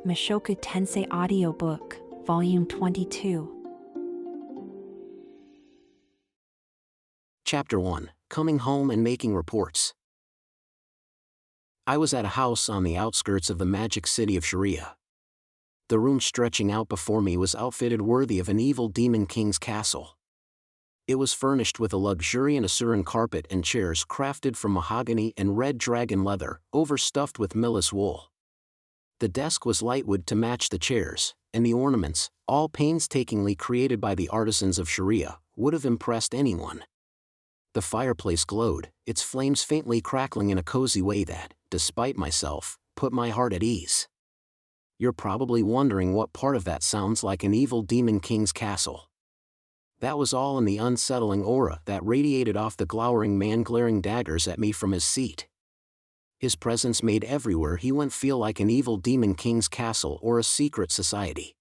Mushoku Tensei Audiobook, Volume 22. Chapter 1, Coming Home and Making Reports. I was at a house on the outskirts of the magic city of Sharia. The room stretching out before me was outfitted worthy of an evil demon king's castle. It was furnished with a luxuriant Asuran carpet and chairs crafted from mahogany and red dragon leather, overstuffed with Millis wool. The desk was lightwood to match the chairs, and the ornaments, all painstakingly created by the artisans of Sharia, would have impressed anyone. The fireplace glowed, its flames faintly crackling in a cozy way that, despite myself, put my heart at ease. You're probably wondering what part of that sounds like an evil demon king's castle. That was all in the unsettling aura that radiated off the glowering man glaring daggers at me from his seat. His presence made everywhere he went feel like an evil demon king's castle or a secret society.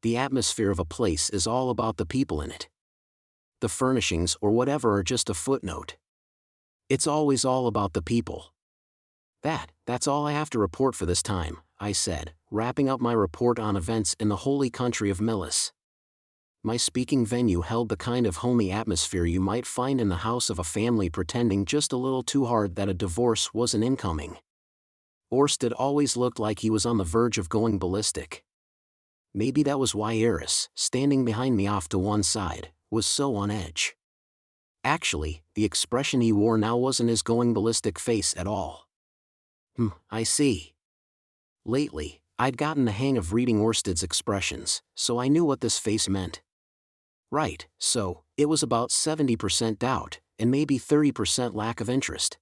The atmosphere of a place is all about the people in it. The furnishings or whatever are just a footnote. It's always all about the people. That's all I have to report for this time, I said, wrapping up my report on events in the holy country of Millis. My speaking venue held the kind of homey atmosphere you might find in the house of a family pretending just a little too hard that a divorce wasn't incoming. Orsted always looked like he was on the verge of going ballistic. Maybe that was why Eris, standing behind me off to one side, was so on edge. Actually, the expression he wore now wasn't his going ballistic face at all. I see. Lately, I'd gotten the hang of reading Orsted's expressions, so I knew what this face meant. Right, so, it was about 70% doubt, and maybe 30% lack of interest.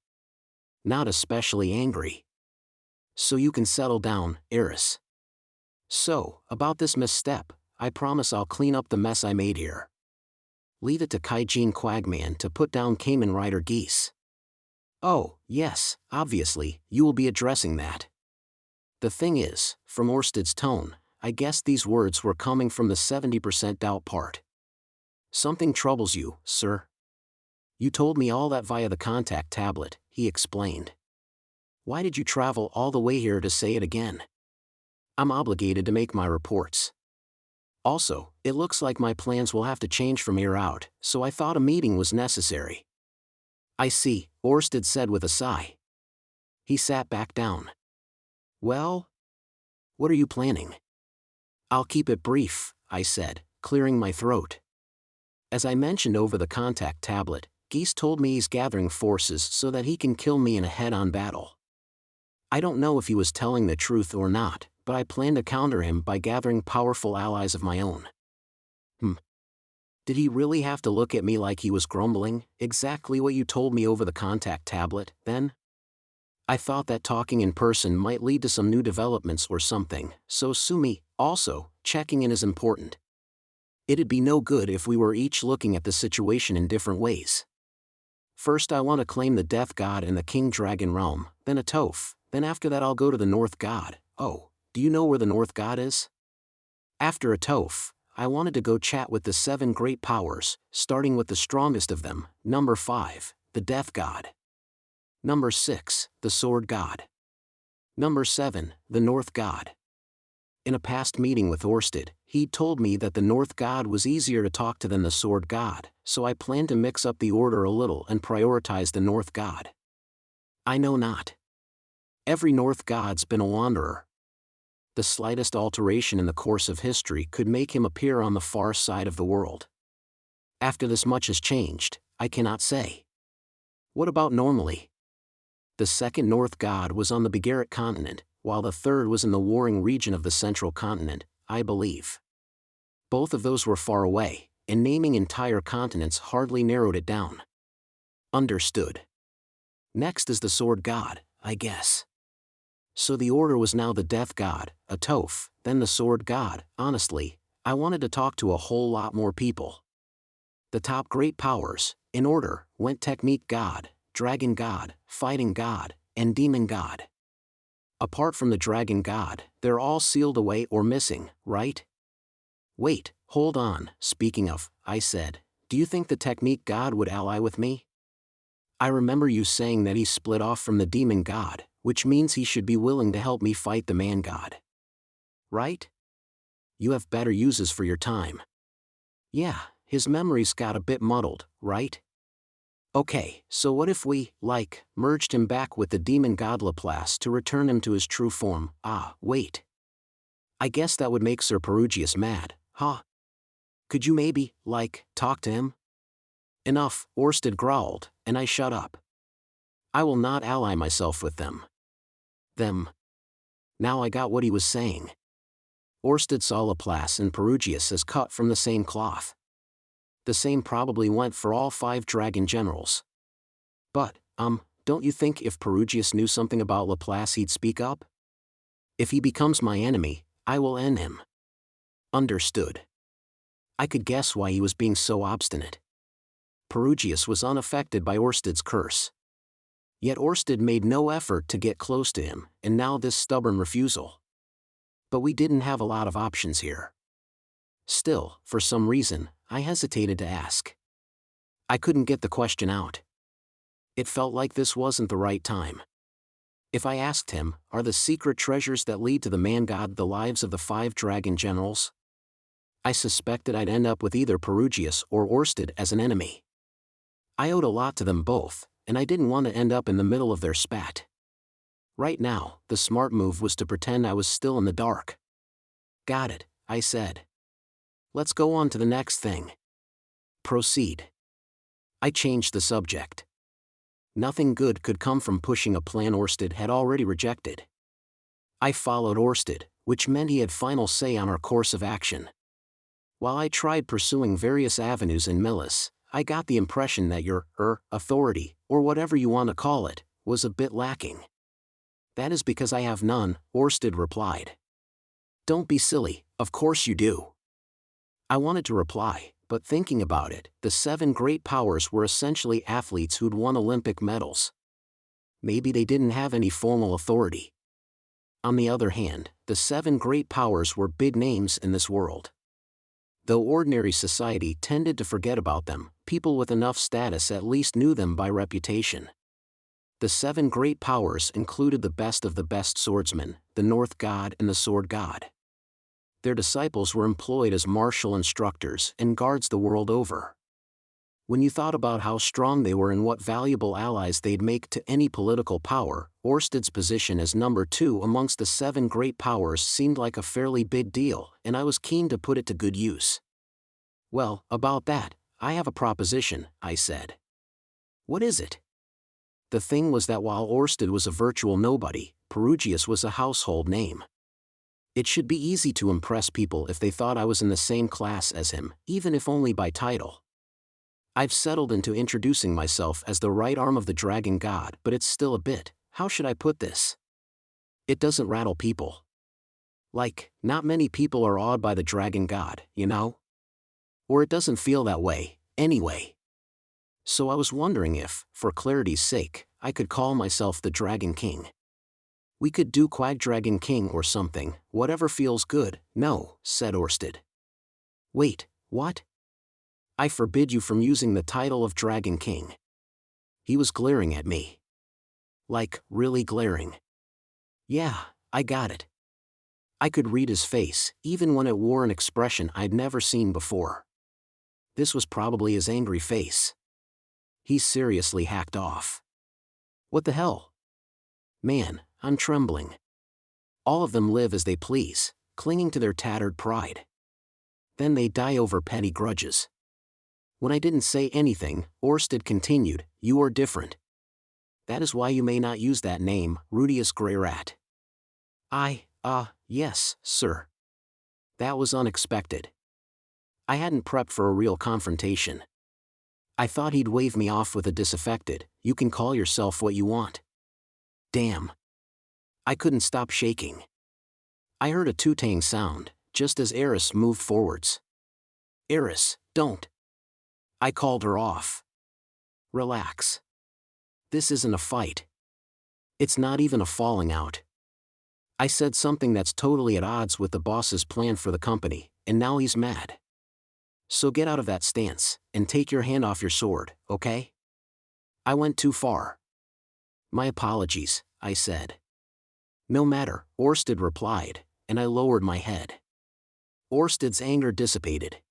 Not especially angry. So you can settle down, Eris. So, about this misstep, I promise I'll clean up the mess I made here. Leave it to Kaijin Quagman to put down Cayman Rider Geese. Oh, yes, obviously, you will be addressing that. The thing is, from Orsted's tone, I guessed these words were coming from the 70% doubt part. Something troubles you, sir. You told me all that via the contact tablet, he explained. Why did you travel all the way here to say it again? I'm obligated to make my reports. Also, it looks like my plans will have to change from here out, so I thought a meeting was necessary. I see, Orsted said with a sigh. He sat back down. Well? What are you planning? I'll keep it brief, I said, clearing my throat. As I mentioned over the contact tablet, Geese told me he's gathering forces so that he can kill me in a head-on battle. I don't know if he was telling the truth or not, but I plan to counter him by gathering powerful allies of my own. Did he really have to look at me like he was grumbling, exactly what you told me over the contact tablet, then? I thought that talking in person might lead to some new developments or something, so Sumi, also, checking in is important. It'd be no good if we were each looking at the situation in different ways. First I want to claim the Death God and the King Dragon Realm, then Atofe, then after that I'll go to the North God. Oh, do you know where the North God is? After Atofe, I wanted to go chat with the 7 great powers, starting with the strongest of them, number 5, the Death God. Number 6, the Sword God. Number 7, the North God. In a past meeting with Orsted, he'd told me that the North God was easier to talk to than the Sword God, so I planned to mix up the order a little and prioritize the North God. I know not. Every North God's been a wanderer. The slightest alteration in the course of history could make him appear on the far side of the world. After this much has changed, I cannot say. What about normally? The second North God was on the Begarit continent, while the third was in the warring region of the central continent, I believe. Both of those were far away, and naming entire continents hardly narrowed it down. Understood. Next is the Sword God, I guess. So the order was now the Death God, Atofe, then the Sword God. Honestly, I wanted to talk to a whole lot more people. The top great powers, in order, went Technique God, Dragon God, Fighting God, and Demon God. Apart from the Dragon God, they're all sealed away or missing, right? Wait, hold on, speaking of, I said, do you think the Technique God would ally with me? I remember you saying that he split off from the Demon God, which means he should be willing to help me fight the Man God. right? You have better uses for your time. Yeah, his memories got a bit muddled, right? Okay, so what if we, merged him back with the demon god Laplace to return him to his true form? Ah, wait. I guess that would make Sir Perugius mad, huh? Could you maybe, talk to him? Enough, Orsted growled, and I shut up. I will not ally myself with them. Them. Now I got what he was saying. Orsted saw Laplace and Perugius as cut from the same cloth. The same probably went for all 5 dragon generals. But, don't you think if Perugius knew something about Laplace he'd speak up? If he becomes my enemy, I will end him. Understood. I could guess why he was being so obstinate. Perugius was unaffected by Orsted's curse. Yet Orsted made no effort to get close to him, and now this stubborn refusal. But we didn't have a lot of options here. Still, for some reason, I hesitated to ask. I couldn't get the question out. It felt like this wasn't the right time. If I asked him, are the secret treasures that lead to the man-god the lives of the 5 dragon generals? I suspected I'd end up with either Perugius or Orsted as an enemy. I owed a lot to them both, and I didn't want to end up in the middle of their spat. Right now, the smart move was to pretend I was still in the dark. Got it, I said. Let's go on to the next thing. Proceed. I changed the subject. Nothing good could come from pushing a plan Orsted had already rejected. I followed Orsted, which meant he had final say on our course of action. While I tried pursuing various avenues in Millis, I got the impression that your, authority, or whatever you want to call it, was a bit lacking. That is because I have none, Orsted replied. Don't be silly, of course you do. I wanted to reply, but thinking about it, the 7 great powers were essentially athletes who'd won Olympic medals. Maybe they didn't have any formal authority. On the other hand, the 7 great powers were big names in this world. Though ordinary society tended to forget about them, people with enough status at least knew them by reputation. The 7 great powers included the best of the best swordsmen, the North God and the Sword God. Their disciples were employed as martial instructors and guards the world over. When you thought about how strong they were and what valuable allies they'd make to any political power, Orsted's position as number 2 amongst the 7 great powers seemed like a fairly big deal, and I was keen to put it to good use. Well, about that, I have a proposition, I said. What is it? The thing was that while Orsted was a virtual nobody, Perugius was a household name. It should be easy to impress people if they thought I was in the same class as him, even if only by title. I've settled into introducing myself as the right arm of the dragon god, but it's still a bit, how should I put this? It doesn't rattle people. Not many people are awed by the dragon god, you know? Or it doesn't feel that way, anyway. So I was wondering if, for clarity's sake, I could call myself the Dragon King. We could do Quagdragon King or something, whatever feels good. No, said Orsted. Wait, what? I forbid you from using the title of Dragon King. He was glaring at me. Really glaring. Yeah, I got it. I could read his face, even when it wore an expression I'd never seen before. This was probably his angry face. He's seriously hacked off. What the hell? Man, I'm trembling. All of them live as they please, clinging to their tattered pride. Then they die over petty grudges. When I didn't say anything, Orsted continued, you are different. That is why you may not use that name, Rudeus Greyrat. Yes, sir. That was unexpected. I hadn't prepped for a real confrontation. I thought he'd wave me off with a disaffected, you can call yourself what you want. Damn. I couldn't stop shaking. I heard a tooting sound, just as Eris moved forwards. Eris, don't. I called her off. Relax. This isn't a fight. It's not even a falling out. I said something that's totally at odds with the boss's plan for the company, and now he's mad. So get out of that stance, and take your hand off your sword, okay? I went too far. My apologies, I said. No matter, Orsted replied, and I lowered my head. Orsted's anger dissipated.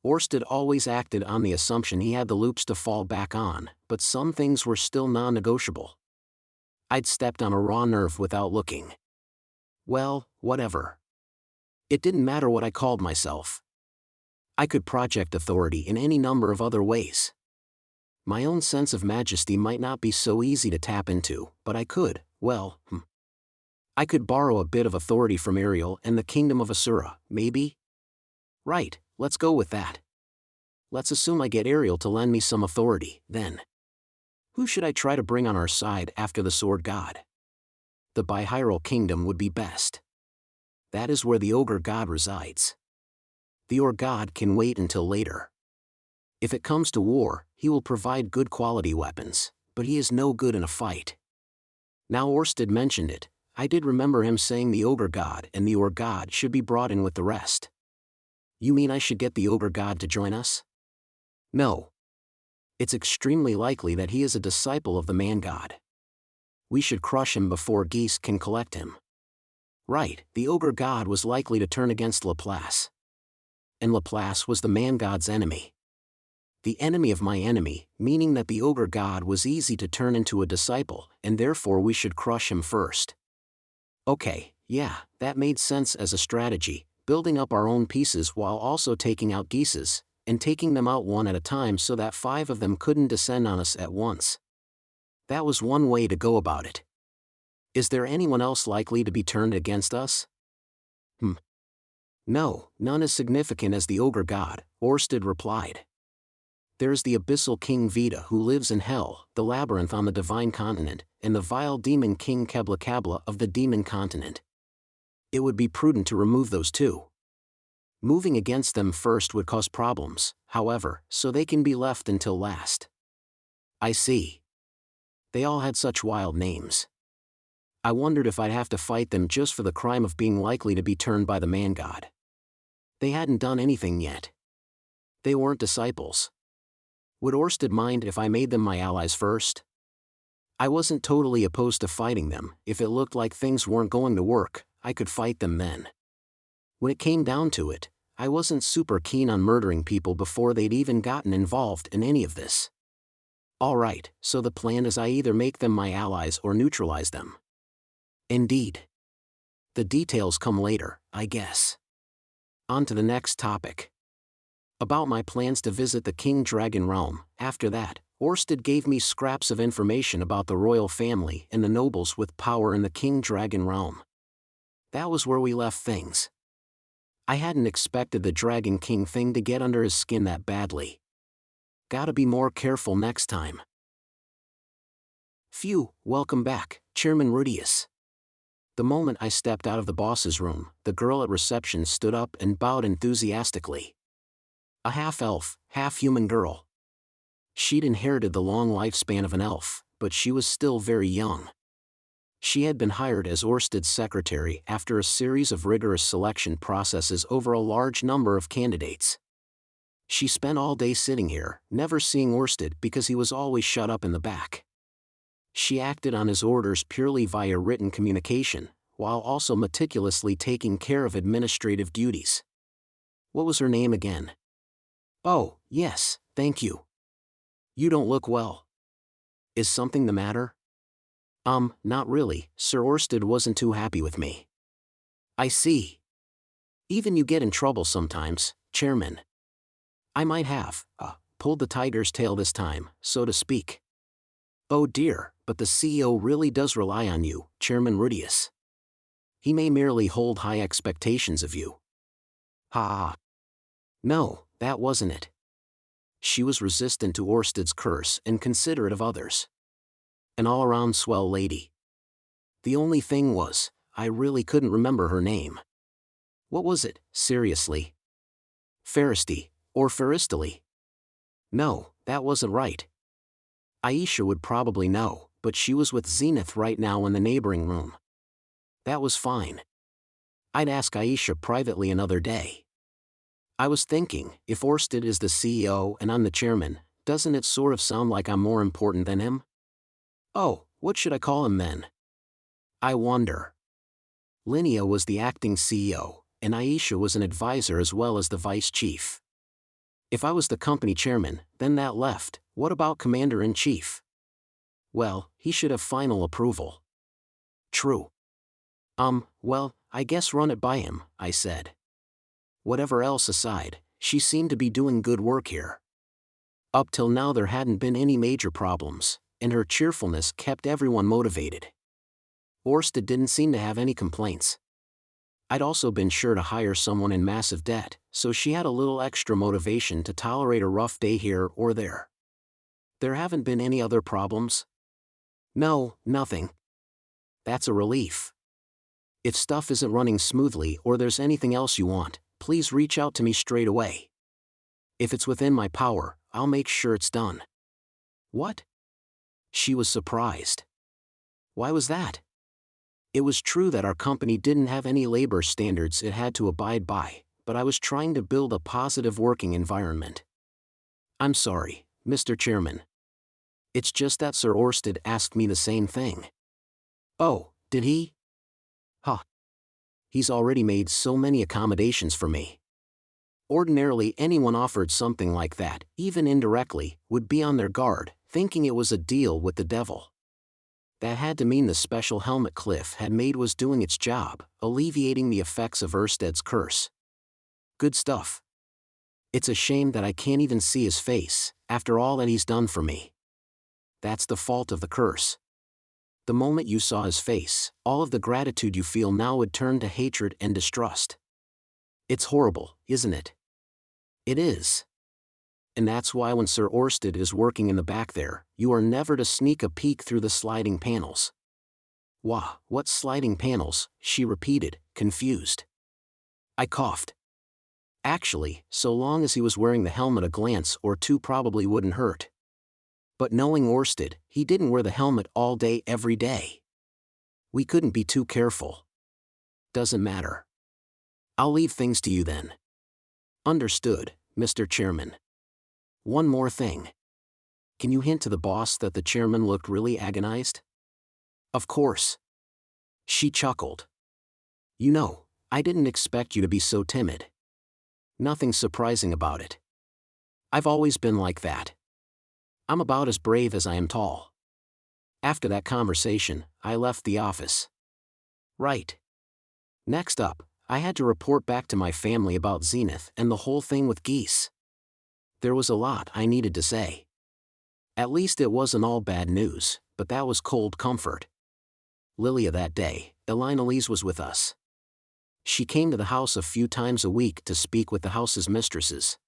Orsted always acted on the assumption he had the loops to fall back on, but some things were still non-negotiable. I'd stepped on a raw nerve without looking. Well, whatever. It didn't matter what I called myself. I could project authority in any number of other ways. My own sense of majesty might not be so easy to tap into, but I could, I could borrow a bit of authority from Ariel and the Kingdom of Asura, maybe? Right, let's go with that. Let's assume I get Ariel to lend me some authority, then. Who should I try to bring on our side after the Sword God? The Bihyrule Kingdom would be best. That is where the Ogre God resides. The Ogre God can wait until later. If it comes to war, he will provide good quality weapons, but he is no good in a fight. Now Orsted mentioned it, I did remember him saying the Ogre God and the Ogre God should be brought in with the rest. You mean I should get the Ogre God to join us? No. It's extremely likely that he is a disciple of the Man God. We should crush him before Geese can collect him. Right, the Ogre God was likely to turn against Laplace. And Laplace was the Man God's enemy. The enemy of my enemy, meaning that the Ogre God was easy to turn into a disciple, and therefore we should crush him first. Okay, yeah, that made sense as a strategy, building up our own pieces while also taking out Geese's, and taking them out one at a time so that 5 of them couldn't descend on us at once. That was one way to go about it. Is there anyone else likely to be turned against us? No, none as significant as the Ogre God, Orsted replied. There's the Abyssal King Vita who lives in Hell, the Labyrinth on the Divine Continent, and the vile Demon King Kebla Kabla of the Demon Continent. It would be prudent to remove those two. Moving against them first would cause problems, however, so they can be left until last. I see. They all had such wild names. I wondered if I'd have to fight them just for the crime of being likely to be turned by the Man God. They hadn't done anything yet. They weren't disciples. Would Orsted mind if I made them my allies first? I wasn't totally opposed to fighting them. If it looked like things weren't going to work, I could fight them then. When it came down to it, I wasn't super keen on murdering people before they'd even gotten involved in any of this. Alright, so the plan is I either make them my allies or neutralize them. Indeed. The details come later, I guess. On to the next topic. About my plans to visit the King Dragon Realm. After that, Orsted gave me scraps of information about the royal family and the nobles with power in the King Dragon Realm. That was where we left things. I hadn't expected the Dragon King thing to get under his skin that badly. Gotta be more careful next time. Phew, welcome back, Chairman Rudeus. The moment I stepped out of the boss's room, the girl at reception stood up and bowed enthusiastically. A half-elf, half-human girl. She'd inherited the long lifespan of an elf, but she was still very young. She had been hired as Orsted's secretary after a series of rigorous selection processes over a large number of candidates. She spent all day sitting here, never seeing Orsted because he was always shut up in the back. She acted on his orders purely via written communication, while also meticulously taking care of administrative duties. What was her name again? Oh, yes, thank you. You don't look well. Is something the matter? Not really, Sir Orsted wasn't too happy with me. I see. Even you get in trouble sometimes, Chairman. I might have, pulled the tiger's tail this time, so to speak. Oh dear, but the CEO really does rely on you, Chairman Rudeus. He may merely hold high expectations of you. Ha ha. No, that wasn't it. She was resistant to Orsted's curse and considerate of others. An all-around swell lady. The only thing was, I really couldn't remember her name. What was it, seriously? Pharisty, or Pharistily? No, that wasn't right. Aisha would probably know, but she was with Zenith right now in the neighboring room. That was fine. I'd ask Aisha privately another day. I was thinking, if Orsted is the CEO and I'm the chairman, doesn't it sort of sound like I'm more important than him? Oh, what should I call him then? I wonder. Linnea was the acting CEO, and Aisha was an advisor as well as the vice chief. If I was the company chairman, then that left, what about commander-in-chief? Well, he should have final approval. True. Well, I guess run it by him, I said. Whatever else aside, she seemed to be doing good work here. Up till now there hadn't been any major problems, and her cheerfulness kept everyone motivated. Orsted didn't seem to have any complaints. I'd also been sure to hire someone in massive debt, so she had a little extra motivation to tolerate a rough day here or there. There haven't been any other problems? No, nothing. That's a relief. If stuff isn't running smoothly or there's anything else you want, please reach out to me straight away. If it's within my power, I'll make sure it's done. What? She was surprised. Why was that? It was true that our company didn't have any labor standards it had to abide by, but I was trying to build a positive working environment. I'm sorry, Mr. Chairman. It's just that Sir Orsted asked me the same thing. Oh, did he? Huh. He's already made so many accommodations for me. Ordinarily anyone offered something like that, even indirectly, would be on their guard, thinking it was a deal with the devil. That had to mean the special helmet Cliff had made was doing its job, alleviating the effects of Ersted's curse. Good stuff. It's a shame that I can't even see his face, after all that he's done for me. That's the fault of the curse. The moment you saw his face, all of the gratitude you feel now would turn to hatred and distrust. It's horrible, isn't it? It is. And that's why when Sir Orsted is working in the back there, you are never to sneak a peek through the sliding panels. Wah, what sliding panels? She repeated, confused. I coughed. Actually, so long as he was wearing the helmet, a glance or two probably wouldn't hurt. But knowing Orsted, he didn't wear the helmet all day every day. We couldn't be too careful. Doesn't matter. I'll leave things to you then. Understood, Mr. Chairman. One more thing. Can you hint to the boss that the chairman looked really agonized? Of course. She chuckled. You know, I didn't expect you to be so timid. Nothing surprising about it. I've always been like that. I'm about as brave as I am tall. After that conversation, I left the office. Right. Next up, I had to report back to my family about Zenith and the whole thing with Geese. There was a lot I needed to say. At least it wasn't all bad news, but that was cold comfort. Lilia that day, Elinalise was with us. She came to the house a few times a week to speak with the house's mistresses.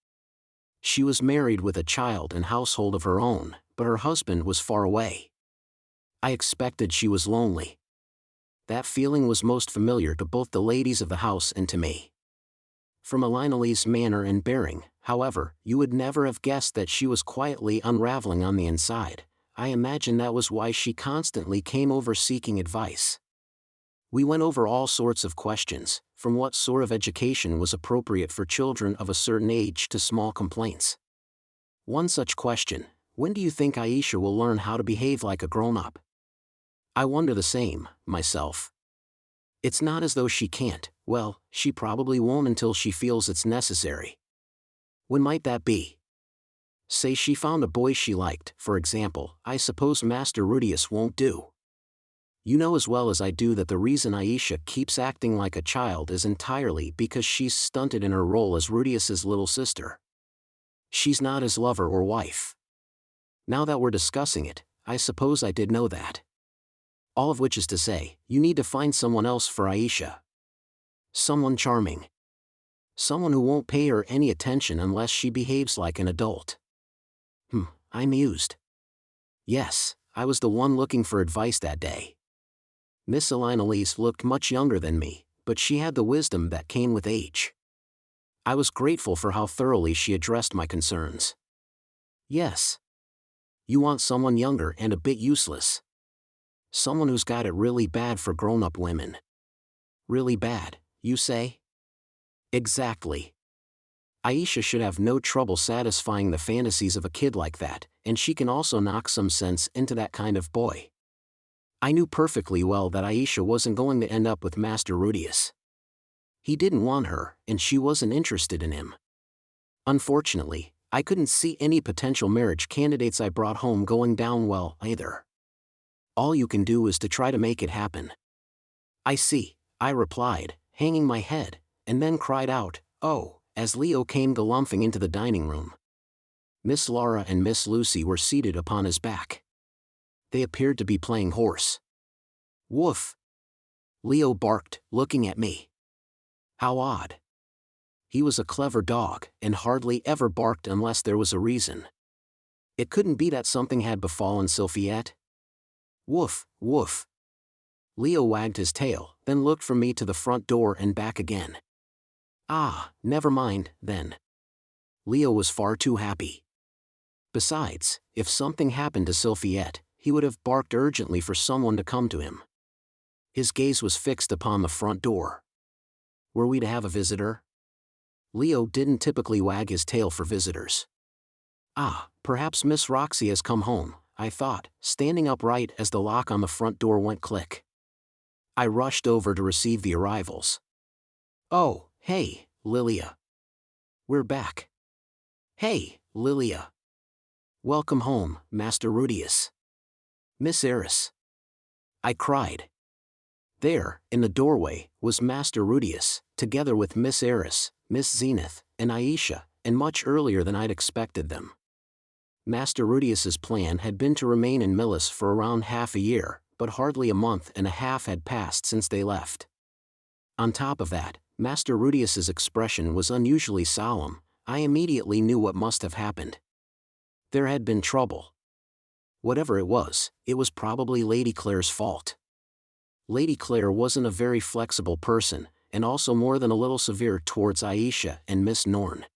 She was married with a child and household of her own, but her husband was far away. I expected she was lonely. That feeling was most familiar to both the ladies of the house and to me. From Elinalise's manner and bearing, however, you would never have guessed that she was quietly unraveling on the inside. I imagine that was why she constantly came over seeking advice. We went over all sorts of questions, from what sort of education was appropriate for children of a certain age to small complaints. One such question: when do you think Aisha will learn how to behave like a grown-up? I wonder the same, myself. It's not as though she can't. Well, she probably won't until she feels it's necessary. When might that be? Say she found a boy she liked, for example. I suppose Master Rudeus won't do. You know as well as I do that the reason Aisha keeps acting like a child is entirely because she's stunted in her role as Rudeus's little sister. She's not his lover or wife. Now that we're discussing it, I suppose I did know that. All of which is to say, you need to find someone else for Aisha. Someone charming. Someone who won't pay her any attention unless she behaves like an adult. I mused. Yes, I was the one looking for advice that day. Miss Elinalise looked much younger than me, but she had the wisdom that came with age. I was grateful for how thoroughly she addressed my concerns. Yes. You want someone younger and a bit useless. Someone who's got it really bad for grown-up women. Really bad, you say? Exactly. Aisha should have no trouble satisfying the fantasies of a kid like that, and she can also knock some sense into that kind of boy. I knew perfectly well that Aisha wasn't going to end up with Master Rudeus. He didn't want her, and she wasn't interested in him. Unfortunately, I couldn't see any potential marriage candidates I brought home going down well, either. All you can do is to try to make it happen. I see, I replied, hanging my head, and then cried out, "Oh," as Leo came galumphing into the dining room. Miss Laura and Miss Lucy were seated upon his back. They appeared to be playing horse. "Woof!" Leo barked, looking at me. How odd. He was a clever dog, and hardly ever barked unless there was a reason. It couldn't be that something had befallen Sylphiette. "Woof, woof." Leo wagged his tail, then looked from me to the front door and back again. Ah, never mind, then. Leo was far too happy. Besides, if something happened to Sylphiette, he would have barked urgently for someone to come to him. His gaze was fixed upon the front door. Were we to have a visitor? Leo didn't typically wag his tail for visitors. Ah, perhaps Miss Roxy has come home, I thought, standing upright as the lock on the front door went click. I rushed over to receive the arrivals. "Oh, hey, Lilia. We're back." "Hey, Lilia. Welcome home, Master Rudeus." "Miss Eris." I cried. There, in the doorway, was Master Rudeus, together with Miss Eris, Miss Zenith, and Aisha, and much earlier than I'd expected them. Master Rudeus's plan had been to remain in Millis for around half a year, but hardly a month and a half had passed since they left. On top of that, Master Rudeus's expression was unusually solemn. I immediately knew what must have happened. There had been trouble. Whatever it was probably Lady Claire's fault. Lady Claire wasn't a very flexible person, and also more than a little severe towards Aisha and Miss Norn.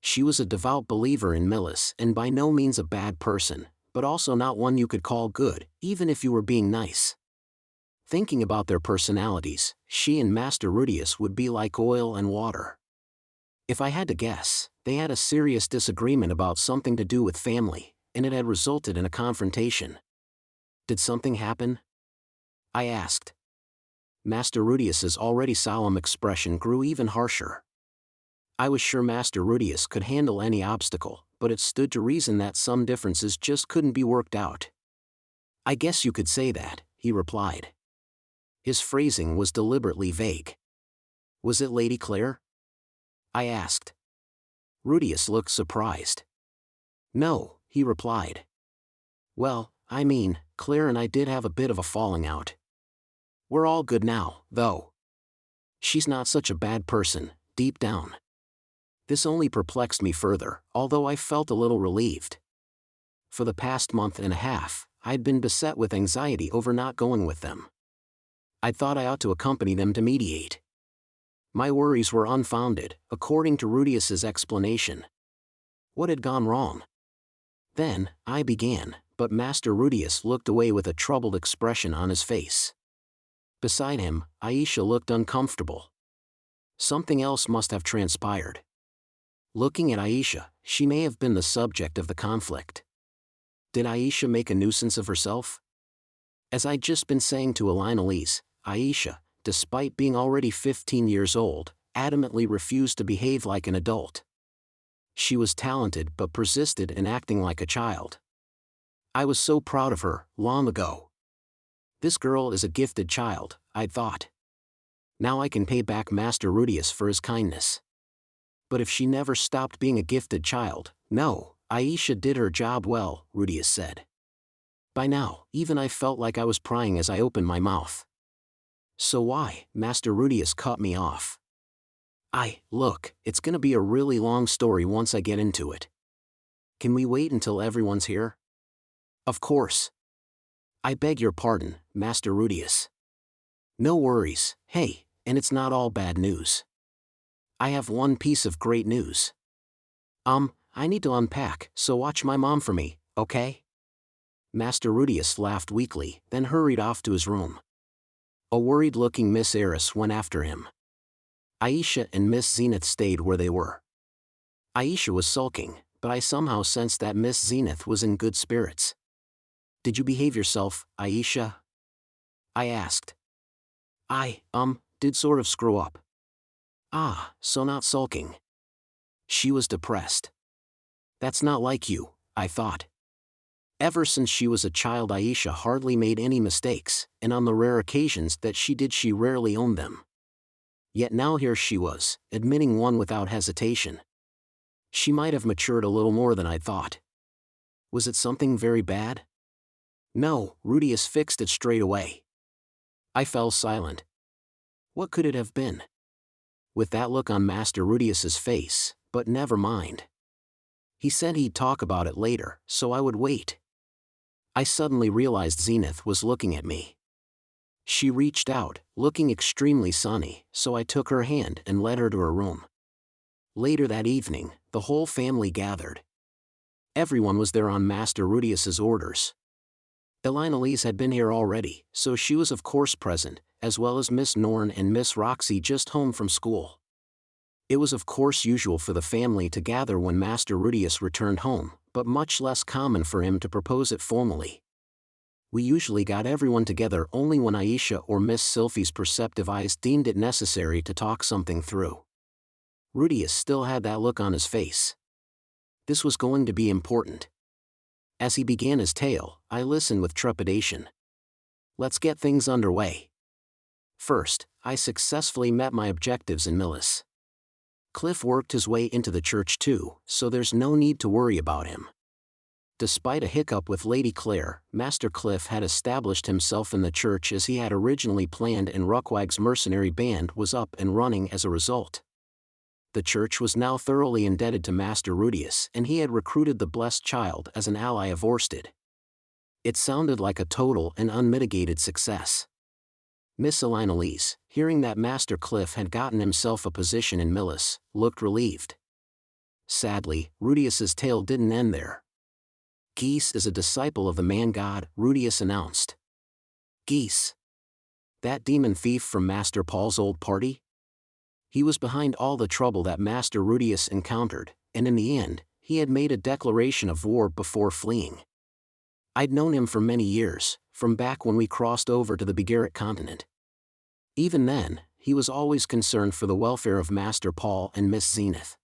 She was a devout believer in Millis and by no means a bad person, but also not one you could call good, even if you were being nice. Thinking about their personalities, she and Master Rudeus would be like oil and water. If I had to guess, they had a serious disagreement about something to do with family, and it had resulted in a confrontation. Did something happen? I asked. Master Rudeus's already solemn expression grew even harsher. I was sure Master Rudeus could handle any obstacle, but it stood to reason that some differences just couldn't be worked out. "I guess you could say that," he replied. His phrasing was deliberately vague. "Was it Lady Claire?" I asked. Rudeus looked surprised. "No," he replied. "Well, I mean, Claire and I did have a bit of a falling out. We're all good now, though. She's not such a bad person, deep down." This only perplexed me further, although I felt a little relieved. For the past month and a half, I'd been beset with anxiety over not going with them. I thought I ought to accompany them to mediate. My worries were unfounded, according to Rudeus's explanation. What had gone wrong? Then, I began, but Master Rudeus looked away with a troubled expression on his face. Beside him, Aisha looked uncomfortable. Something else must have transpired. Looking at Aisha, she may have been the subject of the conflict. Did Aisha make a nuisance of herself? As I'd just been saying to Elise, Aisha, despite being already 15 years old, adamantly refused to behave like an adult. She was talented but persisted in acting like a child. I was so proud of her, long ago. This girl is a gifted child, I'd thought. Now I can pay back Master Rudeus for his kindness. But if she never stopped being a gifted child, no, Aisha did her job well, Rudeus said. By now, even I felt like I was prying as I opened my mouth. "So why?" Master Rudeus cut me off. Look, it's gonna be a really long story once I get into it. Can we wait until everyone's here?" "Of course." "I beg your pardon, Master Rudeus." "No worries, hey, and it's not all bad news. I have one piece of great news. I need to unpack, so watch my mom for me, okay?" Master Rudeus laughed weakly, then hurried off to his room. A worried-looking Miss Eris went after him. Aisha and Miss Zenith stayed where they were. Aisha was sulking, but I somehow sensed that Miss Zenith was in good spirits. "Did you behave yourself, Aisha?" I asked. I, did sort of screw up. Ah, so not sulking. She was depressed. That's not like you, I thought. Ever since she was a child, Aisha hardly made any mistakes, and on the rare occasions that she did, she rarely owned them. Yet now here she was, admitting one without hesitation. She might have matured a little more than I'd thought. Was it something very bad? No, Rudeus fixed it straight away. I fell silent. What could it have been? With that look on Master Rudeus's face, but never mind. He said he'd talk about it later, so I would wait. I suddenly realized Zenith was looking at me. She reached out, looking extremely sunny, so I took her hand and led her to her room. Later that evening, the whole family gathered. Everyone was there on Master Rudeus's orders. Elinalise had been here already, so she was of course present, as well as Miss Norn and Miss Roxy just home from school. It was of course usual for the family to gather when Master Rudeus returned home, but much less common for him to propose it formally. We usually got everyone together only when Aisha or Miss Sylphie's perceptive eyes deemed it necessary to talk something through. Rudeus still had that look on his face. This was going to be important. As he began his tale, I listened with trepidation. Let's get things underway. First, I successfully met my objectives in Millis. Cliff worked his way into the church too, so there's no need to worry about him. Despite a hiccup with Lady Claire, Master Cliff had established himself in the church as he had originally planned, and Ruckwag's mercenary band was up and running as a result. The church was now thoroughly indebted to Master Rudeus, and he had recruited the blessed child as an ally of Orsted. It sounded like a total and unmitigated success. Miss Elinalise, hearing that Master Cliff had gotten himself a position in Millis, looked relieved. Sadly, Rudeus's tale didn't end there. Geese is a disciple of the man-god, Rudeus announced. Geese? That demon thief from Master Paul's old party? He was behind all the trouble that Master Rudeus encountered, and in the end, he had made a declaration of war before fleeing. I'd known him for many years, from back when we crossed over to the Begarit continent. Even then, he was always concerned for the welfare of Master Paul and Miss Zenith.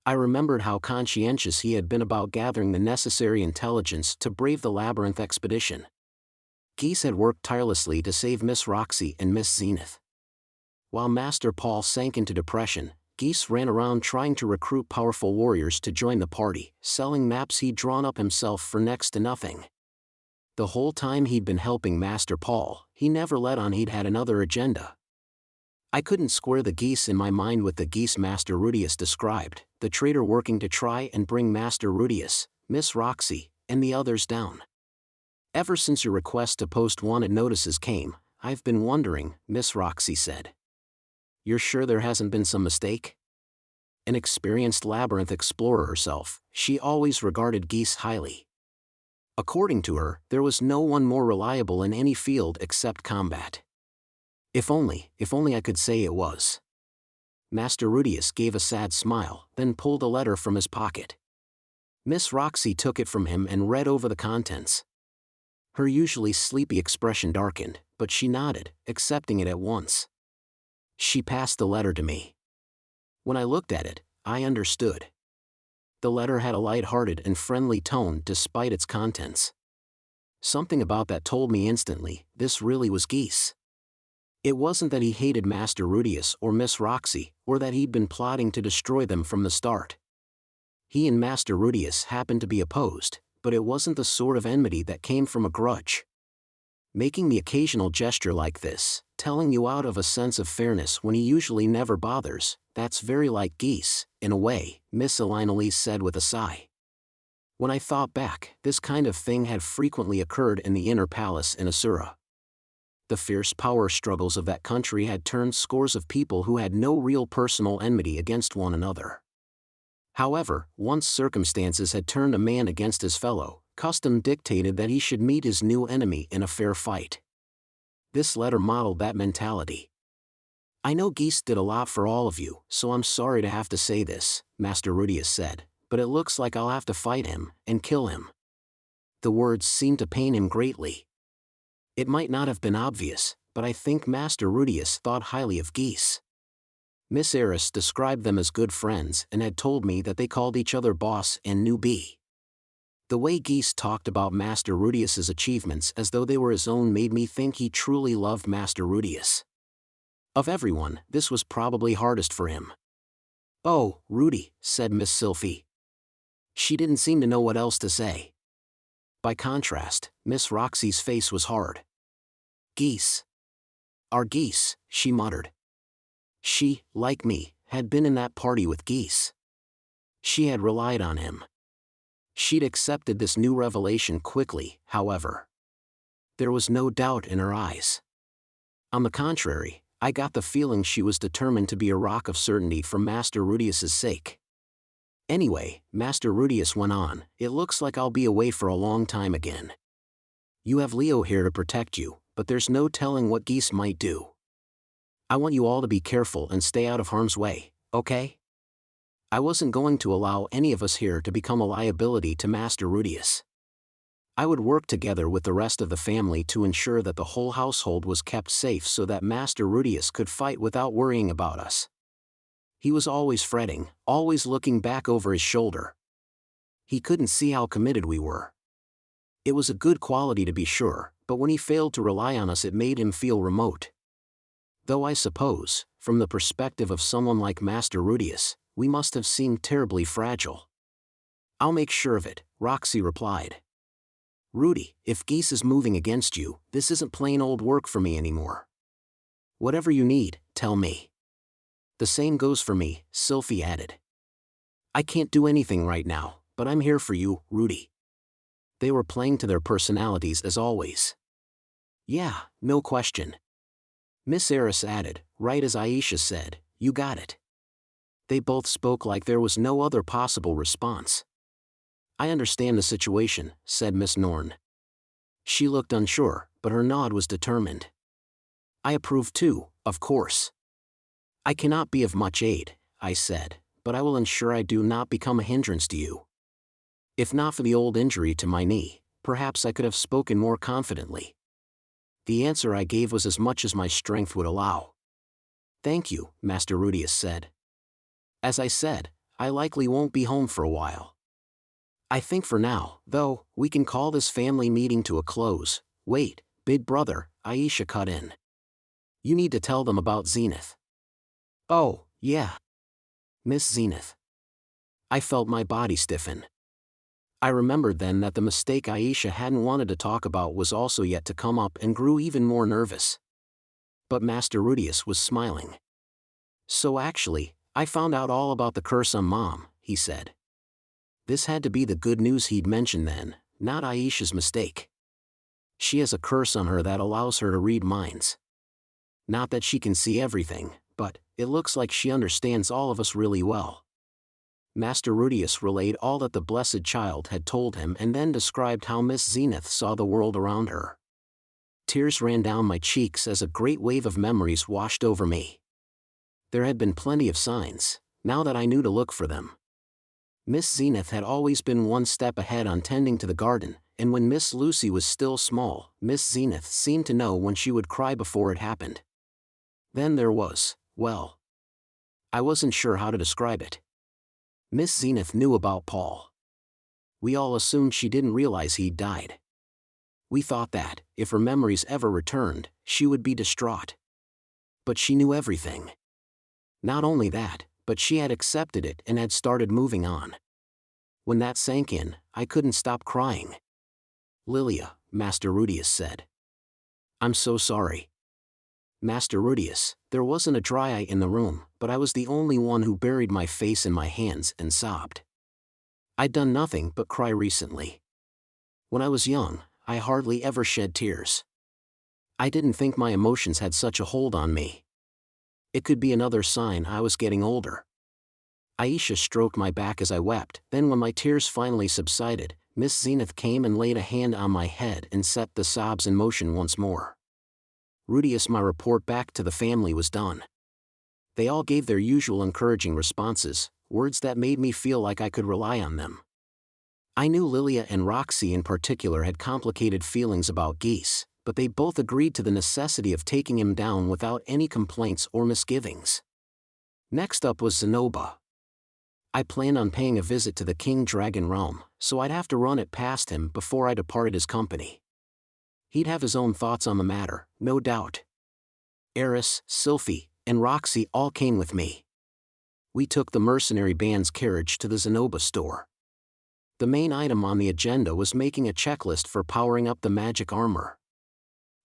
I remembered how conscientious he had been about gathering the necessary intelligence to brave the Labyrinth expedition. Geese had worked tirelessly to save Miss Roxy and Miss Zenith. While Master Paul sank into depression, Geese ran around trying to recruit powerful warriors to join the party, selling maps he'd drawn up himself for next to nothing. The whole time he'd been helping Master Paul, he never let on he'd had another agenda. I couldn't square the Geese in my mind with the Geese Master Rudeus described, the traitor working to try and bring Master Rudeus, Miss Roxy, and the others down. Ever since your request to post wanted notices came, I've been wondering, Miss Roxy said. You're sure there hasn't been some mistake? An experienced labyrinth explorer herself, she always regarded Geese highly. According to her, there was no one more reliable in any field except combat. If only I could say it was. Master Rudeus gave a sad smile, then pulled a letter from his pocket. Miss Roxy took it from him and read over the contents. Her usually sleepy expression darkened, but she nodded, accepting it at once. She passed the letter to me. When I looked at it, I understood. The letter had a light-hearted and friendly tone despite its contents. Something about that told me instantly, this really was Geese. It wasn't that he hated Master Rudeus or Miss Roxy, or that he'd been plotting to destroy them from the start. He and Master Rudeus happened to be opposed, but it wasn't the sort of enmity that came from a grudge. Making the occasional gesture like this, telling you out of a sense of fairness when he usually never bothers, that's very like Geese, in a way, Miss Elinalise said with a sigh. When I thought back, this kind of thing had frequently occurred in the inner palace in Asura. The fierce power struggles of that country had turned scores of people who had no real personal enmity against one another. However, once circumstances had turned a man against his fellow, custom dictated that he should meet his new enemy in a fair fight. This letter modeled that mentality. I know Geese did a lot for all of you, so I'm sorry to have to say this, Master Rudeus said, but it looks like I'll have to fight him, and kill him. The words seemed to pain him greatly. It might not have been obvious, but I think Master Rudeus thought highly of geese. Miss Eris described them as good friends and had told me that they called each other boss and new bee. The way Geese talked about Master Rudeus's achievements as though they were his own made me think he truly loved Master Rudeus. Of everyone, this was probably hardest for him. "Oh, Rudy," said Miss Sylphie. She didn't seem to know what else to say. By contrast, Miss Roxy's face was hard. "Geese. Our Geese," she muttered. She, like me, had been in that party with Geese. She had relied on him. She'd accepted this new revelation quickly, however. There was no doubt in her eyes. On the contrary, I got the feeling she was determined to be a rock of certainty for Master Rudeus's sake. "Anyway," Master Rudeus went on, "it looks like I'll be away for a long time again. You have Leo here to protect you, but there's no telling what Geese might do. I want you all to be careful and stay out of harm's way, okay? I wasn't going to allow any of us here to become a liability to Master Rudeus. I would work together with the rest of the family to ensure that the whole household was kept safe so that Master Rudeus could fight without worrying about us." He was always fretting, always looking back over his shoulder. He couldn't see how committed we were. It was a good quality to be sure, but when he failed to rely on us it made him feel remote. Though I suppose, from the perspective of someone like Master Rudeus, we must have seemed terribly fragile. "I'll make sure of it," Roxy replied. "Rudy, if Geese is moving against you, this isn't plain old work for me anymore. Whatever you need, tell me." "The same goes for me," Sylphie added. "I can't do anything right now, but I'm here for you, Rudy." They were playing to their personalities as always. "Yeah, no question." Miss Eris added, right as Aisha said, "You got it." They both spoke like there was no other possible response. "I understand the situation," said Miss Norn. She looked unsure, but her nod was determined. "I approve too, of course." "I cannot be of much aid," I said, "but I will ensure I do not become a hindrance to you. If not for the old injury to my knee, perhaps I could have spoken more confidently." The answer I gave was as much as my strength would allow. "Thank you," Master Rudeus said. "As I said, I likely won't be home for a while. I think for now, though, we can call this family meeting to a close." "Wait, big brother," Aisha cut in. "You need to tell them about Zenith." "Oh, yeah. Miss Zenith." I felt my body stiffen. I remembered then that the mistake Aisha hadn't wanted to talk about was also yet to come up and grew even more nervous. But Master Rudeus was smiling. "So actually, I found out all about the curse on Mom," he said. This had to be the good news he'd mentioned then, not Aisha's mistake. "She has a curse on her that allows her to read minds. Not that she can see everything, but it looks like she understands all of us really well." Master Rudeus relayed all that the blessed child had told him and then described how Miss Zenith saw the world around her. Tears ran down my cheeks as a great wave of memories washed over me. There had been plenty of signs, now that I knew to look for them. Miss Zenith had always been one step ahead on tending to the garden, and when Miss Lucy was still small, Miss Zenith seemed to know when she would cry before it happened. Then there was, well, I wasn't sure how to describe it. Miss Zenith knew about Paul. We all assumed she didn't realize he'd died. We thought that, if her memories ever returned, she would be distraught. But she knew everything. Not only that, but she had accepted it and had started moving on. When that sank in, I couldn't stop crying. "Lilia," Master Rudeus said. "I'm so sorry." "Master Rudeus," there wasn't a dry eye in the room, but I was the only one who buried my face in my hands and sobbed. I'd done nothing but cry recently. When I was young, I hardly ever shed tears. I didn't think my emotions had such a hold on me. It could be another sign I was getting older. Aisha stroked my back as I wept, then when my tears finally subsided, Miss Zenith came and laid a hand on my head and set the sobs in motion once more. "Rudeus, my report back to the family was done." They all gave their usual encouraging responses, words that made me feel like I could rely on them. I knew Lilia and Roxy in particular had complicated feelings about Geese, but they both agreed to the necessity of taking him down without any complaints or misgivings. Next up was Zenoba. I planned on paying a visit to the King Dragon realm, so I'd have to run it past him before I departed his company. He'd have his own thoughts on the matter, no doubt. Eris, Sylphie, and Roxy all came with me. We took the mercenary band's carriage to the Zenoba store. The main item on the agenda was making a checklist for powering up the magic armor.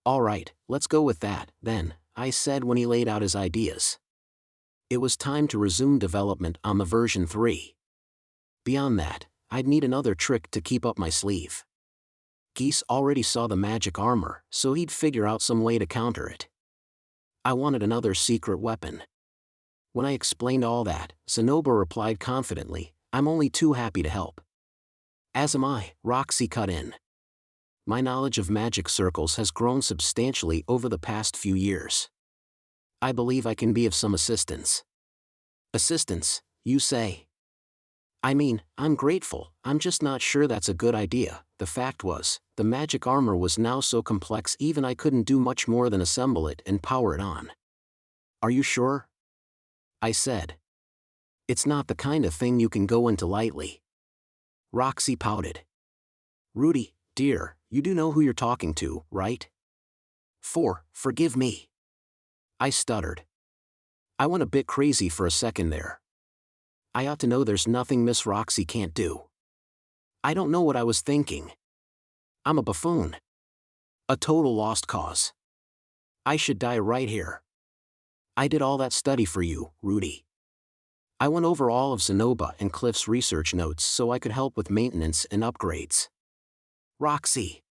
"All right, let's go with that, then," I said when he laid out his ideas. It was time to resume development on the version 3. Beyond that, I'd need another trick to keep up my sleeve. Geese already saw the magic armor, so he'd figure out some way to counter it. I wanted another secret weapon. When I explained all that, Zenoba replied confidently, "I'm only too happy to help." "As am I," Roxy cut in. "My knowledge of magic circles has grown substantially over the past few years. I believe I can be of some assistance." "Assistance, you say?" "I mean, I'm grateful, I'm just not sure that's a good idea." The fact was, the magic armor was now so complex even I couldn't do much more than assemble it and power it on. "Are you sure?" I said. "It's not the kind of thing you can go into lightly." Roxy pouted. "Rudy, dear, you do know who you're talking to, right?" Forgive me." I stuttered. I went a bit crazy for a second there. I ought to know there's nothing Miss Roxy can't do. I don't know what I was thinking. I'm a buffoon. A total lost cause. I should die right here. I did all that study for you, Rudy. I went over all of Zenoba and Cliff's research notes so I could help with maintenance and upgrades. Roxy.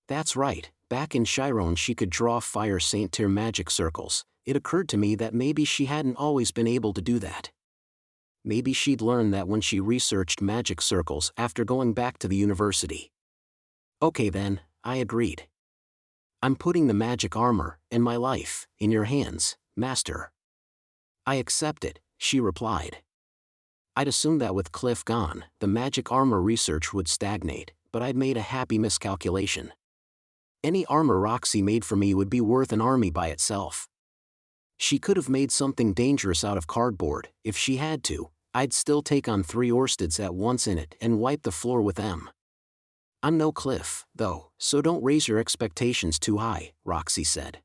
That's right, back in Chiron she could draw Fire Saint Tier magic circles. It occurred to me that maybe she hadn't always been able to do that. Maybe she'd learned that when she researched magic circles after going back to the university. "Okay then," I agreed. "I'm putting the magic armor, and my life, in your hands, Master." "I accept it," she replied. I'd assumed that with Cliff gone, the magic armor research would stagnate, but I'd made a happy miscalculation. Any armor Roxy made for me would be worth an army by itself. She could have made something dangerous out of cardboard. If she had to, I'd still take on 3 Orsteds at once in it and wipe the floor with them. "I'm no Cliff, though, so don't raise your expectations too high," Roxy said.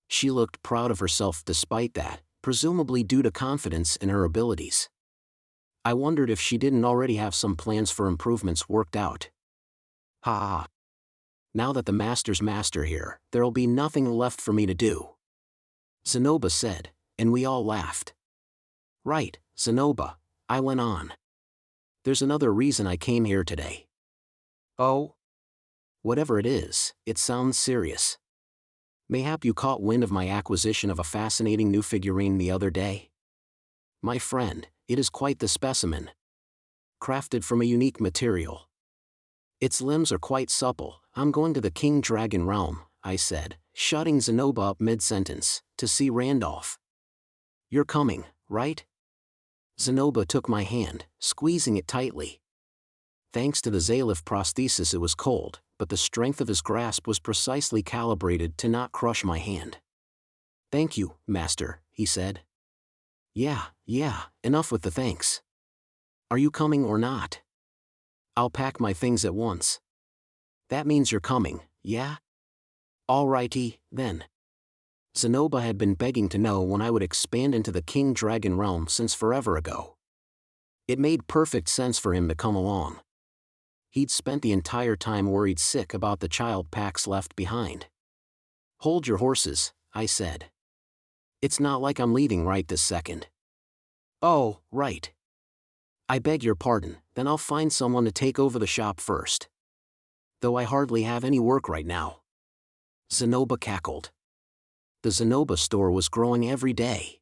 She looked proud of herself despite that, presumably due to confidence in her abilities. I wondered if she didn't already have some plans for improvements worked out. Ha ha. Now that the Master's master here, there'll be nothing left for me to do. Zenoba said, and we all laughed. "Right, Zenoba," I went on. "There's another reason I came here today." "Oh?" "Whatever it is, it sounds serious. Mayhap you caught wind of my acquisition of a fascinating new figurine the other day? My friend, it is quite the specimen. Crafted from a unique material. Its limbs are quite supple. I'm going to the King Dragon realm," I said, shutting Zenoba up mid-sentence, "to see Randolph." "You're coming, right?" Zenoba took my hand, squeezing it tightly. Thanks to the Zalif prosthesis it was cold, but the strength of his grasp was precisely calibrated to not crush my hand. "Thank you, Master," he said. Yeah, enough with the thanks. Are you coming or not?" "I'll pack my things at once." "That means you're coming, yeah?" "Alrighty, then." Zenoba had been begging to know when I would expand into the King Dragon realm since forever ago. It made perfect sense for him to come along. He'd spent the entire time worried sick about the child Pax left behind. "Hold your horses," I said. "It's not like I'm leaving right this second." "Oh, right. I beg your pardon, then I'll find someone to take over the shop first. Though I hardly have any work right now." Zenoba cackled. The Zenoba store was growing every day.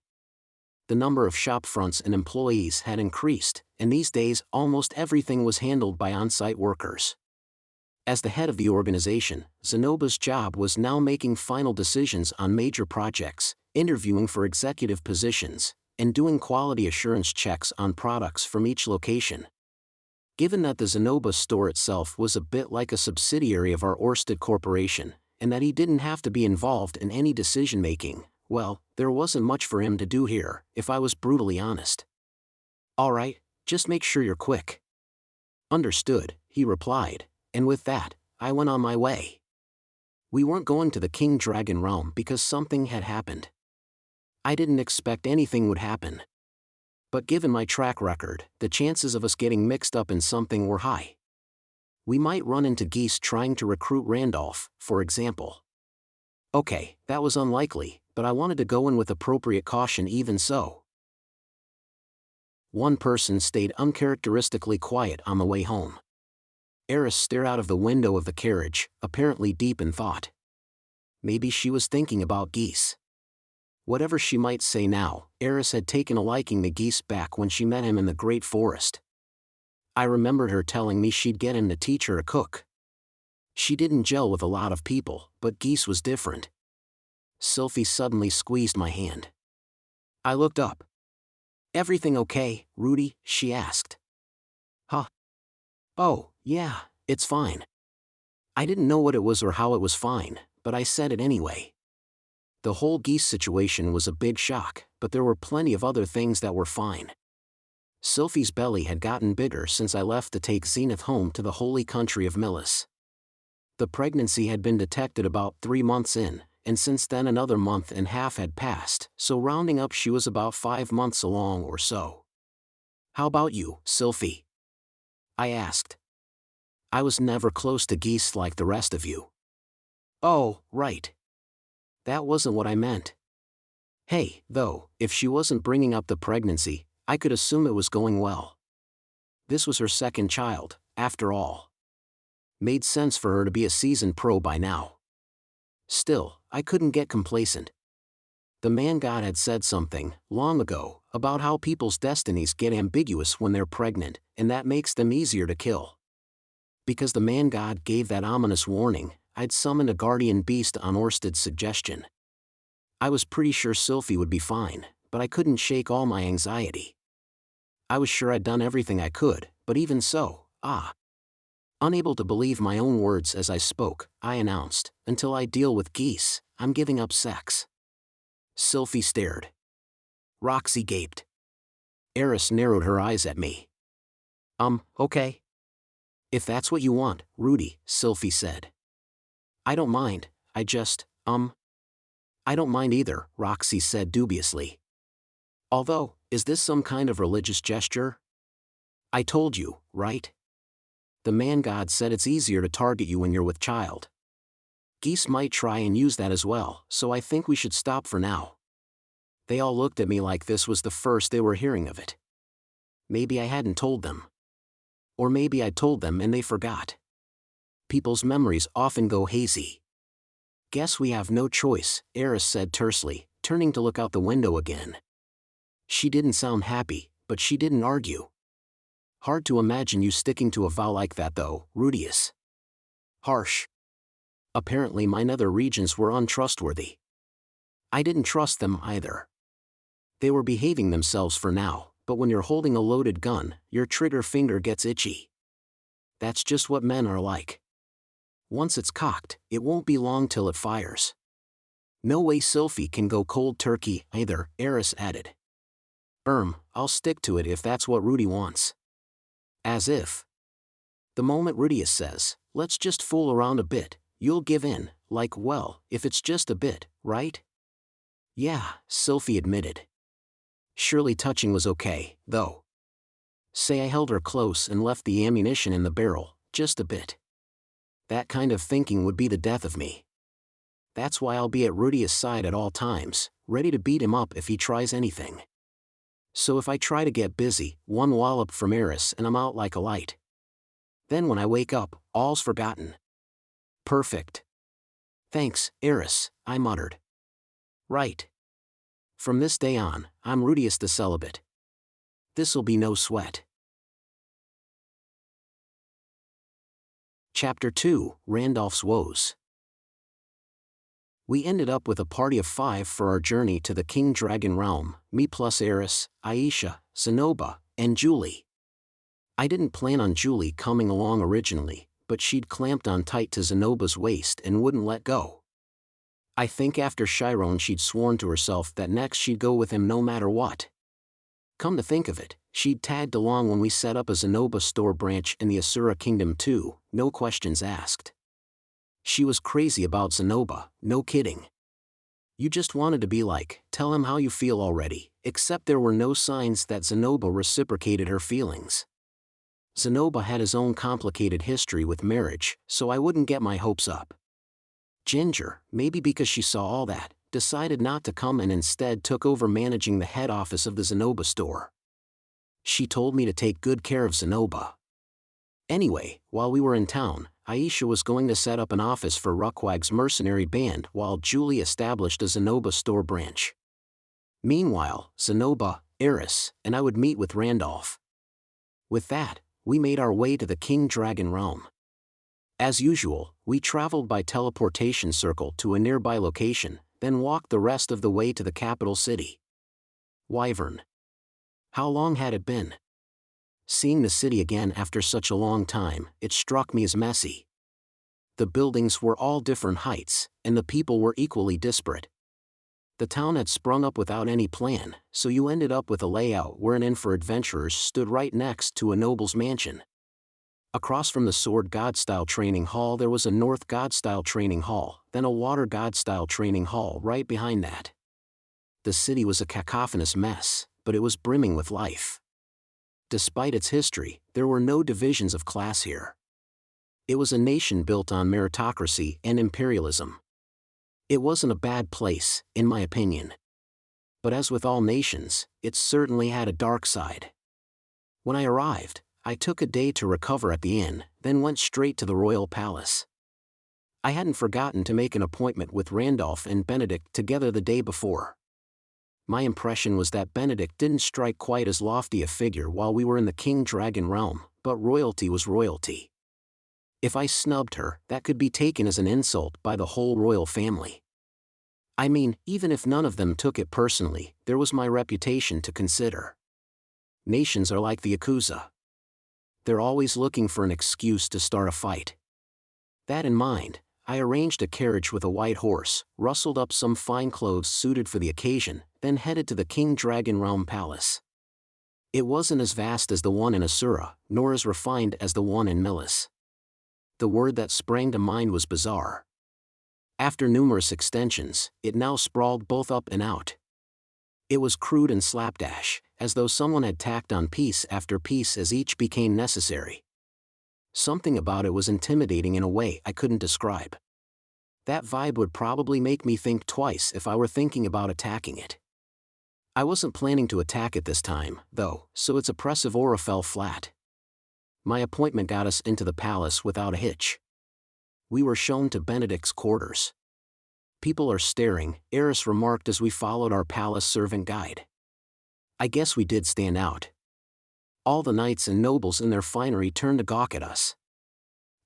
The number of shop fronts and employees had increased, and these days almost everything was handled by on-site workers. As the head of the organization, Zenoba's job was now making final decisions on major projects, interviewing for executive positions, and doing quality assurance checks on products from each location. Given that the Zenoba store itself was a bit like a subsidiary of our Orsted Corporation, and that he didn't have to be involved in any decision-making. Well, there wasn't much for him to do here, if I was brutally honest. "All right, just make sure you're quick." "Understood," he replied, and with that, I went on my way. We weren't going to the King Dragon realm because something had happened. I didn't expect anything would happen. But given my track record, the chances of us getting mixed up in something were high. We might run into geese trying to recruit Randolph, for example. Okay, that was unlikely, but I wanted to go in with appropriate caution even so. One person stayed uncharacteristically quiet on the way home. Eris stared out of the window of the carriage, apparently deep in thought. Maybe she was thinking about geese. Whatever she might say now, Eris had taken a liking to geese back when she met him in the great forest. I remembered her telling me she'd get him to teach her to cook. She didn't gel with a lot of people, but geese was different. Sylphie suddenly squeezed my hand. I looked up. "Everything okay, Rudy?" she asked. "Huh? Oh, yeah, it's fine." I didn't know what it was or how it was fine, but I said it anyway. The whole geese situation was a big shock, but there were plenty of other things that were fine. Sylphie's belly had gotten bigger since I left to take Zenith home to the holy country of Millis. The pregnancy had been detected about 3 months in, and since then another month and a half had passed, so rounding up she was about 5 months along or so. "How about you, Sylphie?" I asked. "I was never close to geese like the rest of you." "Oh, right. That wasn't what I meant." Hey, though, if she wasn't bringing up the pregnancy, I could assume it was going well. This was her second child, after all. Made sense for her to be a seasoned pro by now. Still, I couldn't get complacent. The man god had said something, long ago, about how people's destinies get ambiguous when they're pregnant, and that makes them easier to kill. Because the man god gave that ominous warning, I'd summoned a guardian beast on Orsted's suggestion. I was pretty sure Sylphie would be fine, but I couldn't shake all my anxiety. I was sure I'd done everything I could, but even so, unable to believe my own words as I spoke, I announced, "Until I deal with geese, I'm giving up sex." Sylphie stared. Roxy gaped. Eris narrowed her eyes at me. Okay. "If that's what you want, Rudy," Sylphie said. "I don't mind, I just, I don't mind either," Roxy said dubiously. "Although, is this some kind of religious gesture?" "I told you, right? The man god said it's easier to target you when you're with child. Geese might try and use that as well, so I think we should stop for now." They all looked at me like this was the first they were hearing of it. Maybe I hadn't told them. Or maybe I'd told them and they forgot. People's memories often go hazy. "Guess we have no choice," Eris said tersely, turning to look out the window again. She didn't sound happy, but she didn't argue. "Hard to imagine you sticking to a vow like that though, Rudeus." Harsh. Apparently my nether regions were untrustworthy. I didn't trust them either. They were behaving themselves for now, but when you're holding a loaded gun, your trigger finger gets itchy. That's just what men are like. Once it's cocked, it won't be long till it fires. "No way Sylphie can go cold turkey either," Eris added. I'll stick to it if that's what Rudy wants." As if. The moment Rudeus says, "Let's just fool around a bit," you'll give in, like, well, if it's just a bit, right? "Yeah," Sylphie admitted. Surely touching was okay, though. Say I held her close and left the ammunition in the barrel, just a bit. That kind of thinking would be the death of me. That's why I'll be at Rudeus' side at all times, ready to beat him up if he tries anything. So if I try to get busy, one wallop from Eris and I'm out like a light. Then when I wake up, all's forgotten. Perfect. "Thanks, Eris," I muttered. "Right. From this day on, I'm Rudeus the Celibate. This'll be no sweat." Chapter 2, Randolph's Woes. We ended up with a party of 5 for our journey to the King Dragon realm, me plus Eris, Aisha, Zenoba, and Julie. I didn't plan on Julie coming along originally, but she'd clamped on tight to Zenoba's waist and wouldn't let go. I think after Chiron she'd sworn to herself that next she'd go with him no matter what. Come to think of it, she'd tagged along when we set up a Zenoba store branch in the Asura Kingdom too, no questions asked. She was crazy about Zenoba, no kidding. You just wanted to be like, tell him how you feel already, except there were no signs that Zenoba reciprocated her feelings. Zenoba had his own complicated history with marriage, so I wouldn't get my hopes up. Ginger, maybe because she saw all that, decided not to come and instead took over managing the head office of the Zenoba store. She told me to take good care of Zenoba. Anyway, while we were in town, Aisha was going to set up an office for Ruckwag's mercenary band while Julie established a Zenoba store branch. Meanwhile, Zenoba, Eris, and I would meet with Randolph. With that, we made our way to the King Dragon realm. As usual, we traveled by teleportation circle to a nearby location, then walked the rest of the way to the capital city. Wyvern. How long had it been? Seeing the city again after such a long time, it struck me as messy. The buildings were all different heights, and the people were equally disparate. The town had sprung up without any plan, so you ended up with a layout where an inn for adventurers stood right next to a noble's mansion. Across from the Sword God-style training hall there was a North God-style training hall, then a Water God-style training hall right behind that. The city was a cacophonous mess, but it was brimming with life. Despite its history, there were no divisions of class here. It was a nation built on meritocracy and imperialism. It wasn't a bad place, in my opinion. But as with all nations, it certainly had a dark side. When I arrived, I took a day to recover at the inn, then went straight to the royal palace. I hadn't forgotten to make an appointment with Randolph and Benedict together the day before. My impression was that Benedict didn't strike quite as lofty a figure while we were in the King Dragon realm, but royalty was royalty. If I snubbed her, that could be taken as an insult by the whole royal family. I mean, even if none of them took it personally, there was my reputation to consider. Nations are like the Yakuza. They're always looking for an excuse to start a fight. That in mind, I arranged a carriage with a white horse, rustled up some fine clothes suited for the occasion, then headed to the King Dragon Realm Palace. It wasn't as vast as the one in Asura, nor as refined as the one in Milis. The word that sprang to mind was bizarre. After numerous extensions, it now sprawled both up and out. It was crude and slapdash, as though someone had tacked on piece after piece as each became necessary. Something about it was intimidating in a way I couldn't describe. That vibe would probably make me think twice if I were thinking about attacking it. I wasn't planning to attack it this time, though, so its oppressive aura fell flat. My appointment got us into the palace without a hitch. We were shown to Benedict's quarters. "People are staring," Eris remarked as we followed our palace servant guide. I guess we did stand out. All the knights and nobles in their finery turned to gawk at us.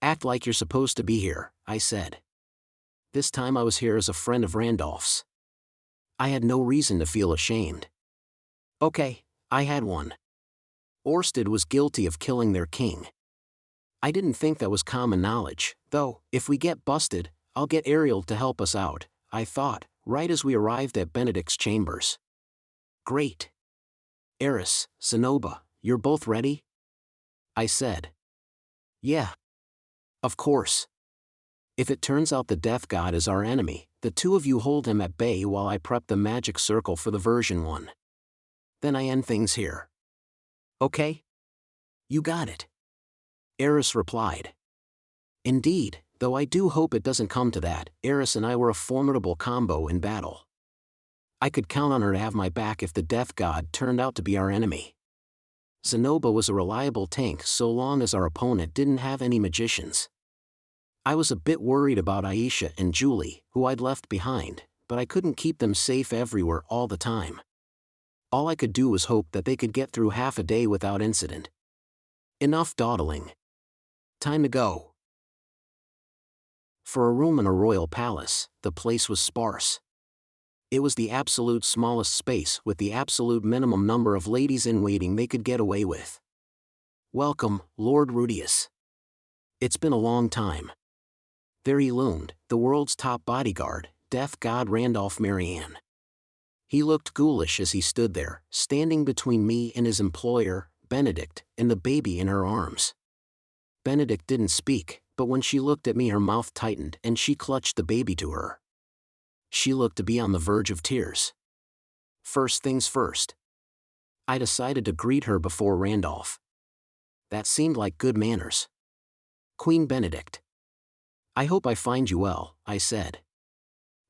"Act like you're supposed to be here," I said. This time I was here as a friend of Randolph's. I had no reason to feel ashamed. Okay, I had one. Orsted was guilty of killing their king. I didn't think that was common knowledge, though, if we get busted, I'll get Ariel to help us out, I thought, right as we arrived at Benedict's chambers. Great. Eris, Zenoba, you're both ready? I said. Yeah. Of course. If it turns out the Death God is our enemy, the two of you hold him at bay while I prep the magic circle for the version 1. Then I end things here. Okay? You got it. Eris replied. Indeed, though I do hope it doesn't come to that. Eris and I were a formidable combo in battle. I could count on her to have my back if the Death God turned out to be our enemy. Zenoba was a reliable tank so long as our opponent didn't have any magicians. I was a bit worried about Aisha and Julie, who I'd left behind, but I couldn't keep them safe everywhere all the time. All I could do was hope that they could get through half a day without incident. Enough dawdling. Time to go. For a room in a royal palace, the place was sparse. It was the absolute smallest space with the absolute minimum number of ladies in waiting they could get away with. Welcome, Lord Rudeus. It's been a long time. There he loomed, the world's top bodyguard, Death God Randolph Marianne. He looked ghoulish as he stood there, standing between me and his employer, Benedict, and the baby in her arms. Benedict didn't speak, but when she looked at me her mouth tightened and she clutched the baby to her. She looked to be on the verge of tears. First things first. I decided to greet her before Randolph. That seemed like good manners. Queen Benedict. I hope I find you well, I said.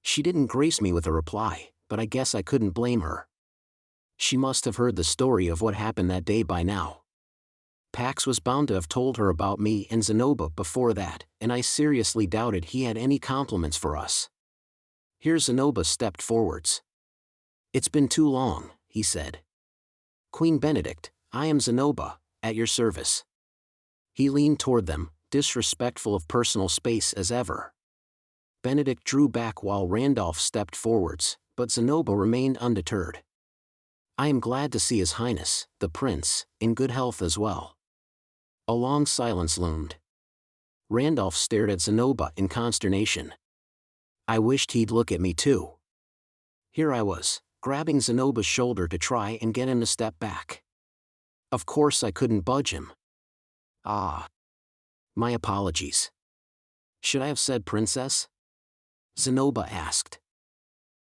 She didn't grace me with a reply, but I guess I couldn't blame her. She must have heard the story of what happened that day by now. Pax was bound to have told her about me and Zenobia before that, and I seriously doubted he had any compliments for us. Here Zenobia stepped forwards. It's been too long, he said. Queen Benedict, I am Zenobia, at your service. He leaned toward them, disrespectful of personal space as ever. Benedict drew back while Randolph stepped forwards, but Zenobia remained undeterred. I am glad to see His Highness, the Prince, in good health as well. A long silence loomed. Randolph stared at Zenobia in consternation. I wished he'd look at me too. Here I was, grabbing Zenobia's shoulder to try and get him to step back. Of course I couldn't budge him. Ah. My apologies. Should I have said princess? Zenobia asked.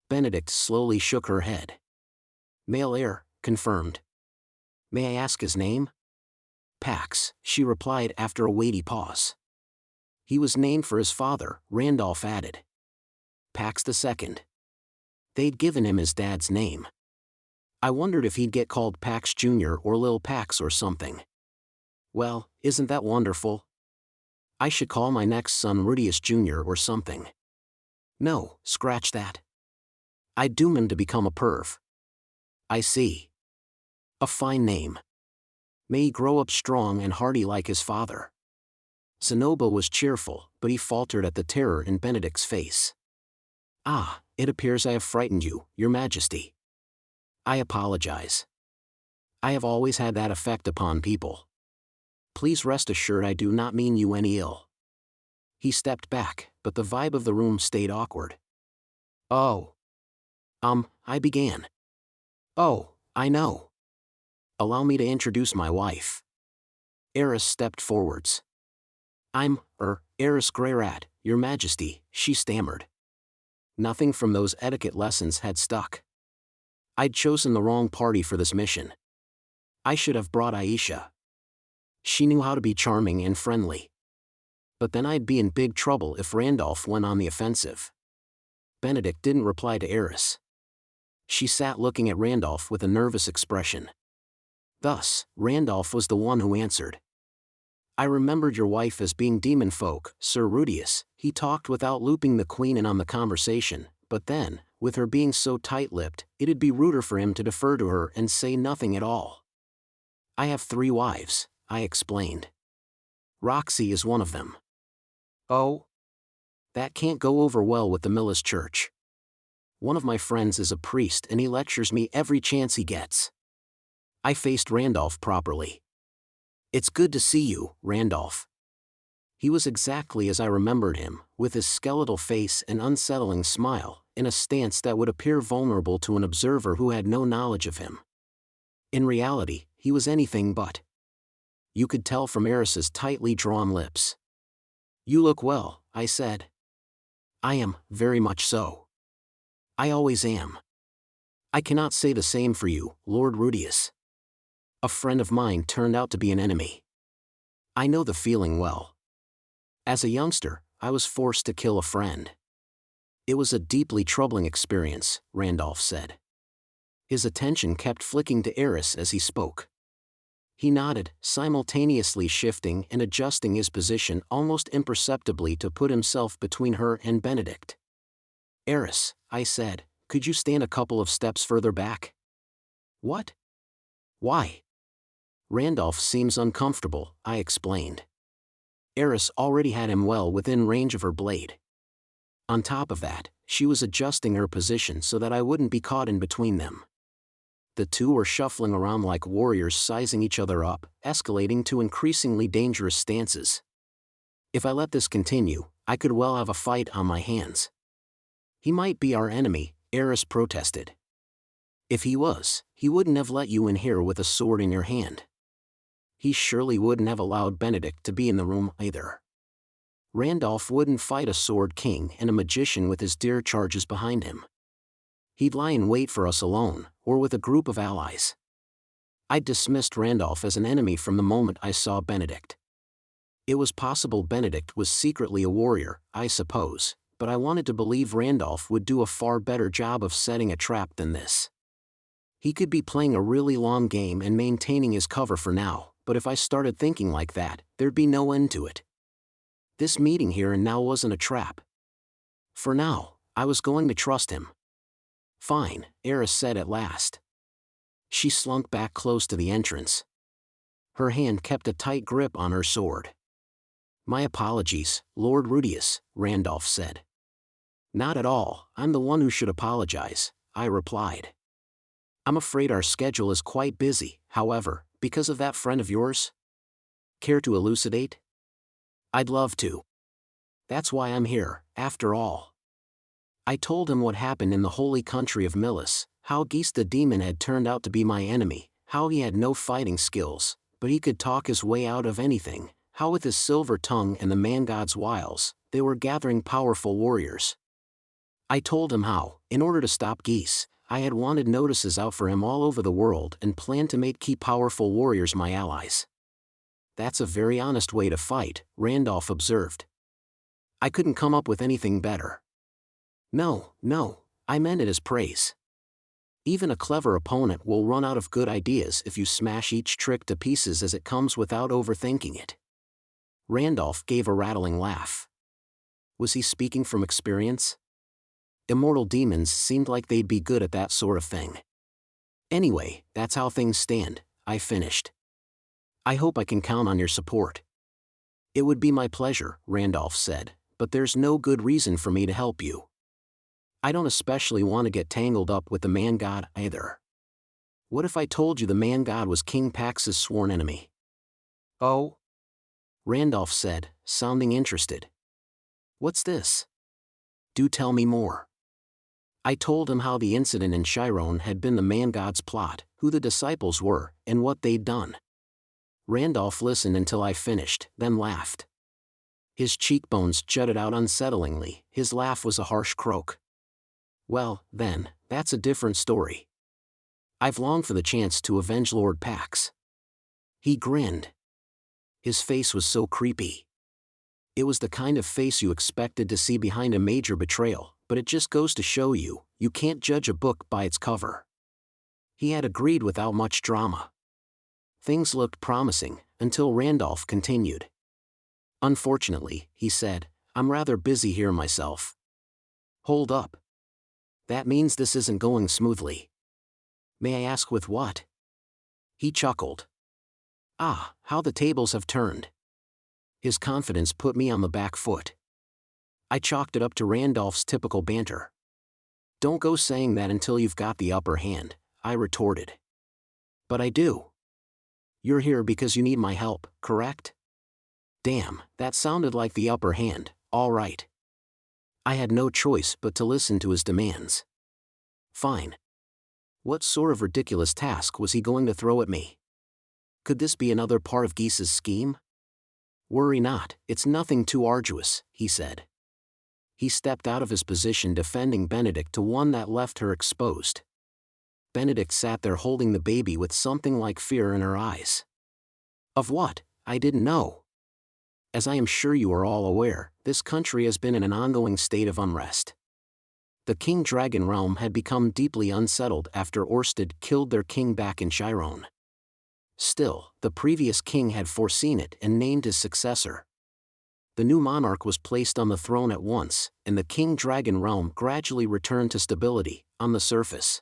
Benedict slowly shook her head. Male heir, confirmed. May I ask his name? Pax, she replied after a weighty pause. He was named for his father, Randolph added. Pax II. They'd given him his dad's name. I wondered if he'd get called Pax Jr. or Lil Pax or something. Well, isn't that wonderful? I should call my next son Rudeus Jr. or something. No, scratch that. I'd doom him to become a perv. I see. A fine name. May he grow up strong and hearty like his father. Zenobia was cheerful, but he faltered at the terror in Benedict's face. Ah, it appears I have frightened you, Your Majesty. I apologize. I have always had that effect upon people. Please rest assured I do not mean you any ill. He stepped back, but the vibe of the room stayed awkward. Oh. I began. Oh, I know. Allow me to introduce my wife. Eris stepped forwards. I'm, Rudeus Greyrat, Your Majesty, she stammered. Nothing from those etiquette lessons had stuck. I'd chosen the wrong party for this mission. I should have brought Aisha. She knew how to be charming and friendly. But then I'd be in big trouble if Randolph went on the offensive. Benedict didn't reply to Eris. She sat looking at Randolph with a nervous expression. Thus, Randolph was the one who answered. I remembered your wife as being demon folk, Sir Rudeus. He talked without looping the queen in on the conversation, but then, with her being so tight-lipped, it'd be ruder for him to defer to her and say nothing at all. I have 3 wives, I explained. Roxy is one of them. Oh? That can't go over well with the Millis Church. One of my friends is a priest and he lectures me every chance he gets. I faced Randolph properly. It's good to see you, Randolph. He was exactly as I remembered him, with his skeletal face and unsettling smile, in a stance that would appear vulnerable to an observer who had no knowledge of him. In reality, he was anything but. You could tell from Eris's tightly drawn lips. You look well, I said. I am, very much so. I always am. I cannot say the same for you, Lord Rudeus. A friend of mine turned out to be an enemy. I know the feeling well. As a youngster, I was forced to kill a friend. It was a deeply troubling experience, Randolph said. His attention kept flicking to Eris as he spoke. He nodded, simultaneously shifting and adjusting his position almost imperceptibly to put himself between her and Benedict. Eris, I said, could you stand a couple of steps further back? What? Why? Randolph seems uncomfortable, I explained. Eris already had him well within range of her blade. On top of that, she was adjusting her position so that I wouldn't be caught in between them. The two were shuffling around like warriors sizing each other up, escalating to increasingly dangerous stances. If I let this continue, I could well have a fight on my hands. He might be our enemy, Eris protested. If he was, he wouldn't have let you in here with a sword in your hand. He surely wouldn't have allowed Benedict to be in the room either. Randolph wouldn't fight a sword king and a magician with his dear charges behind him. He'd lie in wait for us alone, or with a group of allies. I'd dismissed Randolph as an enemy from the moment I saw Benedict. It was possible Benedict was secretly a warrior, I suppose, but I wanted to believe Randolph would do a far better job of setting a trap than this. He could be playing a really long game and maintaining his cover for now, but if I started thinking like that, there'd be no end to it. This meeting here and now wasn't a trap. For now, I was going to trust him. Fine, Eris said at last. She slunk back close to the entrance. Her hand kept a tight grip on her sword. My apologies, Lord Rudeus, Randolph said. Not at all, I'm the one who should apologize, I replied. I'm afraid our schedule is quite busy, however, because of that friend of yours? Care to elucidate? I'd love to. That's why I'm here, after all. I told him what happened in the holy country of Milis, how Geese the demon had turned out to be my enemy, how he had no fighting skills, but he could talk his way out of anything, how with his silver tongue and the man-god's wiles, they were gathering powerful warriors. I told him how, in order to stop Geese, I had wanted notices out for him all over the world and planned to make key powerful warriors my allies. That's a very honest way to fight, Randolph observed. I couldn't come up with anything better. No, I meant it as praise. Even a clever opponent will run out of good ideas if you smash each trick to pieces as it comes without overthinking it. Randolph gave a rattling laugh. Was he speaking from experience? Immortal demons seemed like they'd be good at that sort of thing. Anyway, that's how things stand, I finished. I hope I can count on your support. It would be my pleasure, Randolph said, but there's no good reason for me to help you. I don't especially want to get tangled up with the man-god either. What if I told you the man-god was King Pax's sworn enemy? Oh? Randolph said, sounding interested. What's this? Do tell me more. I told him how the incident in Chiron had been the man-god's plot, who the disciples were, and what they'd done. Randolph listened until I finished, then laughed. His cheekbones jutted out unsettlingly, his laugh was a harsh croak. Well, then, that's a different story. I've longed for the chance to avenge Lord Pax. He grinned. His face was so creepy. It was the kind of face you expected to see behind a major betrayal, but it just goes to show you, you can't judge a book by its cover. He had agreed without much drama. Things looked promising, until Randolph continued. Unfortunately, he said, I'm rather busy here myself. Hold up. That means this isn't going smoothly. May I ask with what? He chuckled. Ah, how the tables have turned. His confidence put me on the back foot. I chalked it up to Randolph's typical banter. Don't go saying that until you've got the upper hand, I retorted. But I do. You're here because you need my help, correct? Damn, that sounded like the upper hand, all right. I had no choice but to listen to his demands. Fine. What sort of ridiculous task was he going to throw at me? Could this be another part of Geese's scheme? Worry not, it's nothing too arduous, he said. He stepped out of his position defending Benedict to one that left her exposed. Benedict sat there holding the baby with something like fear in her eyes. Of what? I didn't know. As I am sure you are all aware, this country has been in an ongoing state of unrest. The King Dragon realm had become deeply unsettled after Orsted killed their king back in Chiron. Still, the previous king had foreseen it and named his successor. The new monarch was placed on the throne at once, and the King Dragon realm gradually returned to stability, on the surface.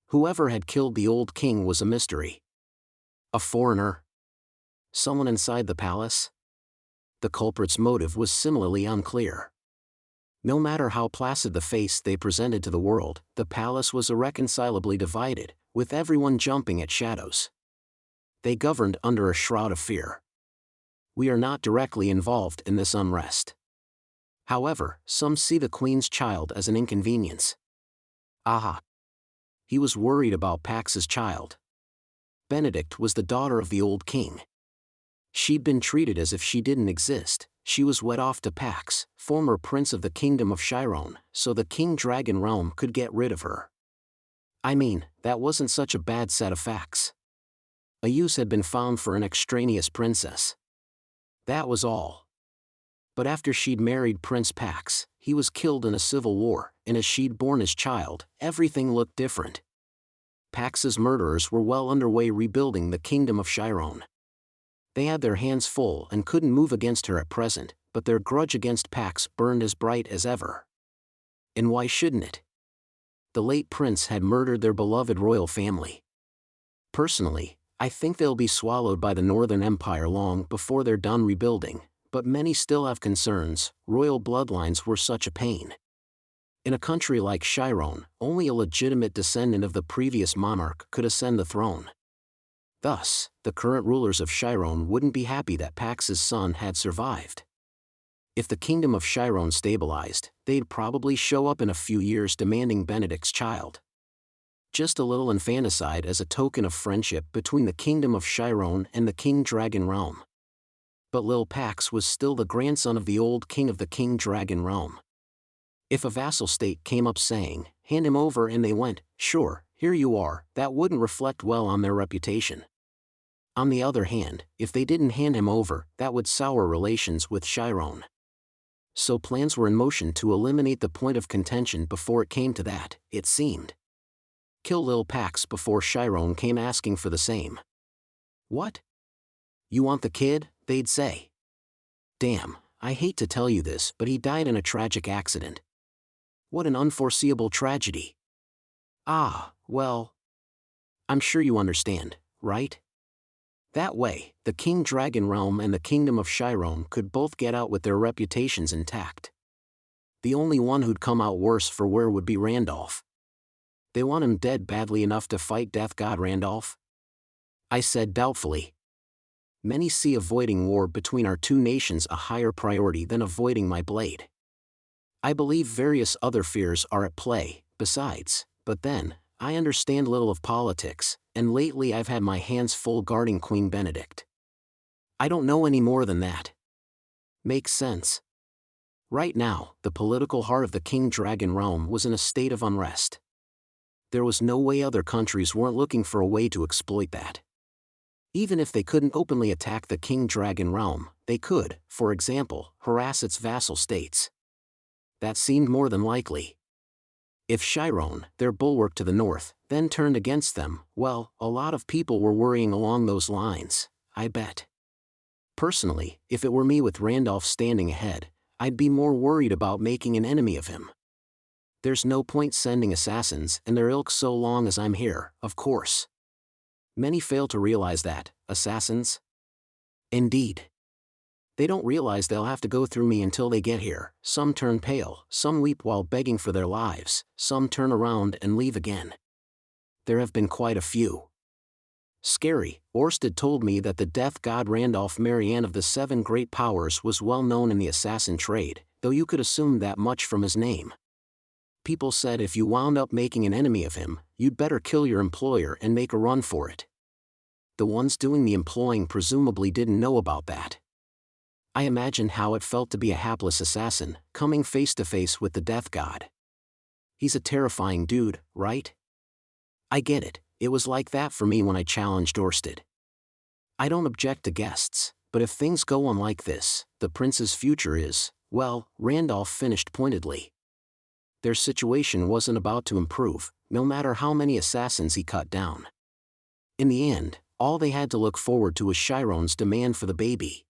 Whoever had killed the old king was a mystery. A foreigner? Someone inside the palace? The culprit's motive was similarly unclear. No matter how placid the face they presented to the world, the palace was irreconcilably divided, with everyone jumping at shadows. They governed under a shroud of fear. We are not directly involved in this unrest. However, some see the Queen's child as an inconvenience. Aha! He was worried about Pax's child. Benedict was the daughter of the old king. She'd been treated as if she didn't exist. She was wed off to Pax, former prince of the kingdom of Chiron, so the King Dragon realm could get rid of her. I mean, that wasn't such a bad set of facts. A use had been found for an extraneous princess. That was all. But after she'd married Prince Pax, he was killed in a civil war, and as she'd borne his child, everything looked different. Pax's murderers were well underway rebuilding the kingdom of Chiron. They had their hands full and couldn't move against her at present, but their grudge against Pax burned as bright as ever. And why shouldn't it? The late prince had murdered their beloved royal family. Personally, I think they'll be swallowed by the Northern Empire long before they're done rebuilding, but many still have concerns. Royal bloodlines were such a pain. In a country like Chiron, only a legitimate descendant of the previous monarch could ascend the throne. Thus, the current rulers of Chiron wouldn't be happy that Pax's son had survived. If the kingdom of Chiron stabilized, they'd probably show up in a few years demanding Benedict's child. Just a little infanticide as a token of friendship between the kingdom of Chiron and the King Dragon realm. But Lil Pax was still the grandson of the old king of the King Dragon realm. If a vassal state came up saying, "Hand him over," and they went, "Sure, here you are," that wouldn't reflect well on their reputation. On the other hand, if they didn't hand him over, that would sour relations with Chiron. So plans were in motion to eliminate the point of contention before it came to that, it seemed. Kill Lil Pax before Chiron came asking for the same. What? You want the kid? They'd say. Damn, I hate to tell you this, but he died in a tragic accident. What an unforeseeable tragedy. Ah, well. I'm sure you understand, right? That way, the King Dragon realm and the kingdom of Chiron could both get out with their reputations intact. The only one who'd come out worse for wear would be Randolph. They want him dead badly enough to fight Death God Randolph? I said doubtfully. Many see avoiding war between our two nations a higher priority than avoiding my blade. I believe various other fears are at play, besides, but then, I understand little of politics, and lately I've had my hands full guarding Queen Benedict. I don't know any more than that. Makes sense. Right now, the political heart of the King Dragon realm was in a state of unrest. There was no way other countries weren't looking for a way to exploit that. Even if they couldn't openly attack the King Dragon realm, they could, for example, harass its vassal states. That seemed more than likely. If Chiron, their bulwark to the north, then turned against them, well, a lot of people were worrying along those lines, I bet. Personally, if it were me with Randolph standing ahead, I'd be more worried about making an enemy of him. There's no point sending assassins and their ilk so long as I'm here, of course. Many fail to realize that, assassins? Indeed. They don't realize they'll have to go through me until they get here. Some turn pale, some weep while begging for their lives, some turn around and leave again. There have been quite a few. Scary, Orsted told me that the death god Randolph Marianne of the Seven Great Powers was well known in the assassin trade, though you could assume that much from his name. People said if you wound up making an enemy of him, you'd better kill your employer and make a run for it. The ones doing the employing presumably didn't know about that. I imagined how it felt to be a hapless assassin, coming face to face with the death god. He's a terrifying dude, right? I get it, it was like that for me when I challenged Orsted. I don't object to guests, but if things go on like this, the prince's future is, well, Randolph finished pointedly. Their situation wasn't about to improve, no matter how many assassins he cut down. In the end, all they had to look forward to was Chiron's demand for the baby.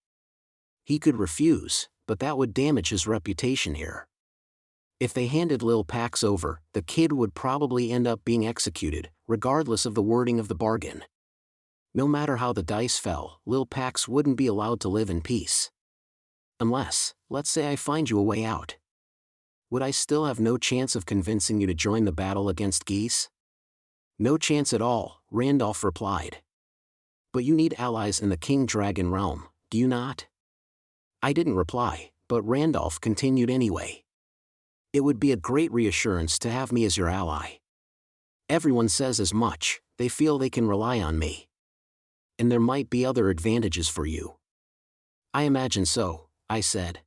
He could refuse, but that would damage his reputation here. If they handed Lil Pax over, the kid would probably end up being executed, regardless of the wording of the bargain. No matter how the dice fell, Lil Pax wouldn't be allowed to live in peace. Unless, let's say I find you a way out. Would I still have no chance of convincing you to join the battle against Geese? No chance at all, Randolph replied. But you need allies in the King Dragon realm, do you not? I didn't reply, but Randolph continued anyway. It would be a great reassurance to have me as your ally. Everyone says as much, they feel they can rely on me. And there might be other advantages for you. I imagine so, I said.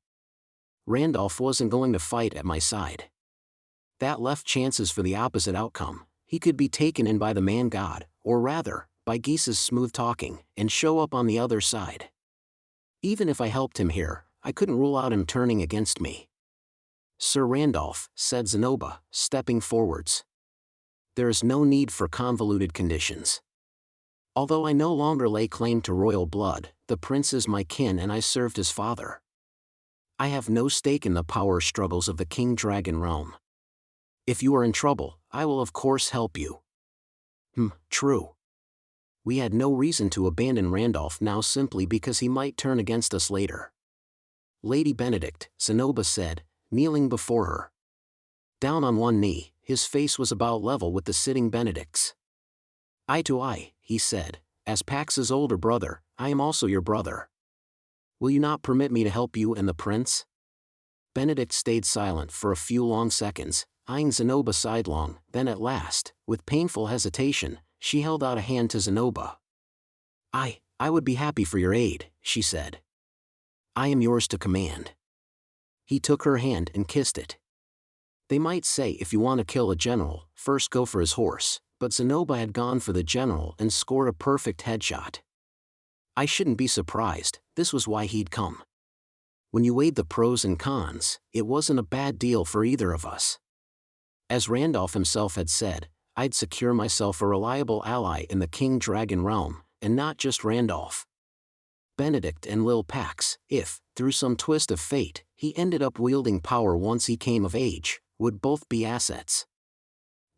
Randolph wasn't going to fight at my side. That left chances for the opposite outcome. He could be taken in by the man-god, or rather, by Geese's smooth talking, and show up on the other side. Even if I helped him here, I couldn't rule out him turning against me. Sir Randolph, said Zenoba, stepping forwards. There is no need for convoluted conditions. Although I no longer lay claim to royal blood, the prince is my kin and I served his father. I have no stake in the power struggles of the King Dragon realm. If you are in trouble, I will of course help you. True. We had no reason to abandon Randolph now simply because he might turn against us later. Lady Benedict, Zenoba said, kneeling before her. Down on one knee, his face was about level with the sitting Benedict's. Eye to eye, he said, as Pax's older brother, I am also your brother. Will you not permit me to help you and the prince? Benedict stayed silent for a few long seconds, eyeing Zenoba sidelong, then at last, with painful hesitation, she held out a hand to Zenoba. I would be happy for your aid, she said. I am yours to command. He took her hand and kissed it. They might say if you want to kill a general, first go for his horse, but Zenoba had gone for the general and scored a perfect headshot. I shouldn't be surprised, this was why he'd come. When you weighed the pros and cons, it wasn't a bad deal for either of us. As Randolph himself had said, I'd secure myself a reliable ally in the King Dragon realm, and not just Randolph. Benedict and Lil Pax, if, through some twist of fate, he ended up wielding power once he came of age, would both be assets.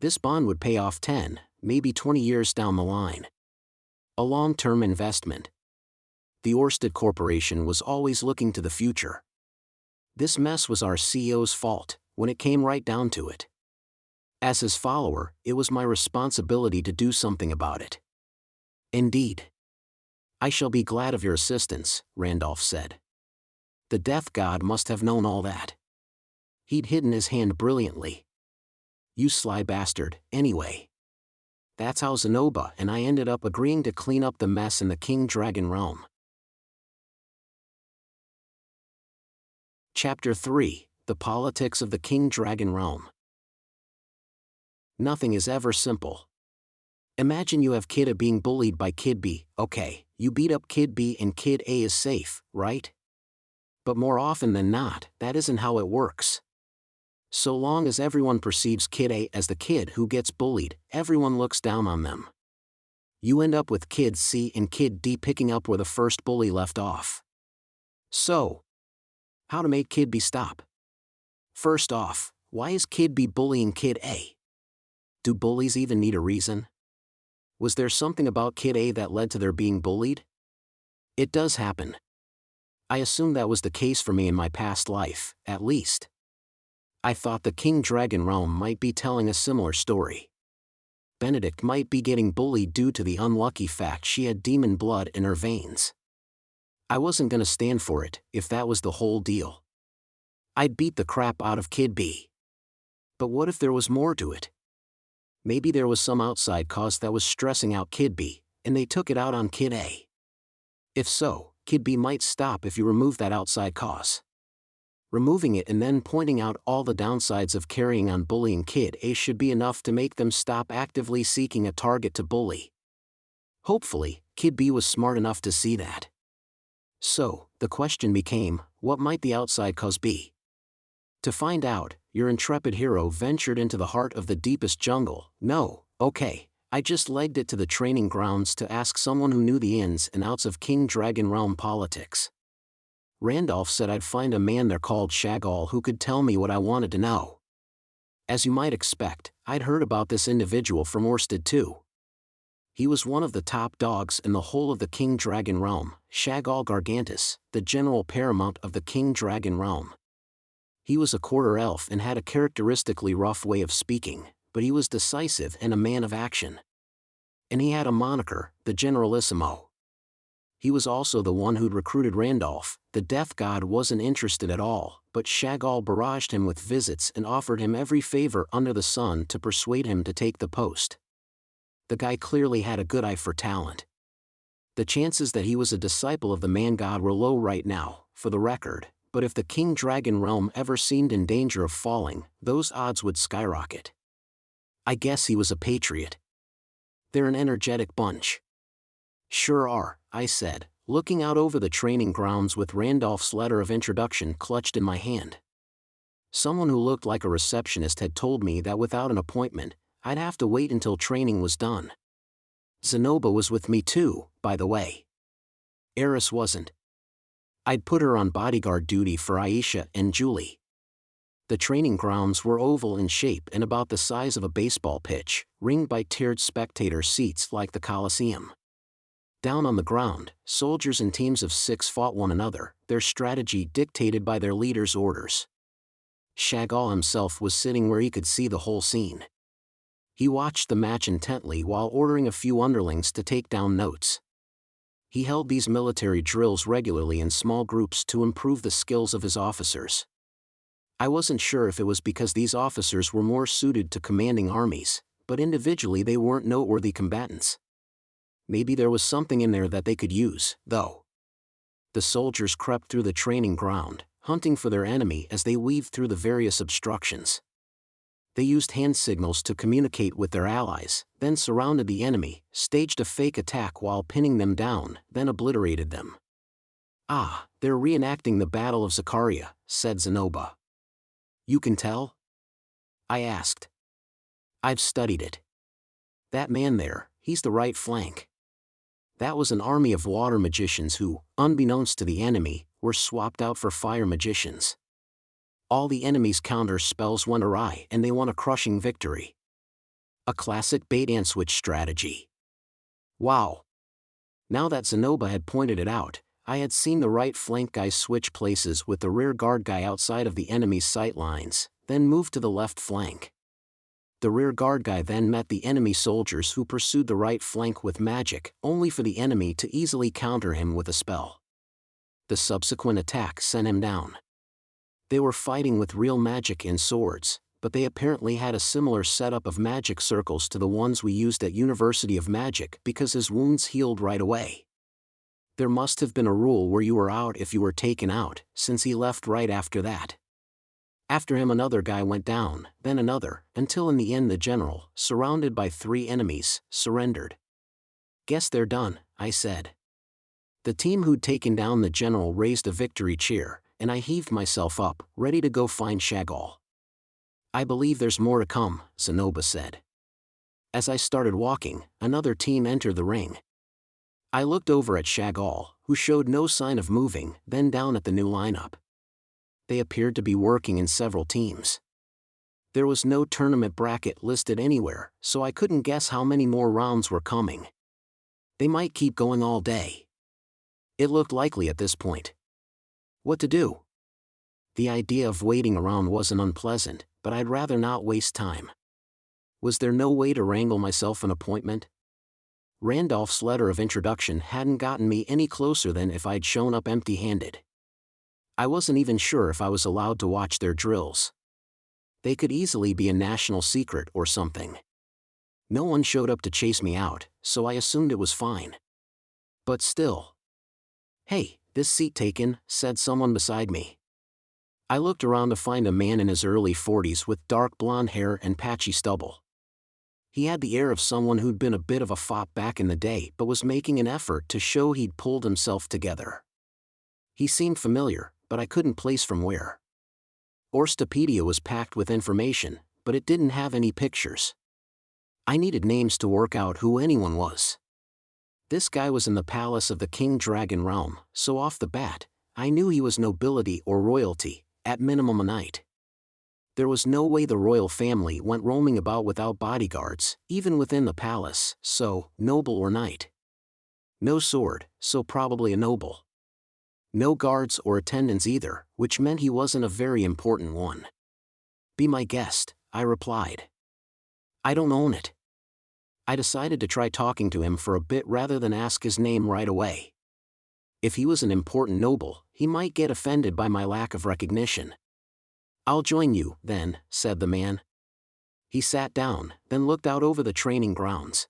This bond would pay off 10, maybe 20 years down the line. A long-term investment. The Orsted Corporation was always looking to the future. This mess was our CEO's fault, when it came right down to it. As his follower, it was my responsibility to do something about it. Indeed. I shall be glad of your assistance, Randolph said. The Death God must have known all that. He'd hidden his hand brilliantly. You sly bastard, anyway. That's how Zenoba and I ended up agreeing to clean up the mess in the King Dragon realm. Chapter 3, The Politics of the King Dragon Realm. Nothing is ever simple. Imagine you have Kid A being bullied by Kid B, okay, you beat up Kid B and Kid A is safe, right? But more often than not, that isn't how it works. So long as everyone perceives Kid A as the kid who gets bullied, everyone looks down on them. You end up with Kid C and Kid D picking up where the first bully left off. So, how to make Kid B stop? First off, why is Kid B bullying Kid A? Do bullies even need a reason? Was there something about Kid A that led to their being bullied? It does happen. I assume that was the case for me in my past life, at least. I thought the King Dragon realm might be telling a similar story. Benedict might be getting bullied due to the unlucky fact she had demon blood in her veins. I wasn't gonna stand for it, if that was the whole deal. I'd beat the crap out of Kid B. But what if there was more to it? Maybe there was some outside cause that was stressing out Kid B, and they took it out on Kid A. If so, Kid B might stop if you remove that outside cause. Removing it and then pointing out all the downsides of carrying on bullying Kid A should be enough to make them stop actively seeking a target to bully. Hopefully, Kid B was smart enough to see that. So, the question became, what might the outside cause be? To find out, your intrepid hero ventured into the heart of the deepest jungle. I just legged it to the training grounds to ask someone who knew the ins and outs of King Dragon realm politics. Randolph said I'd find a man there called Shagall who could tell me what I wanted to know. As you might expect, I'd heard about this individual from Orsted too. He was one of the top dogs in the whole of the King Dragon realm, Shagall Gargantus, the general paramount of the King Dragon realm. He was a quarter elf and had a characteristically rough way of speaking, but he was decisive and a man of action. And he had a moniker, the Generalissimo. He was also the one who'd recruited Randolph. The death god wasn't interested at all, but Shagall barraged him with visits and offered him every favor under the sun to persuade him to take the post. The guy clearly had a good eye for talent. The chances that he was a disciple of the man god were low right now, for the record, but if the King Dragon realm ever seemed in danger of falling, those odds would skyrocket. I guess he was a patriot. They're an energetic bunch. Sure are, I said, looking out over the training grounds with Randolph's letter of introduction clutched in my hand. Someone who looked like a receptionist had told me that without an appointment, I'd have to wait until training was done. Zenoba was with me too, by the way. Eris wasn't. I'd put her on bodyguard duty for Aisha and Julie. The training grounds were oval in shape and about the size of a baseball pitch, ringed by tiered spectator seats like the Coliseum. Down on the ground, soldiers in teams of 6 fought one another, their strategy dictated by their leader's orders. Shagall himself was sitting where he could see the whole scene. He watched the match intently while ordering a few underlings to take down notes. He held these military drills regularly in small groups to improve the skills of his officers. I wasn't sure if it was because these officers were more suited to commanding armies, but individually they weren't noteworthy combatants. Maybe there was something in there that they could use, though. The soldiers crept through the training ground, hunting for their enemy as they weaved through the various obstructions. They used hand signals to communicate with their allies, then surrounded the enemy, staged a fake attack while pinning them down, then obliterated them. "Ah, they're reenacting the Battle of Zakaria," said Zenoba. "You can tell?" I asked. "I've studied it. That man there, he's the right flank." That was an army of water magicians who, unbeknownst to the enemy, were swapped out for fire magicians. All the enemy's counter spells went awry and they won a crushing victory. A classic bait-and-switch strategy. Wow. Now that Zenoba had pointed it out, I had seen the right flank guy switch places with the rear guard guy outside of the enemy's sight lines, then move to the left flank. The rear guard guy then met the enemy soldiers who pursued the right flank with magic, only for the enemy to easily counter him with a spell. The subsequent attack sent him down. They were fighting with real magic and swords, but they apparently had a similar setup of magic circles to the ones we used at University of Magic because his wounds healed right away. There must have been a rule where you were out if you were taken out, since he left right after that. After him another guy went down, then another, until in the end the general, surrounded by 3 enemies, surrendered. "Guess they're done," I said. The team who'd taken down the general raised a victory cheer, and I heaved myself up, ready to go find Shagall. "I believe there's more to come," Zenoba said. As I started walking, another team entered the ring. I looked over at Shagall, who showed no sign of moving, then down at the new lineup. They appeared to be working in several teams. There was no tournament bracket listed anywhere, so I couldn't guess how many more rounds were coming. They might keep going all day. It looked likely at this point. What to do? The idea of waiting around wasn't unpleasant, but I'd rather not waste time. Was there no way to wrangle myself an appointment? Randolph's letter of introduction hadn't gotten me any closer than if I'd shown up empty-handed. I wasn't even sure if I was allowed to watch their drills. They could easily be a national secret or something. No one showed up to chase me out, so I assumed it was fine. But still. "Hey, this seat taken," said someone beside me. I looked around to find a man in his early 40s with dark blonde hair and patchy stubble. He had the air of someone who'd been a bit of a fop back in the day but was making an effort to show he'd pulled himself together. He seemed familiar, but I couldn't place from where. Orstopedia was packed with information, but it didn't have any pictures. I needed names to work out who anyone was. This guy was in the palace of the King Dragon realm, so off the bat, I knew he was nobility or royalty, at minimum a knight. There was no way the royal family went roaming about without bodyguards, even within the palace, so, noble or knight. No sword, so probably a noble. No guards or attendants either, which meant he wasn't a very important one. "Be my guest," I replied. "I don't own it." I decided to try talking to him for a bit rather than ask his name right away. If he was an important noble, he might get offended by my lack of recognition. "I'll join you, then," said the man. He sat down, then looked out over the training grounds.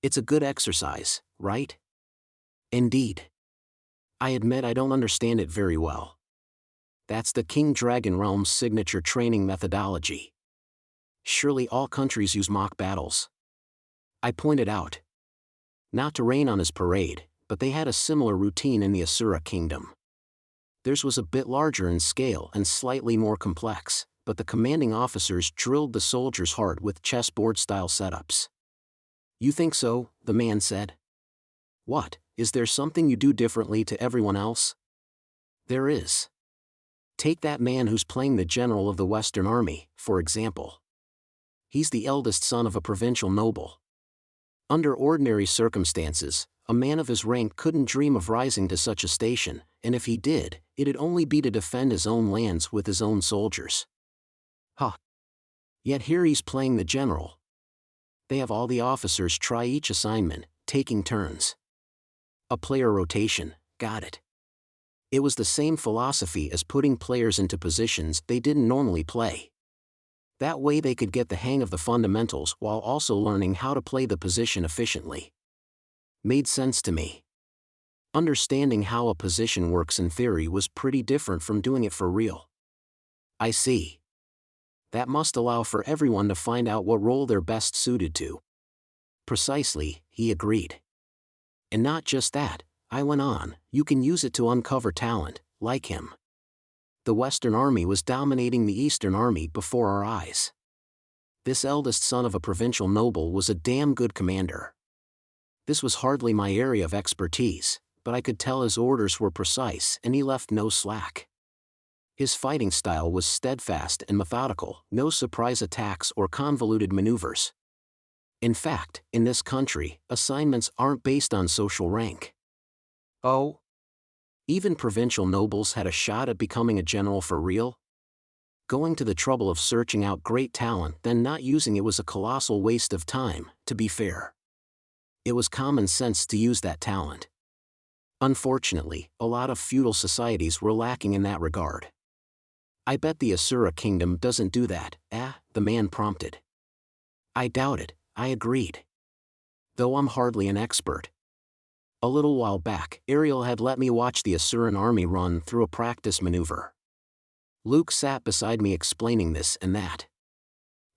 "It's a good exercise, right?" "Indeed. I admit I don't understand it very well. That's the King Dragon Realm's signature training methodology. Surely all countries use mock battles," I pointed out. Not to rain on his parade, but they had a similar routine in the Asura kingdom. Theirs was a bit larger in scale and slightly more complex, but the commanding officers drilled the soldiers hard with chessboard-style setups. "You think so?" the man said. "What, is there something you do differently to everyone else?" "There is. Take that man who's playing the general of the Western Army, for example. He's the eldest son of a provincial noble. Under ordinary circumstances, a man of his rank couldn't dream of rising to such a station, and if he did, it'd only be to defend his own lands with his own soldiers. Huh. Yet here he's playing the general. They have all the officers try each assignment, taking turns. A player rotation, got it. It was the same philosophy as putting players into positions they didn't normally play. That way they could get the hang of the fundamentals while also learning how to play the position efficiently. Made sense to me. Understanding how a position works in theory was pretty different from doing it for real. I see. That must allow for everyone to find out what role they're best suited to. Precisely, he agreed. And not just that, I went on, you can use it to uncover talent, like him. The Western Army was dominating the Eastern Army before our eyes. This eldest son of a provincial noble was a damn good commander. This was hardly my area of expertise, but I could tell his orders were precise and he left no slack. His fighting style was steadfast and methodical, no surprise attacks or convoluted maneuvers. In fact, in this country, assignments aren't based on social rank. Oh? Even provincial nobles had a shot at becoming a general for real? Going to the trouble of searching out great talent then not using it was a colossal waste of time, to be fair. It was common sense to use that talent. Unfortunately, a lot of feudal societies were lacking in that regard. I bet the Asura kingdom doesn't do that, the man prompted. I doubt it, I agreed. Though I'm hardly an expert. A little while back, Ariel had let me watch the Asuran army run through a practice maneuver. Luke sat beside me explaining this and that.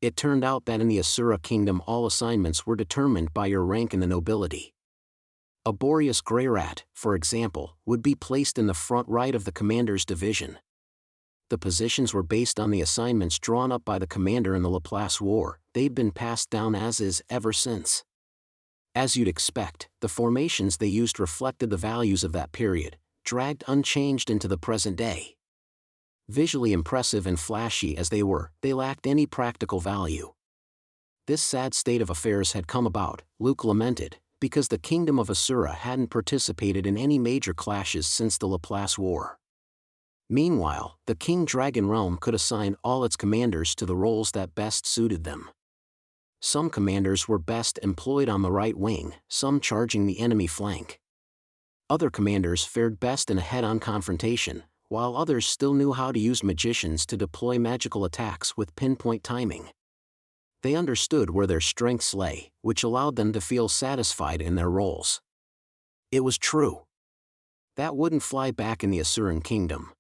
It turned out that in the Asura kingdom all assignments were determined by your rank in the nobility. A Rudeus Greyrat, for example, would be placed in the front right of the commander's division. The positions were based on the assignments drawn up by the commander in the Laplace War. They'd been passed down as is ever since. As you'd expect, the formations they used reflected the values of that period, dragged unchanged into the present day. Visually impressive and flashy as they were, they lacked any practical value. This sad state of affairs had come about, Luke lamented, because the kingdom of Asura hadn't participated in any major clashes since the Laplace War. Meanwhile, the King Dragon Realm could assign all its commanders to the roles that best suited them. Some commanders were best employed on the right wing, some charging the enemy flank. Other commanders fared best in a head-on confrontation, while others still knew how to use magicians to deploy magical attacks with pinpoint timing. They understood where their strengths lay, which allowed them to feel satisfied in their roles. It was true. That wouldn't fly back in the Asuran kingdom.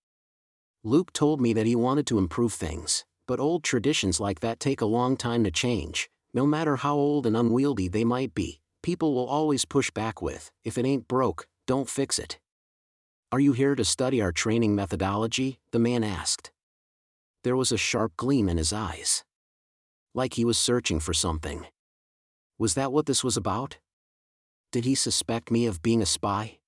Luke told me that he wanted to improve things, but old traditions like that take a long time to change. No matter how old and unwieldy they might be, people will always push back with, if it ain't broke, don't fix it. Are you here to study our training methodology? The man asked. There was a sharp gleam in his eyes. Like he was searching for something. Was that what this was about? Did he suspect me of being a spy?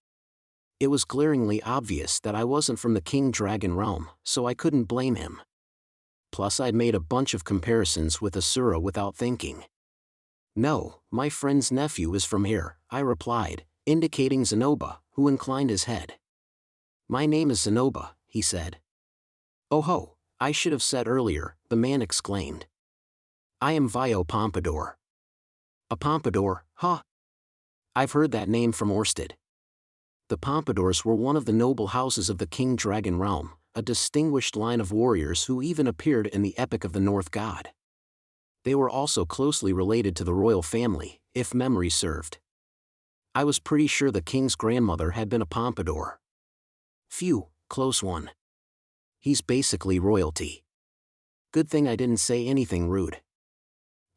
It was glaringly obvious that I wasn't from the King Dragon Realm, so I couldn't blame him. Plus I'd made a bunch of comparisons with Asura without thinking. No, my friend's nephew is from here, I replied, indicating Zenoba, who inclined his head. My name is Zenoba, he said. Oh ho, I should have said earlier, the man exclaimed. I am Vio Pompadour. A Pompadour, huh? I've heard that name from Orsted. the Pompadours were one of the noble houses of the King Dragon realm, a distinguished line of warriors who even appeared in the Epic of the North God. They were also closely related to the royal family, if memory served. I was pretty sure the king's grandmother had been a Pompadour. Phew, close one. He's basically royalty. Good thing I didn't say anything rude.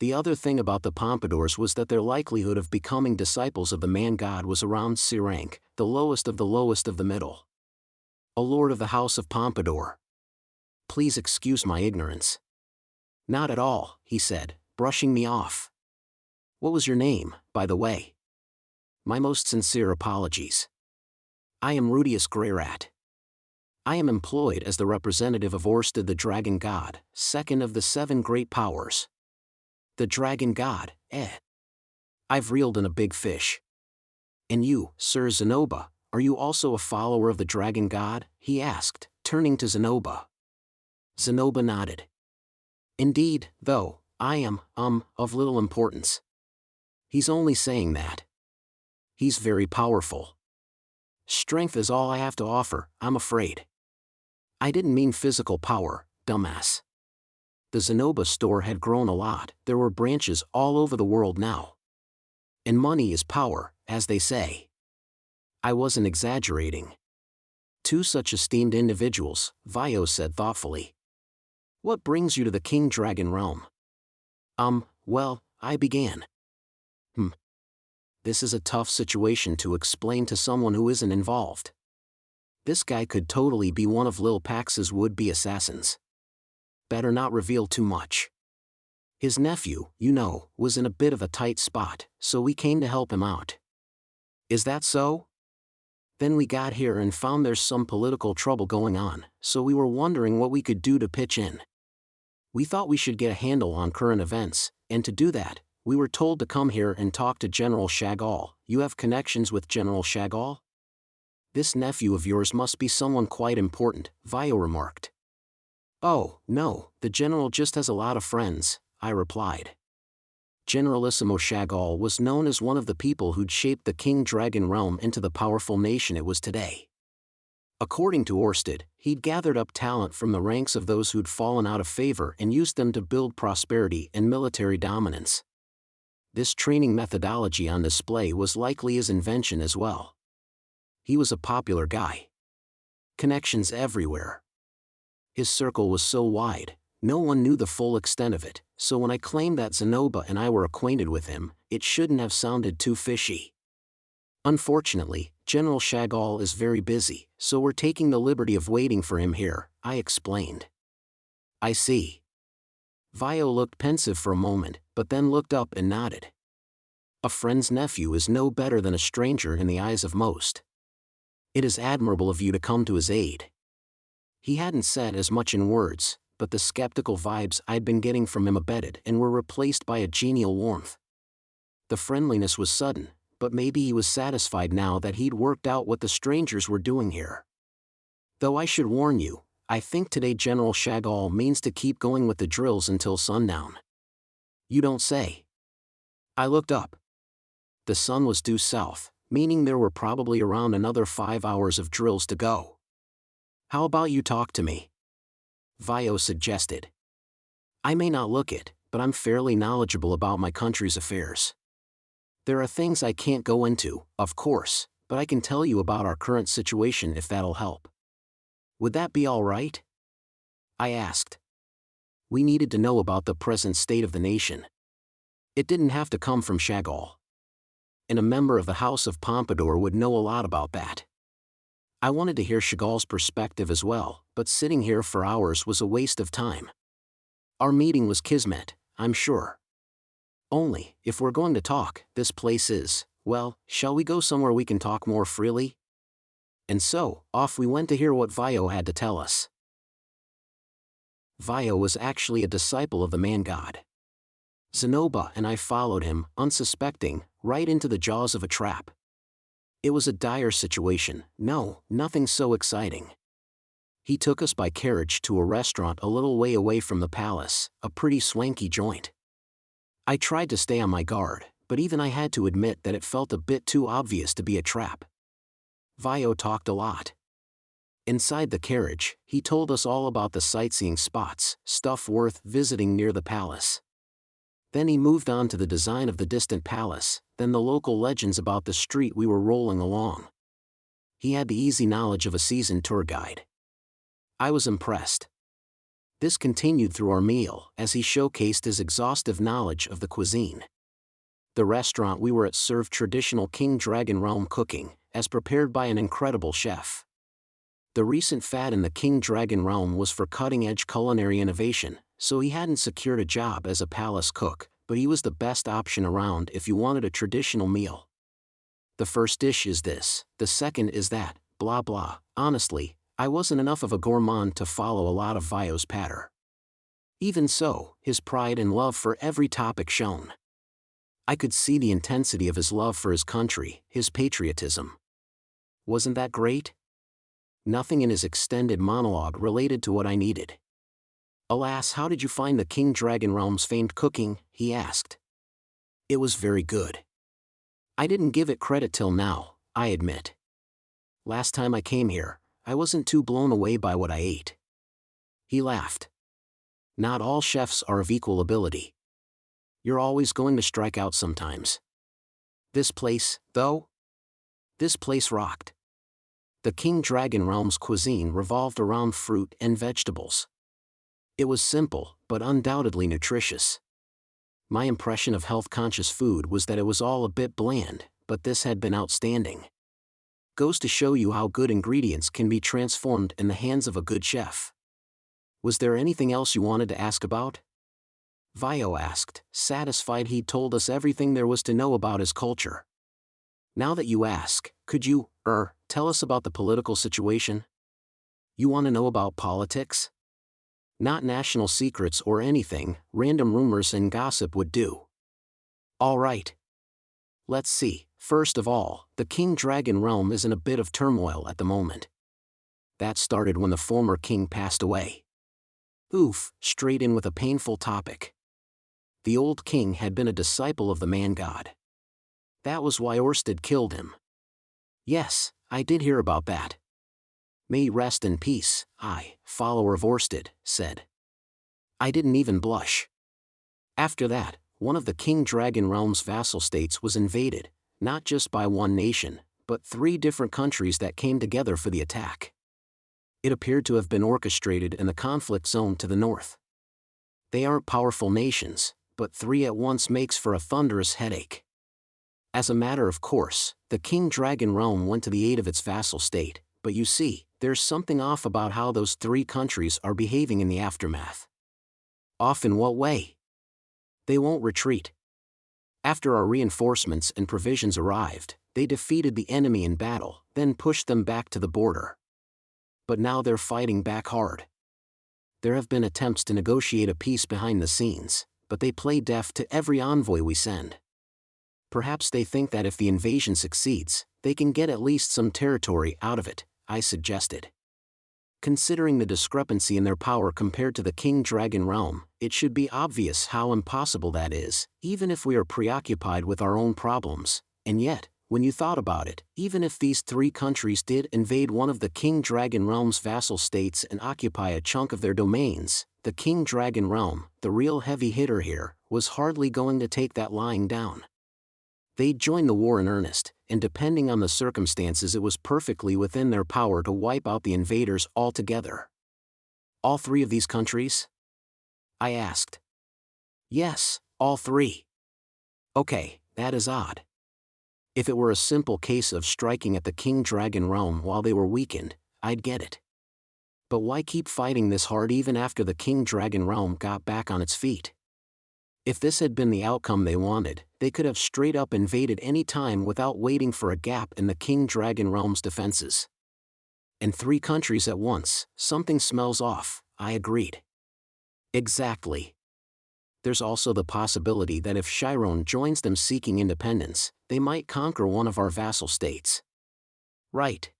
The other thing about the Pompadours was that their likelihood of becoming disciples of the man-god was around C rank, the lowest of the middle. A lord of the House of Pompadour. Please excuse my ignorance. Not at all, he said, brushing me off. What was your name, by the way? My most sincere apologies. I am Rudeus Greyrat. I am employed as the representative of Orsted the Dragon God, second of the 7 great powers. The Dragon God, eh? I've reeled in a big fish. And you, Sir Zenoba, are you also a follower of the Dragon God? He asked, turning to Zenoba. Zenoba nodded. Indeed, though, I am, of little importance. He's only saying that. He's very powerful. Strength is all I have to offer, I'm afraid. I didn't mean physical power, dumbass. The Zenoba store had grown a lot, there were branches all over the world now. And money is power, as they say. I wasn't exaggerating. 2 such esteemed individuals, Vio said thoughtfully. What brings you to the King Dragon realm? Well, I began. This is a tough situation to explain to someone who isn't involved. This guy could totally be one of Lil Pax's would-be assassins. Better not reveal too much. His nephew, you know, was in a bit of a tight spot, so we came to help him out. Is that so? Then we got here and found there's some political trouble going on, so we were wondering what we could do to pitch in. We thought we should get a handle on current events, and to do that, we were told to come here and talk to General Chagall. You have connections with General Chagall? This nephew of yours must be someone quite important, Vio remarked. Oh, no, the general just has a lot of friends, I replied. Generalissimo Chagall was known as one of the people who'd shaped the King Dragon realm into the powerful nation it was today. According to Orsted, he'd gathered up talent from the ranks of those who'd fallen out of favor and used them to build prosperity and military dominance. This training methodology on display was likely his invention as well. He was a popular guy. Connections everywhere. His circle was so wide, no one knew the full extent of it, so when I claimed that Zenoba and I were acquainted with him, it shouldn't have sounded too fishy. Unfortunately, General Chagall is very busy, so we're taking the liberty of waiting for him here, I explained. I see. Vio looked pensive for a moment, but then looked up and nodded. A friend's nephew is no better than a stranger in the eyes of most. It is admirable of you to come to his aid. He hadn't said as much in words, but the skeptical vibes I'd been getting from him abated and were replaced by a genial warmth. The friendliness was sudden, but maybe he was satisfied now that he'd worked out what the strangers were doing here. Though I should warn you, I think today General Chagall means to keep going with the drills until sundown. You don't say. I looked up. The sun was due south, meaning there were probably around another 5 hours of drills to go. How about you talk to me? Vio suggested. I may not look it, but I'm fairly knowledgeable about my country's affairs. There are things I can't go into, of course, but I can tell you about our current situation if that'll help. Would that be all right? I asked. We needed to know about the present state of the nation. It didn't have to come from Chagall. And a member of the House of Pompadour would know a lot about that. I wanted to hear Chagall's perspective as well, but sitting here for hours was a waste of time. Our meeting was kismet, I'm sure. Only, if we're going to talk, this place is, well, shall we go somewhere we can talk more freely? And so, off we went to hear what Vio had to tell us. Vio was actually a disciple of the man-god. Zenoba and I followed him, unsuspecting, right into the jaws of a trap. It was a dire situation, no, nothing so exciting. He took us by carriage to a restaurant a little way away from the palace, a pretty swanky joint. I tried to stay on my guard, but even I had to admit that it felt a bit too obvious to be a trap. Vio talked a lot. Inside the carriage, he told us all about the sightseeing spots, stuff worth visiting near the palace. Then he moved on to the design of the distant palace, then the local legends about the street we were rolling along. He had the easy knowledge of a seasoned tour guide. I was impressed. This continued through our meal as he showcased his exhaustive knowledge of the cuisine. The restaurant we were at served traditional King Dragon Realm cooking, as prepared by an incredible chef. The recent fad in the King Dragon Realm was for cutting-edge culinary innovation, so he hadn't secured a job as a palace cook, but he was the best option around if you wanted a traditional meal. The first dish is this, the second is that, blah blah. Honestly, I wasn't enough of a gourmand to follow a lot of Vio's patter. Even so, his pride and love for every topic shone. I could see the intensity of his love for his country, his patriotism. Wasn't that great? Nothing in his extended monologue related to what I needed. Alas, how did you find the King Dragon Realm's famed cooking? He asked. It was very good. I didn't give it credit till now, I admit. Last time I came here, I wasn't too blown away by what I ate. He laughed. Not all chefs are of equal ability. You're always going to strike out sometimes. This place, though? This place rocked. The King Dragon Realm's cuisine revolved around fruit and vegetables. It was simple, but undoubtedly nutritious. My impression of health-conscious food was that it was all a bit bland, but this had been outstanding. Goes to show you how good ingredients can be transformed in the hands of a good chef. Was there anything else you wanted to ask about? Vio asked, satisfied he'd told us everything there was to know about his culture. Now that you ask, could you, tell us about the political situation? You want to know about politics? Not national secrets or anything, random rumors and gossip would do. All right. Let's see, first of all, the King Dragon Realm is in a bit of turmoil at the moment. That started when the former king passed away. Oof, straight in with a painful topic. The old king had been a disciple of the man-god. That was why Orsted killed him. Yes, I did hear about that. May he rest in peace, I, follower of Orsted, said. I didn't even blush. After that, one of the King Dragon Realm's vassal states was invaded, not just by one nation, but 3 different countries that came together for the attack. It appeared to have been orchestrated in the conflict zone to the north. They aren't powerful nations, but 3 at once makes for a thunderous headache. As a matter of course, the King Dragon Realm went to the aid of its vassal state, but you see, there's something off about how those 3 countries are behaving in the aftermath. Off in what way? They won't retreat. After our reinforcements and provisions arrived, they defeated the enemy in battle, then pushed them back to the border. But now they're fighting back hard. There have been attempts to negotiate a peace behind the scenes, but they play deaf to every envoy we send. Perhaps they think that if the invasion succeeds, they can get at least some territory out of it, I suggested. Considering the discrepancy in their power compared to the King Dragon Realm, it should be obvious how impossible that is, even if we are preoccupied with our own problems. And yet, when you thought about it, even if these 3 countries did invade one of the King Dragon Realm's vassal states and occupy a chunk of their domains, the King Dragon Realm, the real heavy hitter here, was hardly going to take that lying down. They'd join the war in earnest, and depending on the circumstances it was perfectly within their power to wipe out the invaders altogether. All 3 of these countries? I asked. Yes, all 3. Okay, that is odd. If it were a simple case of striking at the King Dragon Realm while they were weakened, I'd get it. But why keep fighting this hard even after the King Dragon Realm got back on its feet? If this had been the outcome they wanted, they could have straight up invaded any time without waiting for a gap in the King Dragon Realm's defenses. And 3 countries at once, something smells off, I agreed. Exactly. There's also the possibility that if Chiron joins them seeking independence, they might conquer one of our vassal states. Right.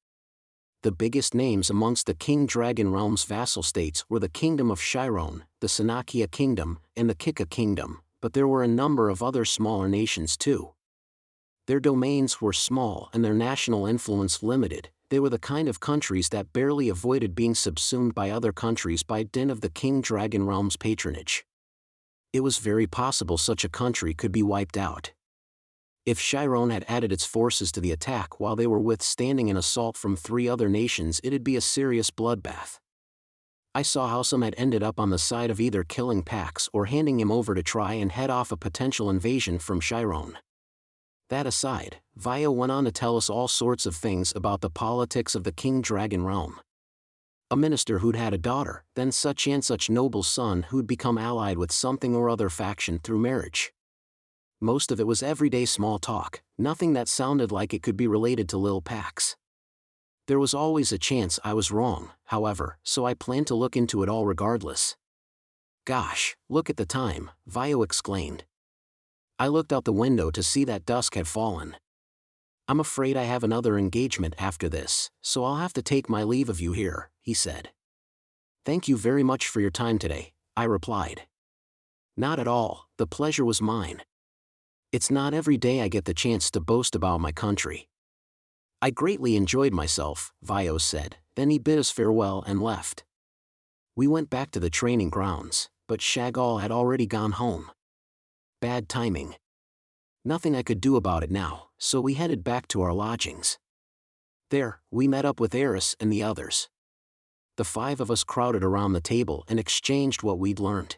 The biggest names amongst the King Dragon Realm's vassal states were the Kingdom of Chiron, the Sanakia Kingdom, and the Kika Kingdom, but there were a number of other smaller nations too. Their domains were small and their national influence limited. They were the kind of countries that barely avoided being subsumed by other countries by dint of the King Dragon Realm's patronage. It was very possible such a country could be wiped out. If Chiron had added its forces to the attack while they were withstanding an assault from 3 other nations, it'd be a serious bloodbath. I saw how some had ended up on the side of either killing Pax or handing him over to try and head off a potential invasion from Chiron. That aside, Vio went on to tell us all sorts of things about the politics of the King Dragon Realm. A minister who'd had a daughter, then such and such noble son who'd become allied with something or other faction through marriage. Most of it was everyday small talk, nothing that sounded like it could be related to Lil Pax. There was always a chance I was wrong, however, so I planned to look into it all regardless. Gosh, look at the time, Vio exclaimed. I looked out the window to see that dusk had fallen. I'm afraid I have another engagement after this, so I'll have to take my leave of you here, he said. Thank you very much for your time today, I replied. Not at all, the pleasure was mine. It's not every day I get the chance to boast about my country. I greatly enjoyed myself, Vio said, then he bid us farewell and left. We went back to the training grounds, but Shagal had already gone home. Bad timing. Nothing I could do about it now, so we headed back to our lodgings. There, we met up with Eris and the others. The 5 of us crowded around the table and exchanged what we'd learned.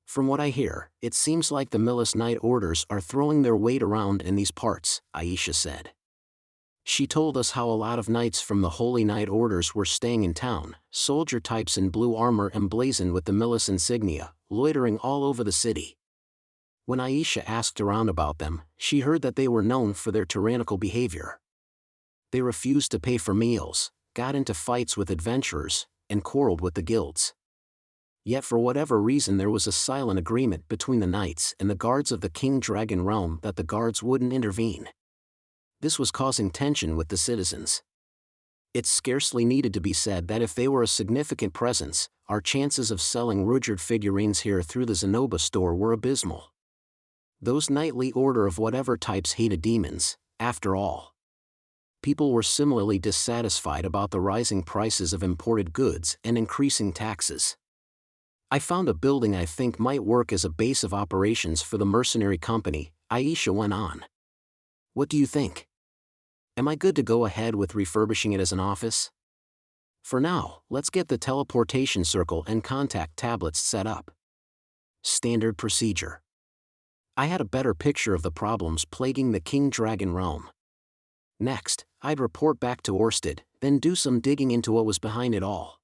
From what I hear, it seems like the Millis Knight Orders are throwing their weight around in these parts, Aisha said. She told us how a lot of knights from the Holy Knight Orders were staying in town, soldier types in blue armor emblazoned with the Millis insignia, loitering all over the city. When Aisha asked around about them, she heard that they were known for their tyrannical behavior. They refused to pay for meals, got into fights with adventurers, and quarreled with the guilds. Yet for whatever reason there was a silent agreement between the knights and the guards of the King Dragon Realm that the guards wouldn't intervene. This was causing tension with the citizens. It scarcely needed to be said that if they were a significant presence, our chances of selling Rudyard figurines here through the Zenoba store were abysmal. Those knightly order of whatever types hated demons, after all. People were similarly dissatisfied about the rising prices of imported goods and increasing taxes. I found a building I think might work as a base of operations for the mercenary company, Aisha went on. What do you think? Am I good to go ahead with refurbishing it as an office? For now, let's get the teleportation circle and contact tablets set up. Standard procedure. I had a better picture of the problems plaguing the King Dragon Realm. Next, I'd report back to Orsted, then do some digging into what was behind it all.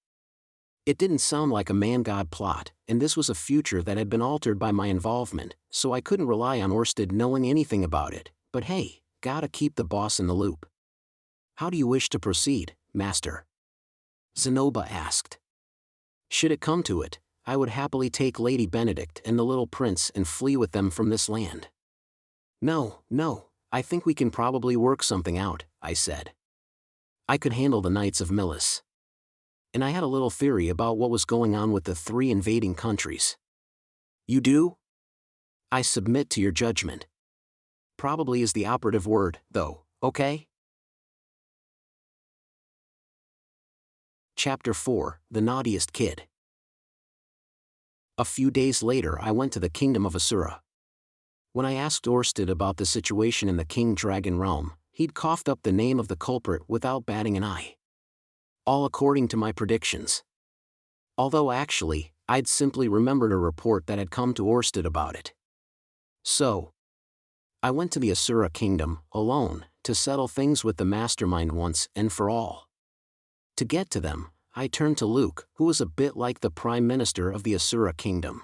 It didn't sound like a man-god plot, and this was a future that had been altered by my involvement, so I couldn't rely on Orsted knowing anything about it, but hey, gotta keep the boss in the loop. How do you wish to proceed, Master? Zenoba asked. Should it come to it, I would happily take Lady Benedict and the little prince and flee with them from this land. No, I think we can probably work something out, I said. I could handle the Knights of Millis. And I had a little theory about what was going on with the 3 invading countries. You do? I submit to your judgment. Probably is the operative word, though, okay? Chapter 4, The Naughtiest Kid. A few days later I went to the Kingdom of Asura. When I asked Orsted about the situation in the King Dragon Realm, he'd coughed up the name of the culprit without batting an eye. All according to my predictions. Although actually, I'd simply remembered a report that had come to Orsted about it. So, I went to the Asura Kingdom, alone, to settle things with the mastermind once and for all. To get to them, I turned to Luke, who was a bit like the Prime Minister of the Asura Kingdom.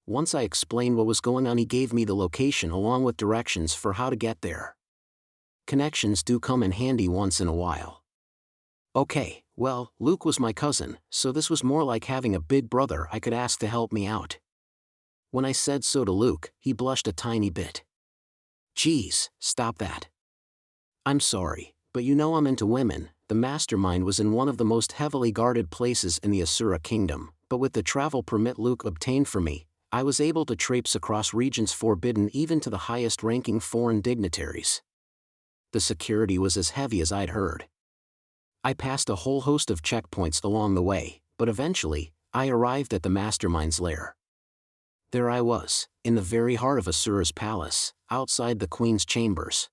Once I explained what was going on, he gave me the location along with directions for how to get there. Connections do come in handy once in a while. Okay, well, Luke was my cousin, so this was more like having a big brother I could ask to help me out. When I said so to Luke, he blushed a tiny bit. Geez, stop that. I'm sorry, but you know I'm into women. The mastermind was in one of the most heavily guarded places in the Asura Kingdom, but with the travel permit Luke obtained for me, I was able to traipse across regions forbidden even to the highest-ranking foreign dignitaries. The security was as heavy as I'd heard. I passed a whole host of checkpoints along the way, but eventually, I arrived at the mastermind's lair. There I was, in the very heart of Asura's palace, outside the queen's chambers.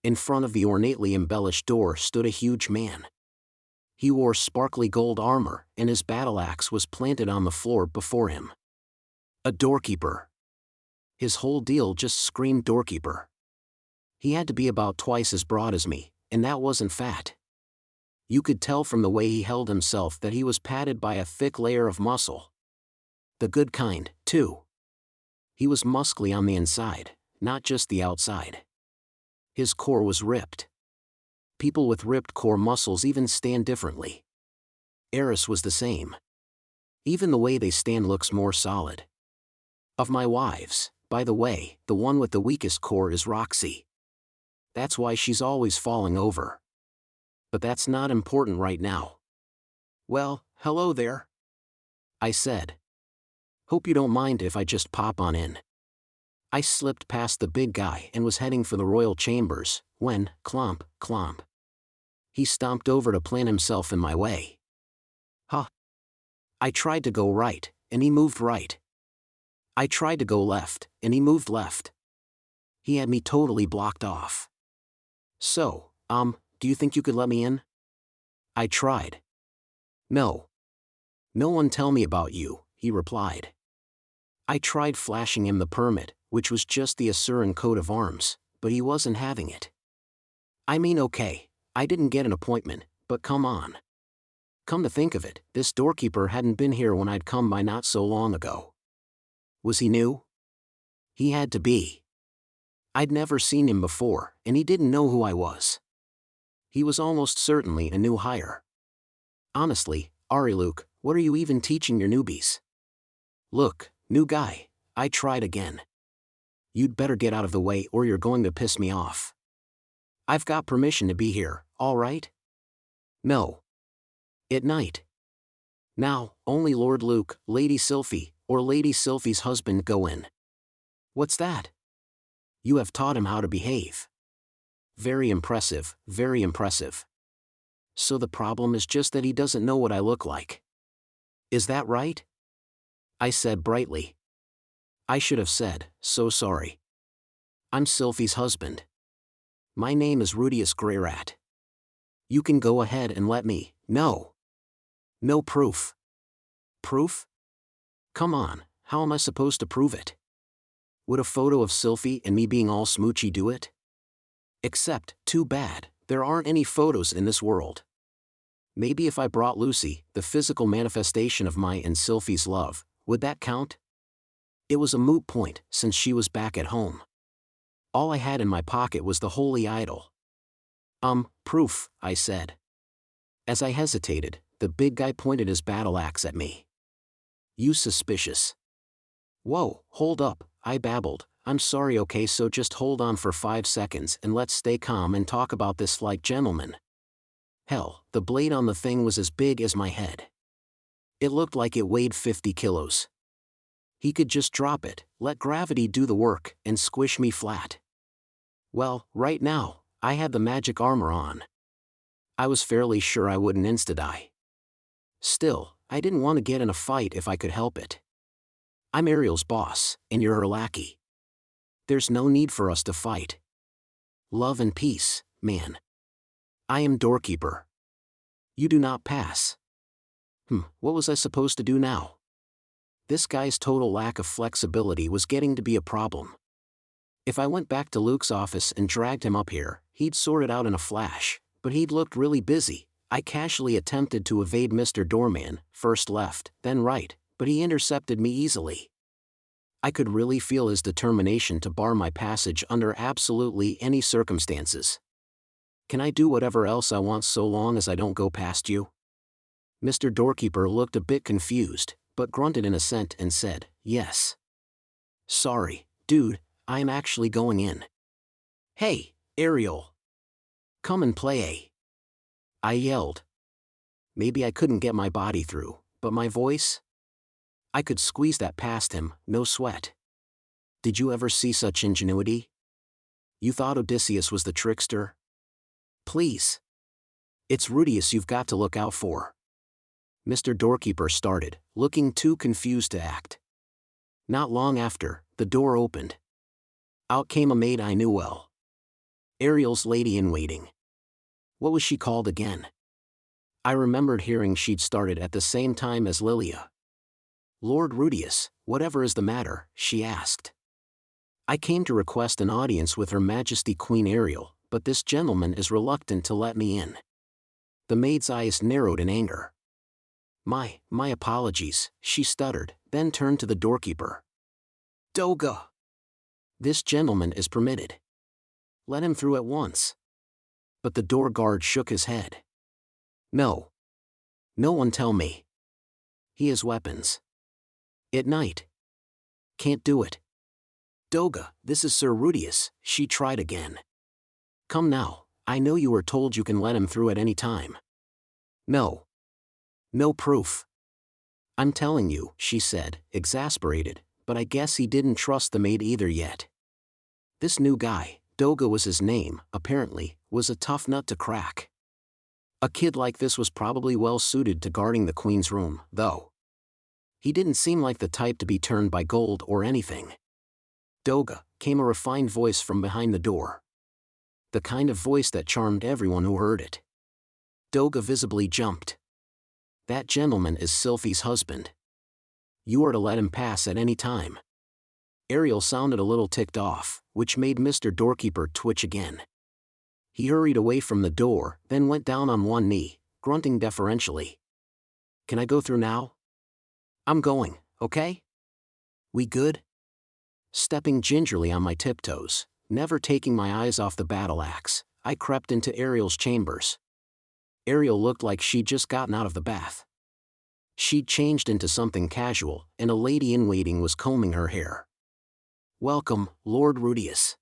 In front of the ornately embellished door stood a huge man. He wore sparkly gold armor, and his battle axe was planted on the floor before him. A doorkeeper. His whole deal just screamed doorkeeper. He had to be about twice as broad as me, and that wasn't fat. You could tell from the way he held himself that he was padded by a thick layer of muscle. The good kind, too. He was muscly on the inside, not just the outside. His core was ripped. People with ripped core muscles even stand differently. Eris was the same. Even the way they stand looks more solid. Of my wives, by the way, the one with the weakest core is Roxy. That's why she's always falling over. But that's not important right now. Well, hello there, I said. Hope you don't mind if I just pop on in. I slipped past the big guy and was heading for the royal chambers, when, clomp, clomp. He stomped over to plant himself in my way. Huh. I tried to go right, and he moved right. I tried to go left, and he moved left. He had me totally blocked off. So, do you think you could let me in? I tried. No. No one tell me about you, he replied. I tried flashing him the permit, which was just the Asuran coat of arms, but he wasn't having it. I mean, okay, I didn't get an appointment, but come on. Come to think of it, this doorkeeper hadn't been here when I'd come by not so long ago. Was he new? He had to be. I'd never seen him before, and he didn't know who I was. He was almost certainly a new hire. Honestly, Luke, what are you even teaching your newbies? Look, new guy, I tried again. You'd better get out of the way or you're going to piss me off. I've got permission to be here, all right? No. At night. Now, only Lord Luke, Lady Sylphie, or Lady Sylphie's husband go in. What's that? You have taught him how to behave. Very impressive, very impressive. So the problem is just that he doesn't know what I look like. Is that right? I said brightly. I should have said, so sorry. I'm Sylphie's husband. My name is Rudeus Greyrat. You can go ahead and let me, no. No proof. Proof? Come on, how am I supposed to prove it? Would a photo of Sylphie and me being all smoochy do it? Except, too bad, there aren't any photos in this world. Maybe if I brought Lucy, the physical manifestation of my and Sylphie's love, would that count? It was a moot point, since she was back at home. All I had in my pocket was the holy idol. Proof, I said. As I hesitated, the big guy pointed his battle axe at me. You suspicious. Whoa, hold up, I babbled. I'm sorry, okay, so just hold on for 5 seconds and let's stay calm and talk about this like gentlemen. Hell, the blade on the thing was as big as my head. It looked like it weighed 50 kilos. He could just drop it, let gravity do the work, and squish me flat. Well, right now, I had the magic armor on. I was fairly sure I wouldn't insta-die. Still, I didn't want to get in a fight if I could help it. I'm Ariel's boss, and you're her lackey. There's no need for us to fight. Love and peace, man. I am doorkeeper. You do not pass. What was I supposed to do now? This guy's total lack of flexibility was getting to be a problem. If I went back to Luke's office and dragged him up here, he'd sort it out in a flash, but he'd looked really busy. I casually attempted to evade Mr. Doorman, first left, then right, but he intercepted me easily. I could really feel his determination to bar my passage under absolutely any circumstances. Can I do whatever else I want so long as I don't go past you? Mr. Doorkeeper looked a bit confused, but grunted in assent and said, yes. Sorry, dude, I'm actually going in. Hey, Ariel. Come and play. I yelled. Maybe I couldn't get my body through, but my voice? I could squeeze that past him, no sweat. Did you ever see such ingenuity? You thought Odysseus was the trickster? Please. It's Rudeus you've got to look out for. Mr. Doorkeeper started, looking too confused to act. Not long after, the door opened. Out came a maid I knew well. Ariel's lady-in-waiting. What was she called again? I remembered hearing she'd started at the same time as Lilia. Lord Rudeus, whatever is the matter, she asked. I came to request an audience with Her Majesty Queen Ariel, but this gentleman is reluctant to let me in. The maid's eyes narrowed in anger. My apologies, she stuttered, then turned to the doorkeeper. Doga! This gentleman is permitted. Let him through at once. But the door guard shook his head. No. No one tell me. He has weapons. At night. Can't do it. Doga, this is Sir Rudeus, she tried again. Come now, I know you were told you can let him through at any time. No. No proof. I'm telling you, she said, exasperated, but I guess he didn't trust the maid either yet. This new guy, Doga was his name, apparently, was a tough nut to crack. A kid like this was probably well suited to guarding the queen's room, though. He didn't seem like the type to be turned by gold or anything. Doga, came a refined voice from behind the door. The kind of voice that charmed everyone who heard it. Doga visibly jumped. That gentleman is Sylphie's husband. You are to let him pass at any time. Ariel sounded a little ticked off, which made Mr. Doorkeeper twitch again. He hurried away from the door, then went down on one knee, grunting deferentially. Can I go through now? I'm going, okay? We good? Stepping gingerly on my tiptoes, never taking my eyes off the battle axe, I crept into Ariel's chambers. Ariel looked like she'd just gotten out of the bath. She'd changed into something casual, and a lady-in-waiting was combing her hair. Welcome, Lord Rudeus.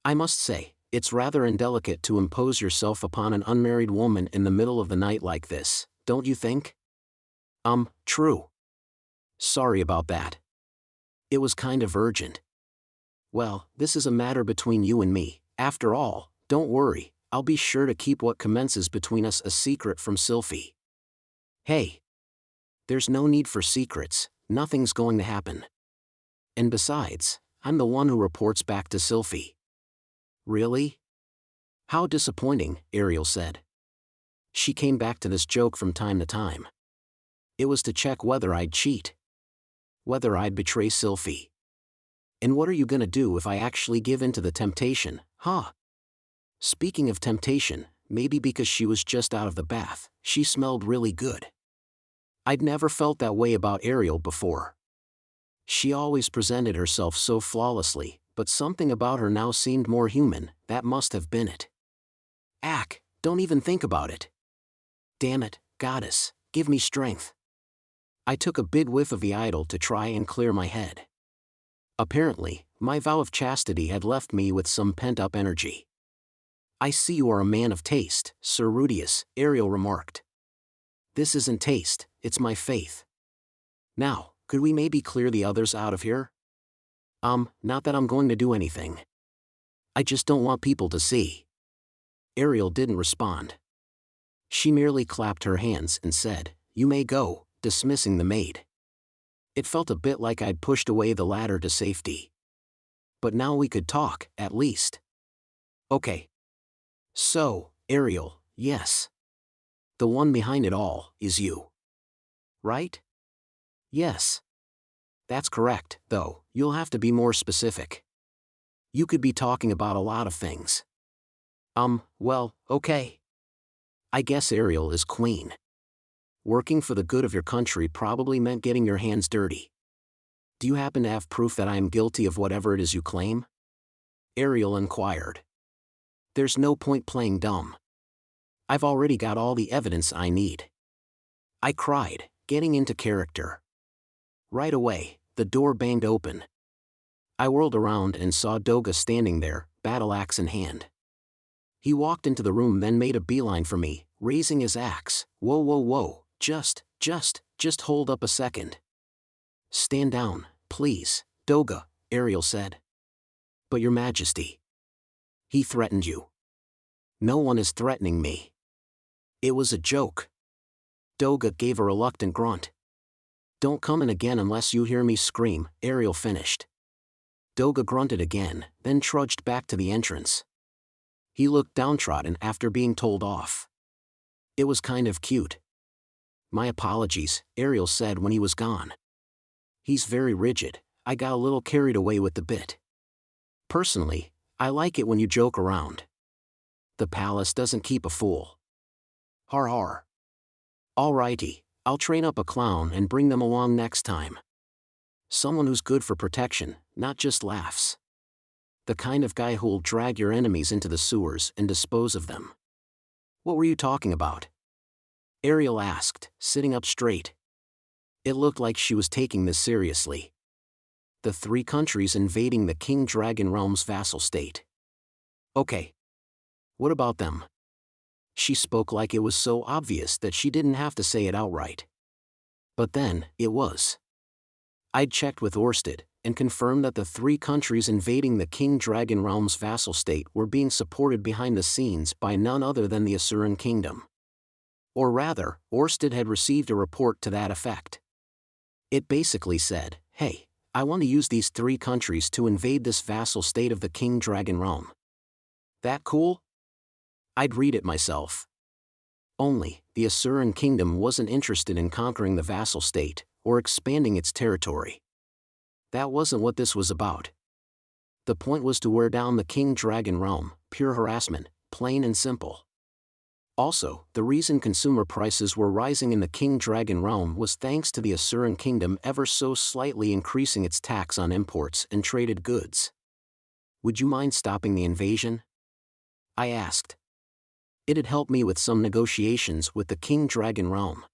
I must say, it's rather indelicate to impose yourself upon an unmarried woman in the middle of the night like this, don't you think? True. Sorry about that. It was kind of urgent. Well, this is a matter between you and me, after all, don't worry, I'll be sure to keep what commences between us a secret from Sylphie. Hey. There's no need for secrets, nothing's going to happen. And besides, I'm the one who reports back to Sylphie. Really? How disappointing, Ariel said. She came back to this joke from time to time. It was to check whether I'd cheat. Whether I'd betray Sylphie. And what are you gonna do if I actually give in to the temptation, huh? Speaking of temptation, maybe because she was just out of the bath, she smelled really good. I'd never felt that way about Ariel before. She always presented herself so flawlessly, but something about her now seemed more human, that must have been it. Ack, don't even think about it. Damn it, goddess, give me strength. I took a big whiff of the idol to try and clear my head. Apparently, my vow of chastity had left me with some pent-up energy. I see you are a man of taste, Sir Rudeus, Ariel remarked. This isn't taste, it's my faith. Now, could we maybe clear the others out of here? Not that I'm going to do anything. I just don't want people to see. Ariel didn't respond. She merely clapped her hands and said, You may go, dismissing the maid. It felt a bit like I'd pushed away the ladder to safety. But now we could talk, at least. Okay. So, Ariel, yes. The one behind it all is you. Right? Yes. That's correct, though, you'll have to be more specific. You could be talking about a lot of things. Well, okay. I guess Ariel is queen. Working for the good of your country probably meant getting your hands dirty. Do you happen to have proof that I am guilty of whatever it is you claim? Ariel inquired. There's no point playing dumb. I've already got all the evidence I need. I cried, getting into character. Right away, the door banged open. I whirled around and saw Doga standing there, battle axe in hand. He walked into the room then made a beeline for me, raising his axe. Whoa, just hold up a second. Stand down, please, Doga, Ariel said. But your majesty. He threatened you. No one is threatening me. It was a joke. Doga gave a reluctant grunt. Don't come in again unless you hear me scream, Ariel finished. Doga grunted again, then trudged back to the entrance. He looked downtrodden after being told off. It was kind of cute. My apologies, Ariel said when he was gone. He's very rigid. I got a little carried away with the bit. Personally, I like it when you joke around. The palace doesn't keep a fool. Har har. Alrighty, I'll train up a clown and bring them along next time. Someone who's good for protection, not just laughs. The kind of guy who'll drag your enemies into the sewers and dispose of them. What were you talking about? Ariel asked, sitting up straight. It looked like she was taking this seriously. The 3 countries invading the King Dragon Realm's vassal state. Okay. What about them? She spoke like it was so obvious that she didn't have to say it outright. But then, it was. I'd checked with Orsted, and confirmed that the 3 countries invading the King Dragon Realm's vassal state were being supported behind the scenes by none other than the Asuran Kingdom. Or rather, Orsted had received a report to that effect. It basically said, hey, I want to use these 3 countries to invade this vassal state of the King Dragon Realm. That cool? I'd read it myself. Only, the Asuran Kingdom wasn't interested in conquering the vassal state, or expanding its territory. That wasn't what this was about. The point was to wear down the King Dragon Realm, pure harassment, plain and simple. Also, the reason consumer prices were rising in the King Dragon Realm was thanks to the Asuran Kingdom ever so slightly increasing its tax on imports and traded goods. Would you mind stopping the invasion? I asked. It'd help me with some negotiations with the King Dragon Realm.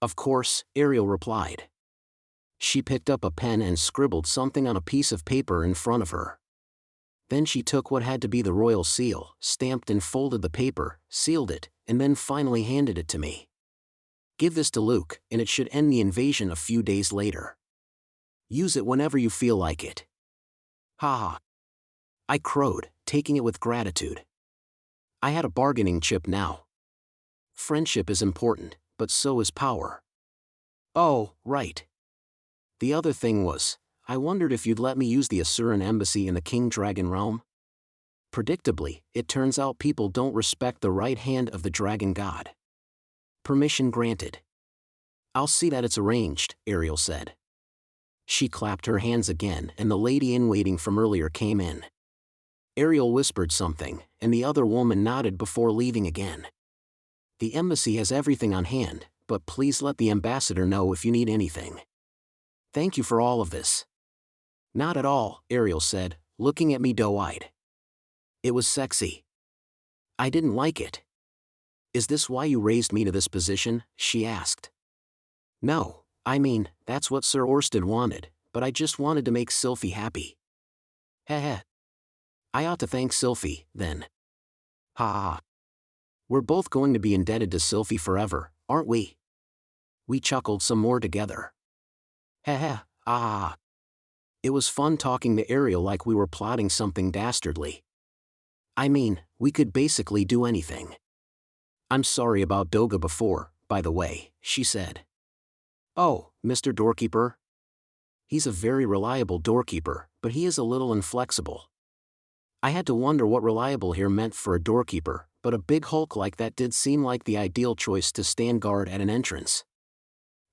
Of course, Ariel replied. She picked up a pen and scribbled something on a piece of paper in front of her. Then she took what had to be the royal seal, stamped and folded the paper, sealed it, and then finally handed it to me. Give this to Luke, and it should end the invasion a few days later. Use it whenever you feel like it. Ha ha. I crowed, taking it with gratitude. I had a bargaining chip now. Friendship is important, but so is power. Oh, right. The other thing was, I wondered if you'd let me use the Asuran embassy in the King Dragon Realm. Predictably, it turns out people don't respect the right hand of the dragon god. Permission granted. I'll see that it's arranged, Ariel said. She clapped her hands again and the lady in waiting from earlier came in. Ariel whispered something, and the other woman nodded before leaving again. The embassy has everything on hand, but please let the ambassador know if you need anything. Thank you for all of this. Not at all, Ariel said, looking at me doe-eyed. It was sexy. I didn't like it. Is this why you raised me to this position? She asked. No, I mean, that's what Sir Orsted wanted, but I just wanted to make Sylphie happy. Heh heh. I ought to thank Sylphie, then. Ha ha. We're both going to be indebted to Sylphie forever, aren't we? We chuckled some more together. Heh heh, ah. It was fun talking to Ariel like we were plotting something dastardly. I mean, we could basically do anything. I'm sorry about Doga before, by the way, she said. Oh, Mr. Doorkeeper? He's a very reliable doorkeeper, but he is a little inflexible. I had to wonder what reliable here meant for a doorkeeper, but a big hulk like that did seem like the ideal choice to stand guard at an entrance.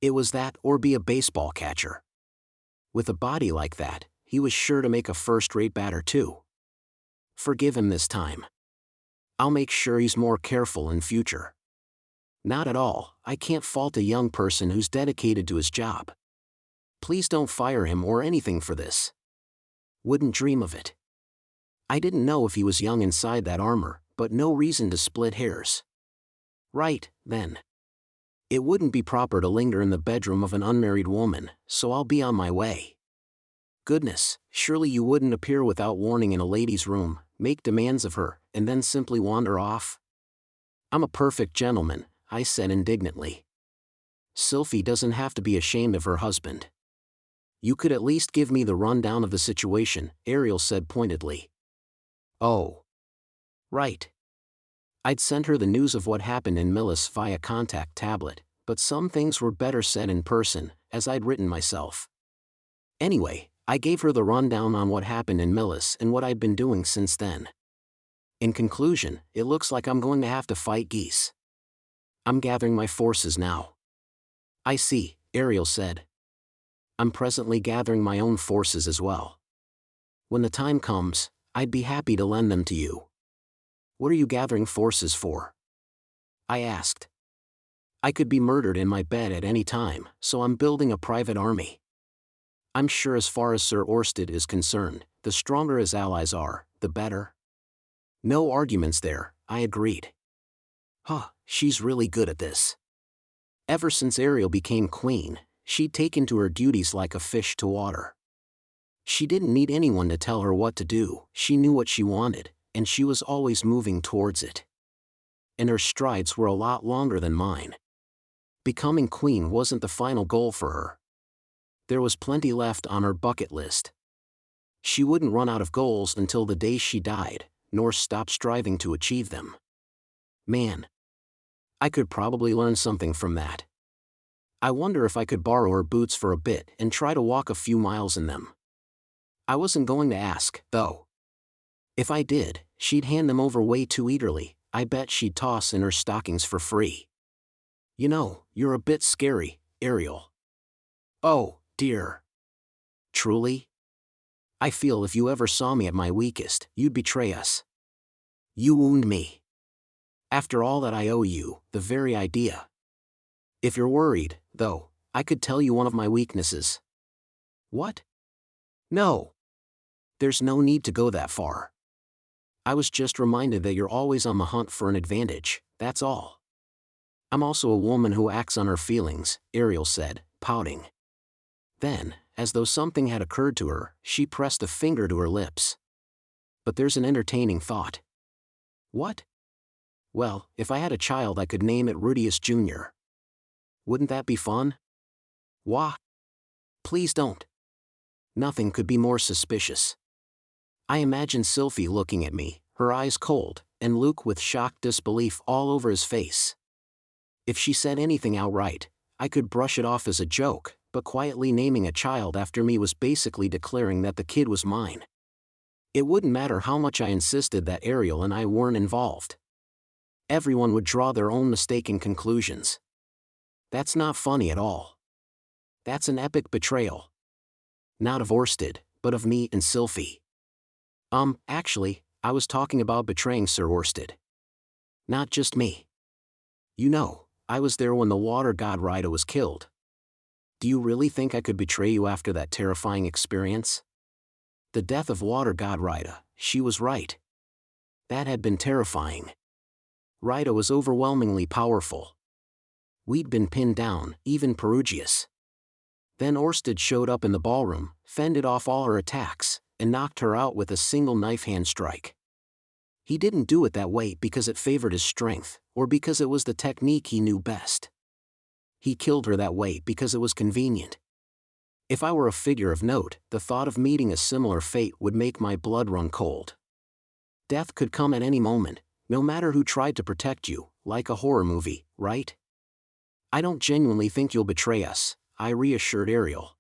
It was that or be a baseball catcher. With a body like that, he was sure to make a first-rate batter too. Forgive him this time. I'll make sure he's more careful in future. Not at all, I can't fault a young person who's dedicated to his job. Please don't fire him or anything for this. Wouldn't dream of it. I didn't know if he was young inside that armor, but no reason to split hairs. Right, then. It wouldn't be proper to linger in the bedroom of an unmarried woman, so I'll be on my way. Goodness, surely you wouldn't appear without warning in a lady's room, make demands of her, and then simply wander off? I'm a perfect gentleman, I said indignantly. Sylphie doesn't have to be ashamed of her husband. You could at least give me the rundown of the situation, Ariel said pointedly. Oh. Right. I'd sent her the news of what happened in Millis via contact tablet, but some things were better said in person, as I'd written myself. Anyway, I gave her the rundown on what happened in Millis and what I'd been doing since then. In conclusion, it looks like I'm going to have to fight geese. I'm gathering my forces now. I see, Ariel said. I'm presently gathering my own forces as well. When the time comes, I'd be happy to lend them to you. What are you gathering forces for? I asked. I could be murdered in my bed at any time, so I'm building a private army. I'm sure as far as Sir Orsted is concerned, the stronger his allies are, the better. No arguments there, I agreed. Huh, she's really good at this. Ever since Ariel became queen, she'd taken to her duties like a fish to water. She didn't need anyone to tell her what to do, she knew what she wanted, and she was always moving towards it. And her strides were a lot longer than mine. Becoming queen wasn't the final goal for her. There was plenty left on her bucket list. She wouldn't run out of goals until the day she died, nor stop striving to achieve them. Man. I could probably learn something from that. I wonder if I could borrow her boots for a bit and try to walk a few miles in them. I wasn't going to ask, though. If I did, she'd hand them over way too eagerly. I bet she'd toss in her stockings for free. You know, you're a bit scary, Ariel. Oh, dear. Truly? I feel if you ever saw me at my weakest, you'd betray us. You wound me. After all that I owe you, the very idea. If you're worried, though, I could tell you one of my weaknesses. What? No. There's no need to go that far. I was just reminded that you're always on the hunt for an advantage, that's all. I'm also a woman who acts on her feelings, Ariel said, pouting. Then, as though something had occurred to her, she pressed a finger to her lips. But there's an entertaining thought. What? Well, if I had a child I could name it Rudeus Jr. Wouldn't that be fun? Wah. Please don't. Nothing could be more suspicious. I imagine Sylphie looking at me, her eyes cold, and Luke with shocked disbelief all over his face. If she said anything outright, I could brush it off as a joke, but quietly naming a child after me was basically declaring that the kid was mine. It wouldn't matter how much I insisted that Ariel and I weren't involved. Everyone would draw their own mistaken conclusions. That's not funny at all. That's an epic betrayal. Not of Orsted, but of me and Sylphie. Actually, I was talking about betraying Sir Orsted. Not just me. You know, I was there when the water god Rida was killed. Do you really think I could betray you after that terrifying experience? The death of water god Rida, she was right. That had been terrifying. Rida was overwhelmingly powerful. We'd been pinned down, even Perugius. Then Orsted showed up in the ballroom, fended off all her attacks, and knocked her out with a single knife hand strike. He didn't do it that way because it favored his strength, or because it was the technique he knew best. He killed her that way because it was convenient. If I were a figure of note, the thought of meeting a similar fate would make my blood run cold. Death could come at any moment, no matter who tried to protect you, like a horror movie, right? I don't genuinely think you'll betray us, I reassured Ariel.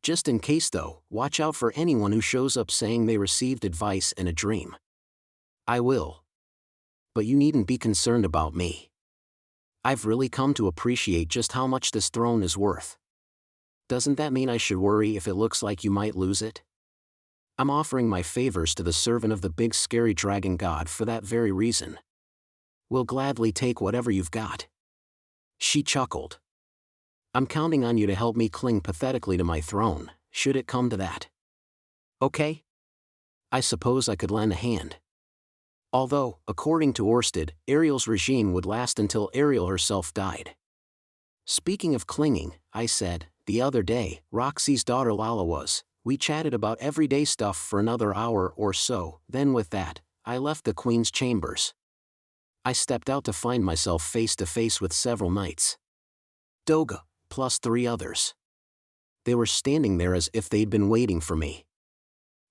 Just in case though, watch out for anyone who shows up saying they received advice in a dream. I will. But you needn't be concerned about me. I've really come to appreciate just how much this throne is worth. Doesn't that mean I should worry if it looks like you might lose it? I'm offering my favors to the servant of the big scary dragon god for that very reason. We'll gladly take whatever you've got. She chuckled. I'm counting on you to help me cling pathetically to my throne, should it come to that. Okay? I suppose I could lend a hand. Although, according to Orsted, Ariel's regime would last until Ariel herself died. Speaking of clinging, I said, the other day, Roxy's daughter Lala we chatted about everyday stuff for another hour or so, then with that, I left the Queen's chambers. I stepped out to find myself face to face with several knights. Doga, plus 3 others. They were standing there as if they'd been waiting for me.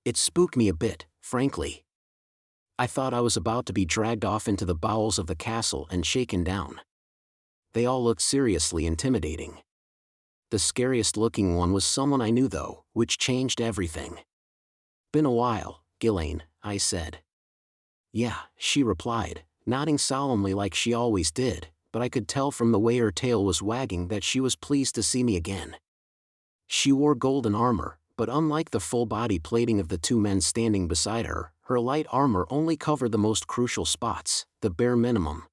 It spooked me a bit, frankly. I thought I was about to be dragged off into the bowels of the castle and shaken down. They all looked seriously intimidating. The scariest looking one was someone I knew though, which changed everything. "Been a while, Ghislaine," I said. "Yeah," she replied, nodding solemnly like she always did, but I could tell from the way her tail was wagging that she was pleased to see me again. She wore golden armor, but unlike the full body plating of the two men standing beside her, her light armor only covered the most crucial spots, the bare minimum.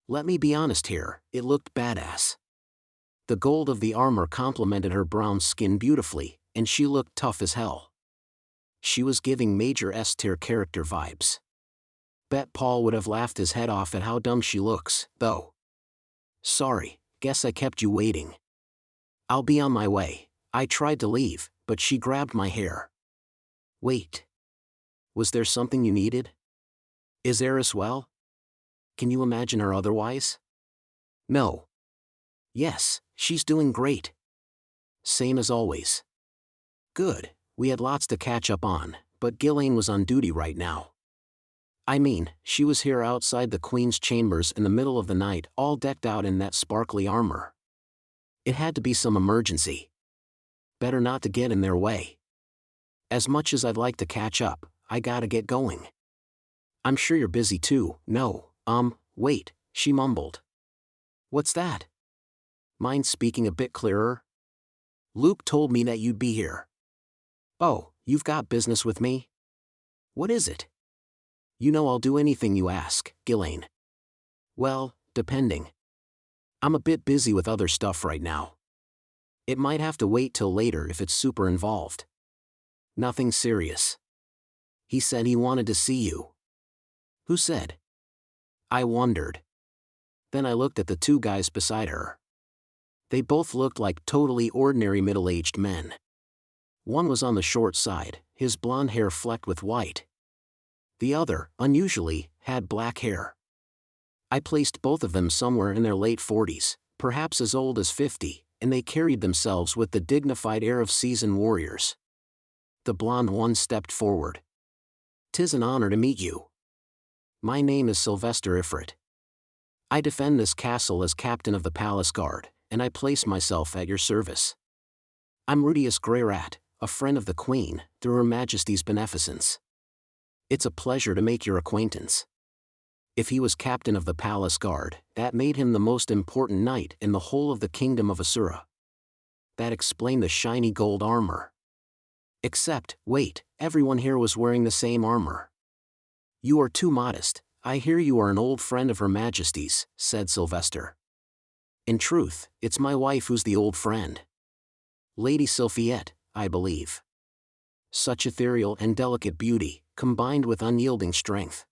Let me be honest here, it looked badass. The gold of the armor complemented her brown skin beautifully, and she looked tough as hell. She was giving major S-tier character vibes. Bet Paul would have laughed his head off at how dumb she looks, though. "Sorry, guess I kept you waiting. I'll be on my way." I tried to leave, but she grabbed my hair. "Wait. Was there something you needed? Is Eris well? Can you imagine her otherwise?" "No." "Yes, she's doing great. Same as always." "Good, we had lots to catch up on, but Ghislaine was on duty right now. I mean, she was here outside the Queen's chambers in the middle of the night, all decked out in that sparkly armor. It had to be some emergency. Better not to get in their way. As much as I'd like to catch up, I gotta get going." "I'm sure you're busy too." "No, wait," she mumbled. "What's that?" Mind speaking a bit clearer? "Luke told me that you'd be here." "Oh, you've got business with me? What is it?" "You know I'll do anything you ask, Ghislaine." "Well, depending. I'm a bit busy with other stuff right now. It might have to wait till later if it's super involved." "Nothing serious." "He said he wanted to see you." "Who said?" I wondered. Then I looked at the two guys beside her. They both looked like totally ordinary middle-aged men. One was on the short side, his blonde hair flecked with white. The other, unusually, had black hair. I placed both of them somewhere in their late 40s, perhaps as old as 50, and they carried themselves with the dignified air of seasoned warriors. The blonde one stepped forward. "'Tis an honor to meet you. My name is Sylvester Ifrit. I defend this castle as captain of the palace guard, and I place myself at your service. I'm Rudeus Greyrat, a friend of the Queen, through Her Majesty's beneficence. It's a pleasure to make your acquaintance." If he was captain of the palace guard, that made him the most important knight in the whole of the kingdom of Asura. That explained the shiny gold armor. Except, wait, everyone here was wearing the same armor. "You are too modest. I hear you are an old friend of Her Majesty's," said Sylvester. "In truth, it's my wife who's the old friend. Lady Sylphiette, I believe. Such ethereal and delicate beauty, combined with unyielding strength."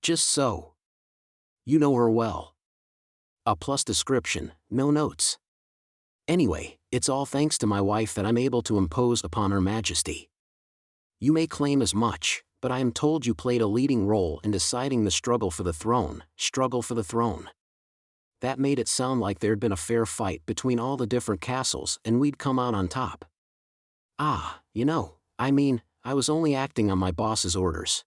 "Just so. You know her well." A plus description, no notes. "Anyway, it's all thanks to my wife that I'm able to impose upon Her Majesty. You may claim as much, but I am told you played a leading role in deciding the struggle for the throne. That made it sound like there'd been a fair fight between all the different castles and we'd come out on top." "Ah, I was only acting on my boss's orders.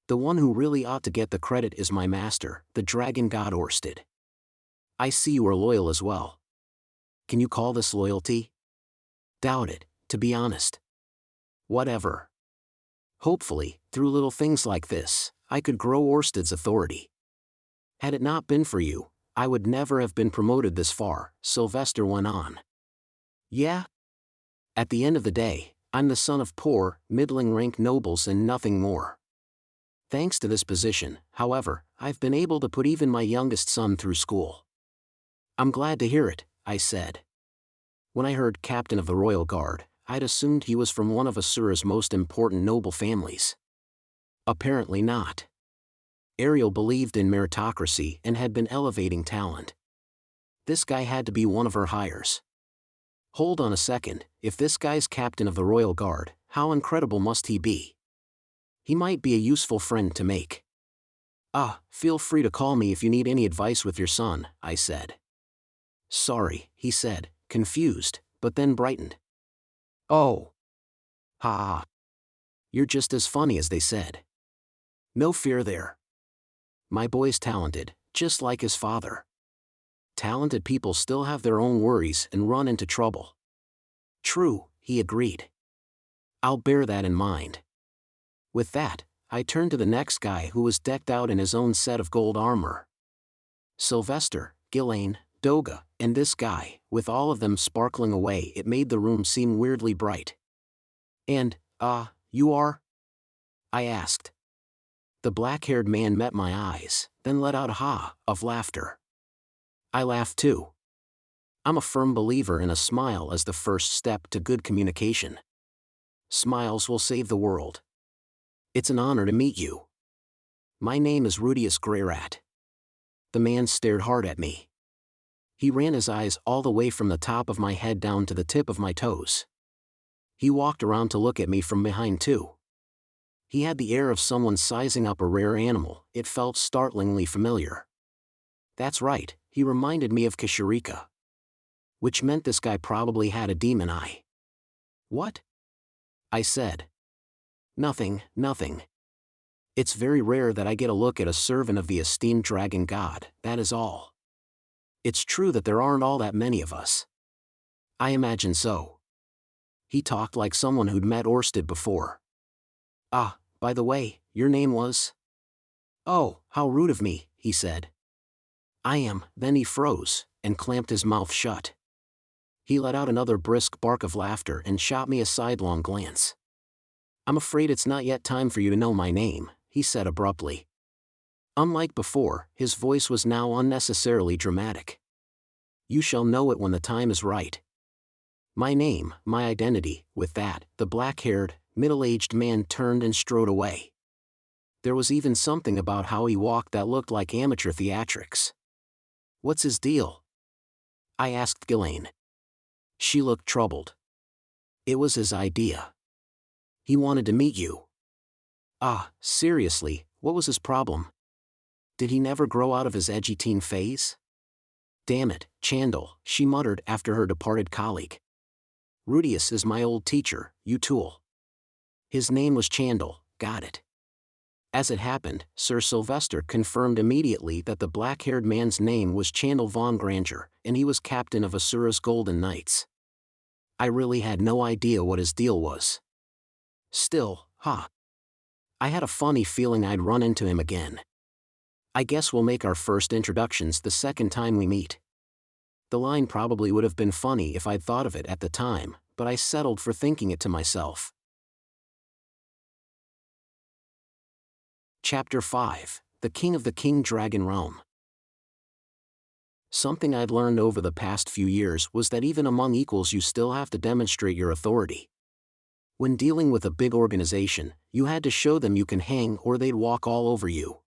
The one who really ought to get the credit is my master, the dragon god Orsted. I see you are loyal as well. Can you call this loyalty?" "Doubt it, to be honest." "Whatever. Hopefully, through little things like this, I could grow Orsted's authority. Had it not been for you, I would never have been promoted this far," Sylvester went on. "Yeah? At the end of the day, I'm the son of poor, middling-rank nobles and nothing more. Thanks to this position, however, I've been able to put even my youngest son through school." "I'm glad to hear it," I said. When I heard captain of the royal guard, I'd assumed he was from one of Asura's most important noble families. Apparently not. Ariel believed in meritocracy and had been elevating talent. This guy had to be one of her hires. Hold on a second, if this guy's captain of the royal guard, how incredible must he be? He might be a useful friend to make. Feel free to call me if you need any advice with your son," I said. "Sorry," he said, confused, but then brightened. "Oh. Ha. You're just as funny as they said. No fear there. My boy's talented, just like his father. Talented people still have their own worries and run into trouble." "True," he agreed. "I'll bear that in mind." With that, I turned to the next guy who was decked out in his own set of gold armor. Sylvester, Ghislaine, Doga, and this guy, with all of them sparkling away, it made the room seem weirdly bright. "And, you are?" I asked. The black-haired man met my eyes, then let out a ha of laughter. I laughed too. I'm a firm believer in a smile as the first step to good communication. Smiles will save the world. "It's an honor to meet you. My name is Rudeus Greyrat." The man stared hard at me. He ran his eyes all the way from the top of my head down to the tip of my toes. He walked around to look at me from behind too. He had the air of someone sizing up a rare animal. It felt startlingly familiar. That's right, he reminded me of Kashirika. Which meant this guy probably had a demon eye. "What?" I said. Nothing. It's very rare that I get a look at a servant of the esteemed dragon god, that is all. It's true that there aren't all that many of us. I imagine so." He talked like someone who'd met Orsted before. "Ah, by the way, your name was?" "Oh, how rude of me," he said. "I am." Then he froze, and clamped his mouth shut. He let out another brisk bark of laughter and shot me a sidelong glance. "I'm afraid it's not yet time for you to know my name," he said abruptly. Unlike before, his voice was now unnecessarily dramatic. "You shall know it when the time is right. My name, my identity." With that, the black-haired, middle-aged man turned and strode away. There was even something about how he walked that looked like amateur theatrics. "What's his deal?" I asked Ghislaine. She looked troubled. "It was his idea. He wanted to meet you." "Ah, seriously, what was his problem? Did he never grow out of his edgy teen phase?" "Damn it, Chandel," she muttered after her departed colleague. "Rudeus is my old teacher, you tool." His name was Chandel, got it. As it happened, Sir Sylvester confirmed immediately that the black-haired man's name was Chandel von Granger, and he was captain of Asura's Golden Knights. I really had no idea what his deal was. Still, I had a funny feeling I'd run into him again. I guess we'll make our first introductions the second time we meet. The line probably would have been funny if I'd thought of it at the time, but I settled for thinking it to myself. Chapter 5, The King of the King Dragon Realm. Something I'd learned over the past few years was that even among equals you still have to demonstrate your authority. When dealing with a big organization, you had to show them you can hang or they'd walk all over you.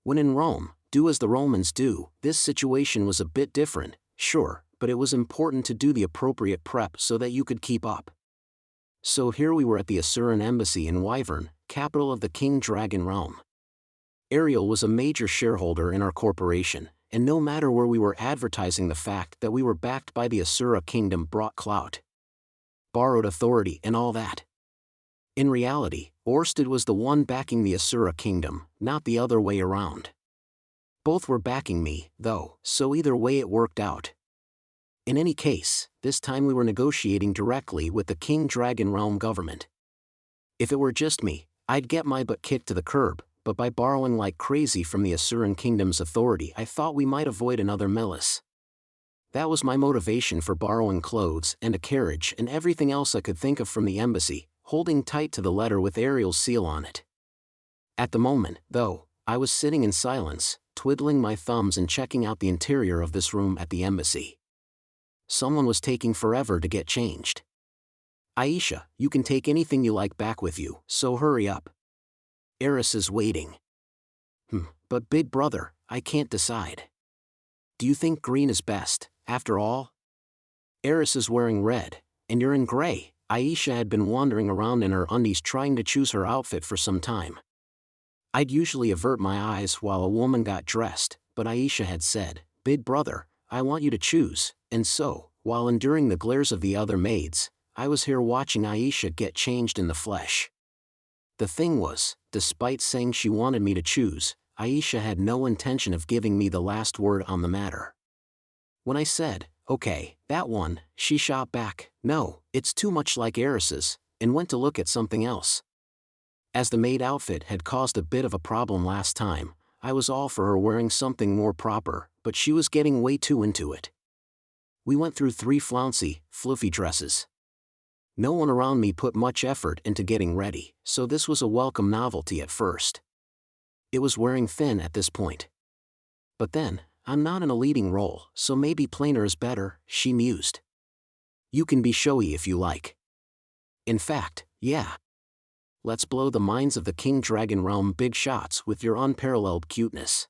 When in Rome, do as the Romans do. This situation was a bit different, sure, but it was important to do the appropriate prep so that you could keep up. So here we were at the Asuran embassy in Wyvern, capital of the King Dragon Realm. Ariel was a major shareholder in our corporation, and no matter where we were, advertising the fact that we were backed by the Asura Kingdom brought clout. Borrowed authority and all that. In reality, Orsted was the one backing the Asura Kingdom, not the other way around. Both were backing me, though, so either way it worked out. In any case, this time we were negotiating directly with the King Dragon Realm government. If it were just me, I'd get my butt kicked to the curb, but by borrowing like crazy from the Asuran Kingdom's authority, I thought we might avoid another Millis. That was my motivation for borrowing clothes and a carriage and everything else I could think of from the embassy, holding tight to the letter with Ariel's seal on it. At the moment, though, I was sitting in silence, twiddling my thumbs and checking out the interior of this room at the embassy. Someone was taking forever to get changed. "Aisha, you can take anything you like back with you, so hurry up. Eris is waiting." But big brother, I can't decide. Do you think green is best, after all? Eris is wearing red, and you're in gray. Aisha had been wandering around in her undies trying to choose her outfit for some time. I'd usually avert my eyes while a woman got dressed, but Aisha had said, "Big brother, I want you to choose," and so, while enduring the glares of the other maids, I was here watching Aisha get changed in the flesh. The thing was, despite saying she wanted me to choose, Aisha had no intention of giving me the last word on the matter. When I said, "Okay, that one," she shot back, "No, it's too much like Eris's," and went to look at something else. As the maid outfit had caused a bit of a problem last time, I was all for her wearing something more proper, but she was getting way too into it. We went through 3 flouncy, fluffy dresses. No one around me put much effort into getting ready, so this was a welcome novelty at first. It was wearing thin at this point. But then, I'm not in a leading role, so maybe plainer is better, she mused. You can be showy if you like. In fact, yeah. Let's blow the minds of the King Dragon Realm big shots with your unparalleled cuteness.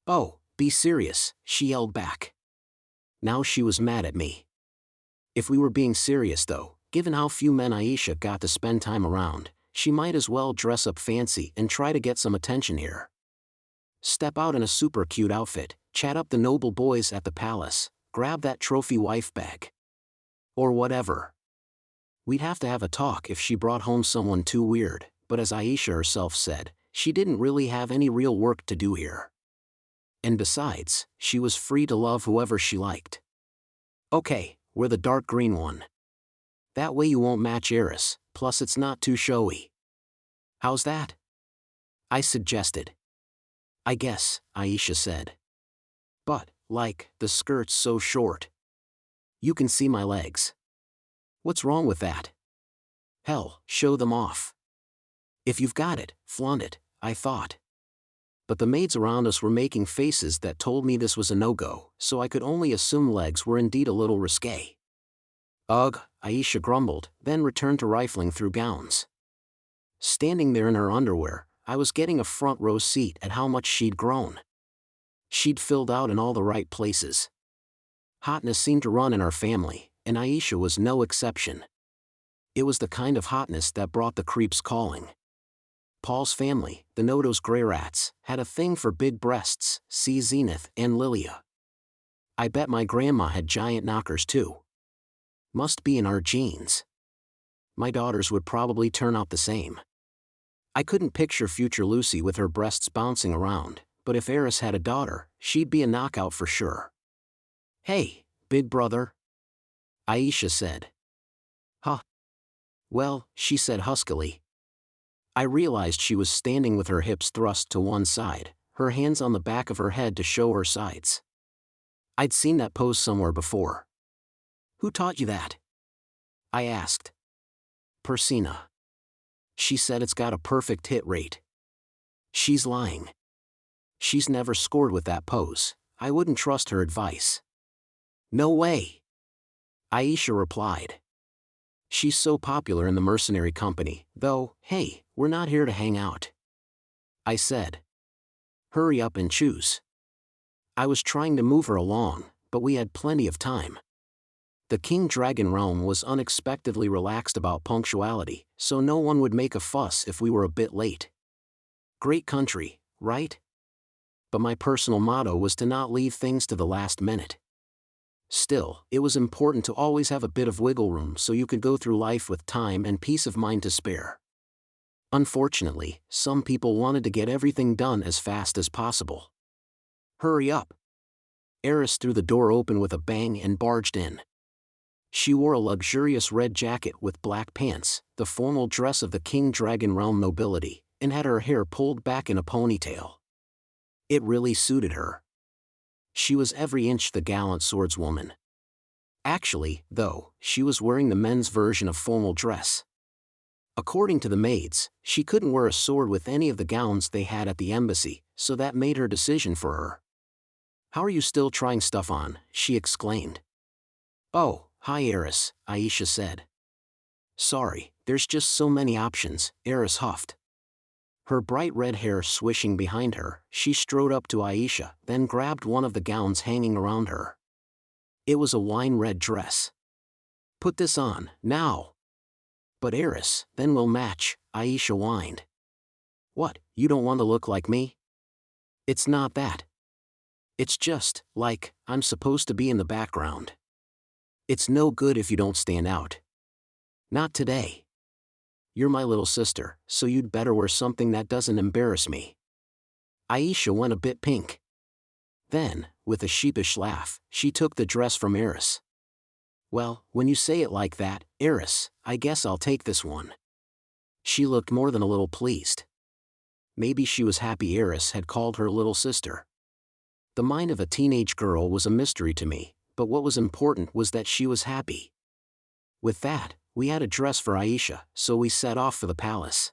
Oh, be serious, she yelled back. Now she was mad at me. If we were being serious though, given how few men Aisha got to spend time around, she might as well dress up fancy and try to get some attention here. Step out in a super cute outfit, chat up the noble boys at the palace, grab that trophy wife bag. Or whatever. We'd have to have a talk if she brought home someone too weird, but as Aisha herself said, she didn't really have any real work to do here. And besides, she was free to love whoever she liked. Okay, we're the dark green one. That way you won't match Eris, plus it's not too showy. How's that? I suggested. I guess, Aisha said. But, like, the skirt's so short. You can see my legs. What's wrong with that? Hell, show them off. If you've got it, flaunt it, I thought. But the maids around us were making faces that told me this was a no-go, so I could only assume legs were indeed a little risque. Ugh, Aisha grumbled, then returned to rifling through gowns. Standing there in her underwear, I was getting a front row seat at how much she'd grown. She'd filled out in all the right places. Hotness seemed to run in our family, and Aisha was no exception. It was the kind of hotness that brought the creeps calling. Paul's family, the Rudeus Greyrats, had a thing for big breasts, see Zenith and Lilia. I bet my grandma had giant knockers too. Must be in our genes. My daughters would probably turn out the same. I couldn't picture future Lucy with her breasts bouncing around, but if Eris had a daughter, she'd be a knockout for sure. Hey, big brother. Aisha said. Huh. Well, she said huskily. I realized she was standing with her hips thrust to one side, her hands on the back of her head to show her sides. I'd seen that pose somewhere before. Who taught you that? I asked. Persina. She said it's got a perfect hit rate. She's lying. She's never scored with that pose. I wouldn't trust her advice. No way. Aisha replied. She's so popular in the mercenary company, though, hey, we're not here to hang out. I said. Hurry up and choose. I was trying to move her along, but we had plenty of time. The King Dragon Realm was unexpectedly relaxed about punctuality, so no one would make a fuss if we were a bit late. Great country, right? But my personal motto was to not leave things to the last minute. Still, it was important to always have a bit of wiggle room so you could go through life with time and peace of mind to spare. Unfortunately, some people wanted to get everything done as fast as possible. Hurry up. Eris threw the door open with a bang and barged in. She wore a luxurious red jacket with black pants, the formal dress of the King Dragon Realm nobility, and had her hair pulled back in a ponytail. It really suited her. She was every inch the gallant swordswoman. Actually, though, she was wearing the men's version of formal dress. According to the maids, she couldn't wear a sword with any of the gowns they had at the embassy, so that made her decision for her. How are you still trying stuff on? She exclaimed. Oh, hi Eris, Aisha said. Sorry, there's just so many options, Eris huffed. Her bright red hair swishing behind her, she strode up to Aisha, then grabbed one of the gowns hanging around her. It was a wine red dress. Put this on, now. But Eris, then we'll match, Aisha whined. What, you don't want to look like me? It's not that. It's just, like, I'm supposed to be in the background. It's no good if you don't stand out. Not today. You're my little sister, so you'd better wear something that doesn't embarrass me. Aisha went a bit pink. Then, with a sheepish laugh, she took the dress from Eris. Well, when you say it like that, Eris, I guess I'll take this one. She looked more than a little pleased. Maybe she was happy Eris had called her little sister. The mind of a teenage girl was a mystery to me, but what was important was that she was happy. With that, we had a dress for Aisha, so we set off for the palace.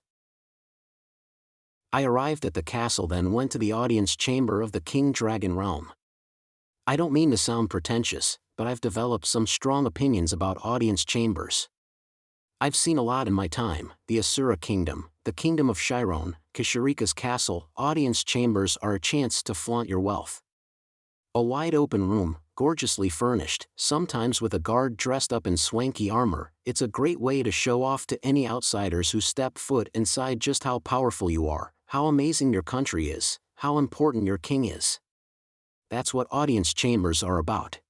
I arrived at the castle, then went to the audience chamber of the King Dragon Realm. I don't mean to sound pretentious, but I've developed some strong opinions about audience chambers. I've seen a lot in my time: the Asura Kingdom, the Kingdom of Chiron, Kashirika's castle. Audience chambers are a chance to flaunt your wealth. A wide-open room, gorgeously furnished, sometimes with a guard dressed up in swanky armor. It's a great way to show off to any outsiders who step foot inside just how powerful you are, how amazing your country is, how important your king is. That's what audience chambers are about.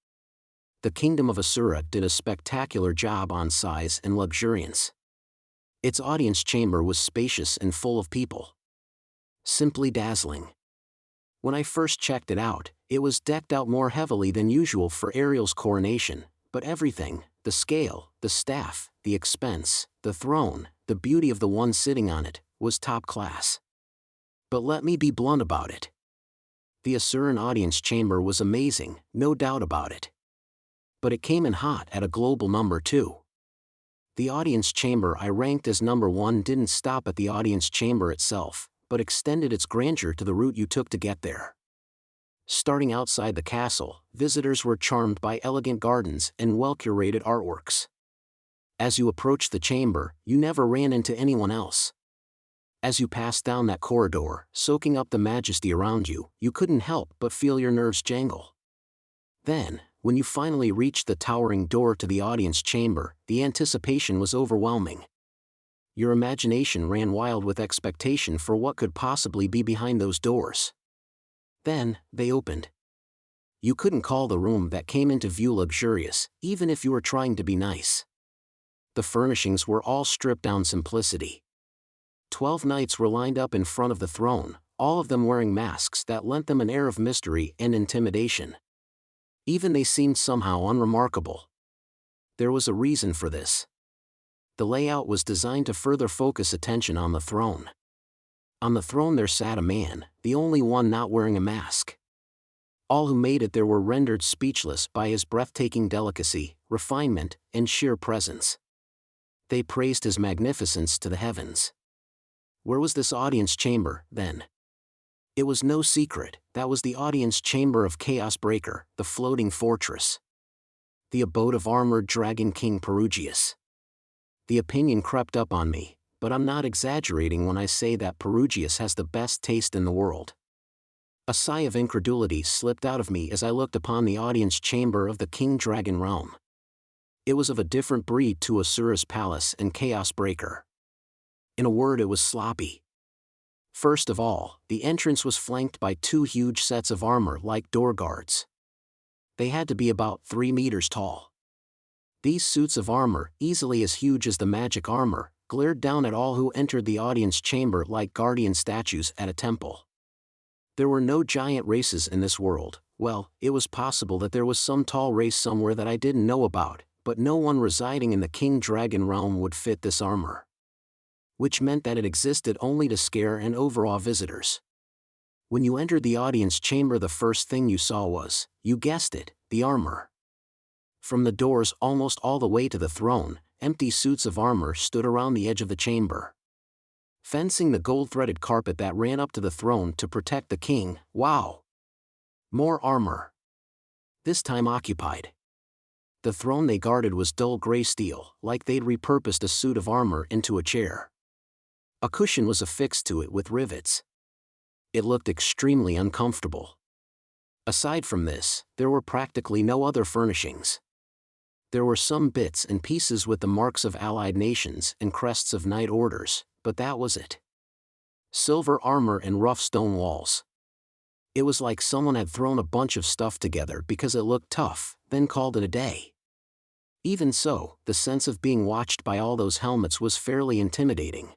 The Kingdom of Asura did a spectacular job on size and luxuriance. Its audience chamber was spacious and full of people. Simply dazzling. When I first checked it out, it was decked out more heavily than usual for Ariel's coronation, but everything, the scale, the staff, the expense, the throne, the beauty of the one sitting on it, was top class. But let me be blunt about it. The Asuran audience chamber was amazing, no doubt about it. But it came in hot at a global number 2. The audience chamber I ranked as number 1 didn't stop at the audience chamber itself, but extended its grandeur to the route you took to get there. Starting outside the castle, visitors were charmed by elegant gardens and well-curated artworks. As you approached the chamber, you never ran into anyone else. As you passed down that corridor, soaking up the majesty around you, you couldn't help but feel your nerves jangle. Then, when you finally reached the towering door to the audience chamber, the anticipation was overwhelming. Your imagination ran wild with expectation for what could possibly be behind those doors. Then, they opened. You couldn't call the room that came into view luxurious, even if you were trying to be nice. The furnishings were all stripped-down simplicity. 12 knights were lined up in front of the throne, all of them wearing masks that lent them an air of mystery and intimidation. Even they seemed somehow unremarkable. There was a reason for this. The layout was designed to further focus attention on the throne. On the throne there sat a man, the only one not wearing a mask. All who made it there were rendered speechless by his breathtaking delicacy, refinement, and sheer presence. They praised his magnificence to the heavens. Where was this audience chamber, then? It was no secret, that was the audience chamber of Chaos Breaker, the floating fortress. The abode of armored dragon King Perugius. The opinion crept up on me, but I'm not exaggerating when I say that Perugius has the best taste in the world. A sigh of incredulity slipped out of me as I looked upon the audience chamber of the King Dragon Realm. It was of a different breed to Asura's palace and Chaos Breaker. In a word, it was sloppy. First of all, the entrance was flanked by 2 huge sets of armor like door guards. They had to be about 3 meters tall. These suits of armor, easily as huge as the magic armor, glared down at all who entered the audience chamber like guardian statues at a temple. There were no giant races in this world. Well, it was possible that there was some tall race somewhere that I didn't know about, but no one residing in the King Dragon Realm would fit this armor. Which meant that it existed only to scare and overawe visitors. When you entered the audience chamber, the first thing you saw was, you guessed it, the armor. From the doors almost all the way to the throne, empty suits of armor stood around the edge of the chamber. Fencing the gold-threaded carpet that ran up to the throne to protect the king, wow! More armor. This time occupied. The throne they guarded was dull gray steel, like they'd repurposed a suit of armor into a chair. A cushion was affixed to it with rivets. It looked extremely uncomfortable. Aside from this, there were practically no other furnishings. There were some bits and pieces with the marks of allied nations and crests of knight orders, but that was it. Silver armor and rough stone walls. It was like someone had thrown a bunch of stuff together because it looked tough, then called it a day. Even so, the sense of being watched by all those helmets was fairly intimidating.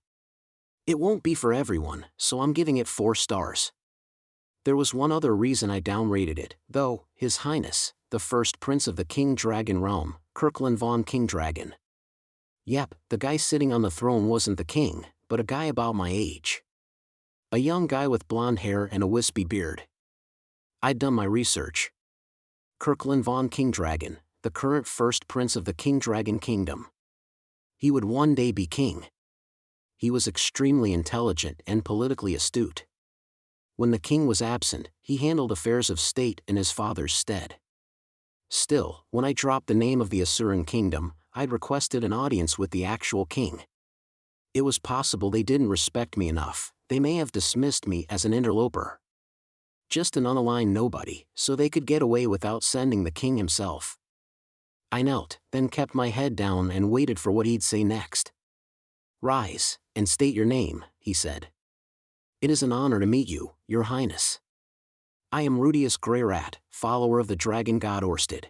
It won't be for everyone, so I'm giving it 4 stars. There was one other reason I downrated it, though: His Highness, the first prince of the King Dragon realm, Kirkland von King Dragon. Yep, the guy sitting on the throne wasn't the king, but a guy about my age. A young guy with blonde hair and a wispy beard. I'd done my research. Kirkland von King Dragon, the current first prince of the King Dragon Kingdom. He would one day be king. He was extremely intelligent and politically astute. When the king was absent, he handled affairs of state in his father's stead. Still, when I dropped the name of the Asuran kingdom, I'd requested an audience with the actual king. It was possible they didn't respect me enough. They may have dismissed me as an interloper. Just an unaligned nobody, so they could get away without sending the king himself. I knelt, then kept my head down and waited for what he'd say next. "Rise, and state your name," he said. "It is an honor to meet you, Your Highness. I am Rudeus Greyrat, follower of the dragon god Orsted.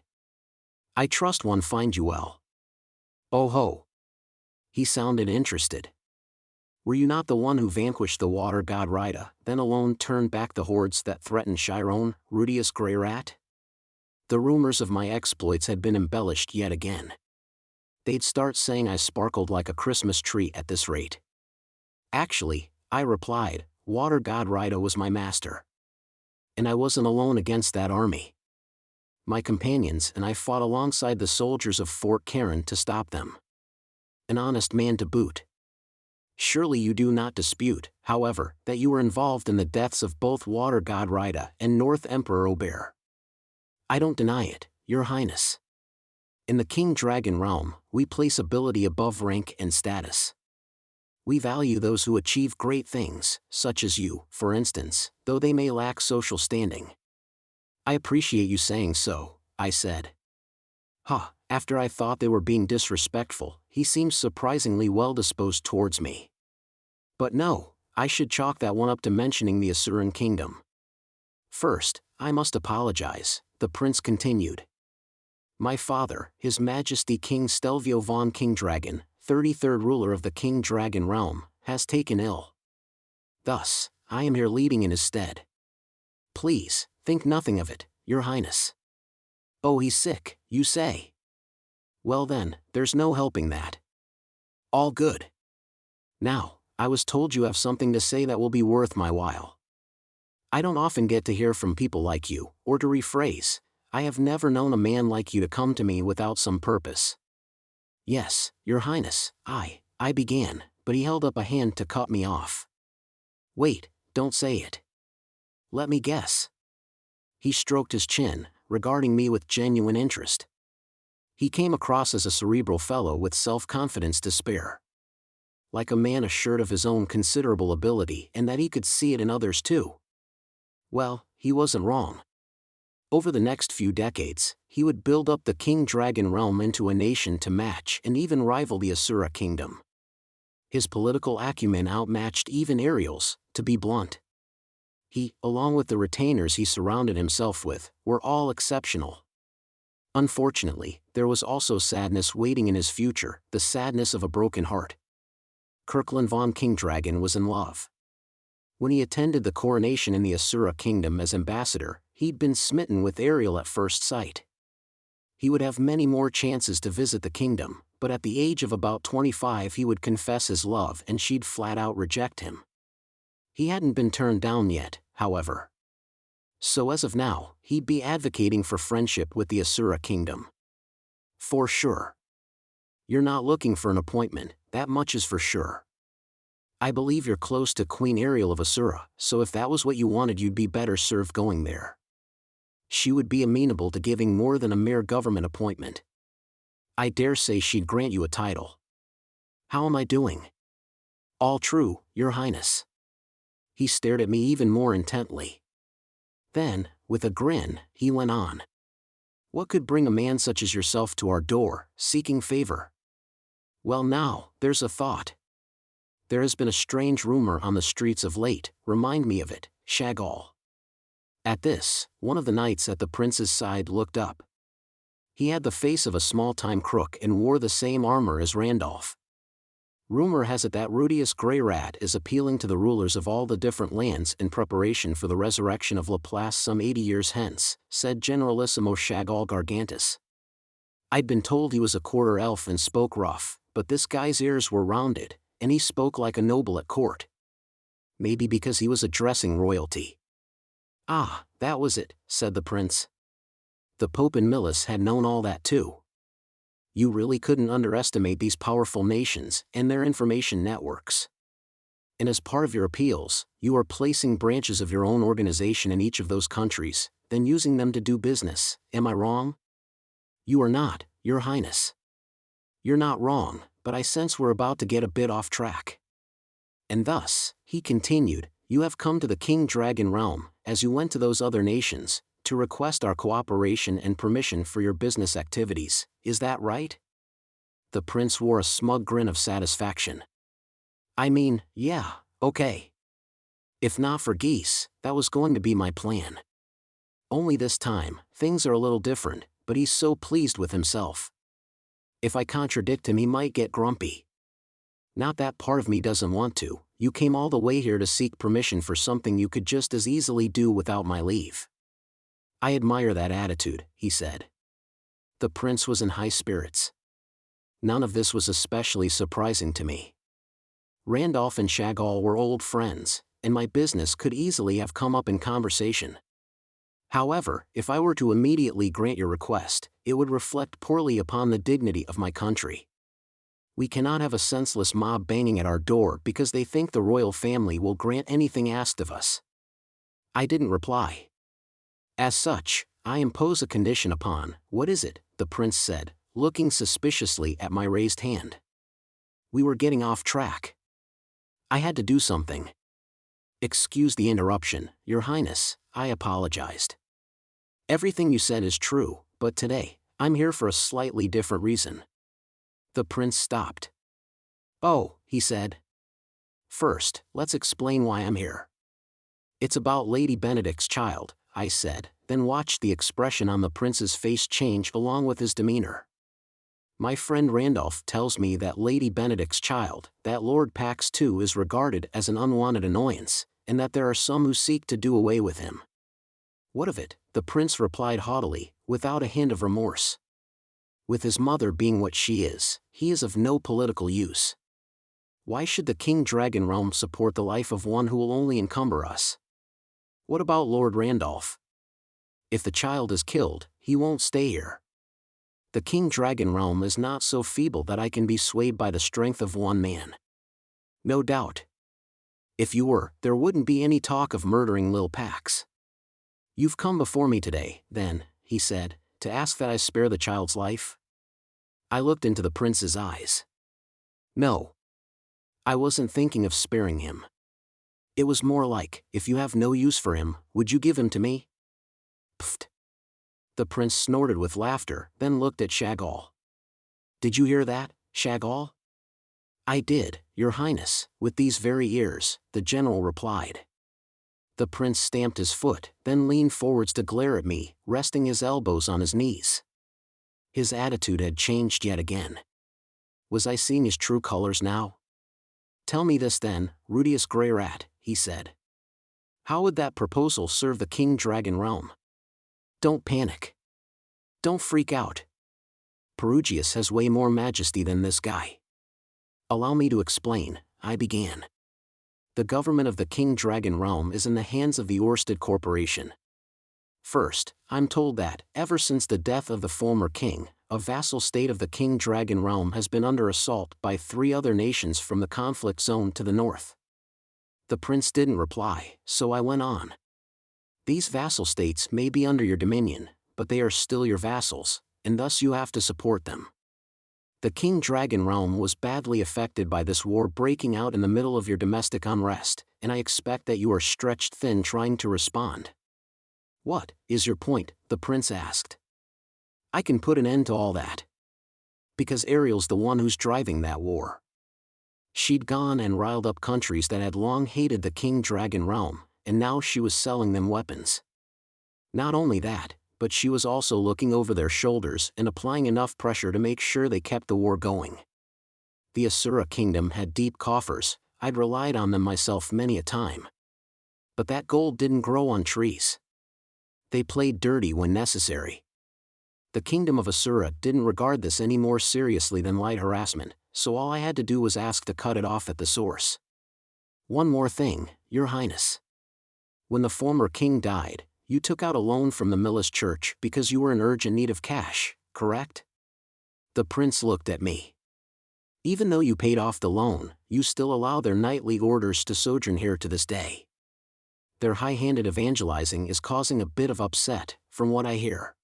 I trust one find you well." "Oh ho." He sounded interested. "Were you not the one who vanquished the water god Rida, then alone turned back the hordes that threatened Chiron, Rudeus Greyrat?" The rumors of my exploits had been embellished yet again. They'd start saying I sparkled like a Christmas tree at this rate. "Actually," I replied, "Water god Rida was my master. And I wasn't alone against that army. My companions and I fought alongside the soldiers of Fort Karen to stop them. An honest man to boot. Surely you do not dispute, however, that you were involved in the deaths of both Water god Rida and North Emperor Obear." "I don't deny it, Your Highness. In the King Dragon realm, we place ability above rank and status. We value those who achieve great things, such as you, for instance, though they may lack social standing." "I appreciate you saying so," I said. After I thought they were being disrespectful, he seemed surprisingly well disposed towards me. But no, I should chalk that one up to mentioning the Asuran kingdom. "First, I must apologize," the prince continued. "My father, His Majesty King Stelvio von King Dragon, 33rd ruler of the King Dragon realm, has taken ill. Thus, I am here leading in his stead. Please, think nothing of it, Your Highness." "Oh, he's sick, you say? Well then, there's no helping that. All good. Now, I was told you have something to say that will be worth my while. I don't often get to hear from people like you, or to rephrase, I have never known a man like you to come to me without some purpose." "Yes, Your Highness, I began, but he held up a hand to cut me off. "Wait, don't say it. Let me guess." He stroked his chin, regarding me with genuine interest. He came across as a cerebral fellow with self-confidence to spare. Like a man assured of his own considerable ability and that he could see it in others too. Well, he wasn't wrong. Over the next few decades, he would build up the King Dragon realm into a nation to match and even rival the Asura kingdom. His political acumen outmatched even Ariel's, to be blunt. He, along with the retainers he surrounded himself with, were all exceptional. Unfortunately, there was also sadness waiting in his future, the sadness of a broken heart. Kirkland von King Dragon was in love. When he attended the coronation in the Asura kingdom as ambassador, he'd been smitten with Ariel at first sight. He would have many more chances to visit the kingdom, but at the age of about 25 he would confess his love and she'd flat out reject him. He hadn't been turned down yet, however. So as of now, he'd be advocating for friendship with the Asura kingdom. For sure. You're not looking for an appointment, that much is for sure. I believe you're close to Queen Ariel of Asura, so if that was what you wanted you'd be better served going there. She would be amenable to giving more than a mere government appointment. I dare say she'd grant you a title. How am I doing? All true, Your Highness. He stared at me even more intently. Then, with a grin, he went on. What could bring a man such as yourself to our door, seeking favor? Well now, there's a thought. There has been a strange rumor on the streets of late, remind me of it, Chagall. At this, one of the knights at the prince's side looked up. He had the face of a small-time crook and wore the same armor as Randolph. Rumor has it that Rudeus Greyrat is appealing to the rulers of all the different lands in preparation for the resurrection of Laplace some 80 years hence, said Generalissimo Shagal Gargantus. I'd been told he was a quarter elf and spoke rough, but this guy's ears were rounded, and he spoke like a noble at court. Maybe because he was addressing royalty. Ah, that was it, said the prince. The Pope and Millis had known all that too. You really couldn't underestimate these powerful nations and their information networks. And as part of your appeals, you are placing branches of your own organization in each of those countries, then using them to do business. Am I wrong? You are not, Your Highness. You're not wrong, but I sense we're about to get a bit off track. And thus, he continued, you have come to the King Dragon realm, as you went to those other nations, to request our cooperation and permission for your business activities, is that right? The prince wore a smug grin of satisfaction. I mean, yeah, okay. If not for geese, that was going to be my plan. Only this time, things are a little different, but he's so pleased with himself. If I contradict him, he might get grumpy. Not that part of me doesn't want to. You came all the way here to seek permission for something you could just as easily do without my leave. I admire that attitude, he said. The prince was in high spirits. None of this was especially surprising to me. Randolph and Shagal were old friends, and my business could easily have come up in conversation. However, if I were to immediately grant your request, it would reflect poorly upon the dignity of my country. We cannot have a senseless mob banging at our door because they think the royal family will grant anything asked of us. I didn't reply. As such, I impose a condition upon, what is it? The prince said, looking suspiciously at my raised hand. We were getting off track. I had to do something. Excuse the interruption, Your Highness, I apologized. Everything you said is true, but today, I'm here for a slightly different reason. The prince stopped. Oh, he said. First, let's explain why I'm here. It's about Lady Benedict's child, I said, then watched the expression on the prince's face change along with his demeanor. My friend Randolph tells me that Lady Benedict's child, that Lord Pax II, is regarded as an unwanted annoyance, and that there are some who seek to do away with him. What of it? The prince replied haughtily, without a hint of remorse. With his mother being what she is, he is of no political use. Why should the King Dragon realm support the life of one who will only encumber us? What about Lord Randolph? If the child is killed, he won't stay here. The King Dragon realm is not so feeble that I can be swayed by the strength of one man. No doubt. If you were, there wouldn't be any talk of murdering Lil Pax. You've come before me today, then, he said, to ask that I spare the child's life? I looked into the prince's eyes. No. I wasn't thinking of sparing him. It was more like, if you have no use for him, would you give him to me? Pfft. The prince snorted with laughter, then looked at Shagal. Did you hear that, Shagal? I did, Your Highness, with these very ears, the general replied. The prince stamped his foot, then leaned forwards to glare at me, resting his elbows on his knees. His attitude had changed yet again. Was I seeing his true colors now? Tell me this then, Rudeus Greyrat, he said. How would that proposal serve the King Dragon realm? Don't panic. Don't freak out. Perugius has way more majesty than this guy. Allow me to explain, I began. The government of the King Dragon realm is in the hands of the Orsted Corporation. First, I'm told that, ever since the death of the former king, a vassal state of the King Dragon realm has been under assault by 3 other nations from the conflict zone to the north. The prince didn't reply, so I went on. These vassal states may be under your dominion, but they are still your vassals, and thus you have to support them. The King Dragon realm was badly affected by this war breaking out in the middle of your domestic unrest, and I expect that you are stretched thin trying to respond. What is your point? The prince asked. I can put an end to all that. Because Ariel's the one who's driving that war. She'd gone and riled up countries that had long hated the King Dragon realm, and now she was selling them weapons. Not only that, but she was also looking over their shoulders and applying enough pressure to make sure they kept the war going. The Asura kingdom had deep coffers, I'd relied on them myself many a time. But that gold didn't grow on trees. They played dirty when necessary. The kingdom of Asura didn't regard this any more seriously than light harassment, so all I had to do was ask to cut it off at the source. One more thing, Your Highness. When the former king died, you took out a loan from the Millis church because you were in urgent need of cash, correct? The prince looked at me. Even though you paid off the loan, you still allow their nightly orders to sojourn here to this day. Their high-handed evangelizing is causing a bit of upset, from what I hear.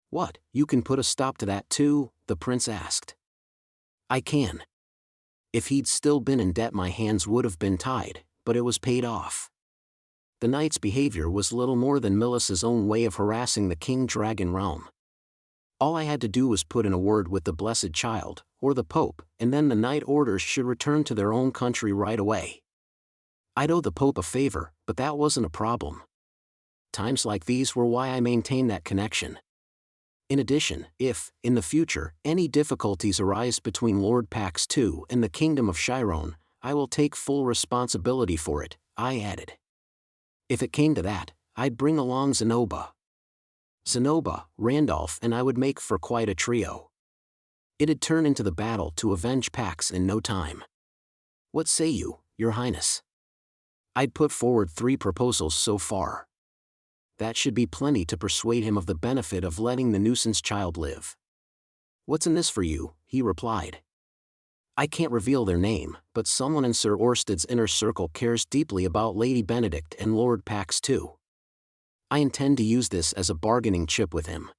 What, you can put a stop to that too? The prince asked. I can. If he'd still been in debt, my hands would have been tied, but it was paid off. The knight's behavior was little more than Millis's own way of harassing the king dragon realm. All I had to do was put in a word with the Blessed Child, or the Pope, and then the knight orders should return to their own country right away. I'd owe the Pope a favor, but that wasn't a problem. Times like these were why I maintained that connection. In addition, if, in the future, any difficulties arise between Lord Pax II and the Kingdom of Chiron, I will take full responsibility for it, I added. If it came to that, I'd bring along Zenoba. Zenoba, Randolph and I would make for quite a trio. It'd turn into the battle to avenge Pax in no time. What say you, Your Highness? I'd put forward 3 proposals so far. That should be plenty to persuade him of the benefit of letting the nuisance child live. What's in this for you? He replied. I can't reveal their name, but someone in Sir Orsted's inner circle cares deeply about Lady Benedict and Lord Pax II. I intend to use this as a bargaining chip with him.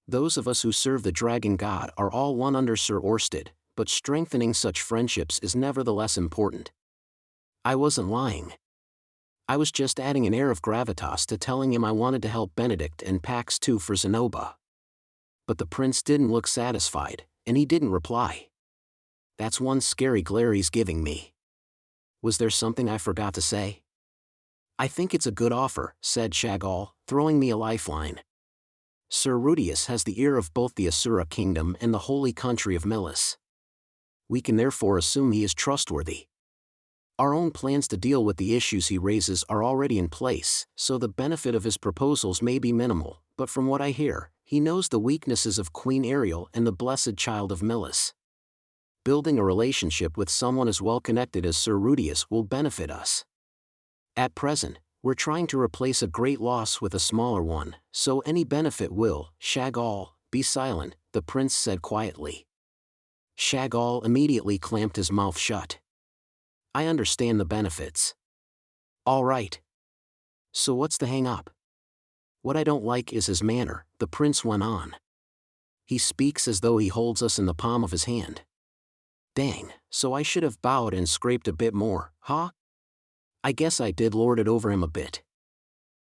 Those of us who serve the dragon god are all one under Sir Orsted, but strengthening such friendships is nevertheless important. I wasn't lying. I was just adding an air of gravitas to telling him I wanted to help Benedict and Pax II for Zenoba. But the prince didn't look satisfied, and he didn't reply. That's one scary glare he's giving me. Was there something I forgot to say? I think it's a good offer, said Shagal, throwing me a lifeline. Sir Rudeus has the ear of both the Asura kingdom and the holy country of Millis. We can therefore assume he is trustworthy. Our own plans to deal with the issues he raises are already in place, so the benefit of his proposals may be minimal, but from what I hear, he knows the weaknesses of Queen Ariel and the Blessed Child of Millis. Building a relationship with someone as well connected as Sir Rudeus will benefit us. At present, we're trying to replace a great loss with a smaller one, so any benefit will, Shagal, be silent, the prince said quietly. Shagal immediately clamped his mouth shut. I understand the benefits. All right. So what's the hang-up? What I don't like is his manner, the prince went on. He speaks as though he holds us in the palm of his hand. Dang, so I should have bowed and scraped a bit more, huh? I guess I did lord it over him a bit.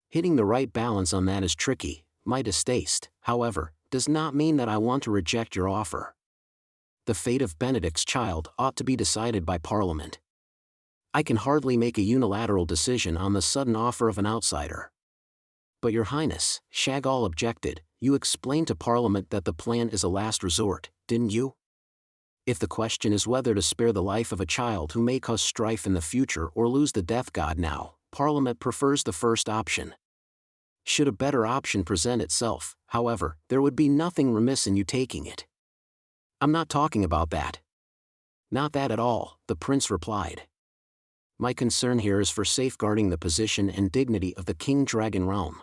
Hitting the right balance on that is tricky. My distaste, however, does not mean that I want to reject your offer. The fate of Benedict's child ought to be decided by Parliament. I can hardly make a unilateral decision on the sudden offer of an outsider. But Your Highness, Shagal objected, you explained to Parliament that the plan is a last resort, didn't you? If the question is whether to spare the life of a child who may cause strife in the future or lose the death god now, Parliament prefers the first option. Should a better option present itself, however, there would be nothing remiss in you taking it. I'm not talking about that. Not that at all, the prince replied. My concern here is for safeguarding the position and dignity of the King Dragon realm.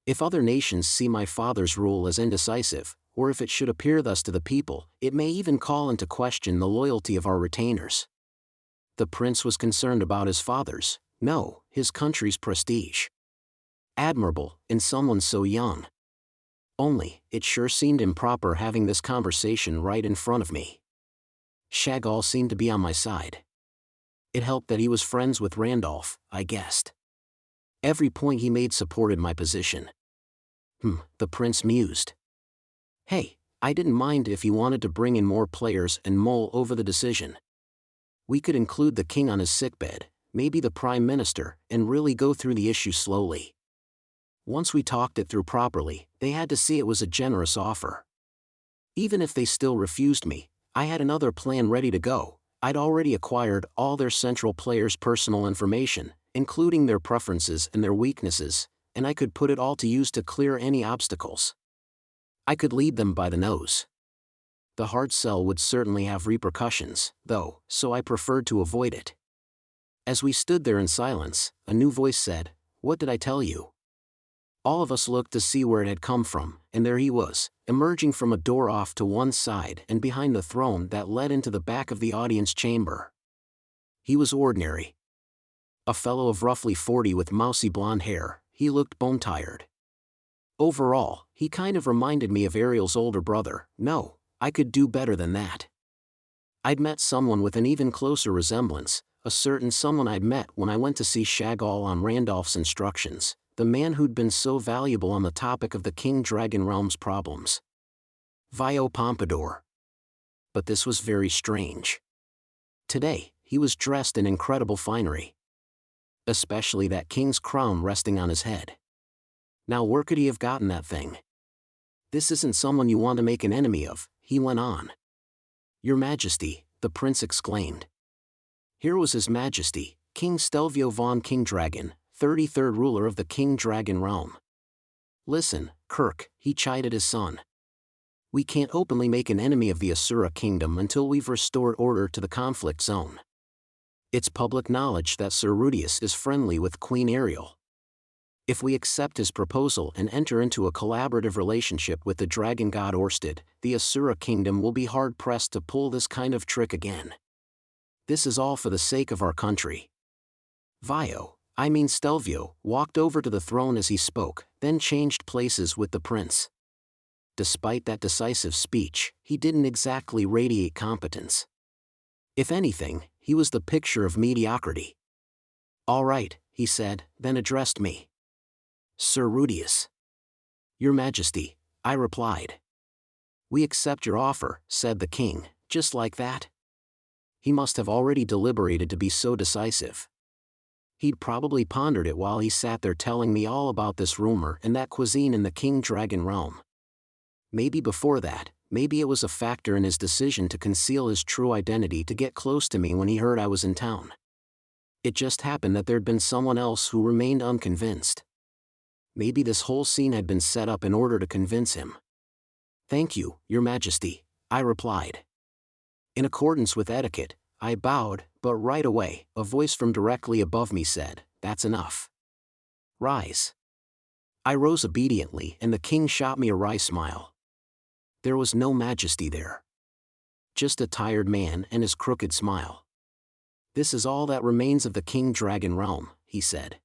If other nations see my father's rule as indecisive, or if it should appear thus to the people, it may even call into question the loyalty of our retainers. The prince was concerned about his father's, no, his country's prestige. Admirable, in someone so young. Only, it sure seemed improper having this conversation right in front of me. Shagal seemed to be on my side. It helped that he was friends with Randolph, I guessed. Every point he made supported my position. The prince mused. Hey, I didn't mind if he wanted to bring in more players and mull over the decision. We could include the king on his sickbed, maybe the prime minister, and really go through the issue slowly. Once we talked it through properly, they had to see it was a generous offer. Even if they still refused me, I had another plan ready to go. I'd already acquired all their central players' personal information, including their preferences and their weaknesses, and I could put it all to use to clear any obstacles. I could lead them by the nose. The hard sell would certainly have repercussions, though, so I preferred to avoid it. As we stood there in silence, a new voice said, "What did I tell you?" All of us looked to see where it had come from, and there he was, emerging from a door off to one side and behind the throne that led into the back of the audience chamber. He was ordinary. A fellow of roughly 40 with mousy blonde hair, he looked bone-tired. Overall, he kind of reminded me of Ariel's older brother. No, I could do better than that. I'd met someone with an even closer resemblance, a certain someone I'd met when I went to see Shagall on Randolph's instructions, the man who'd been so valuable on the topic of the King Dragon Realm's problems. Vio Pompadour. But this was very strange. Today, he was dressed in incredible finery. Especially that king's crown resting on his head. Now where could he have gotten that thing? "This isn't someone you want to make an enemy of," he went on. "Your Majesty," the prince exclaimed. Here was His Majesty, King Stelvio von Kingdragon, 33rd ruler of the King Dragon Realm. "Listen, Kirk," he chided his son. "We can't openly make an enemy of the Asura kingdom until we've restored order to the conflict zone. It's public knowledge that Sir Rudeus is friendly with Queen Ariel. If we accept his proposal and enter into a collaborative relationship with the dragon god Orsted, the Asura kingdom will be hard-pressed to pull this kind of trick again. This is all for the sake of our country." Stelvio, walked over to the throne as he spoke, then changed places with the prince. Despite that decisive speech, he didn't exactly radiate competence. If anything, he was the picture of mediocrity. "All right," he said, then addressed me. "Sir Rudeus." "Your Majesty," I replied. "We accept your offer," said the king, just like that. He must have already deliberated to be so decisive. He'd probably pondered it while he sat there telling me all about this rumor and that cuisine in the King Dragon Realm. Maybe before that, maybe it was a factor in his decision to conceal his true identity to get close to me when he heard I was in town. It just happened that there'd been someone else who remained unconvinced. Maybe this whole scene had been set up in order to convince him. "Thank you, Your Majesty," I replied. In accordance with etiquette, I bowed, but right away, a voice from directly above me said, "That's enough. Rise." I rose obediently and the king shot me a wry smile. There was no majesty there. Just a tired man and his crooked smile. "This is all that remains of the King Dragon Realm," he said.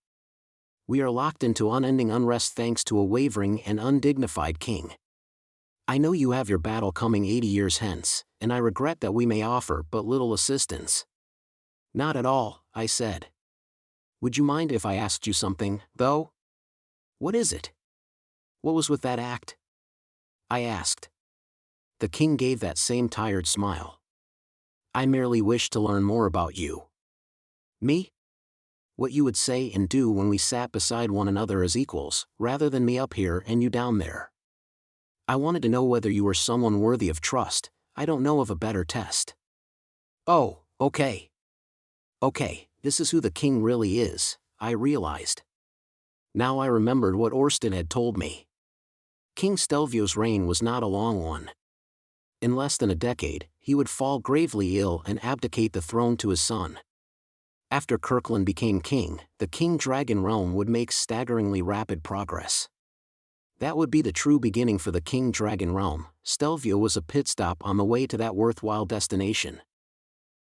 "We are locked into unending unrest thanks to a wavering and undignified king. I know you have your battle coming 80 years hence, and I regret that we may offer but little assistance." "Not at all," I said. "Would you mind if I asked you something, though?" "What is it?" "What was with that act?" I asked. The king gave that same tired smile. "I merely wish to learn more about you." "Me?" "What you would say and do when we sat beside one another as equals, rather than me up here and you down there. I wanted to know whether you were someone worthy of trust. I don't know of a better test." "Oh, okay. Okay, this is who the king really is," I realized. Now I remembered what Orsted had told me. King Stelvio's reign was not a long one. In less than a decade, he would fall gravely ill and abdicate the throne to his son. After Kirkland became king, the King Dragon Realm would make staggeringly rapid progress. That would be the true beginning for the King Dragon Realm. Stelvio was a pit stop on the way to that worthwhile destination.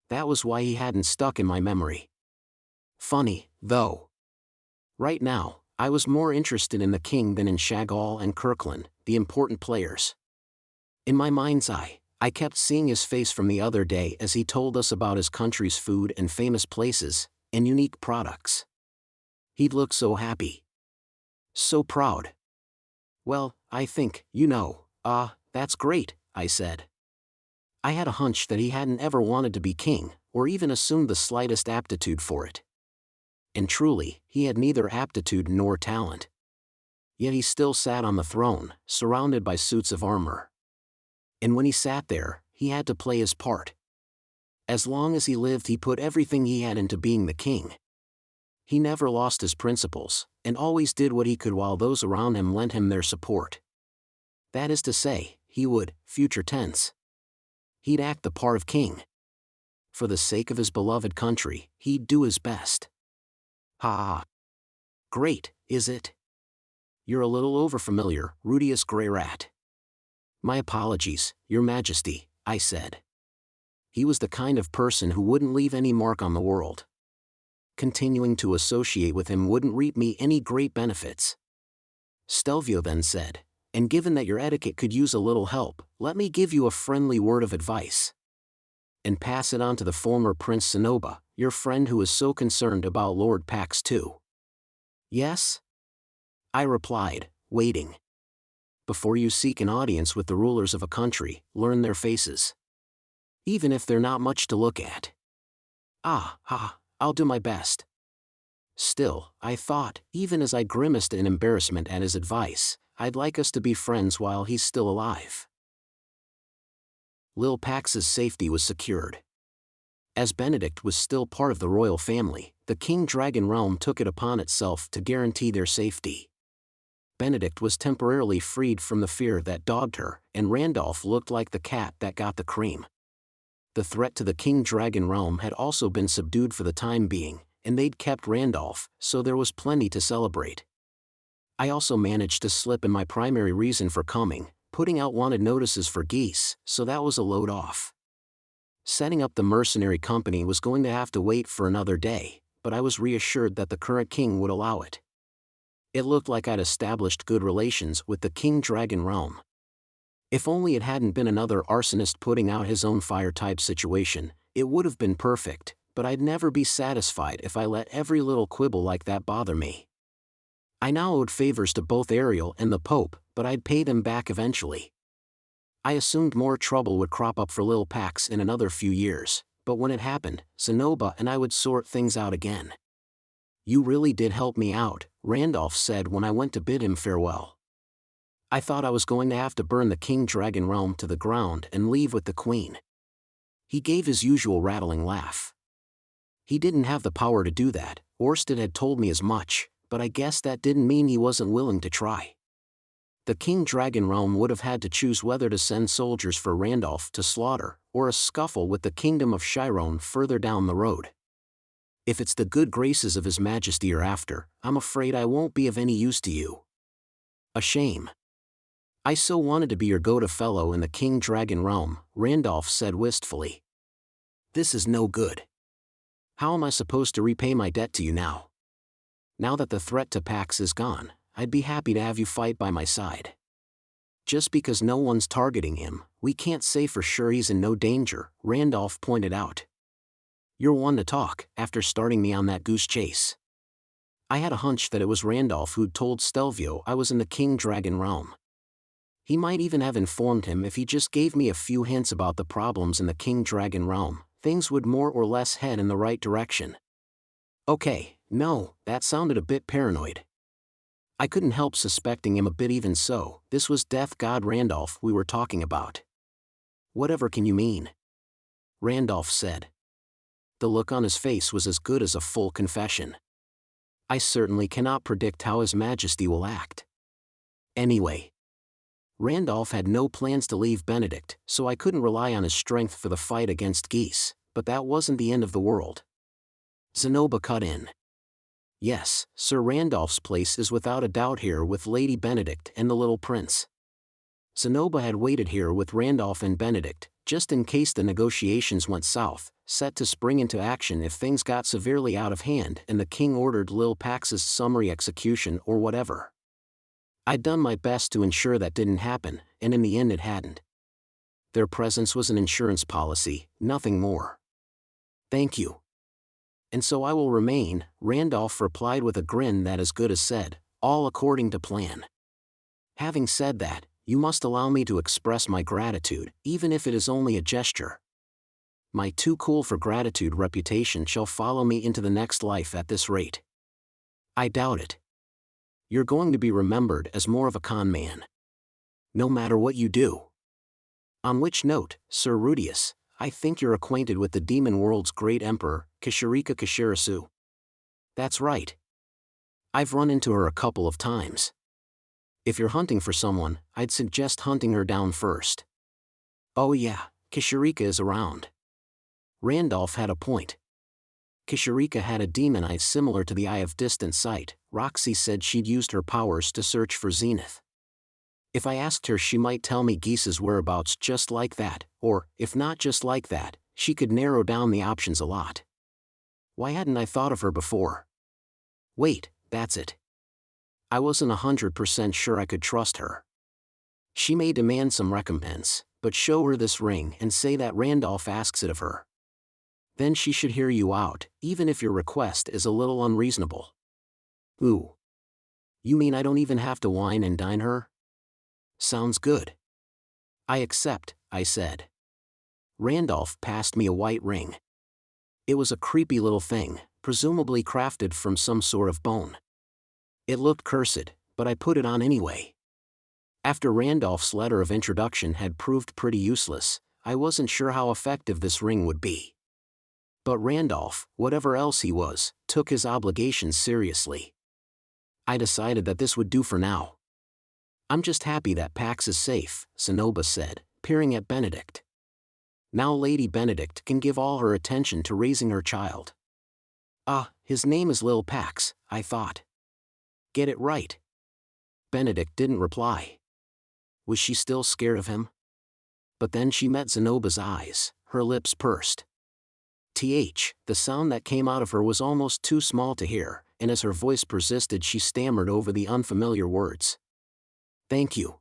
That was why he hadn't stuck in my memory. Funny, though. Right now, I was more interested in the king than in Shagall and Kirkland, the important players. In my mind's eye, I kept seeing his face from the other day as he told us about his country's food and famous places, and unique products. He'd look so happy. So proud. "Well, I think, that's great," I said. I had a hunch that he hadn't ever wanted to be king, or even assumed the slightest aptitude for it. And truly, he had neither aptitude nor talent. Yet he still sat on the throne, surrounded by suits of armor. And when he sat there, he had to play his part. As long as he lived, he put everything he had into being the king. He never lost his principles, and always did what he could while those around him lent him their support. That is to say, he would, future tense. He'd act the part of king. For the sake of his beloved country, he'd do his best. Ha ha. Great, is it? You're a little overfamiliar, Rudeus Greyrat. My apologies, Your Majesty, I said. He was the kind of person who wouldn't leave any mark on the world. Continuing to associate with him wouldn't reap me any great benefits. Stelvio then said, and given that your etiquette could use a little help, let me give you a friendly word of advice. And pass it on to the former Prince Sonoba, your friend who is so concerned about Lord Pax too. Yes? I replied, waiting. Before you seek an audience with the rulers of a country, learn their faces. Even if they're not much to look at. I'll do my best. Still, I thought, even as I grimaced in embarrassment at his advice, I'd like us to be friends while he's still alive. Lil Pax's safety was secured. As Benedict was still part of the royal family, the King Dragon Realm took it upon itself to guarantee their safety. Benedict was temporarily freed from the fear that dogged her, and Randolph looked like the cat that got the cream. The threat to the King Dragon Realm had also been subdued for the time being, and they'd kept Randolph, so there was plenty to celebrate. I also managed to slip in my primary reason for coming, putting out wanted notices for geese, so that was a load off. Setting up the mercenary company was going to have to wait for another day, but I was reassured that the current king would allow it. It looked like I'd established good relations with the King Dragon Realm. If only it hadn't been another arsonist putting out his own fire type situation, it would have been perfect, but I'd never be satisfied if I let every little quibble like that bother me. I now owed favors to both Ariel and the Pope, but I'd pay them back eventually. I assumed more trouble would crop up for Lil Pax in another few years, but when it happened, Sonoba and I would sort things out again. You really did help me out, Randolph said when I went to bid him farewell. I thought I was going to have to burn the King Dragon Realm to the ground and leave with the Queen. He gave his usual rattling laugh. He didn't have the power to do that, Orsted had told me as much, but I guess that didn't mean he wasn't willing to try. The King Dragon Realm would have had to choose whether to send soldiers for Randolph to slaughter, or a scuffle with the Kingdom of Chiron further down the road. If it's the good graces of His Majesty you're after, I'm afraid I won't be of any use to you. A shame. I so wanted to be your go-to fellow in the King Dragon Realm, Randolph said wistfully. This is no good. How am I supposed to repay my debt to you now? Now that the threat to Pax is gone, I'd be happy to have you fight by my side. Just because no one's targeting him, we can't say for sure he's in no danger, Randolph pointed out. You're one to talk, after starting me on that goose chase. I had a hunch that it was Randolph who'd told Stelvio I was in the King Dragon Realm. He might even have informed him if he just gave me a few hints about the problems in the King Dragon Realm, things would more or less head in the right direction. Okay, no, that sounded a bit paranoid. I couldn't help suspecting him a bit even so, this was Death God Randolph we were talking about. Whatever can you mean? Randolph said. The look on his face was as good as a full confession. I certainly cannot predict how His Majesty will act. Anyway. Randolph had no plans to leave Benedict, so I couldn't rely on his strength for the fight against geese, but that wasn't the end of the world. Sonoba cut in. Yes, Sir Randolph's place is without a doubt here with Lady Benedict and the little prince. Sonoba had waited here with Randolph and Benedict, just in case the negotiations went south, set to spring into action if things got severely out of hand and the king ordered Lil Pax's summary execution or whatever. I'd done my best to ensure that didn't happen, and in the end it hadn't. Their presence was an insurance policy, nothing more. Thank you. And so I will remain, Randolph replied with a grin that as good as said, all according to plan. Having said that, you must allow me to express my gratitude, even if it is only a gesture. My too cool for gratitude reputation shall follow me into the next life at this rate. I doubt it. you're going to be remembered as more of a con man. No matter what you do. On which note, Sir Rudeus, I think you're acquainted with the demon world's great emperor, Kashirika Kashirasu. That's right. I've run into her a couple of times. If you're hunting for someone, I'd suggest hunting her down first. Oh yeah, Kashirika is around. Randolph had a point. Kashirika had a demon eye similar to the Eye of Distant Sight. Roxy said she'd used her powers to search for Zenith. If I asked her, she might tell me Geese's whereabouts just like that, or, if not just like that, she could narrow down the options a lot. Why hadn't I thought of her before? Wait, that's it. I wasn't 100% sure I could trust her. She may demand some recompense, but show her this ring and say that Randolph asks it of her. Then she should hear you out, even if your request is a little unreasonable. Ooh. You mean I don't even have to wine and dine her? Sounds good. I accept, I said. Randolph passed me a white ring. It was a creepy little thing, presumably crafted from some sort of bone. It looked cursed, but I put it on anyway. After Randolph's letter of introduction had proved pretty useless, I wasn't sure how effective this ring would be. But Randolph, whatever else he was, took his obligations seriously. I decided that this would do for now. I'm just happy that Pax is safe, Sonoba said, peering at Benedict. Now Lady Benedict can give all her attention to raising her child. Ah, his name is Lil Pax, I thought. Get it right. Benedict didn't reply. Was she still scared of him? But then she met Zenoba's eyes, her lips pursed. The sound that came out of her was almost too small to hear, and as her voice persisted she stammered over the unfamiliar words. Thank you.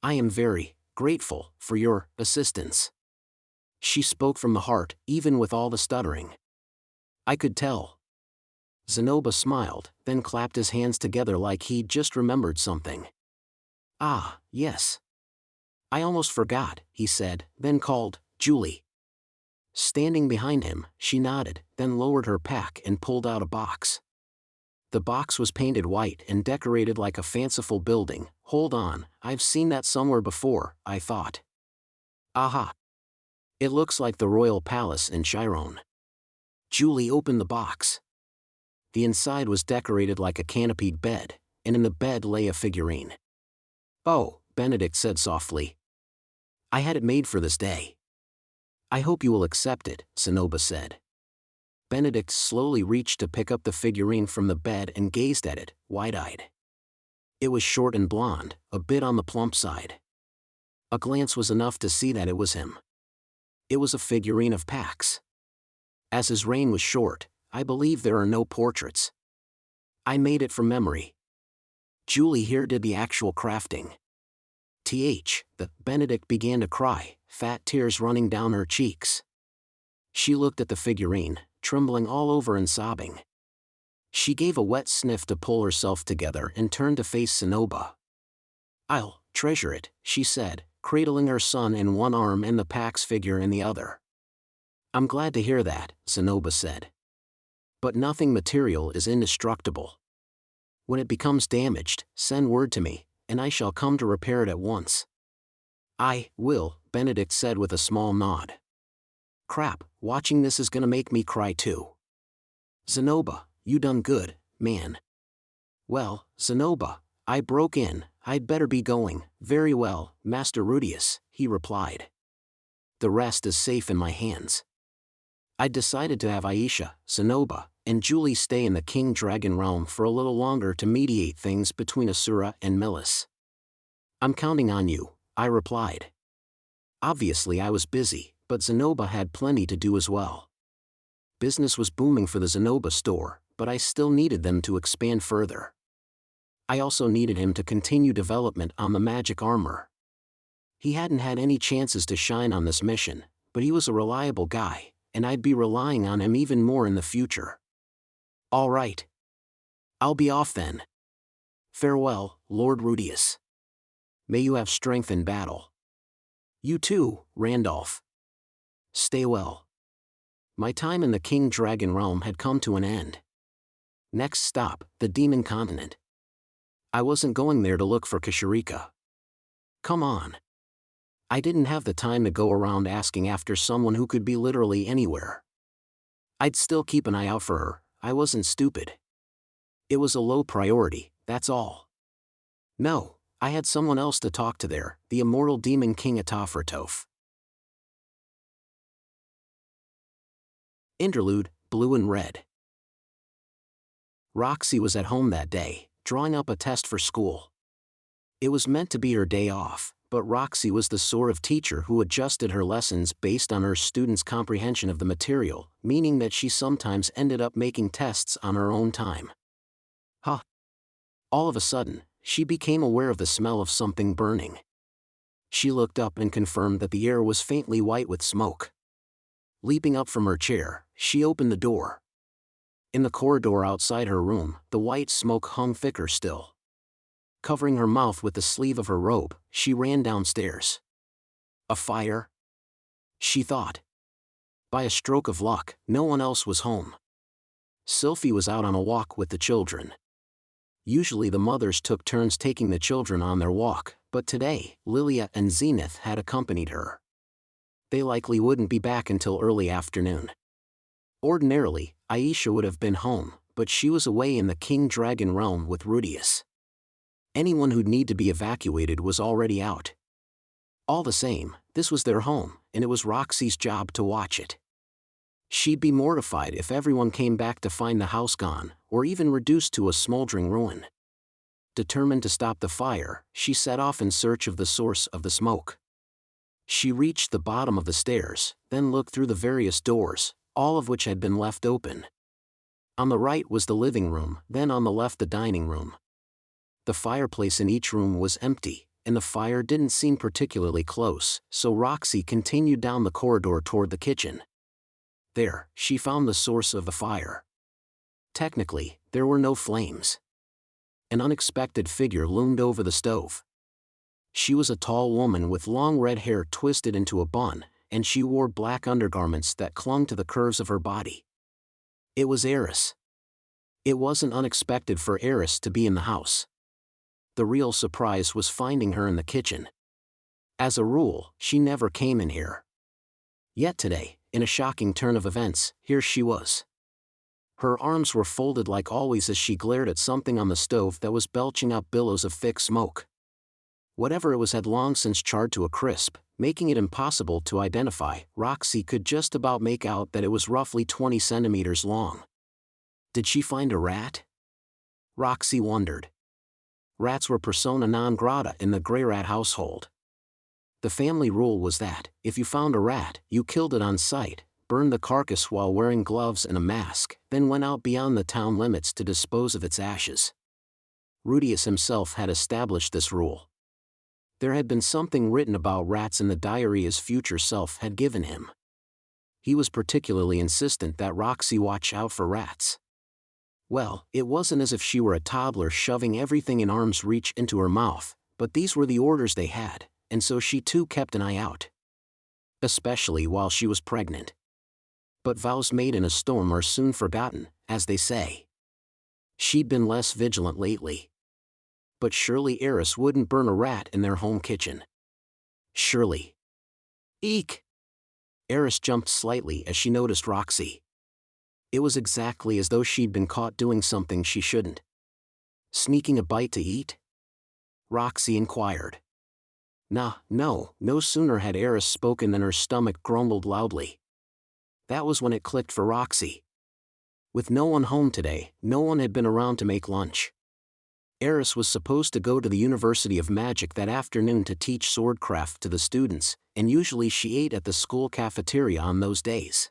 I am very grateful for your assistance. She spoke from the heart, even with all the stuttering. I could tell. Zenoba smiled, then clapped his hands together like he'd just remembered something. Ah, yes. I almost forgot, he said, then called, Julie. Standing behind him, she nodded, then lowered her pack and pulled out a box. The box was painted white and decorated like a fanciful building. Hold on, I've seen that somewhere before, I thought. Aha. It looks like the royal palace in Chiron. Julie opened the box. The inside was decorated like a canopied bed, and in the bed lay a figurine. Oh, Benedict said softly. I had it made for this day. I hope you will accept it, Sonoba said. Benedict slowly reached to pick up the figurine from the bed and gazed at it, wide-eyed. It was short and blonde, a bit on the plump side. A glance was enough to see that it was him. It was a figurine of Pax. As his reign was short, I believe there are no portraits. I made it from memory. Julie here did the actual crafting. Benedict began to cry, fat tears running down her cheeks. She looked at the figurine, trembling all over and sobbing. She gave a wet sniff to pull herself together and turned to face Sonoba. I'll treasure it, she said, cradling her son in one arm and the Pax figure in the other. I'm glad to hear that, Sonoba said. But nothing material is indestructible. When it becomes damaged, send word to me, and I shall come to repair it at once. I will, Benedict said with a small nod. Crap, watching this is gonna make me cry too. Zenoba, you done good, man. Well, Zenoba, I broke in, I'd better be going. Very well, Master Rudeus, he replied. The rest is safe in my hands. I decided to have Aisha, Zenoba, and Julie stay in the King Dragon realm for a little longer to mediate things between Asura and Milis. I'm counting on you, I replied. Obviously I was busy, but Zenoba had plenty to do as well. Business was booming for the Zenoba store, but I still needed them to expand further. I also needed him to continue development on the magic armor. He hadn't had any chances to shine on this mission, but he was a reliable guy, and I'd be relying on him even more in the future. All right. I'll be off then. Farewell, Lord Rudeus. May you have strength in battle. You too, Randolph. Stay well. My time in the King Dragon realm had come to an end. Next stop, the Demon Continent. I wasn't going there to look for Kashirika. Come on. I didn't have the time to go around asking after someone who could be literally anywhere. I'd still keep an eye out for her, I wasn't stupid. It was a low priority, that's all. No, I had someone else to talk to there, the immortal demon king Atofe. Interlude, Blue and Red. Roxy was at home that day, drawing up a test for school. It was meant to be her day off, but Roxy was the sort of teacher who adjusted her lessons based on her students' comprehension of the material, meaning that she sometimes ended up making tests on her own time. All of a sudden, she became aware of the smell of something burning. She looked up and confirmed that the air was faintly white with smoke. Leaping up from her chair, she opened the door. In the corridor outside her room, the white smoke hung thicker still. Covering her mouth with the sleeve of her robe, she ran downstairs. A fire? She thought. By a stroke of luck, no one else was home. Sylphie was out on a walk with the children. Usually the mothers took turns taking the children on their walk, but today, Lilia and Zenith had accompanied her. They likely wouldn't be back until early afternoon. Ordinarily, Aisha would have been home, but she was away in the King Dragon realm with Rudeus. Anyone who'd need to be evacuated was already out. All the same, this was their home, and it was Roxy's job to watch it. She'd be mortified if everyone came back to find the house gone, or even reduced to a smoldering ruin. Determined to stop the fire, she set off in search of the source of the smoke. She reached the bottom of the stairs, then looked through the various doors, all of which had been left open. On the right was the living room, then on the left the dining room. The fireplace in each room was empty, and the fire didn't seem particularly close, so Roxy continued down the corridor toward the kitchen. There, she found the source of the fire. Technically, there were no flames. An unexpected figure loomed over the stove. She was a tall woman with long red hair twisted into a bun, and she wore black undergarments that clung to the curves of her body. It was Eris. It wasn't unexpected for Eris to be in the house. The real surprise was finding her in the kitchen. As a rule, she never came in here. Yet today, in a shocking turn of events, here she was. Her arms were folded like always as she glared at something on the stove that was belching up billows of thick smoke. Whatever it was had long since charred to a crisp, making it impossible to identify. Roxy could just about make out that it was roughly 20 centimeters long. Did she find a rat? Roxy wondered. Rats were persona non grata in the Greyrat household. The family rule was that, if you found a rat, you killed it on sight, burned the carcass while wearing gloves and a mask, then went out beyond the town limits to dispose of its ashes. Rudeus himself had established this rule. There had been something written about rats in the diary his future self had given him. He was particularly insistent that Roxy watch out for rats. Well, it wasn't as if she were a toddler shoving everything in arm's reach into her mouth, but these were the orders they had, and so she too kept an eye out. Especially while she was pregnant. But vows made in a storm are soon forgotten, as they say. She'd been less vigilant lately. But surely Eris wouldn't burn a rat in their home kitchen. Surely. Eek! Eris jumped slightly as she noticed Roxy. It was exactly as though she'd been caught doing something she shouldn't. Sneaking a bite to eat? Roxy inquired. No sooner had Eris spoken than her stomach grumbled loudly. That was when it clicked for Roxy. With no one home today, no one had been around to make lunch. Eris was supposed to go to the University of Magic that afternoon to teach swordcraft to the students, and usually she ate at the school cafeteria on those days.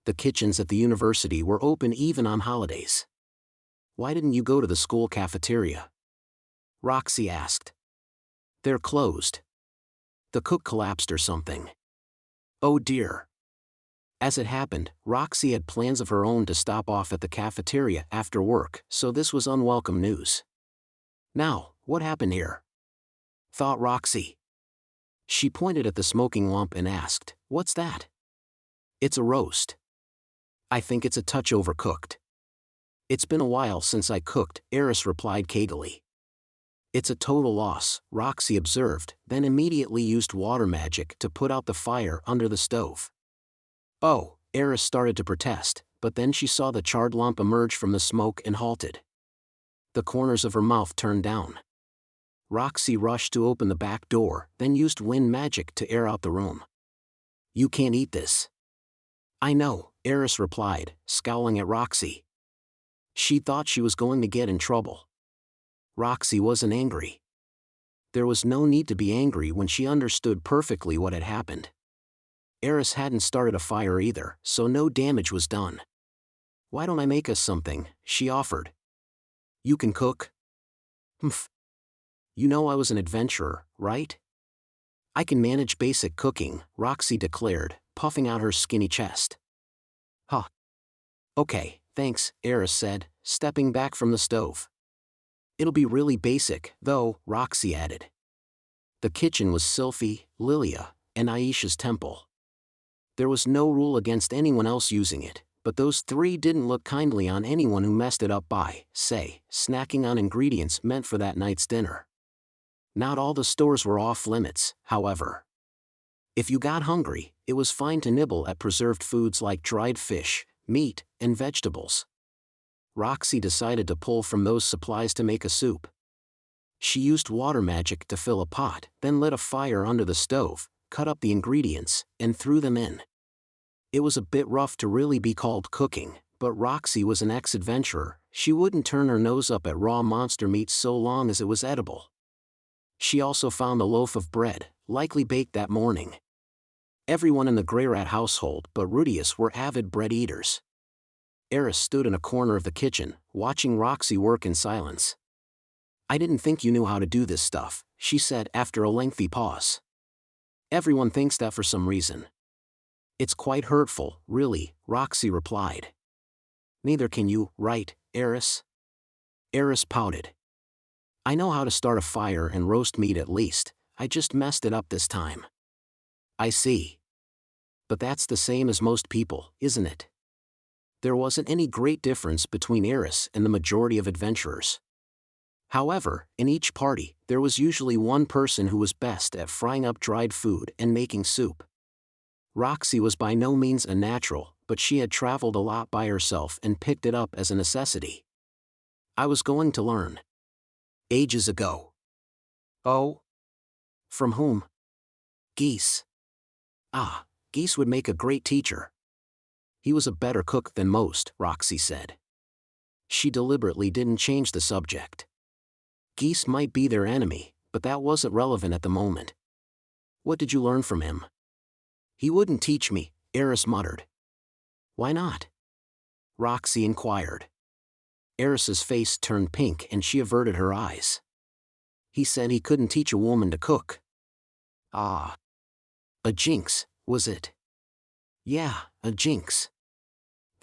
The kitchens at the university were open even on holidays. Why didn't you go to the school cafeteria? Roxy asked. They're closed. The cook collapsed or something. Oh dear. As it happened, Roxy had plans of her own to stop off at the cafeteria after work, so this was unwelcome news. Now, what happened here? Thought Roxy. She pointed at the smoking lump and asked, "What's that?" "It's a roast. I think it's a touch overcooked." "It's been a while since I cooked," Eris replied cagily. It's a total loss, Roxy observed, then immediately used water magic to put out the fire under the stove. Oh, Eris started to protest, but then she saw the charred lump emerge from the smoke and halted. The corners of her mouth turned down. Roxy rushed to open the back door, then used wind magic to air out the room. You can't eat this. I know, Eris replied, scowling at Roxy. She thought she was going to get in trouble. Roxy wasn't angry. There was no need to be angry when she understood perfectly what had happened. Eris hadn't started a fire either, so no damage was done. Why don't I make us something, she offered. You can cook? Humph. You know I was an adventurer, right? I can manage basic cooking, Roxy declared, puffing out her skinny chest. Huh. Okay, thanks, Eris said, stepping back from the stove. It'll be really basic, though, Roxy added. The kitchen was Sylphie, Lilia, and Aisha's temple. There was no rule against anyone else using it, but those three didn't look kindly on anyone who messed it up by, say, snacking on ingredients meant for that night's dinner. Not all the stores were off limits, however. If you got hungry, it was fine to nibble at preserved foods like dried fish, meat, and vegetables. Roxy decided to pull from those supplies to make a soup. She used water magic to fill a pot, then lit a fire under the stove, cut up the ingredients, and threw them in. It was a bit rough to really be called cooking, but Roxy was an ex-adventurer. She wouldn't turn her nose up at raw monster meat so long as it was edible. She also found a loaf of bread, likely baked that morning. Everyone in the Greyrat household but Rudeus were avid bread eaters. Eris stood in a corner of the kitchen, watching Roxy work in silence. I didn't think you knew how to do this stuff, she said after a lengthy pause. Everyone thinks that for some reason. It's quite hurtful, really, Roxy replied. Neither can you, right, Eris? Eris pouted. I know how to start a fire and roast meat at least, I just messed it up this time. I see. But that's the same as most people, isn't it? There wasn't any great difference between Eris and the majority of adventurers. However, in each party, there was usually one person who was best at frying up dried food and making soup. Roxy was by no means a natural, but she had traveled a lot by herself and picked it up as a necessity. I was going to learn. Ages ago. Oh? From whom? Geese. Ah, Geese would make a great teacher. He was a better cook than most, Roxy said. She deliberately didn't change the subject. Geese might be their enemy, but that wasn't relevant at the moment. What did you learn from him? He wouldn't teach me, Eris muttered. Why not? Roxy inquired. Eris's face turned pink and she averted her eyes. He said he couldn't teach a woman to cook. Ah. A jinx, was it? Yeah, a jinx.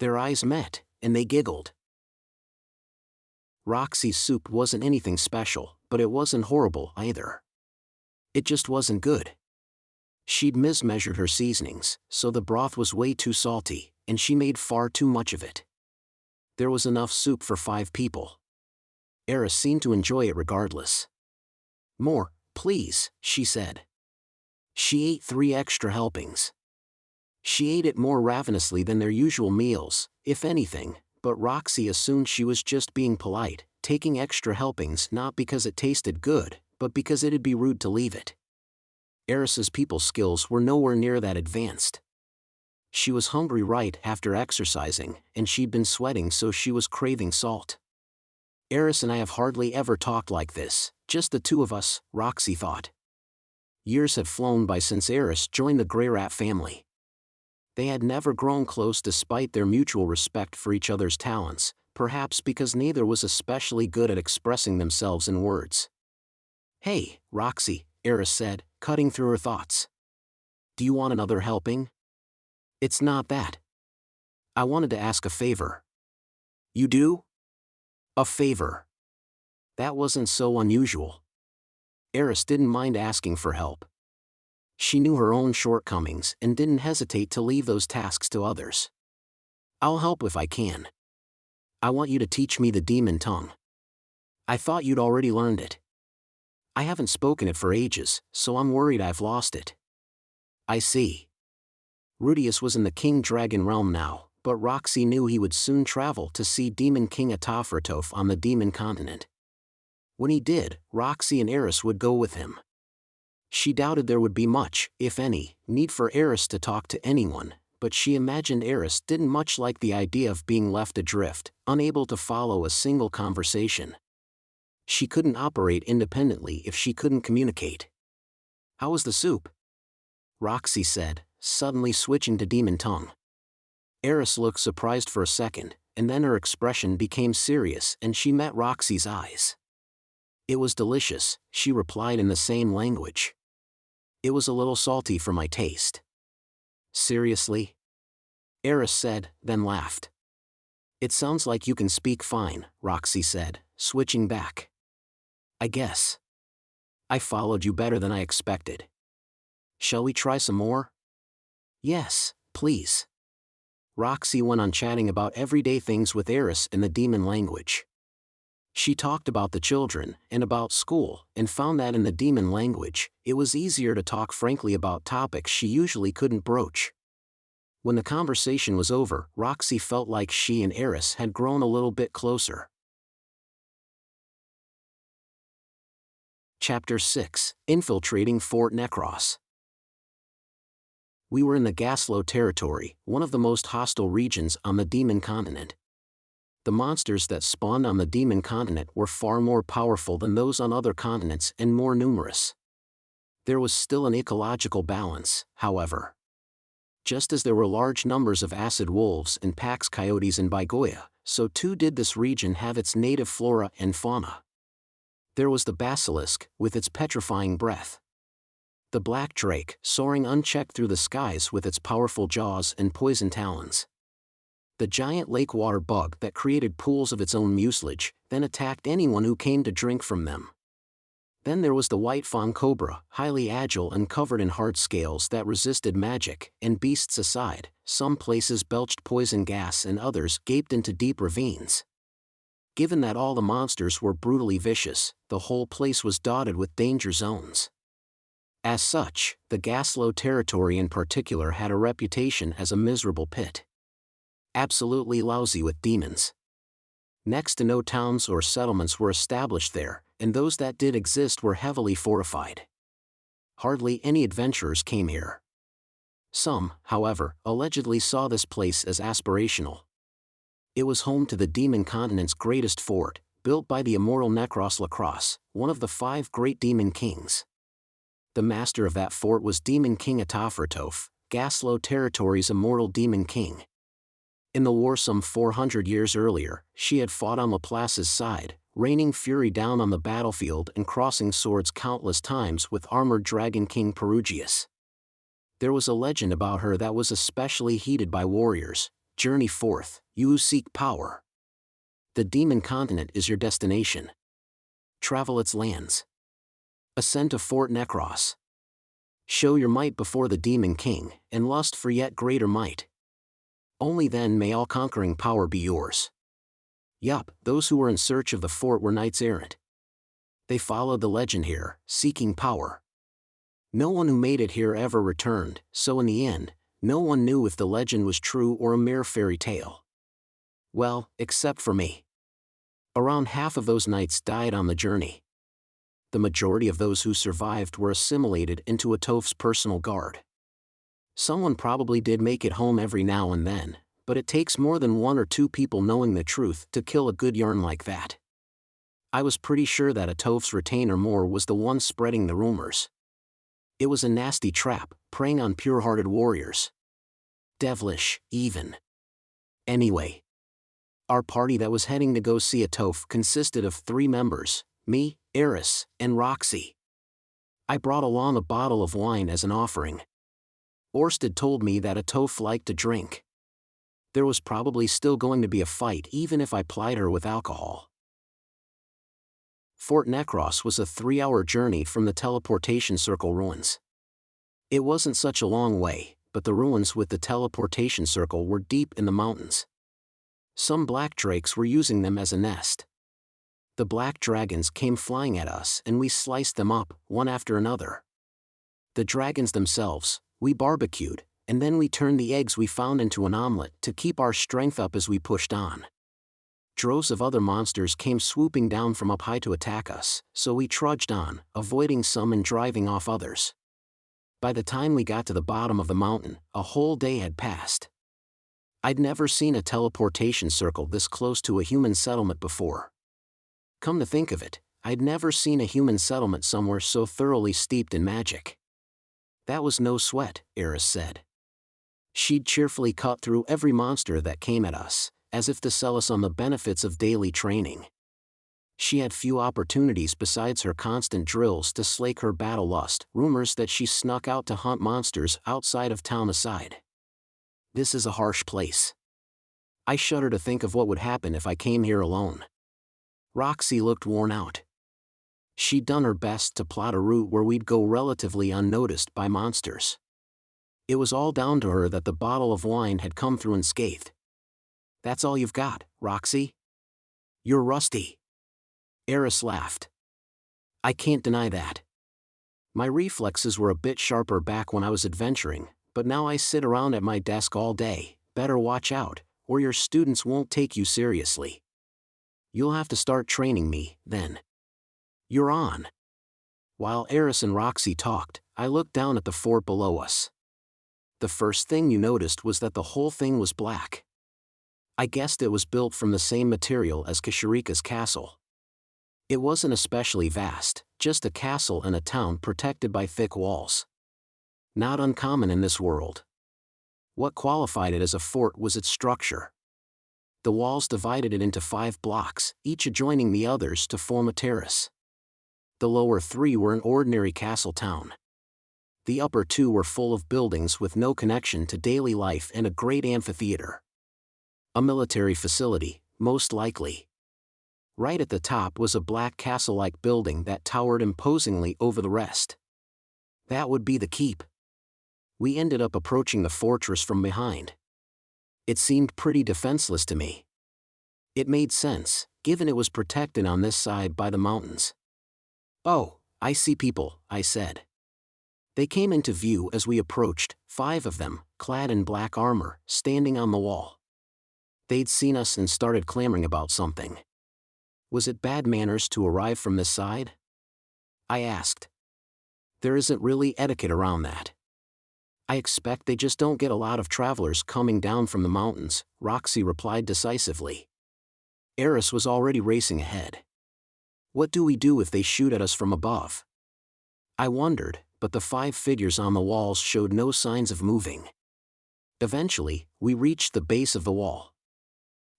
Their eyes met, and they giggled. Roxy's soup wasn't anything special, but it wasn't horrible either. It just wasn't good. She'd mismeasured her seasonings, so the broth was way too salty, and she made far too much of it. There was enough soup for 5 people. Eris seemed to enjoy it regardless. More, please, she said. She ate 3 extra helpings. She ate it more ravenously than their usual meals, if anything, but Roxy assumed she was just being polite, taking extra helpings not because it tasted good, but because it'd be rude to leave it. Eris's people skills were nowhere near that advanced. She was hungry right after exercising, and she'd been sweating so she was craving salt. Eris and I have hardly ever talked like this, just the two of us, Roxy thought. Years had flown by since Eris joined the Greyrat family. They had never grown close despite their mutual respect for each other's talents, perhaps because neither was especially good at expressing themselves in words. Hey, Roxy, Eris said, cutting through her thoughts. Do you want another helping? It's not that. I wanted to ask a favor. You do? A favor. That wasn't so unusual. Eris didn't mind asking for help. She knew her own shortcomings and didn't hesitate to leave those tasks to others. I'll help if I can. I want you to teach me the demon tongue. I thought you'd already learned it. I haven't spoken it for ages, so I'm worried I've lost it. I see. Rudeus was in the King Dragon realm now, but Roxy knew he would soon travel to see Demon King Atofe on the Demon Continent. When he did, Roxy and Eris would go with him. She doubted there would be much, if any, need for Eris to talk to anyone, but she imagined Eris didn't much like the idea of being left adrift, unable to follow a single conversation. She couldn't operate independently if she couldn't communicate. "How was the soup?" Roxy said, suddenly switching to demon tongue. Eris looked surprised for a second, and then her expression became serious and she met Roxy's eyes. "It was delicious," she replied in the same language. "It was a little salty for my taste." "Seriously?" Eris said, then laughed. "It sounds like you can speak fine," Roxy said, switching back. "I guess. I followed you better than I expected. Shall we try some more?" "Yes, please." Roxy went on chatting about everyday things with Eris in the demon language. She talked about the children, and about school, and found that in the demon language, it was easier to talk frankly about topics she usually couldn't broach. When the conversation was over, Roxy felt like she and Eris had grown a little bit closer. Chapter 6, Infiltrating Fort Necross. We were in the Gaslow territory, one of the most hostile regions on the Demon Continent. The monsters that spawned on the Demon Continent were far more powerful than those on other continents and more numerous. There was still an ecological balance, however. Just as there were large numbers of acid wolves and pax coyotes in Baigoya, so too did this region have its native flora and fauna. There was the basilisk, with its petrifying breath. The black drake, soaring unchecked through the skies with its powerful jaws and poison talons. The giant lake water bug that created pools of its own mucilage, then attacked anyone who came to drink from them. Then there was the white fawn cobra, highly agile and covered in hard scales that resisted magic, and beasts aside, some places belched poison gas and others gaped into deep ravines. Given that all the monsters were brutally vicious, the whole place was dotted with danger zones. As such, the Gaslow territory in particular had a reputation as a miserable pit. Absolutely lousy with demons. Next to no towns or settlements were established there, and those that did exist were heavily fortified. Hardly any adventurers came here. Some, however, allegedly saw this place as aspirational. It was home to the Demon Continent's greatest fort, built by the immortal Necross Lacrosse, one of the 5 great demon kings. The master of that fort was Demon King Atofe, Gaslow territory's immortal demon king. In the war some 400 years earlier, she had fought on Laplace's side, raining fury down on the battlefield and crossing swords countless times with armored dragon king Perugius. There was a legend about her that was especially heeded by warriors: "Journey forth, you who seek power. The Demon Continent is your destination. Travel its lands. Ascend to Fort Necross. Show your might before the Demon King, and lust for yet greater might. Only then may all-conquering power be yours." Yup, those who were in search of the fort were knights errant. They followed the legend here, seeking power. No one who made it here ever returned, so in the end, no one knew if the legend was true or a mere fairy tale. Well, except for me. Around half of those knights died on the journey. The majority of those who survived were assimilated into Atofe's personal guard. Someone probably did make it home every now and then, but it takes more than 1 or 2 people knowing the truth to kill a good yarn like that. I was pretty sure that Atofe's retainer Moore was the one spreading the rumors. It was a nasty trap, preying on pure-hearted warriors. Devilish, even. Anyway. Our party that was heading to go see Atofe consisted of 3 members, me, Eris, and Roxy. I brought along a bottle of wine as an offering. Orsted told me that Atofe liked to drink. There was probably still going to be a fight even if I plied her with alcohol. Fort Necross was a 3-hour journey from the teleportation circle ruins. It wasn't such a long way, but the ruins with the teleportation circle were deep in the mountains. Some black drakes were using them as a nest. The black dragons came flying at us and we sliced them up, one after another. The dragons themselves, we barbecued, and then we turned the eggs we found into an omelet to keep our strength up as we pushed on. Droves of other monsters came swooping down from up high to attack us, so we trudged on, avoiding some and driving off others. By the time we got to the bottom of the mountain, a whole day had passed. I'd never seen a teleportation circle this close to a human settlement before. Come to think of it, I'd never seen a human settlement somewhere so thoroughly steeped in magic. That was no sweat, Eris said. She'd cheerfully cut through every monster that came at us, as if to sell us on the benefits of daily training. She had few opportunities besides her constant drills to slake her battle lust, rumors that she snuck out to hunt monsters outside of town aside. This is a harsh place. I shudder to think of what would happen if I came here alone. Roxy looked worn out. She'd done her best to plot a route where we'd go relatively unnoticed by monsters. It was all down to her that the bottle of wine had come through unscathed. That's all you've got, Roxy? You're rusty. Eris laughed. I can't deny that. My reflexes were a bit sharper back when I was adventuring, but now I sit around at my desk all day. Better watch out, or your students won't take you seriously. You'll have to start training me, then. You're on. While Eris and Roxy talked, I looked down at the fort below us. The first thing you noticed was that the whole thing was black. I guessed it was built from the same material as Kashirika's castle. It wasn't especially vast, just a castle and a town protected by thick walls. Not uncommon in this world. What qualified it as a fort was its structure. The walls divided it into 5 blocks, each adjoining the others to form a terrace. The lower 3 were an ordinary castle town. The upper 2 were full of buildings with no connection to daily life and a great amphitheater. A military facility, most likely. Right at the top was a black castle-like building that towered imposingly over the rest. That would be the keep. We ended up approaching the fortress from behind. It seemed pretty defenseless to me. It made sense, given it was protected on this side by the mountains. Oh, I see people, I said. They came into view as we approached, 5 of them, clad in black armor, standing on the wall. They'd seen us and started clamoring about something. Was it bad manners to arrive from this side? I asked. There isn't really etiquette around that. I expect they just don't get a lot of travelers coming down from the mountains, Roxy replied decisively. Eris was already racing ahead. What do we do if they shoot at us from above? I wondered, but the 5 figures on the walls showed no signs of moving. Eventually, we reached the base of the wall.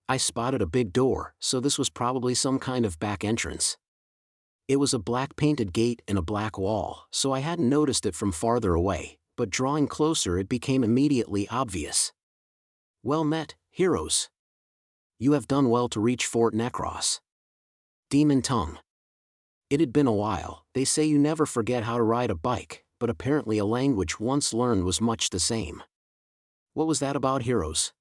I spotted a big door, so this was probably some kind of back entrance. It was a black painted gate and a black wall, so I hadn't noticed it from farther away, but drawing closer it became immediately obvious. Well met, heroes. You have done well to reach Fort Necross. Demon tongue. It had been a while. They say you never forget how to ride a bike, but apparently a language once learned was much the same. What was that about heroes?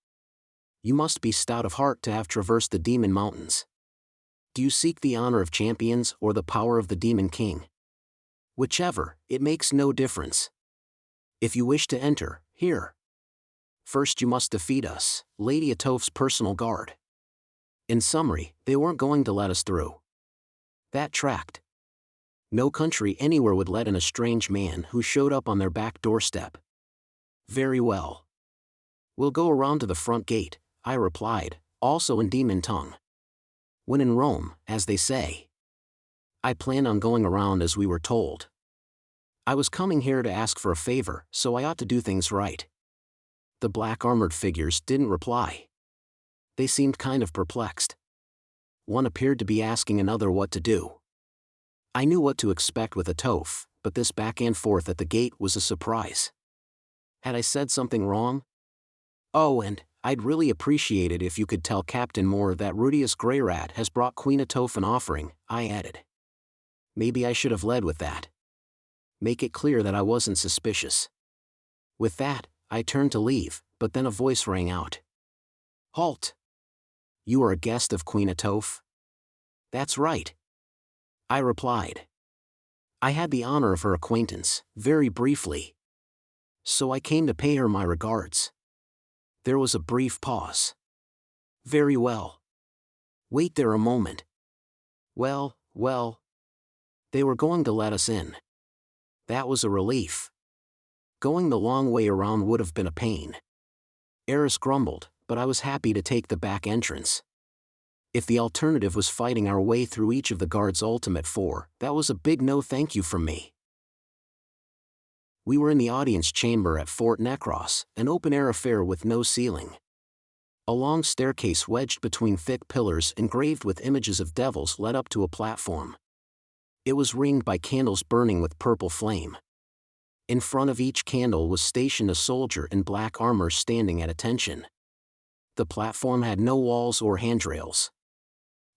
You must be stout of heart to have traversed the demon mountains. Do you seek the honor of champions or the power of the demon king? Whichever, it makes no difference. If you wish to enter, here. First you must defeat us, Lady Atofe's personal guard. In summary, they weren't going to let us through. That tracked. No country anywhere would let in a strange man who showed up on their back doorstep. Very well. We'll go around to the front gate, I replied, also in demon tongue. When in Rome, as they say. I planned on going around as we were told. I was coming here to ask for a favor, so I ought to do things right. The black armored figures didn't reply. They seemed kind of perplexed. One appeared to be asking another what to do. I knew what to expect with Atofe, but this back and forth at the gate was a surprise. Had I said something wrong? Oh, and I'd really appreciate it if you could tell Captain Moore that Rudeus Greyrat has brought Queen Atofe an offering, I added. Maybe I should have led with that. Make it clear that I wasn't suspicious. With that, I turned to leave, but then a voice rang out. Halt! You are a guest of Queen Atofe? That's right, I replied. I had the honor of her acquaintance, very briefly. So I came to pay her my regards. There was a brief pause. Very well. Wait there a moment. Well, they were going to let us in. That was a relief. Going the long way around would have been a pain. Eris grumbled, but I was happy to take the back entrance. If the alternative was fighting our way through each of the guards' ultimate four, that was a big no thank you from me. We were in the audience chamber at Fort Necross, an open-air affair with no ceiling. A long staircase wedged between thick pillars engraved with images of devils led up to a platform. It was ringed by candles burning with purple flame. In front of each candle was stationed a soldier in black armor standing at attention. The platform had no walls or handrails.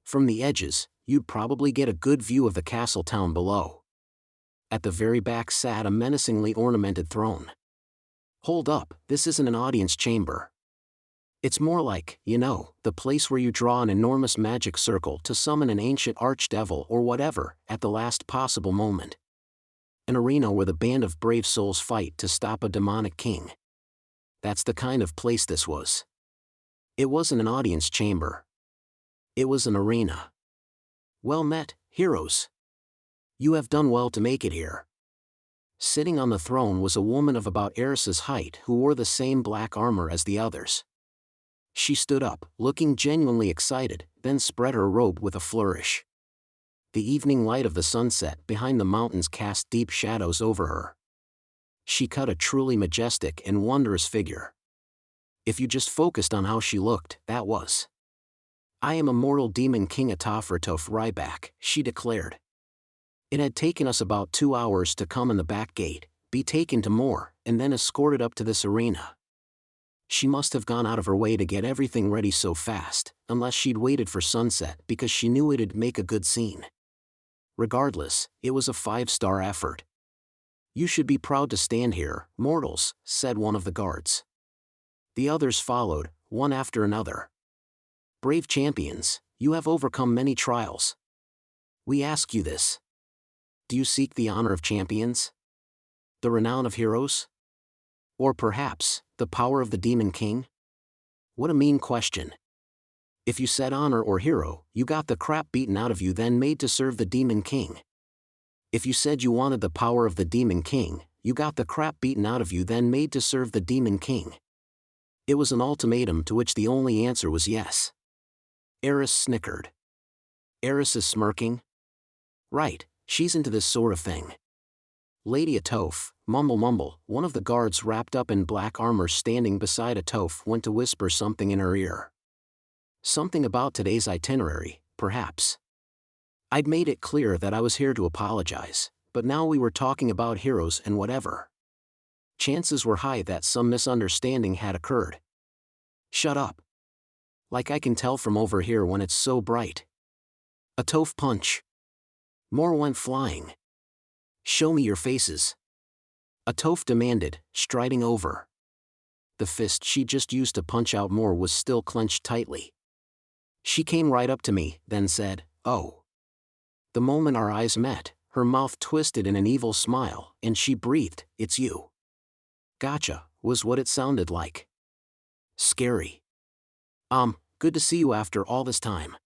From the edges, you'd probably get a good view of the castle town below. At the very back sat a menacingly ornamented throne. Hold up, this isn't an audience chamber. It's more like, the place where you draw an enormous magic circle to summon an ancient archdevil or whatever, at the last possible moment. An arena where the band of brave souls fight to stop a demonic king. That's the kind of place this was. It wasn't an audience chamber. It was an arena. Well met, heroes. You have done well to make it here. Sitting on the throne was a woman of about Eris's height who wore the same black armor as the others. She stood up, looking genuinely excited, then spread her robe with a flourish. The evening light of the sunset behind the mountains cast deep shadows over her. She cut a truly majestic and wondrous figure. If you just focused on how she looked, that was. I am immortal demon king Atofe Ryback, she declared. It had taken us about 2 hours to come in the back gate, be taken to Moor, and then escorted up to this arena. She must have gone out of her way to get everything ready so fast, unless she'd waited for sunset because she knew it'd make a good scene. Regardless, it was a 5-star effort. You should be proud to stand here, mortals, said one of the guards. The others followed, one after another. Brave champions, you have overcome many trials. We ask you this. Do you seek the honor of champions? The renown of heroes? Or perhaps, the power of the Demon King? What a mean question. If you said honor or hero, you got the crap beaten out of you then made to serve the Demon King. If you said you wanted the power of the Demon King, you got the crap beaten out of you then made to serve the Demon King. It was an ultimatum to which the only answer was yes. Eris snickered. Eris is smirking? Right, she's into this sort of thing. Lady Atofe, mumble, one of the guards wrapped up in black armor standing beside Atofe went to whisper something in her ear. Something about today's itinerary, perhaps. I'd made it clear that I was here to apologize, but now we were talking about heroes and whatever. Chances were high that some misunderstanding had occurred. Shut up. Like I can tell from over here when it's so bright. Atofe punch. More went flying. Show me your faces. Atofe demanded, striding over. The fist she just used to punch out more was still clenched tightly. She came right up to me, then said, "Oh." The moment our eyes met, her mouth twisted in an evil smile, and she breathed, "It's you." Gotcha, was what it sounded like. Scary. Good to see you after all this time.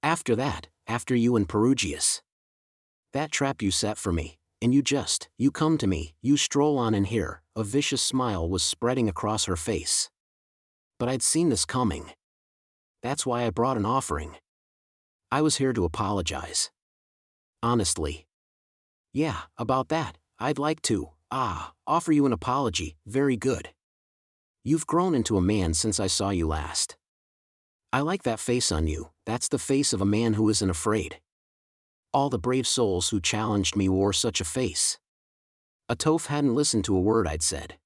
After that, after you and Perugius. That trap you set for me, and you come to me, you stroll on in here, a vicious smile was spreading across her face. But I'd seen this coming. That's why I brought an offering. I was here to apologize. Honestly. Yeah, about that, I'd like to, offer you an apology, very good. You've grown into a man since I saw you last. I like that face on you, that's the face of a man who isn't afraid. All the brave souls who challenged me wore such a face. Atofe hadn't listened to a word I'd said.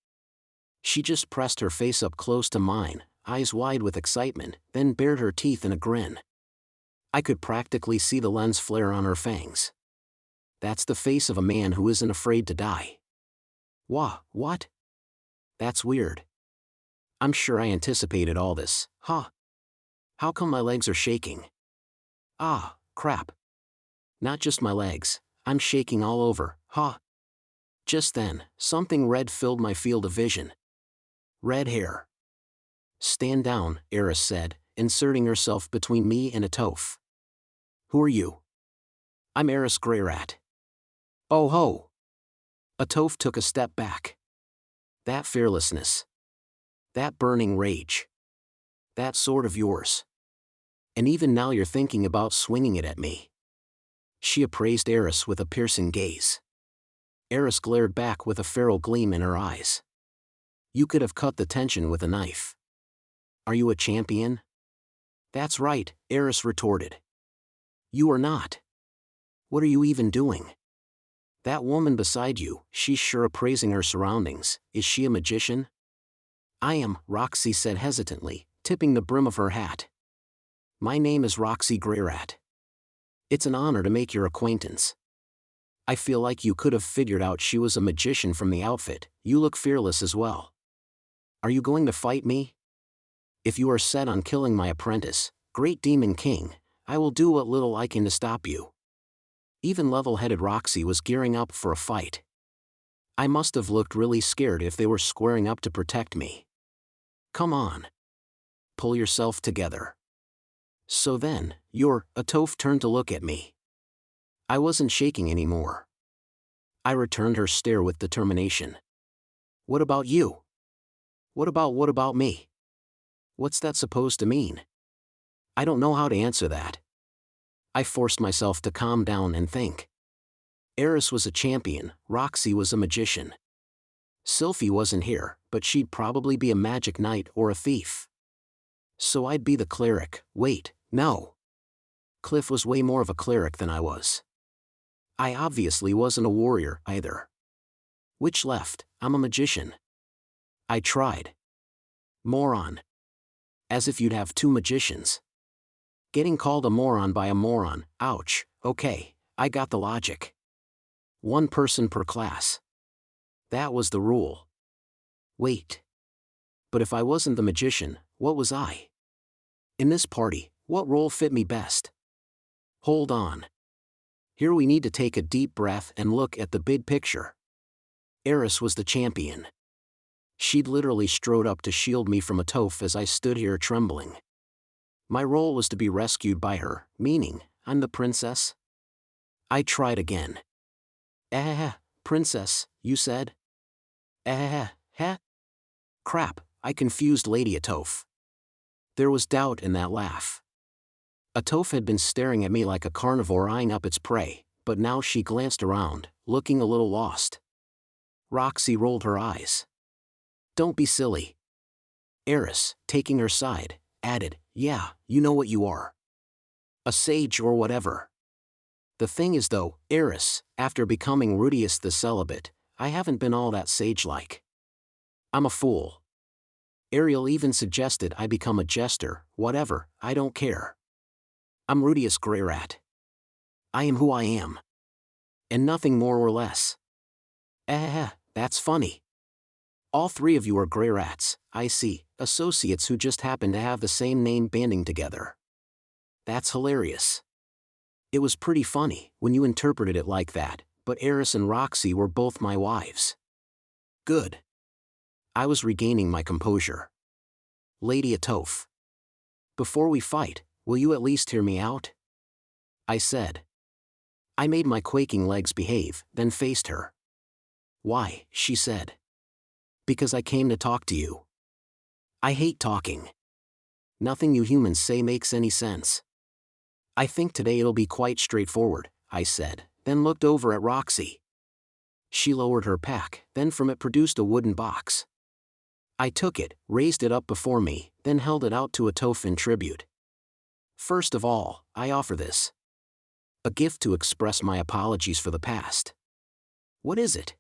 She just pressed her face up close to mine, eyes wide with excitement, then bared her teeth in a grin. I could practically see the lens flare on her fangs. That's the face of a man who isn't afraid to die. What? That's weird. I'm sure I anticipated all this, huh? How come my legs are shaking? Crap. Not just my legs, I'm shaking all over, huh? Just then, something red filled my field of vision. Red hair. Stand down, Eris said, inserting herself between me and Atofe. Who are you? I'm Rudeus Greyrat. Oh ho! Atofe took a step back. That fearlessness. That burning rage. That sword of yours. And even now you're thinking about swinging it at me. She appraised Eris with a piercing gaze. Eris glared back with a feral gleam in her eyes. You could have cut the tension with a knife. Are you a champion? That's right, Eris retorted. You are not. What are you even doing? That woman beside you, she's sure appraising her surroundings. Is she a magician? I am, Roxy said hesitantly, tipping the brim of her hat. My name is Roxy Greyrat. It's an honor to make your acquaintance. I feel like you could have figured out she was a magician from the outfit. You look fearless as well. Are you going to fight me? If you are set on killing my apprentice, Great Demon King, I will do what little I can to stop you. Even level-headed Roxy was gearing up for a fight. I must have looked really scared if they were squaring up to protect me. Come on. Pull yourself together. So then, Atofe turned to look at me. I wasn't shaking anymore. I returned her stare with determination. What about you? What about me? What's that supposed to mean? I don't know how to answer that. I forced myself to calm down and think. Eris was a champion, Roxy was a magician. Sylphie wasn't here, but she'd probably be a magic knight or a thief. So I'd be the cleric. Wait, no. Cliff was way more of a cleric than I was. I obviously wasn't a warrior either. Which left? I'm a magician. I tried. Moron. As if you'd have two magicians. Getting called a moron by a moron, ouch, okay, I got the logic. One person per class. That was the rule. Wait. But if I wasn't the magician, what was I? In this party, what role fit me best? Hold on. Here we need to take a deep breath and look at the big picture. Eris was the champion. She'd literally strode up to shield me from Atofe as I stood here trembling. My role was to be rescued by her, meaning, I'm the princess? I tried again. Princess, you said? Crap, I confused Lady Atofe. There was doubt in that laugh. Atofe had been staring at me like a carnivore eyeing up its prey, but now she glanced around, looking a little lost. Roxy rolled her eyes. Don't be silly. Eris, taking her side, added, yeah, you know what you are. A sage or whatever. The thing is though, Eris, after becoming Rudeus the Celibate, I haven't been all that sage-like. I'm a fool. Ariel even suggested I become a jester, whatever, I don't care. I'm Rudeus Greyrat. I am who I am. And nothing more or less. That's funny. All three of you are Greyrats, I see, associates who just happen to have the same name banding together. That's hilarious. It was pretty funny when you interpreted it like that, but Eris and Roxy were both my wives. Good. I was regaining my composure. Lady Atofe. Before we fight, will you at least hear me out? I said. I made my quaking legs behave, then faced her. Why, she said. Because I came to talk to you. I hate talking. Nothing you humans say makes any sense. I think today it'll be quite straightforward, I said, then looked over at Roxy. She lowered her pack, then from it produced a wooden box. I took it, raised it up before me, then held it out to Atofe in tribute. First of all, I offer this. A gift to express my apologies for the past. What is it?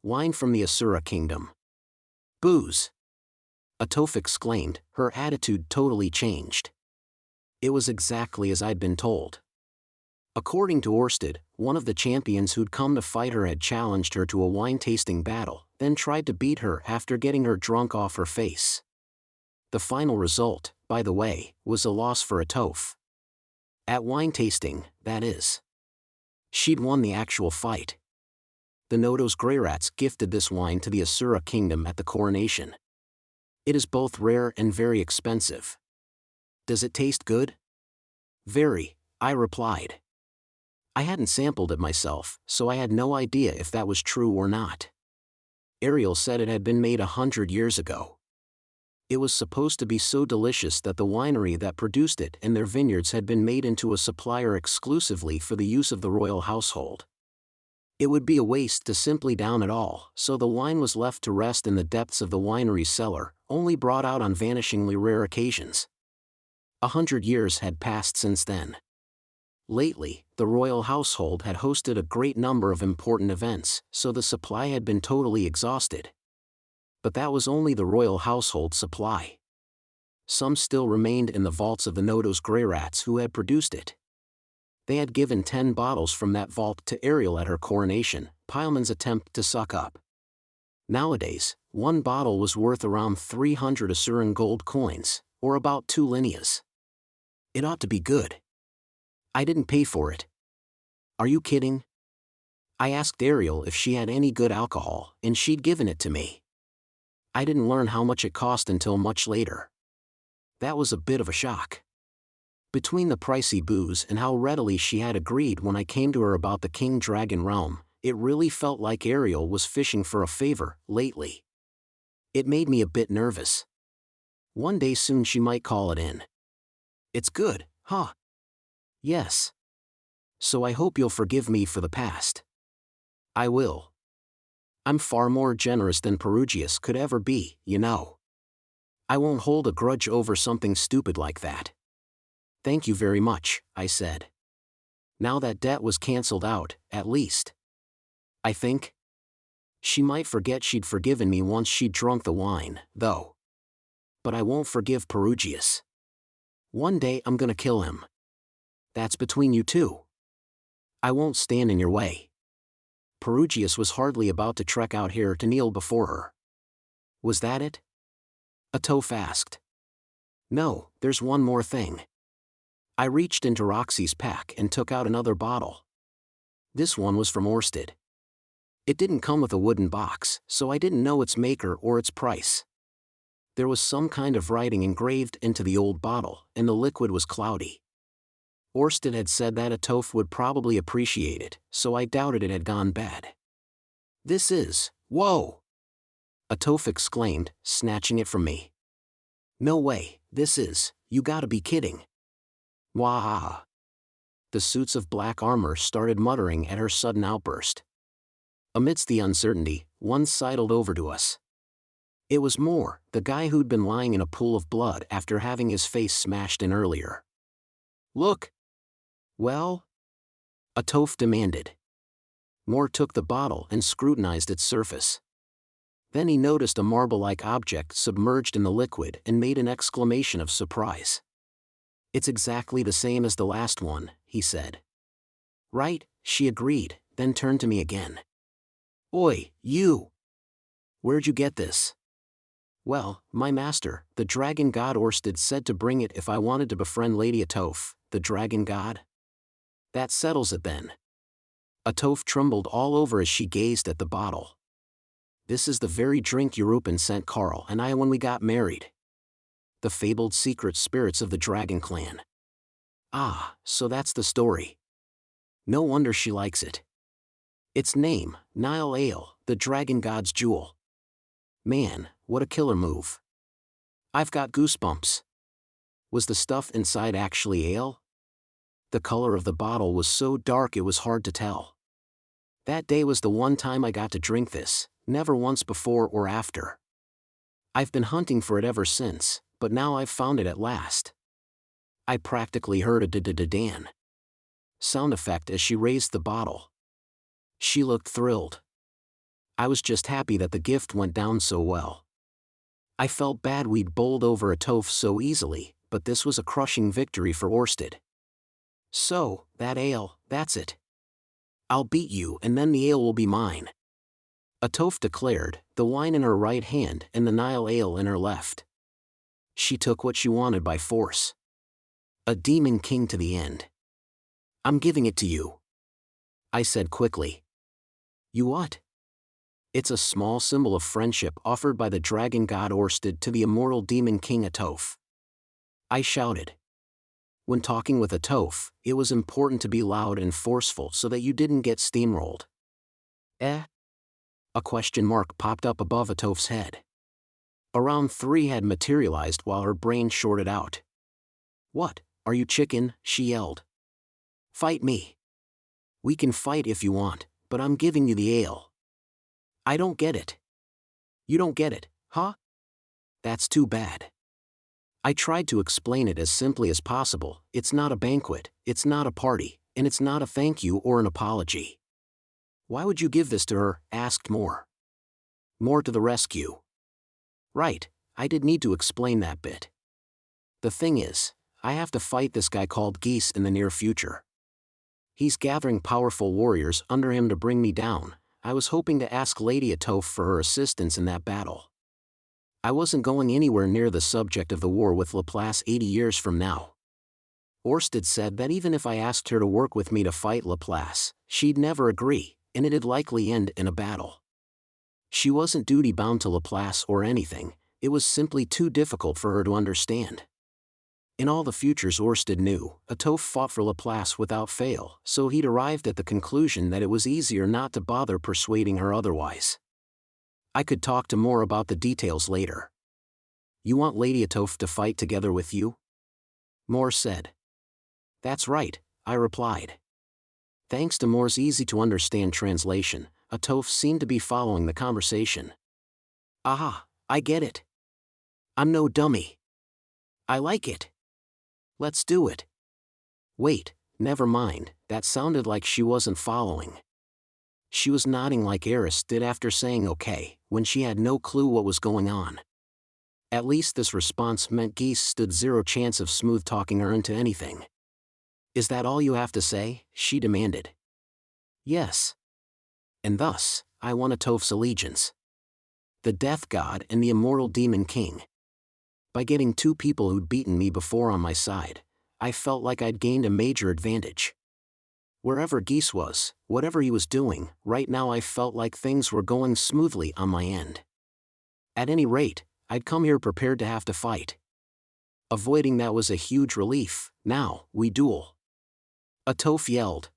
Wine from the Asura kingdom. Booze. Atofe exclaimed, her attitude totally changed. It was exactly as I'd been told. According to Orsted, one of the champions who'd come to fight her had challenged her to a wine-tasting battle, then tried to beat her after getting her drunk off her face. The final result, by the way, was a loss for Atofe. At wine tasting, that is. She'd won the actual fight. The Nodos Greyrats gifted this wine to the Asura kingdom at the coronation. It is both rare and very expensive. Does it taste good? Very, I replied. I hadn't sampled it myself, so I had no idea if that was true or not. Ariel said it had been made 100 years ago. It was supposed to be so delicious that the winery that produced it and their vineyards had been made into a supplier exclusively for the use of the royal household. It would be a waste to simply down it all, so the wine was left to rest in the depths of the winery's cellar, only brought out on vanishingly rare occasions. 100 years had passed since then. Lately, the royal household had hosted a great number of important events, so the supply had been totally exhausted. But that was only the royal household supply. Some still remained in the vaults of the Nodos Greyrats who had produced it. They had given 10 bottles from that vault to Ariel at her coronation, Pylemon's attempt to suck up. Nowadays, one bottle was worth around 300 Asuran gold coins, or about 2 lineas. It ought to be good. I didn't pay for it. Are you kidding? I asked Ariel if she had any good alcohol, and she'd given it to me. I didn't learn how much it cost until much later. That was a bit of a shock. Between the pricey booze and how readily she had agreed when I came to her about the King Dragon realm, it really felt like Ariel was fishing for a favor lately. It made me a bit nervous. One day soon she might call it in. It's good, huh? Yes. So I hope you'll forgive me for the past. I will. I'm far more generous than Perugius could ever be, you know. I won't hold a grudge over something stupid like that. Thank you very much, I said. Now that debt was cancelled out, at least. I think. She might forget she'd forgiven me once she'd drunk the wine, though. But I won't forgive Perugius. One day I'm gonna kill him. That's between you two. I won't stand in your way. Perugius was hardly about to trek out here to kneel before her. Was that it? Atofe asked. No, there's one more thing. I reached into Roxy's pack and took out another bottle. This one was from Orsted. It didn't come with a wooden box, so I didn't know its maker or its price. There was some kind of writing engraved into the old bottle, and the liquid was cloudy. Orsted had said that Atofe would probably appreciate it, so I doubted it had gone bad. This is, whoa! Atofe exclaimed, snatching it from me. No way, this is, you gotta be kidding. Wah! The suits of black armor started muttering at her sudden outburst. Amidst the uncertainty, one sidled over to us. It was Moore, the guy who'd been lying in a pool of blood after having his face smashed in earlier. Look! Well? Atofe demanded. Moore took the bottle and scrutinized its surface. Then he noticed a marble-like object submerged in the liquid and made an exclamation of surprise. It's exactly the same as the last one, he said. Right, she agreed, then turned to me again. Oi, you! Where'd you get this? Well, my master, the dragon god Orsted said to bring it if I wanted to befriend Lady Atofe, the dragon god. That settles it then. Atofe trembled all over as she gazed at the bottle. This is the very drink Eurupen sent Carl and I when we got married. The fabled secret spirits of the dragon clan. Ah, so that's the story. No wonder she likes it. Its name, Nile Ale, the dragon god's jewel. Man, what a killer move. I've got goosebumps. Was the stuff inside actually ale? The color of the bottle was so dark it was hard to tell. That day was the one time I got to drink this, never once before or after. I've been hunting for it ever since, but now I've found it at last. I practically heard a da-da-da-dan sound effect as she raised the bottle. She looked thrilled. I was just happy that the gift went down so well. I felt bad we'd bowled over Atofe so easily, but this was a crushing victory for Orsted. So, that ale, that's it. I'll beat you and then the ale will be mine. Atofe declared, the wine in her right hand and the Nile ale in her left. She took what she wanted by force. A demon king to the end. I'm giving it to you, I said quickly. You what? It's a small symbol of friendship offered by the dragon god Orsted to the immortal demon king Atofe, I shouted. When talking with Atofe, it was important to be loud and forceful so that you didn't get steamrolled. Eh? A question mark popped up above Atofe's head. A round 3 had materialized while her brain shorted out. What, are you chicken? She yelled. Fight me. We can fight if you want, but I'm giving you the ale. I don't get it. You don't get it, huh? That's too bad. I tried to explain it as simply as possible. It's not a banquet, it's not a party, and it's not a thank you or an apology. Why would you give this to her? Asked Moore. More to the rescue. Right, I did need to explain that bit. The thing is, I have to fight this guy called Geese in the near future. He's gathering powerful warriors under him to bring me down. I was hoping to ask Lady Atofe for her assistance in that battle. I wasn't going anywhere near the subject of the war with Laplace 80 years from now. Orsted said that even if I asked her to work with me to fight Laplace, she'd never agree, and it'd likely end in a battle. She wasn't duty-bound to Laplace or anything, it was simply too difficult for her to understand. In all the futures Orsted knew, Atofe fought for Laplace without fail, so he'd arrived at the conclusion that it was easier not to bother persuading her otherwise. I could talk to Moore about the details later. You want Lady Atofe to fight together with you? Moore said. That's right, I replied. Thanks to Moore's easy-to-understand translation, Atofe seemed to be following the conversation. Aha, I get it. I'm no dummy. I like it. Let's do it. Wait, never mind, that sounded like she wasn't following. She was nodding like Eris did after saying okay, when she had no clue what was going on. At least this response meant Geese stood zero chance of smooth-talking her into anything. Is that all you have to say? She demanded. Yes. And thus, I won Atofe's allegiance. The Death God and the Immortal Demon King. By getting 2 people who'd beaten me before on my side, I felt like I'd gained a major advantage. Wherever Geese was, whatever he was doing, right now I felt like things were going smoothly on my end. At any rate, I'd come here prepared to have to fight. Avoiding that was a huge relief. Now, we duel. Atofe yelled.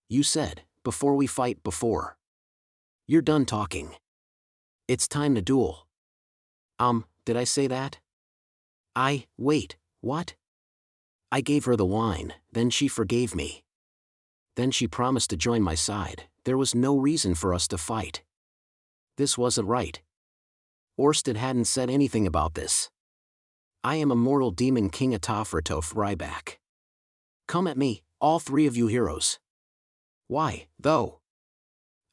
You said, before we fight before. You're done talking. It's time to duel. Did I say that? Wait, what? I gave her the wine, then she forgave me. Then she promised to join my side. There was no reason for us to fight. This wasn't right. Orsted hadn't said anything about this. I am Immortal Demon King Atofe Ryback. Come at me, all 3 of you heroes. Why, though?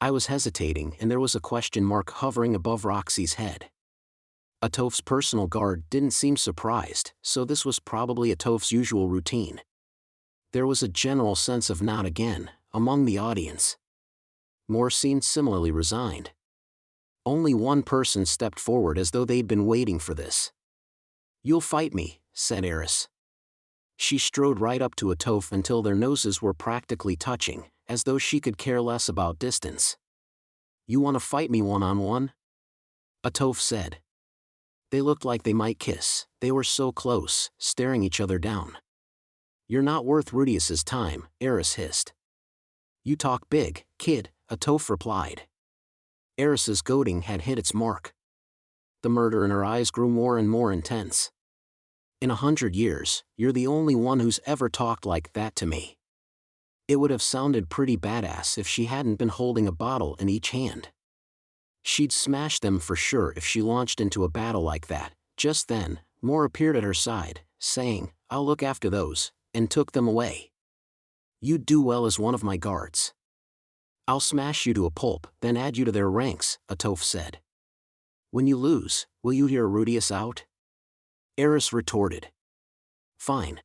I was hesitating and there was a question mark hovering above Roxy's head. Atofe's personal guard didn't seem surprised, so this was probably Atofe's usual routine. There was a general sense of not again, among the audience. Moore seemed similarly resigned. Only one person stepped forward as though they'd been waiting for this. You'll fight me, said Eris. She strode right up to Atofe until their noses were practically touching, as though she could care less about distance. You want to fight me one-on-one? Atofe said. They looked like they might kiss, they were so close, staring each other down. You're not worth Rudeus's time, Eris hissed. You talk big, kid, Atofe replied. Eris's goading had hit its mark. The murder in her eyes grew more and more intense. In 100 years, you're the only one who's ever talked like that to me. It would have sounded pretty badass if she hadn't been holding a bottle in each hand. She'd smash them for sure if she launched into a battle like that. Just then, Moore appeared at her side, saying, I'll look after those, and took them away. You'd do well as one of my guards. I'll smash you to a pulp, then add you to their ranks, Atofe said. When you lose, will you hear Rudeus out? Eris retorted. Fine.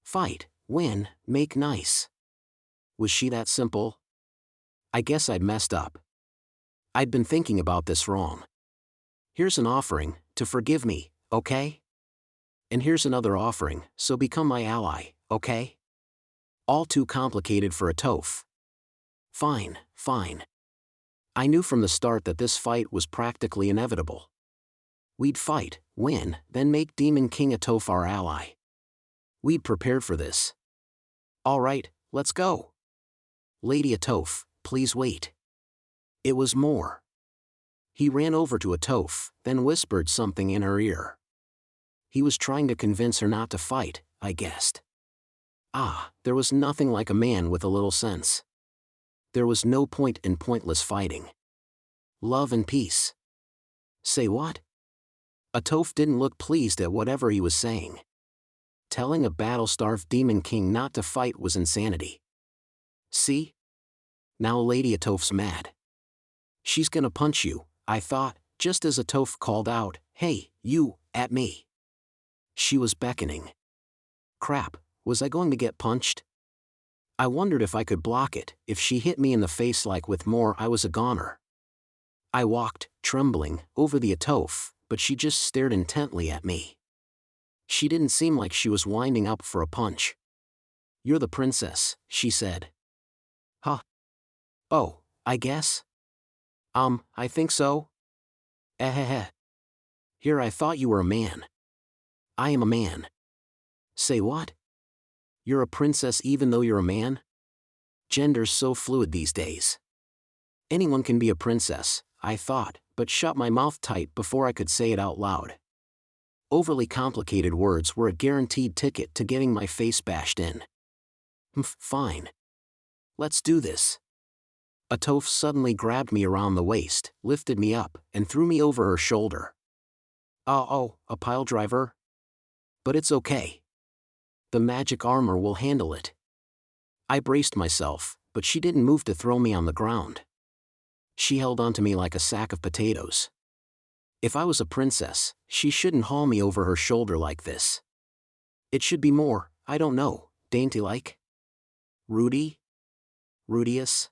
Fight, win, make nice. Was she that simple? I guess I'd messed up. I'd been thinking about this wrong. Here's an offering, to forgive me, okay? And here's another offering, so become my ally, okay? All too complicated for Atofe. Fine, fine. I knew from the start that this fight was practically inevitable. We'd fight, win, then make Demon King Atofe our ally. We'd prepared for this. All right, let's go. Lady Atofe, please wait. It was more. He ran over to Atofe, then whispered something in her ear. He was trying to convince her not to fight, I guessed. There was nothing like a man with a little sense. There was no point in pointless fighting. Love and peace. Say what? Atofe didn't look pleased at whatever he was saying. Telling a battle-starved Demon King not to fight was insanity. See? Now Lady Atofe's mad. She's gonna punch you, I thought, just as Atofe called out, "Hey, you," at me. She was beckoning. Crap, was I going to get punched? I wondered if I could block it. If she hit me in the face like with more, I was a goner. I walked, trembling, over the Atofe, but she just stared intently at me. She didn't seem like she was winding up for a punch. "You're the princess," she said. Huh? Oh, I guess? I think so. Here, I thought you were a man. I am a man. Say what? You're a princess even though you're a man? Gender's so fluid these days. Anyone can be a princess, I thought, but shut my mouth tight before I could say it out loud. Overly complicated words were a guaranteed ticket to getting my face bashed in. Fine. Let's do this. Atofe suddenly grabbed me around the waist, lifted me up, and threw me over her shoulder. Oh, a pile driver? But it's okay. The magic armor will handle it. I braced myself, but she didn't move to throw me on the ground. She held onto me like a sack of potatoes. If I was a princess, she shouldn't haul me over her shoulder like this. It should be more, I don't know, dainty-like. Rudeus?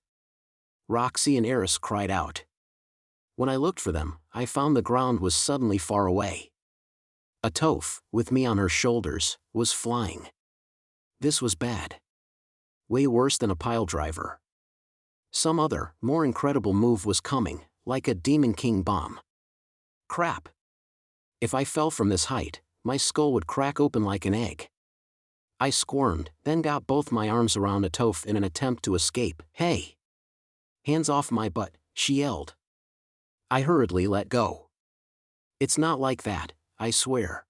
Roxy and Eris cried out. When I looked for them, I found the ground was suddenly far away. Atofe, with me on her shoulders, was flying. This was bad. Way worse than a pile driver. Some other, more incredible move was coming, like a Demon King bomb. Crap. If I fell from this height, my skull would crack open like an egg. I squirmed, then got both my arms around Atofe in an attempt to escape. "Hey! Hands off my butt," she yelled. I hurriedly let go. "It's not like that, I swear.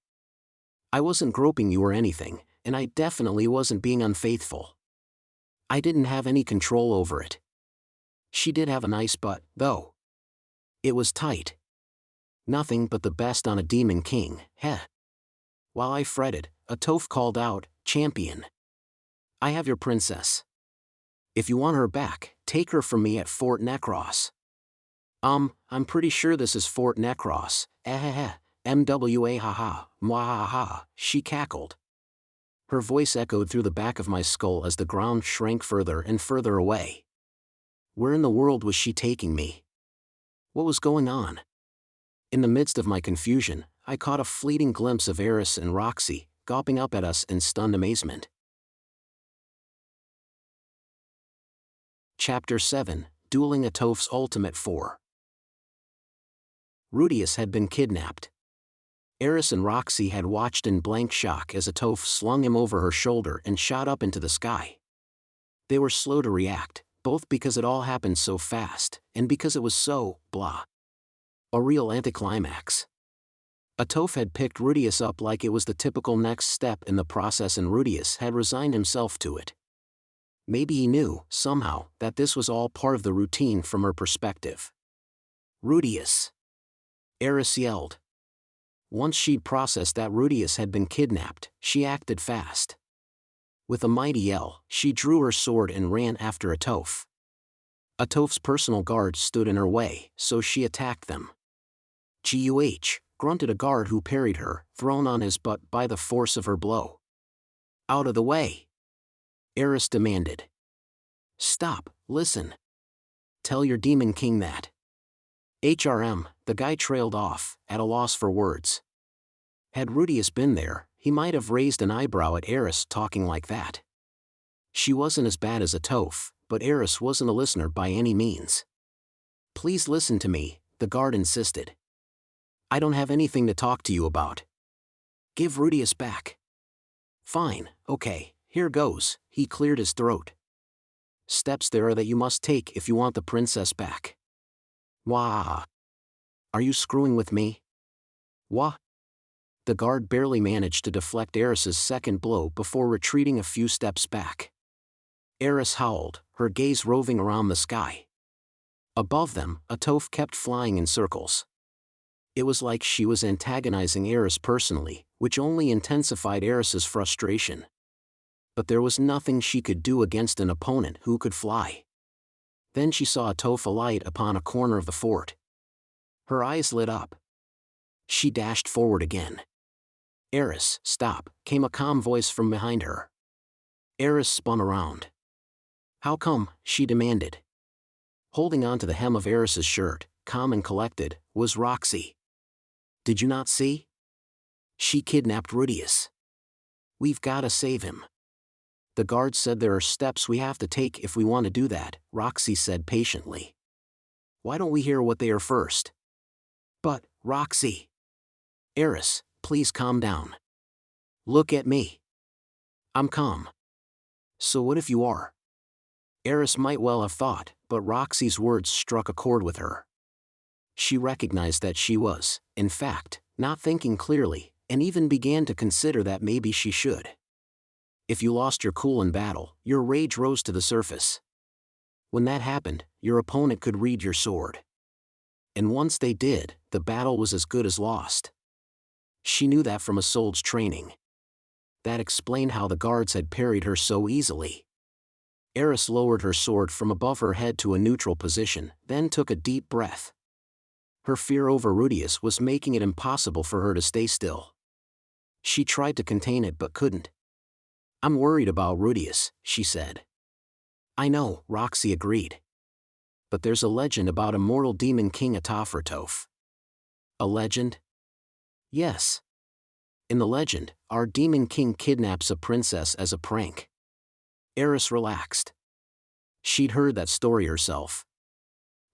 I wasn't groping you or anything, and I definitely wasn't being unfaithful. I didn't have any control over it. She did have a nice butt, though. It was tight. Nothing but the best on a Demon King, heh." While I fretted, Atofe called out, "Champion. I have your princess. If you want her back, take her from me at Fort Necross." I'm pretty sure this is Fort Necross, MWA haha, mwahaha, she cackled. Her voice echoed through the back of my skull as the ground shrank further and further away. Where in the world was she taking me? What was going on? In the midst of my confusion, I caught a fleeting glimpse of Eris and Roxy, gawping up at us in stunned amazement. Chapter 7, Dueling Atofe's Ultimate 4. Rudeus had been kidnapped. Eris and Roxy had watched in blank shock as Atofe slung him over her shoulder and shot up into the sky. They were slow to react, both because it all happened so fast, and because it was so, blah. A real anticlimax. Atofe had picked Rudeus up like it was the typical next step in the process, and Rudeus had resigned himself to it. Maybe he knew, somehow, that this was all part of the routine from her perspective. "Rudeus!" Eris yelled. Once she'd processed that Rudeus had been kidnapped, she acted fast. With a mighty yell, she drew her sword and ran after Atofe. Atofe's personal guards stood in her way, so she attacked them. "Guh!" grunted a guard who parried her, thrown on his butt by the force of her blow. "Out of the way!" Eris demanded. "Stop, listen. Tell your Demon King that." The guy trailed off, at a loss for words. Had Rudeus been there, he might have raised an eyebrow at Eris talking like that. She wasn't as bad as Atofe, but Eris wasn't a listener by any means. "Please listen to me," the guard insisted. "I don't have anything to talk to you about. Give Rudeus back." "Fine, okay, here goes," he cleared his throat. "Steps there are that you must take if you want the princess back." "Wah! Are you screwing with me?" "Wah!" The guard barely managed to deflect Eris's second blow before retreating a few steps back. Eris howled, her gaze roving around the sky. Above them, Atofe kept flying in circles. It was like she was antagonizing Eris personally, which only intensified Eris's frustration. But there was nothing she could do against an opponent who could fly. Then she saw Atofe alight upon a corner of the fort. Her eyes lit up. She dashed forward again. "Eris, stop," came a calm voice from behind her. Eris spun around. "How come?" she demanded. Holding on to the hem of Eris's shirt, calm and collected, was Roxy. "Did you not see? She kidnapped Rudeus. We've gotta save him." "The guard said there are steps we have to take if we want to do that," Roxy said patiently. "Why don't we hear what they are first?" "But, Roxy." "Eris, please calm down. Look at me. I'm calm." "So what if you are?" Eris might well have thought, but Roxy's words struck a chord with her. She recognized that she was, in fact, not thinking clearly, and even began to consider that maybe she should. If you lost your cool in battle, your rage rose to the surface. When that happened, your opponent could read your sword. And once they did, the battle was as good as lost. She knew that from a sold's training. That explained how the guards had parried her so easily. Eris lowered her sword from above her head to a neutral position, then took a deep breath. Her fear over Rudeus was making it impossible for her to stay still. She tried to contain it but couldn't. "I'm worried about Rudeus," she said. "I know," Roxy agreed. "But there's a legend about immortal demon king Atofe." "A legend?" "Yes. In the legend, our demon king kidnaps a princess as a prank." Eris relaxed. She'd heard that story herself.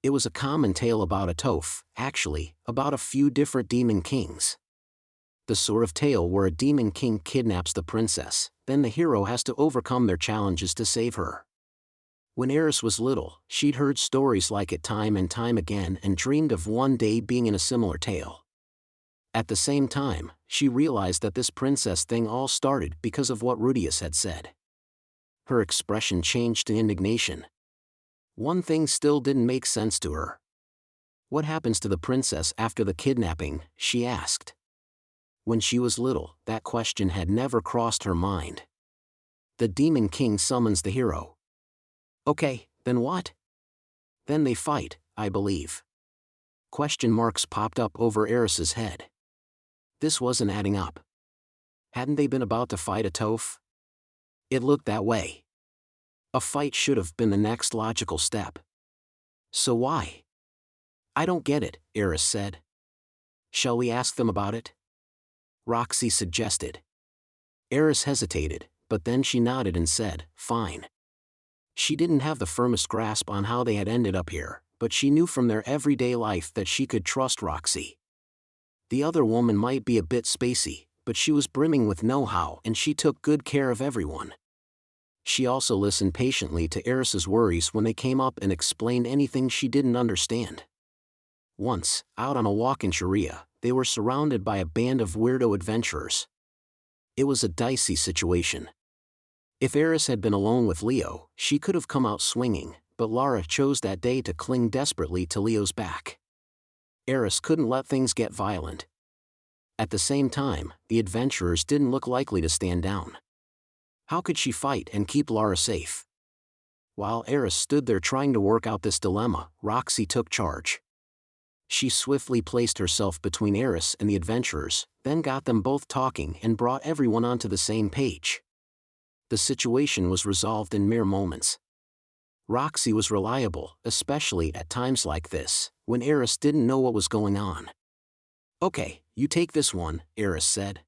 It was a common tale about Atofe, actually, about a few different demon kings. The sort of tale where a demon king kidnaps the princess, then the hero has to overcome their challenges to save her. When Eris was little, she'd heard stories like it time and time again and dreamed of one day being in a similar tale. At the same time, she realized that this princess thing all started because of what Rudeus had said. Her expression changed to indignation. One thing still didn't make sense to her. "What happens to the princess after the kidnapping?" she asked. When she was little, that question had never crossed her mind. "The demon king summons the hero." "Okay, then what?" "Then they fight, I believe." Question marks popped up over Eris's head. This wasn't adding up. Hadn't they been about to fight Atofe? It looked that way. A fight should have been the next logical step. So why? "I don't get it," Eris said. "Shall we ask them about it?" Roxy suggested. Eris hesitated, but then she nodded and said, "Fine." She didn't have the firmest grasp on how they had ended up here, but she knew from their everyday life that she could trust Roxy. The other woman might be a bit spacey, but she was brimming with know-how and she took good care of everyone. She also listened patiently to Eris's worries when they came up and explained anything she didn't understand. Once, out on a walk in Sharia, they were surrounded by a band of weirdo adventurers. It was a dicey situation. If Eris had been alone with Leo, she could have come out swinging, but Lara chose that day to cling desperately to Leo's back. Eris couldn't let things get violent. At the same time, the adventurers didn't look likely to stand down. How could she fight and keep Lara safe? While Eris stood there trying to work out this dilemma, Roxy took charge. She swiftly placed herself between Eris and the adventurers, then got them both talking and brought everyone onto the same page. The situation was resolved in mere moments. Roxy was reliable, especially at times like this, when Eris didn't know what was going on. "Okay, you take this one," Eris said.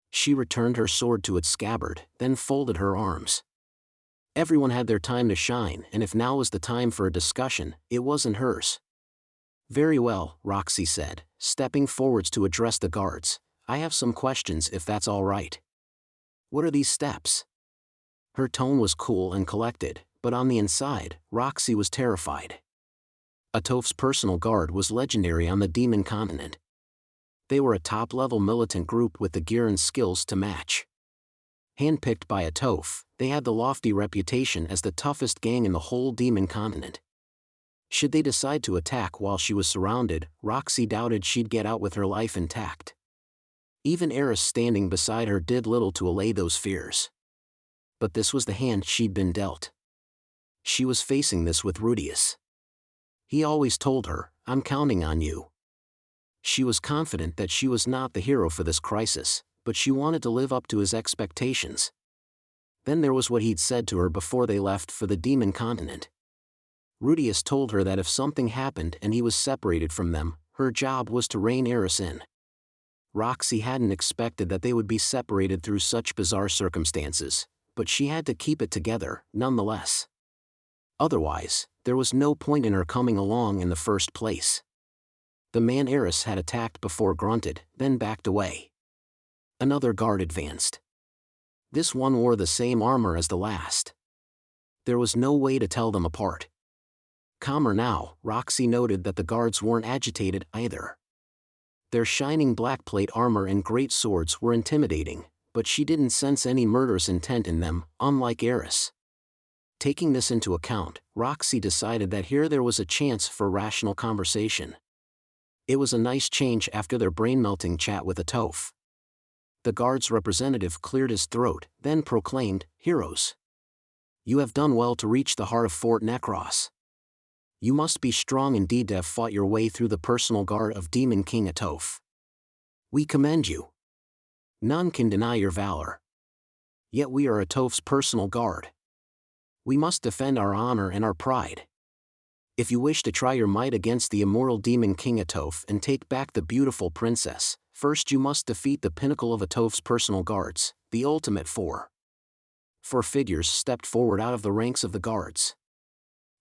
She returned her sword to its scabbard, then folded her arms. Everyone had their time to shine, and if now was the time for a discussion, it wasn't hers. Very well, Roxy said, stepping forwards to address the guards. I have some questions if that's all right. What are these steps? Her tone was cool and collected, but on the inside, Roxy was terrified. Atofe's personal guard was legendary on the Demon Continent. They were a top-level militant group with the gear and skills to match. Handpicked by Atofe, they had the lofty reputation as the toughest gang in the whole Demon Continent. Should they decide to attack while she was surrounded, Roxy doubted she'd get out with her life intact. Even Eris standing beside her did little to allay those fears. But this was the hand she'd been dealt. She was facing this with Rudeus. He always told her, "I'm counting on you." She was confident that she was not the hero for this crisis, but she wanted to live up to his expectations. Then there was what he'd said to her before they left for the Demon Continent. Rudeus told her that if something happened and he was separated from them, her job was to rein Eris in. Roxy hadn't expected that they would be separated through such bizarre circumstances, but she had to keep it together, nonetheless. Otherwise, there was no point in her coming along in the first place. The man Eris had attacked before grunted, then backed away. Another guard advanced. This one wore the same armor as the last. There was no way to tell them apart. Calmer now, Roxy noted that the guards weren't agitated either. Their shining black plate armor and great swords were intimidating, but she didn't sense any murderous intent in them, unlike Eris. Taking this into account, Roxy decided that here there was a chance for rational conversation. It was a nice change after their brain-melting chat with Atofe. The guard's representative cleared his throat, then proclaimed, "Heroes. You have done well to reach the heart of Fort Necross. You must be strong indeed to have fought your way through the personal guard of Demon King Atofe. We commend you. None can deny your valor. Yet we are Atofe's personal guard. We must defend our honor and our pride. If you wish to try your might against the immortal Demon King Atofe and take back the beautiful princess, first you must defeat the pinnacle of Atofe's personal guards, the ultimate four." 4 figures stepped forward out of the ranks of the guards.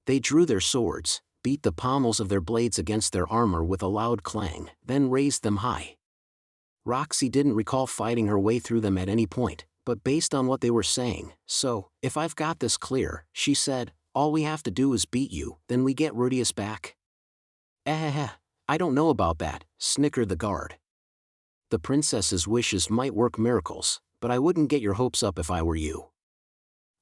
They drew their swords, beat the pommels of their blades against their armor with a loud clang, then raised them high. Roxy didn't recall fighting her way through them at any point, but based on what they were saying, "So, if I've got this clear," she said, "all we have to do is beat you, then we get Rudeus back." I don't know about that," snickered the guard. "The princess's wishes might work miracles, but I wouldn't get your hopes up if I were you."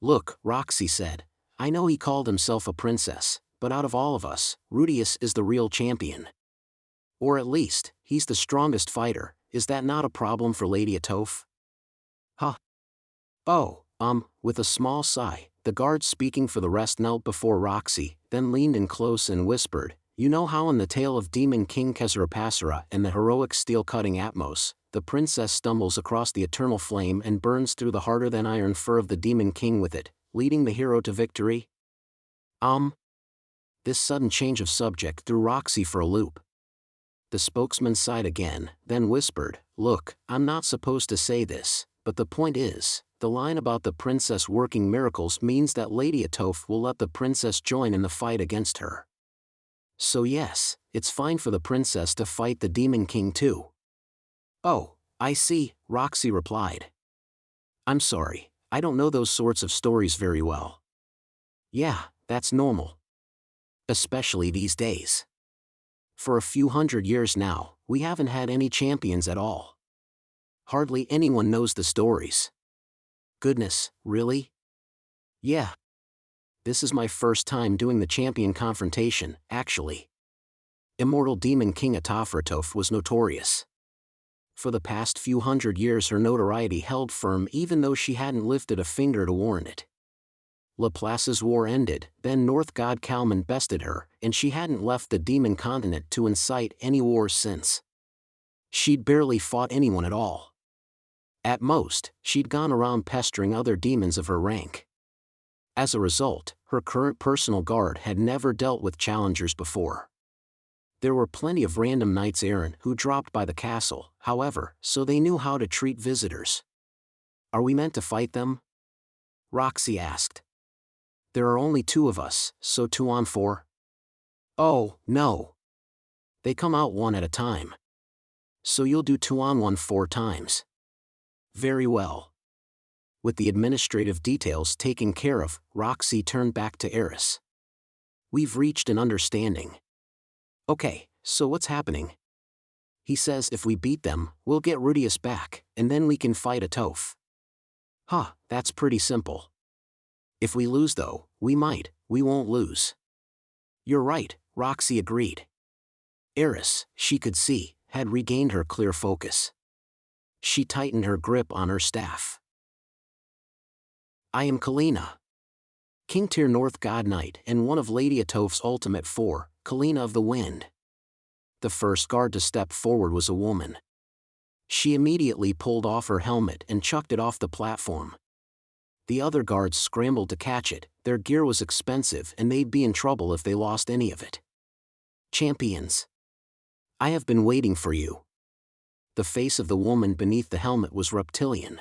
"Look," Roxy said, "I know he called himself a princess, but out of all of us, Rudeus is the real champion. Or at least, he's the strongest fighter. Is that not a problem for Lady Atofe?" "Huh. Oh, with a small sigh, the guard speaking for the rest knelt before Roxy, then leaned in close and whispered, "You know how in the tale of Demon King Kesarapasara and the heroic steel-cutting Atmos, the princess stumbles across the eternal flame and burns through the harder-than-iron fur of the Demon King with it, leading the hero to victory?" This sudden change of subject threw Roxy for a loop. The spokesman sighed again, then whispered, "Look, I'm not supposed to say this, but the point is, the line about the princess working miracles means that Lady Atofe will let the princess join in the fight against her. So yes, it's fine for the princess to fight the Demon King too." "Oh, I see," Roxy replied. "I'm sorry, I don't know those sorts of stories very well." "Yeah, that's normal. Especially these days. For a few hundred years now, we haven't had any champions at all. Hardly anyone knows the stories." "Goodness, really?" "Yeah. This is my first time doing the champion confrontation, actually. Immortal Demon King Atofe was notorious. For the past few hundred years her notoriety held firm even though she hadn't lifted a finger to warrant it. Laplace's war ended, then North God Kalman bested her, and she hadn't left the Demon Continent to incite any wars since. She'd barely fought anyone at all. At most, she'd gone around pestering other demons of her rank. As a result, her current personal guard had never dealt with challengers before. There were plenty of random knights errant who dropped by the castle, however, so they knew how to treat visitors. "Are we meant to fight them?" Roxy asked. There are only 2 of us, so 2 on 4? Oh, no. They come out 1 at a time. So you'll do 2 on 1 4 times. Very well. With the administrative details taken care of, Roxy turned back to Eris. We've reached an understanding. Okay, so what's happening? He says if we beat them, we'll get Rudeus back, and then we can fight Atofe. Huh, that's pretty simple. If we lose though, we won't lose. You're right, Roxy agreed. Eris, she could see, had regained her clear focus. She tightened her grip on her staff. I am Kalina, King Tyr North God Knight and one of Lady Atofe's ultimate 4, Kalina of the Wind. The first guard to step forward was a woman. She immediately pulled off her helmet and chucked it off the platform. The other guards scrambled to catch it. Their gear was expensive and they'd be in trouble if they lost any of it. Champions. I have been waiting for you. The face of the woman beneath the helmet was reptilian.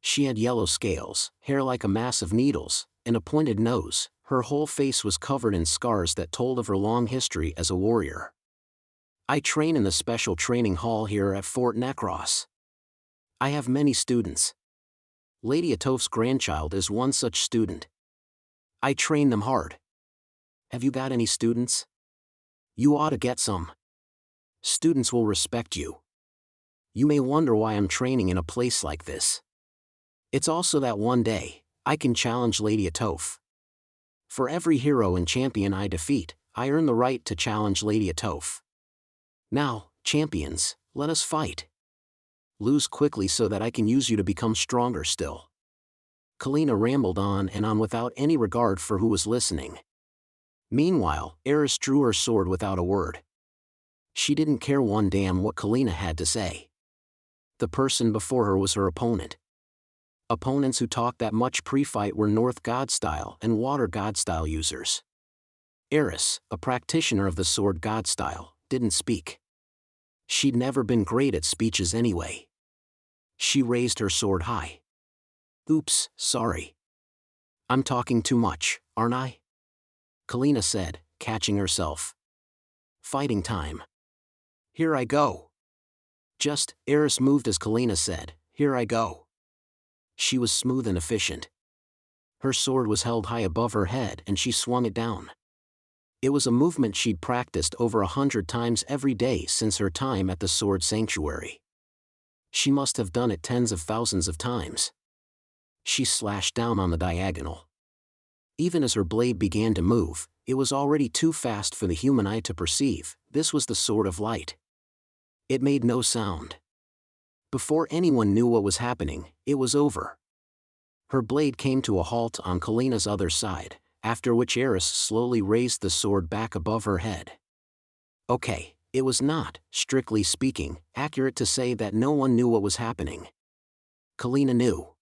She had yellow scales, hair like a mass of needles, and a pointed nose. Her whole face was covered in scars that told of her long history as a warrior. I train in the special training hall here at Fort Necross. I have many students. Lady Atofe's grandchild is one such student. I train them hard. Have you got any students? You ought to get some. Students will respect you. You may wonder why I'm training in a place like this. It's also that one day, I can challenge Lady Atofe. For every hero and champion I defeat, I earn the right to challenge Lady Atofe. Now, champions, let us fight. Lose quickly so that I can use you to become stronger still. Kalina rambled on and on without any regard for who was listening. Meanwhile, Eris drew her sword without a word. She didn't care one damn what Kalina had to say. The person before her was her opponent. Opponents who talked that much pre-fight were North God style and Water God style users. Eris, a practitioner of the Sword God style, didn't speak. She'd never been great at speeches anyway. She raised her sword high. Oops, sorry. I'm talking too much, aren't I? Kalina said, catching herself. Fighting time. Here I go. Eris moved as Kalina said, here I go. She was smooth and efficient. Her sword was held high above her head and she swung it down. It was a movement she'd practiced over 100 times every day since her time at the Sword Sanctuary. She must have done it tens of thousands of times. She slashed down on the diagonal. Even as her blade began to move, it was already too fast for the human eye to perceive. This was the Sword of Light. It made no sound. Before anyone knew what was happening, it was over. Her blade came to a halt on Kalina's other side, after which Eris slowly raised the sword back above her head. Okay, it was not, strictly speaking, accurate to say that no one knew what was happening. Kalina knew.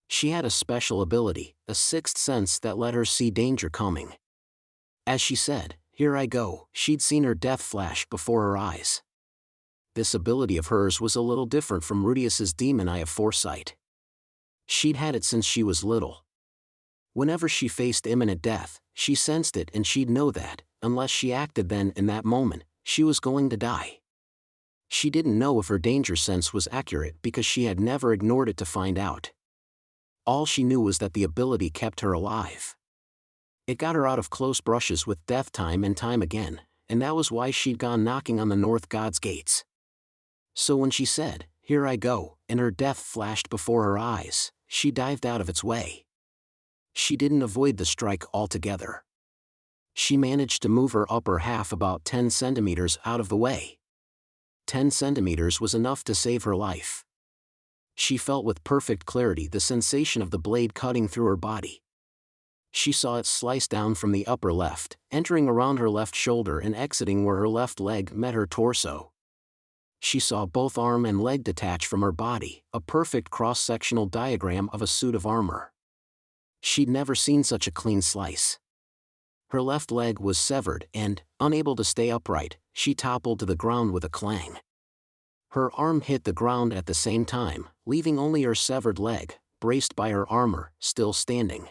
She had a special ability, a sixth sense that let her see danger coming. As she said, here I go, she'd seen her death flash before her eyes. This ability of hers was a little different from Rudeus's demon eye of foresight. She'd had it since she was little. Whenever she faced imminent death, she sensed it and she'd know that, unless she acted then in that moment, she was going to die. She didn't know if her danger sense was accurate because she had never ignored it to find out. All she knew was that the ability kept her alive. It got her out of close brushes with death time and time again, and that was why she'd gone knocking on the North God's gates. So when she said, here I go, and her death flashed before her eyes, she dived out of its way. She didn't avoid the strike altogether. She managed to move her upper half about 10 centimeters out of the way. 10 centimeters was enough to save her life. She felt with perfect clarity the sensation of the blade cutting through her body. She saw it slice down from the upper left, entering around her left shoulder and exiting where her left leg met her torso. She saw both arm and leg detach from her body, a perfect cross-sectional diagram of a suit of armor. She'd never seen such a clean slice. Her left leg was severed and, unable to stay upright, she toppled to the ground with a clang. Her arm hit the ground at the same time, leaving only her severed leg, braced by her armor, still standing.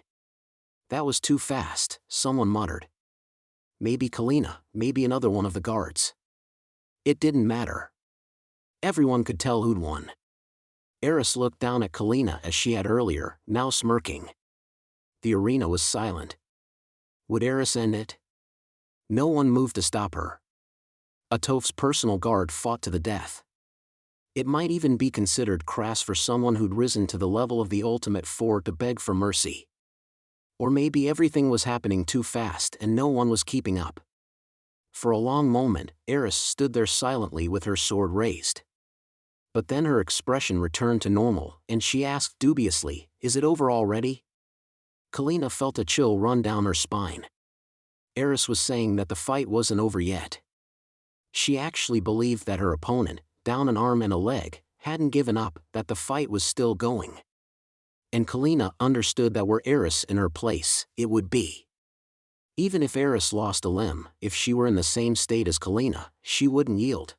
That was too fast, someone muttered. Maybe Kalina, maybe another one of the guards. It didn't matter. Everyone could tell who'd won. Eris looked down at Kalina as she had earlier, now smirking. The arena was silent. Would Eris end it? No one moved to stop her. Atofe's personal guard fought to the death. It might even be considered crass for someone who'd risen to the level of the Ultimate Four to beg for mercy. Or maybe everything was happening too fast and no one was keeping up. For a long moment, Eris stood there silently with her sword raised. But then her expression returned to normal, and she asked dubiously, "Is it over already?" Kalina felt a chill run down her spine. Eris was saying that the fight wasn't over yet. She actually believed that her opponent, down an arm and a leg, hadn't given up, that the fight was still going. And Kalina understood that were Eris in her place, it would be. Even if Eris lost a limb, if she were in the same state as Kalina, she wouldn't yield.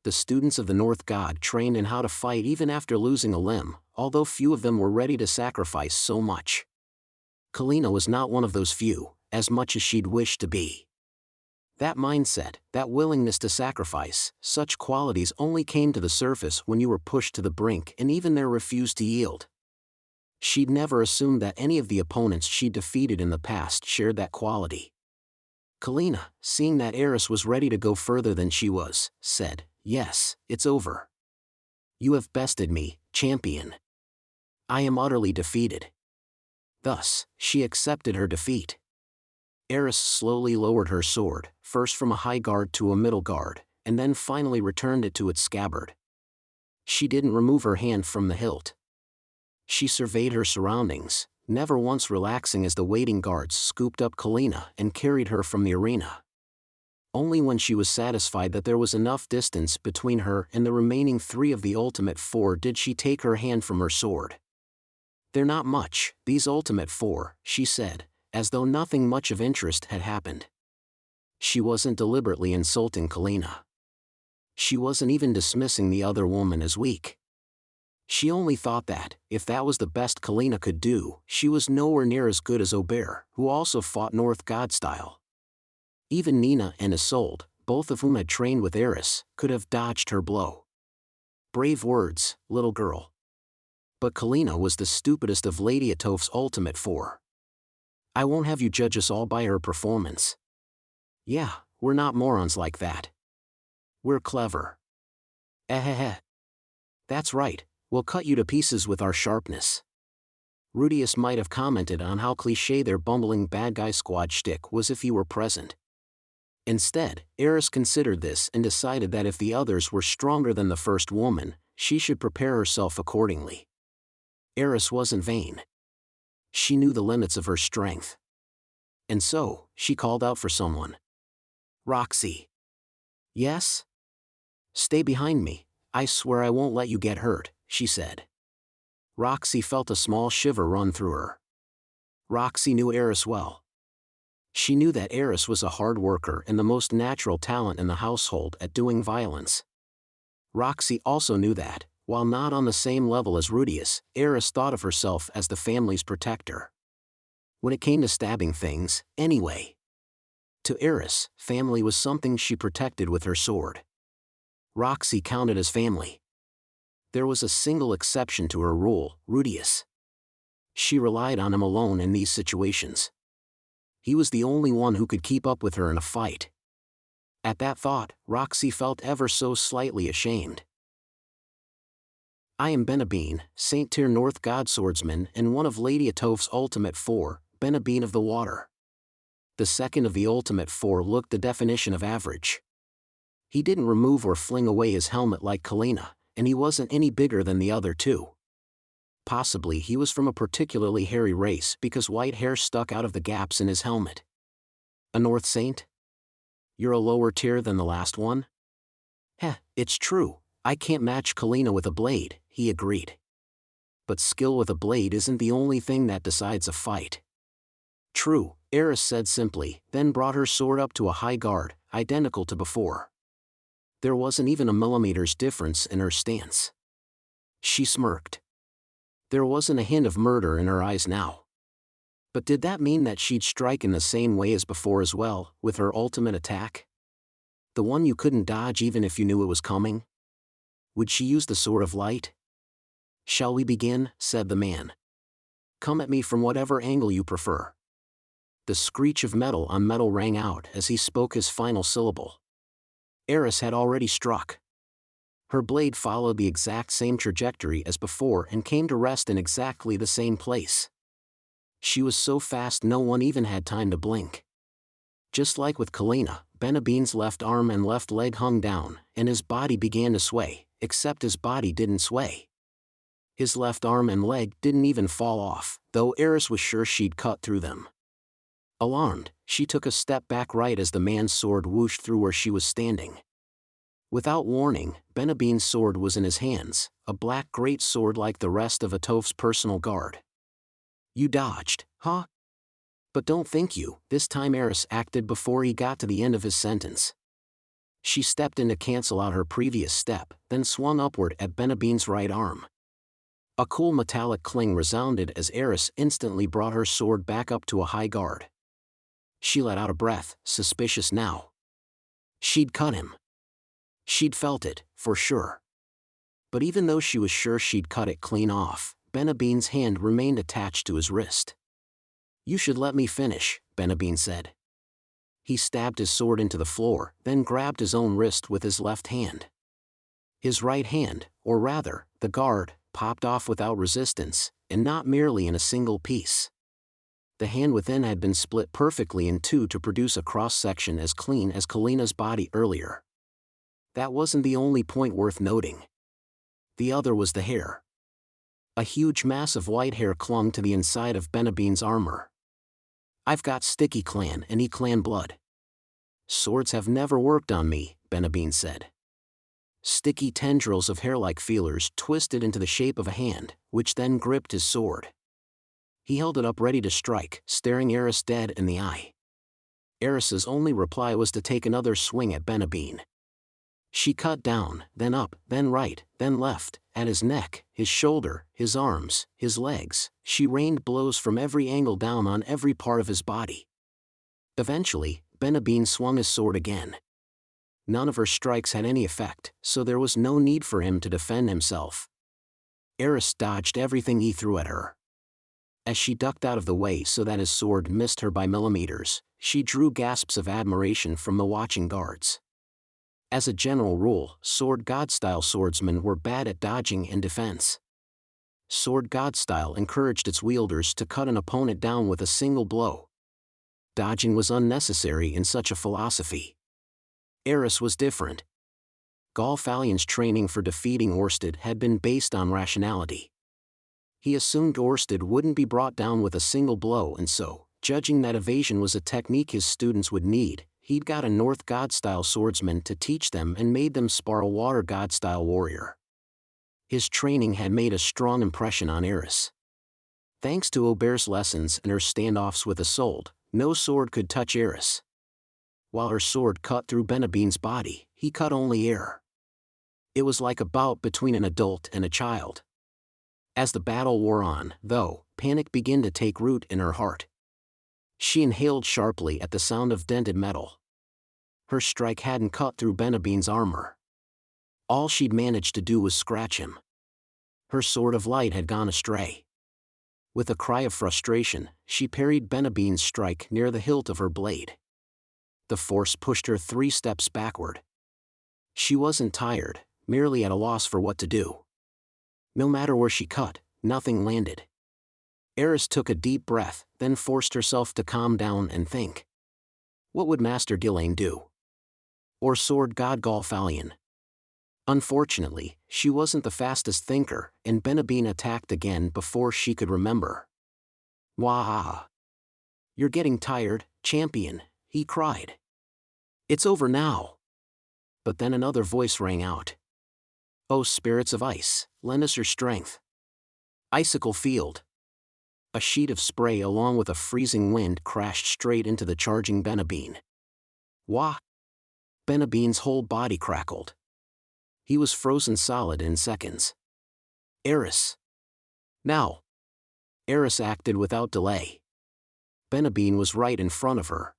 The students of the North God trained in how to fight even after losing a limb, although few of them were ready to sacrifice so much. Kalina was not one of those few, as much as she'd wished to be. That mindset, that willingness to sacrifice, such qualities only came to the surface when you were pushed to the brink and even there refused to yield. She'd never assumed that any of the opponents she'd defeated in the past shared that quality. Kalina, seeing that Eris was ready to go further than she was, said, "Yes, it's over. You have bested me, champion. I am utterly defeated." Thus, she accepted her defeat. Eris slowly lowered her sword, first from a high guard to a middle guard, and then finally returned it to its scabbard. She didn't remove her hand from the hilt. She surveyed her surroundings, never once relaxing as the waiting guards scooped up Kalina and carried her from the arena. Only when she was satisfied that there was enough distance between her and the remaining three of the Ultimate Four did she take her hand from her sword. "They're not much, these Ultimate Four," she said, as though nothing much of interest had happened. She wasn't deliberately insulting Kalina. She wasn't even dismissing the other woman as weak. She only thought that, if that was the best Kalina could do, she was nowhere near as good as Aubert, who also fought North God style. Even Nina and Isolde, both of whom had trained with Eris, could have dodged her blow. Brave words, little girl. But Kalina was the stupidest of Lady Atofe's Ultimate Four. "I won't have you judge us all by her performance. Yeah, we're not morons like that. We're clever. Eh. That's right. We'll cut you to pieces with our sharpness." Rudeus might have commented on how cliché their bumbling bad guy squad shtick was if he were present. Instead, Eris considered this and decided that if the others were stronger than the first woman, she should prepare herself accordingly. Eris wasn't vain. She knew the limits of her strength. And so, she called out for someone. "Roxy." "Yes?" "Stay behind me. I swear I won't let you get hurt," she said. Roxy felt a small shiver run through her. Roxy knew Eris well. She knew that Eris was a hard worker and the most natural talent in the household at doing violence. Roxy also knew that, while not on the same level as Rudeus, Eris thought of herself as the family's protector. When it came to stabbing things, anyway. To Eris, family was something she protected with her sword. Roxy counted as family. There was a single exception to her rule, Rudeus. She relied on him alone in these situations. He was the only one who could keep up with her in a fight. At that thought, Roxy felt ever so slightly ashamed. "I am Benabine, Saint Tyr North God Swordsman and one of Lady Atofe's Ultimate Four, Benabine of the Water." The second of the Ultimate Four looked the definition of average. He didn't remove or fling away his helmet like Kalina, and he wasn't any bigger than the other two. Possibly he was from a particularly hairy race because white hair stuck out of the gaps in his helmet. "A North Saint? You're a lower tier than the last one?" It's true, I can't match Kalina with a blade," he agreed. "But skill with a blade isn't the only thing that decides a fight." "True," Eris said simply, then brought her sword up to a high guard, identical to before. There wasn't even a millimeter's difference in her stance. She smirked. There wasn't a hint of murder in her eyes now. But did that mean that she'd strike in the same way as before as well, with her ultimate attack? The one you couldn't dodge even if you knew it was coming? Would she use the Sword of Light? "Shall we begin?" said the man. "Come at me from whatever angle you prefer." The screech of metal on metal rang out as he spoke his final syllable. Eris had already struck. Her blade followed the exact same trajectory as before and came to rest in exactly the same place. She was so fast no one even had time to blink. Just like with Kalina, Benabine's left arm and left leg hung down, and his body began to sway, except his body didn't sway. His left arm and leg didn't even fall off, though Eris was sure she'd cut through them. Alarmed, she took a step back right as the man's sword whooshed through where she was standing. Without warning, Benabine's sword was in his hands, a black great sword like the rest of Atofe's personal guard. "You dodged, huh? But don't think you," this time Eris acted before he got to the end of his sentence. She stepped in to cancel out her previous step, then swung upward at Benabine's right arm. A cool metallic cling resounded as Eris instantly brought her sword back up to a high guard. She let out a breath, suspicious now. She'd cut him. She'd felt it, for sure. But even though she was sure she'd cut it clean off, Benabine's hand remained attached to his wrist. "You should let me finish," Benabine said. He stabbed his sword into the floor, then grabbed his own wrist with his left hand. His right hand, or rather, the guard, popped off without resistance, and not merely in a single piece. The hand within had been split perfectly in two to produce a cross-section as clean as Kalina's body earlier. That wasn't the only point worth noting. The other was the hair. A huge mass of white hair clung to the inside of Benabine's armor. "I've got sticky clan and E-clan blood. Swords have never worked on me," Benabine said. Sticky tendrils of hair-like feelers twisted into the shape of a hand, which then gripped his sword. He held it up ready to strike, staring Eris dead in the eye. Eris's only reply was to take another swing at Benabine. She cut down, then up, then right, then left, at his neck, his shoulder, his arms, his legs. She rained blows from every angle down on every part of his body. Eventually, Benabine swung his sword again. None of her strikes had any effect, so there was no need for him to defend himself. Eris dodged everything he threw at her. As she ducked out of the way so that his sword missed her by millimeters, she drew gasps of admiration from the watching guards. As a general rule, Sword God-style swordsmen were bad at dodging and defense. Sword God-style encouraged its wielders to cut an opponent down with a single blow. Dodging was unnecessary in such a philosophy. Eris was different. Galfalion's training for defeating Orsted had been based on rationality. He assumed Orsted wouldn't be brought down with a single blow, and so, judging that evasion was a technique his students would need, he'd got a North God-style swordsman to teach them and made them spar a Water God-style warrior. His training had made a strong impression on Eris. Thanks to Aubert's lessons and her standoffs with Isolde, no sword could touch Eris. While her sword cut through Benabine's body, he cut only air. It was like a bout between an adult and a child. As the battle wore on, though, panic began to take root in her heart. She inhaled sharply at the sound of dented metal. Her strike hadn't cut through Benabine's armor. All she'd managed to do was scratch him. Her sword of light had gone astray. With a cry of frustration, she parried Benabine's strike near the hilt of her blade. The force pushed her 3 steps backward. She wasn't tired, merely at a loss for what to do. No matter where she cut, nothing landed. Eris took a deep breath, then forced herself to calm down and think. What would Master Ghislaine do? Or Sword God Galfalion? Unfortunately, she wasn't the fastest thinker, and Benabine attacked again before she could remember. "Wah! You're getting tired, champion," he cried. "It's over now." But then another voice rang out. "Oh, spirits of ice, lend us your strength." Icicle Field. A sheet of spray along with a freezing wind crashed straight into the charging Benabine. Wah! Benabine's whole body crackled. He was frozen solid in seconds. "Eris. Now." Eris acted without delay. Benabine was right in front of her.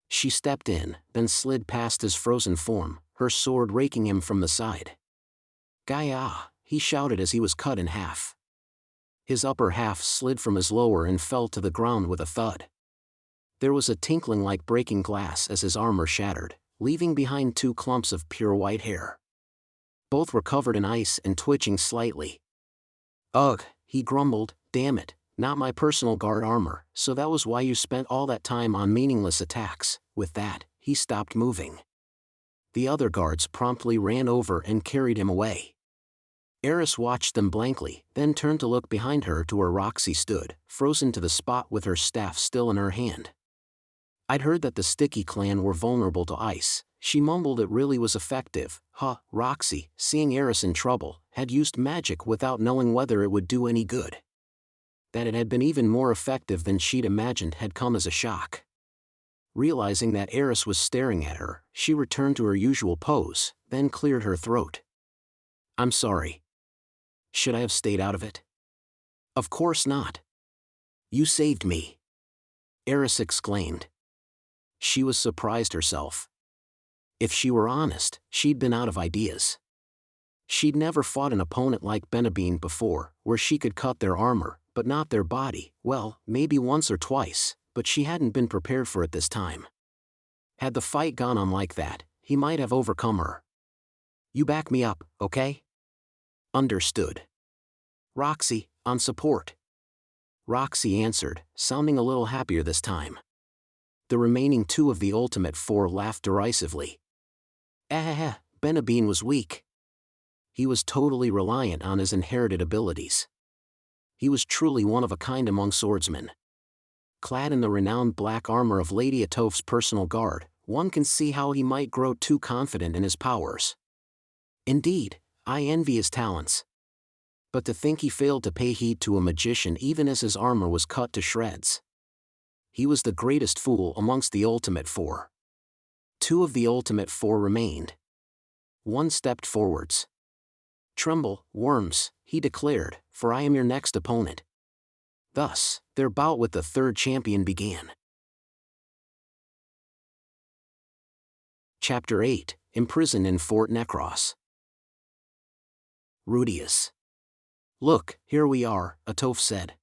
She stepped in, then slid past his frozen form, her sword raking him from the side. Gaia! He shouted as he was cut in half. His upper half slid from his lower and fell to the ground with a thud. There was a tinkling like breaking glass as his armor shattered, leaving behind 2 clumps of pure white hair. Both were covered in ice and twitching slightly. Ugh, he grumbled, damn it, not my personal guard armor, so that was why you spent all that time on meaningless attacks. With that, he stopped moving. The other guards promptly ran over and carried him away. Eris watched them blankly, then turned to look behind her to where Roxy stood, frozen to the spot with her staff still in her hand. I'd heard that the Sticky clan were vulnerable to ice. She mumbled it really was effective. Roxy, seeing Eris in trouble, had used magic without knowing whether it would do any good. That it had been even more effective than she'd imagined had come as a shock. Realizing that Eris was staring at her, she returned to her usual pose, then cleared her throat. I'm sorry. Should I have stayed out of it? Of course not. You saved me. Eris exclaimed. She was surprised herself. If she were honest, she'd been out of ideas. She'd never fought an opponent like Benabine before, where she could cut their armor, but not their body. Well, maybe once or twice, but she hadn't been prepared for it this time. Had the fight gone on like that, he might have overcome her. You back me up, okay? Understood. Roxy, on support. Roxy answered, sounding a little happier this time. The remaining 2 of the Ultimate 4 laughed derisively. Benabine was weak. He was totally reliant on his inherited abilities. He was truly one of a kind among swordsmen. Clad in the renowned black armor of Lady Atofe's personal guard, one can see how he might grow too confident in his powers. Indeed, I envy his talents. But to think he failed to pay heed to a magician even as his armor was cut to shreds. He was the greatest fool amongst the Ultimate 4. 2 of the Ultimate 4 remained. One stepped forwards. Tremble, worms, he declared, for I am your next opponent. Thus, their bout with the 3rd champion began. Chapter 8, Imprisoned in Fort Necross. Rudeus. Look, here we are, Atofe said.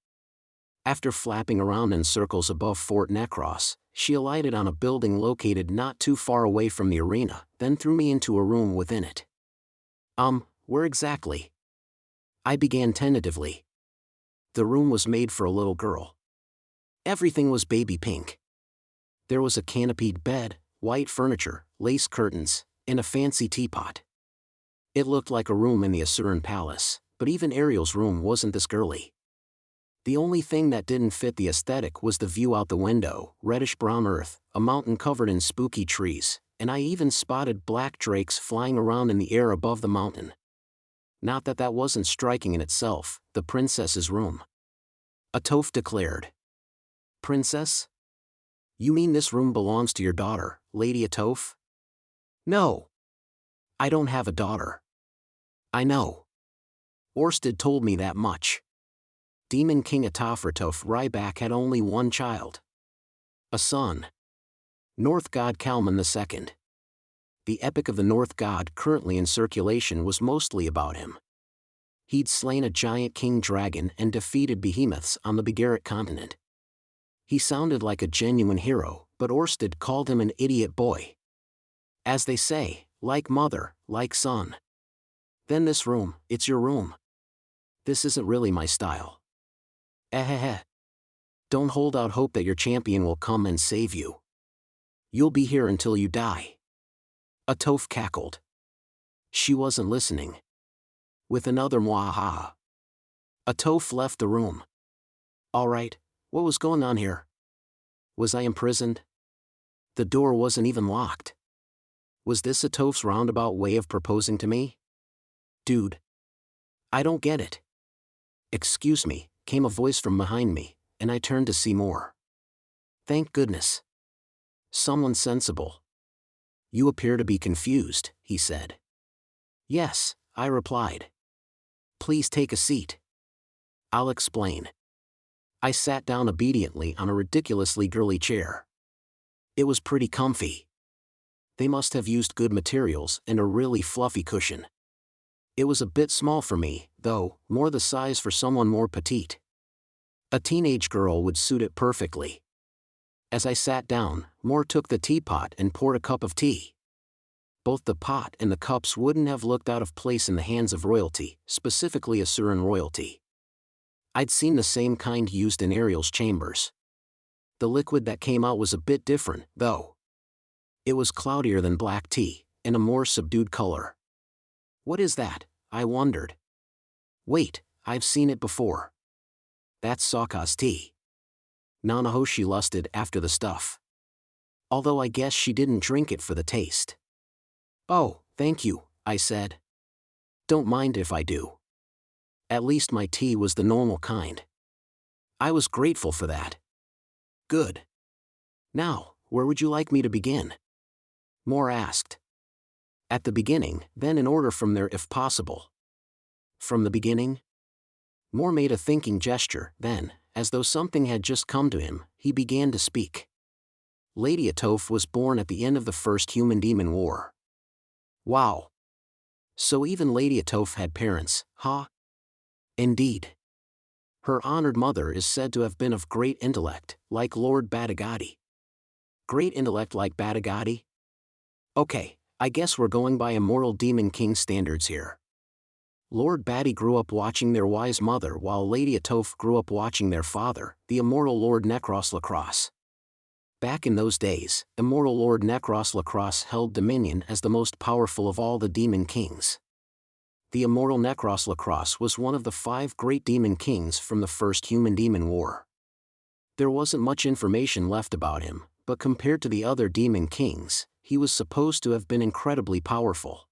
After flapping around in circles above Fort Necross, she alighted on a building located not too far away from the arena, then threw me into a room within it. Where exactly? I began tentatively. The room was made for a little girl. Everything was baby pink. There was a canopied bed, white furniture, lace curtains, and a fancy teapot. It looked like a room in the Asuran palace, but even Ariel's room wasn't this girly. The only thing that didn't fit the aesthetic was the view out the window, reddish-brown earth, a mountain covered in spooky trees, and I even spotted black drakes flying around in the air above the mountain. Not that that wasn't striking in itself, the princess's room. Atofe declared. Princess? You mean this room belongs to your daughter, Lady Atofe? No. I don't have a daughter. I know. Orsted told me that much. Demon King Atofe Ryback had only one child. A son. North God Kalman II. The epic of the North God currently in circulation was mostly about him. He'd slain a giant king dragon and defeated behemoths on the Begarit continent. He sounded like a genuine hero, but Orsted called him an idiot boy. As they say, like mother, like son. Then this room, it's your room. This isn't really my style. Don't hold out hope that your champion will come and save you. You'll be here until you die. Atofe cackled. She wasn't listening. With another mwahaha. Atofe left the room. Alright, what was going on here? Was I imprisoned? The door wasn't even locked. Was this Atofe's roundabout way of proposing to me? Dude. I don't get it. Excuse me, came a voice from behind me, and I turned to see more. Thank goodness. Someone sensible. You appear to be confused, he said. Yes, I replied. Please take a seat. I'll explain. I sat down obediently on a ridiculously girly chair. It was pretty comfy. They must have used good materials and a really fluffy cushion. It was a bit small for me, though, more the size for someone more petite. A teenage girl would suit it perfectly. As I sat down, Moore took the teapot and poured a cup of tea. Both the pot and the cups wouldn't have looked out of place in the hands of royalty, specifically Asuran royalty. I'd seen the same kind used in Ariel's chambers. The liquid that came out was a bit different, though. It was cloudier than black tea, and a more subdued color. What is that? I wondered. Wait, I've seen it before. That's Sokka's tea. Nanahoshi lusted after the stuff. Although I guess she didn't drink it for the taste. Oh, thank you, I said. Don't mind if I do. At least my tea was the normal kind. I was grateful for that. Good. Now, where would you like me to begin? Moore asked. At the beginning, then in order from there if possible. From the beginning? Moore made a thinking gesture, then, as though something had just come to him, he began to speak. Lady Atofe was born at the end of the First Human-Demon War. Wow. So even Lady Atofe had parents, huh? Indeed. Her honored mother is said to have been of great intellect, like Lord Batagati. Great intellect like Batagati? Okay, I guess we're going by Immortal Demon King standards here. Lord Batty grew up watching their wise mother while Lady Atofe grew up watching their father, the immortal Lord Necross Lacrosse. Back in those days, immortal Lord Necross Lacrosse held dominion as the most powerful of all the demon kings. The immortal Necross Lacrosse was one of the 5 great demon kings from the First Human-Demon War. There wasn't much information left about him, but compared to the other demon kings, he was supposed to have been incredibly powerful.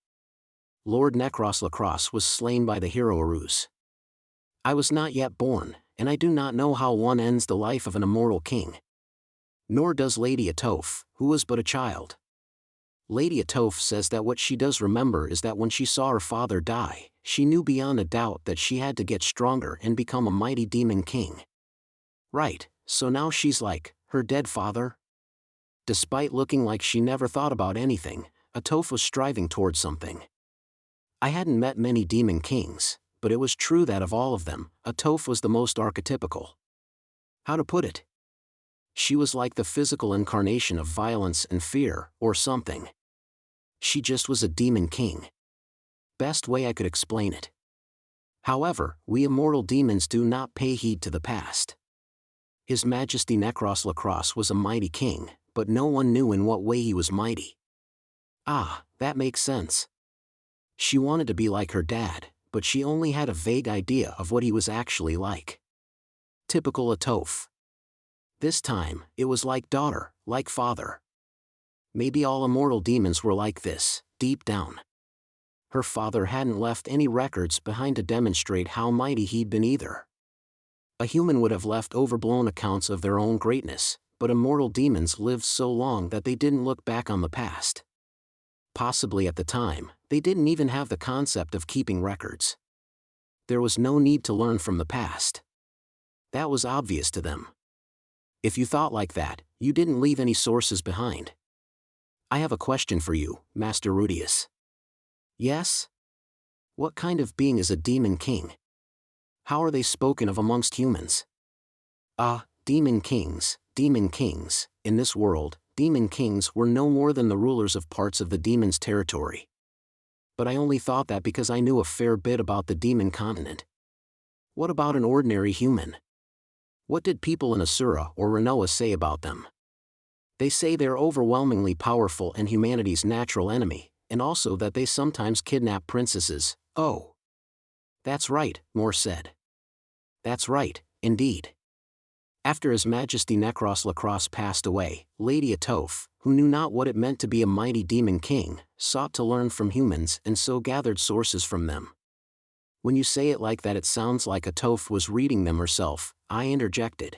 Lord Necross Lacrosse was slain by the hero Aruz. I was not yet born, and I do not know how one ends the life of an immortal king. Nor does Lady Atofe, who was but a child. Lady Atofe says that what she does remember is that when she saw her father die, she knew beyond a doubt that she had to get stronger and become a mighty demon king. Right, so now she's like her dead father? Despite looking like she never thought about anything, Atofe was striving towards something. I hadn't met many demon kings, but it was true that of all of them, Atofe was the most archetypical. How to put it? She was like the physical incarnation of violence and fear, or something. She just was a demon king. Best way I could explain it. However, we immortal demons do not pay heed to the past. His Majesty Necross Lacrosse was a mighty king, but no one knew in what way he was mighty. Ah, that makes sense. She wanted to be like her dad, but she only had a vague idea of what he was actually like. Typical Atofe. This time, it was like daughter, like father. Maybe all immortal demons were like this, deep down. Her father hadn't left any records behind to demonstrate how mighty he'd been either. A human would have left overblown accounts of their own greatness, but immortal demons lived so long that they didn't look back on the past. Possibly at the time, they didn't even have the concept of keeping records. There was no need to learn from the past. That was obvious to them. If you thought like that, you didn't leave any sources behind. I have a question for you, Master Rudeus. Yes? What kind of being is a demon king? How are they spoken of amongst humans? Demon kings. In this world, demon kings were no more than the rulers of parts of the demon's territory. But I only thought that because I knew a fair bit about the demon continent. What about an ordinary human? What did people in Asura or Renoa say about them? They say they're overwhelmingly powerful and humanity's natural enemy, and also that they sometimes kidnap princesses. Oh. That's right, Moore said. That's right, indeed. After His Majesty Necross Lacrosse passed away, Lady Atofe, who knew not what it meant to be a mighty demon king, sought to learn from humans and so gathered sources from them. When you say it like that, it sounds like Atofe was reading them herself, I interjected.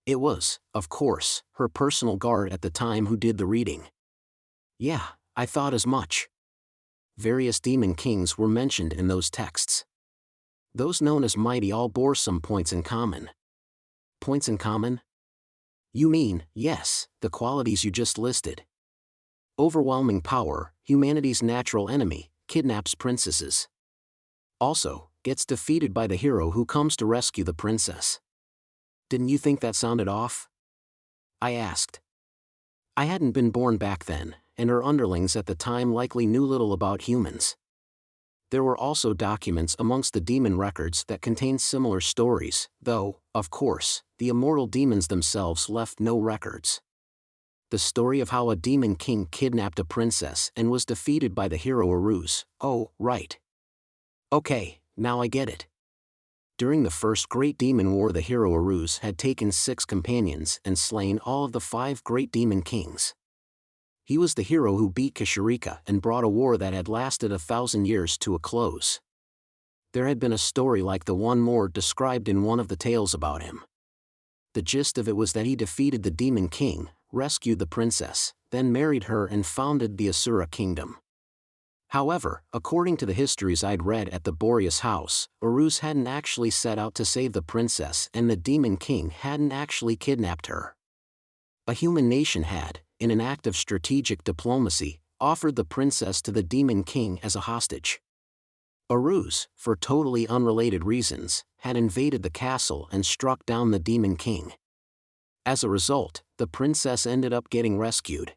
It was, of course, her personal guard at the time who did the reading. Yeah, I thought as much. Various demon kings were mentioned in those texts. Those known as mighty all bore some points in common. Points in common? You mean, yes, the qualities you just listed. Overwhelming power, humanity's natural enemy, kidnaps princesses. Also, gets defeated by the hero who comes to rescue the princess. Didn't you think that sounded off? I asked. I hadn't been born back then, and her underlings at the time likely knew little about humans. There were also documents amongst the demon records that contained similar stories, though, of course, the immortal demons themselves left no records. The story of how a demon king kidnapped a princess and was defeated by the hero Uruz. Oh, right. Okay, now I get it. During the first Great Demon War, the hero Uruz had taken 6 companions and slain all of the 5 great demon kings. He was the hero who beat Kashirika and brought a war that had lasted 1,000 years to a close. There had been a story like the one more described in one of the tales about him. The gist of it was that he defeated the demon king, rescued the princess, then married her and founded the Asura kingdom. However, according to the histories I'd read at the Boreas house, Uruz hadn't actually set out to save the princess and the demon king hadn't actually kidnapped her. A human nation had, in an act of strategic diplomacy, offered the princess to the demon king as a hostage. Uruz, for totally unrelated reasons, had invaded the castle and struck down the demon king. As a result, the princess ended up getting rescued.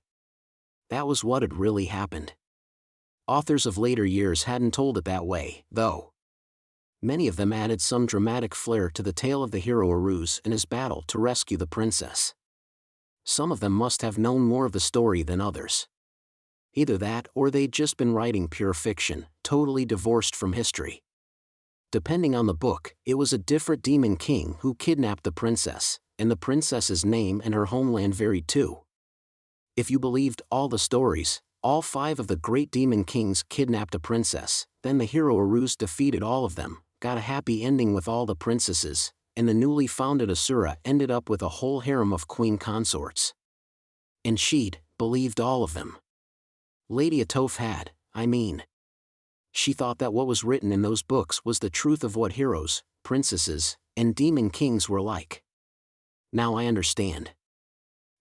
That was what had really happened. Authors of later years hadn't told it that way, though. Many of them added some dramatic flair to the tale of the hero Uruz and his battle to rescue the princess. Some of them must have known more of the story than others. Either that or they'd just been writing pure fiction, totally divorced from history. Depending on the book, it was a different demon king who kidnapped the princess, and the princess's name and her homeland varied too. If you believed all the stories, all 5 of the great demon kings kidnapped a princess, then the hero Uruz defeated all of them, got a happy ending with all the princesses, and the newly founded Asura ended up with a whole harem of queen consorts. And she'd believed all of them. Lady Atofe had, I mean. She thought that what was written in those books was the truth of what heroes, princesses, and demon kings were like. Now I understand.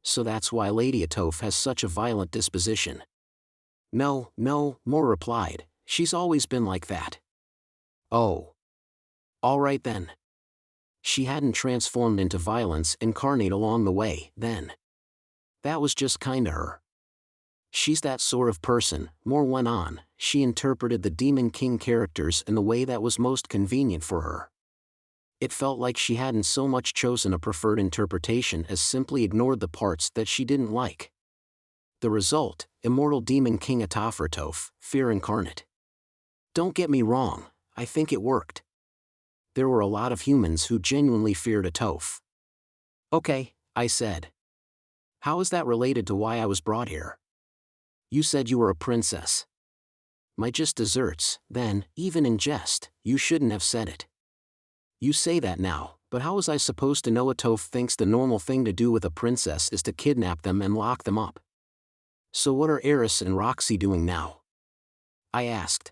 So that's why Lady Atofe has such a violent disposition. No, Moore replied, she's always been like that. Oh. All right then. She hadn't transformed into violence incarnate along the way, then. That was just kinda her. She's that sort of person, Moore went on. She interpreted the Demon King characters in the way that was most convenient for her. It felt like she hadn't so much chosen a preferred interpretation as simply ignored the parts that she didn't like. The result, immortal demon king Atofe, fear incarnate. Don't get me wrong, I think it worked. There were a lot of humans who genuinely feared Atofe. Okay, I said. How is that related to why I was brought here? You said you were a princess. My just desserts, then, even in jest, you shouldn't have said it. You say that now, but how was I supposed to know Atofe thinks the normal thing to do with a princess is to kidnap them and lock them up? So what are Eris and Roxy doing now? I asked.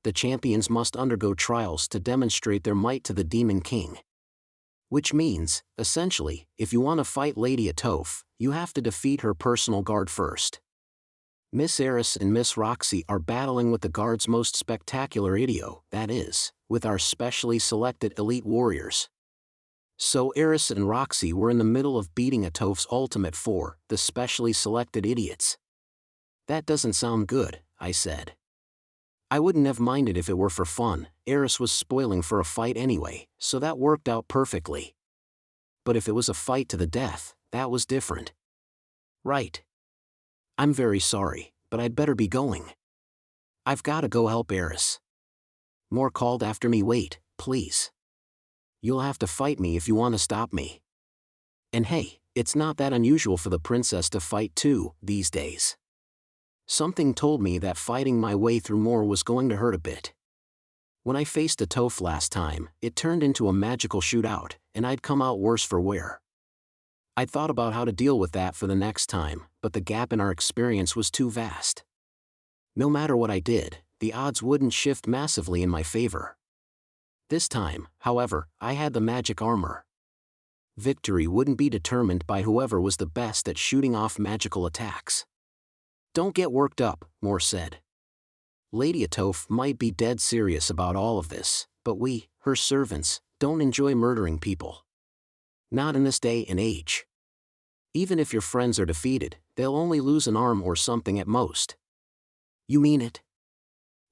The champions must undergo trials to demonstrate their might to the Demon King. Which means, essentially, if you want to fight Lady Atofe, you have to defeat her personal guard first. Miss Eris and Miss Roxy are battling with the guard's most spectacular idio, that is, with our specially selected elite warriors. So Eris and Roxy were in the middle of beating Atofe's ultimate 4, the specially selected idiots. That doesn't sound good, I said. I wouldn't have minded if it were for fun. Eris was spoiling for a fight anyway, so that worked out perfectly. But if it was a fight to the death, that was different. Right. I'm very sorry, but I'd better be going. I've gotta go help Eris. Moore called after me. Wait, please. You'll have to fight me if you want to stop me. And hey, it's not that unusual for the princess to fight too, these days. Something told me that fighting my way through Moore was going to hurt a bit. When I faced Atofe last time, it turned into a magical shootout, and I'd come out worse for wear. I'd thought about how to deal with that for the next time, but the gap in our experience was too vast. No matter what I did, the odds wouldn't shift massively in my favor. This time, however, I had the magic armor. Victory wouldn't be determined by whoever was the best at shooting off magical attacks. Don't get worked up, Moore said. Lady Atofe might be dead serious about all of this, but we, her servants, don't enjoy murdering people. Not in this day and age. Even if your friends are defeated, they'll only lose an arm or something at most. You mean it?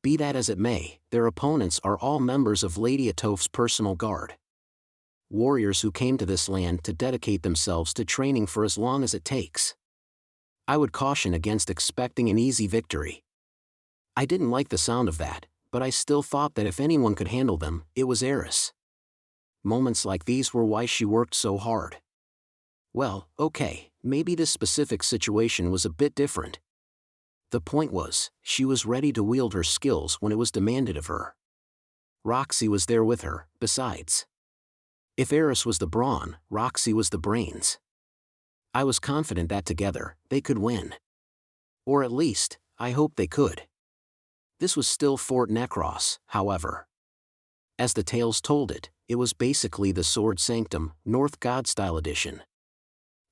Be that as it may, their opponents are all members of Lady Atofe's personal guard. Warriors who came to this land to dedicate themselves to training for as long as it takes. I would caution against expecting an easy victory. I didn't like the sound of that, but I still thought that if anyone could handle them, it was Eris. Moments like these were why she worked so hard. Well, okay, maybe this specific situation was a bit different. The point was, she was ready to wield her skills when it was demanded of her. Roxy was there with her, besides. If Eris was the brawn, Roxy was the brains. I was confident that together, they could win. Or at least, I hoped they could. This was still Fort Necross, however. As the tales told it, it was basically the Sword Sanctum, North God-style edition.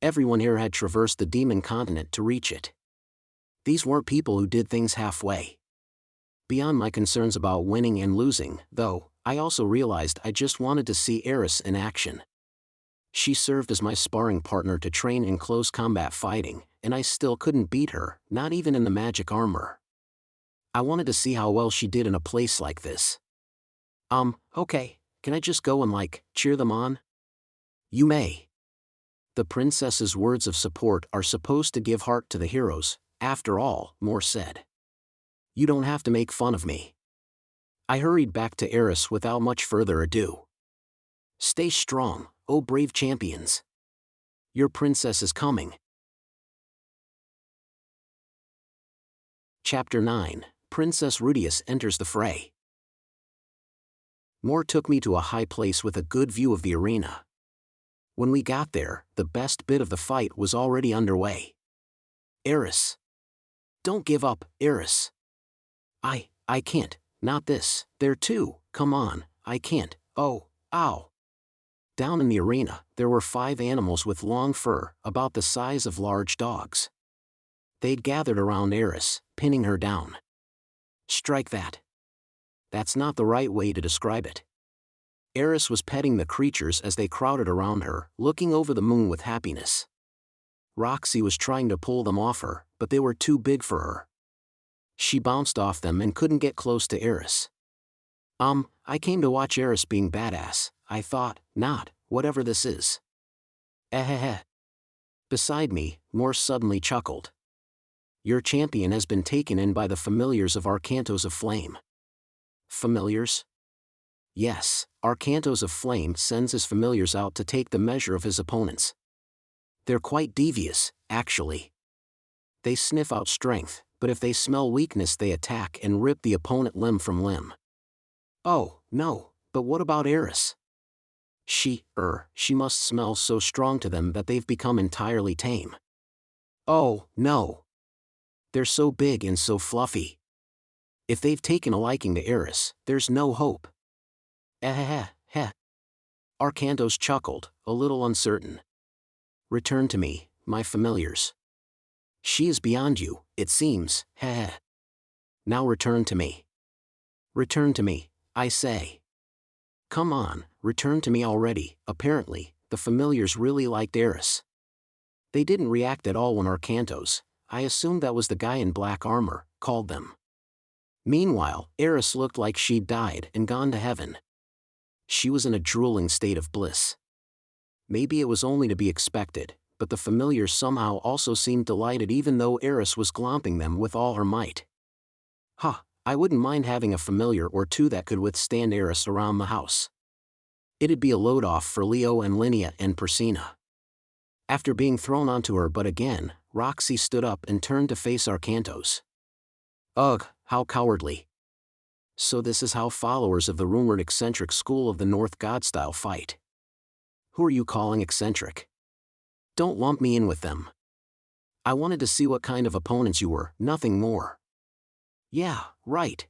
Everyone here had traversed the demon continent to reach it. These weren't people who did things halfway. Beyond my concerns about winning and losing, though, I also realized I just wanted to see Eris in action. She served as my sparring partner to train in close combat fighting, and I still couldn't beat her, not even in the magic armor. I wanted to see how well she did in a place like this. Okay, can I just go and cheer them on? You may. The princess's words of support are supposed to give heart to the heroes, after all, Moore said. You don't have to make fun of me. I hurried back to Eris without much further ado. Stay strong, O brave champions. Your princess is coming. Chapter 9, Princess Rudeus enters the fray. Moore took me to a high place with a good view of the arena. When we got there, the best bit of the fight was already underway. Eris. Don't give up, Eris. I can't, not this, there too, come on, I can't, oh, ow. Down in the arena, there were 5 animals with long fur, about the size of large dogs. They'd gathered around Eris, pinning her down. Strike that. That's not the right way to describe it. Eris was petting the creatures as they crowded around her, looking over the moon with happiness. Roxy was trying to pull them off her, but they were too big for her. She bounced off them and couldn't get close to Eris. I came to watch Eris being badass, I thought, not, whatever this is. Beside me, Moore suddenly chuckled. Your champion has been taken in by the familiars of Arcantos of Flame. Familiars? Yes, Arcantos of Flame sends his familiars out to take the measure of his opponents. They're quite devious, actually. They sniff out strength, but if they smell weakness they attack and rip the opponent limb from limb. Oh, no, but what about Eris? She must smell so strong to them that they've become entirely tame. Oh, no. They're so big and so fluffy. If they've taken a liking to Eris, there's no hope. Arcantos chuckled, a little uncertain. Return to me, my familiars. She is beyond you, it seems, Now return to me. Return to me, I say. Come on, return to me already. Apparently, the familiars really liked Eris. They didn't react at all when Arcantos, I assumed that was the guy in black armor, called them. Meanwhile, Eris looked like she'd died and gone to heaven. She was in a drooling state of bliss. Maybe it was only to be expected, but the familiars somehow also seemed delighted even though Eris was glomping them with all her might. I wouldn't mind having a familiar or two that could withstand Eris around the house. It'd be a load-off for Leo and Linnea and Persina. After being thrown onto her but again, Roxy stood up and turned to face Arcantos. Ugh, how cowardly. So this is how followers of the rumored eccentric school of the North God-style fight. Who are you calling eccentric? Don't lump me in with them. I wanted to see what kind of opponents you were, nothing more. Yeah, right.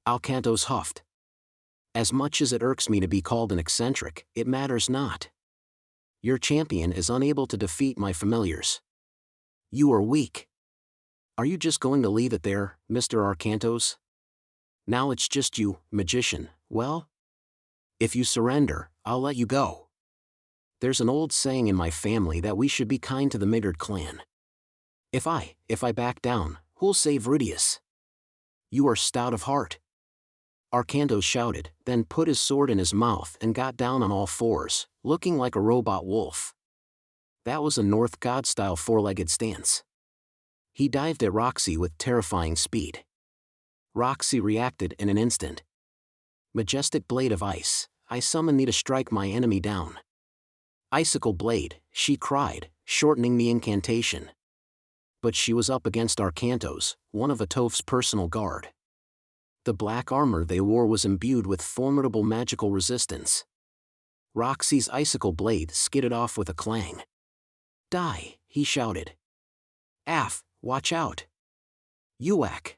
Arcantos huffed. As much as it irks me to be called an eccentric, it matters not. Your champion is unable to defeat my familiars. You are weak. Are you just going to leave it there, Mr. Arcantos? Now it's just you, magician. Well, if you surrender, I'll let you go. There's an old saying in my family that we should be kind to the Midgard clan. If I back down, who'll save Rudeus? You are stout of heart. Arcantos shouted, then put his sword in his mouth and got down on all fours, looking like a robot wolf. That was a North God-style four-legged stance. He dived at Roxy with terrifying speed. Roxy reacted in an instant. Majestic blade of ice, I summon thee to strike my enemy down. Icicle blade, she cried, shortening the incantation. But she was up against Arcantos, one of Atofe's personal guard. The black armor they wore was imbued with formidable magical resistance. Roxy's icicle blade skidded off with a clang. Die, he shouted. Af, watch out. Uak.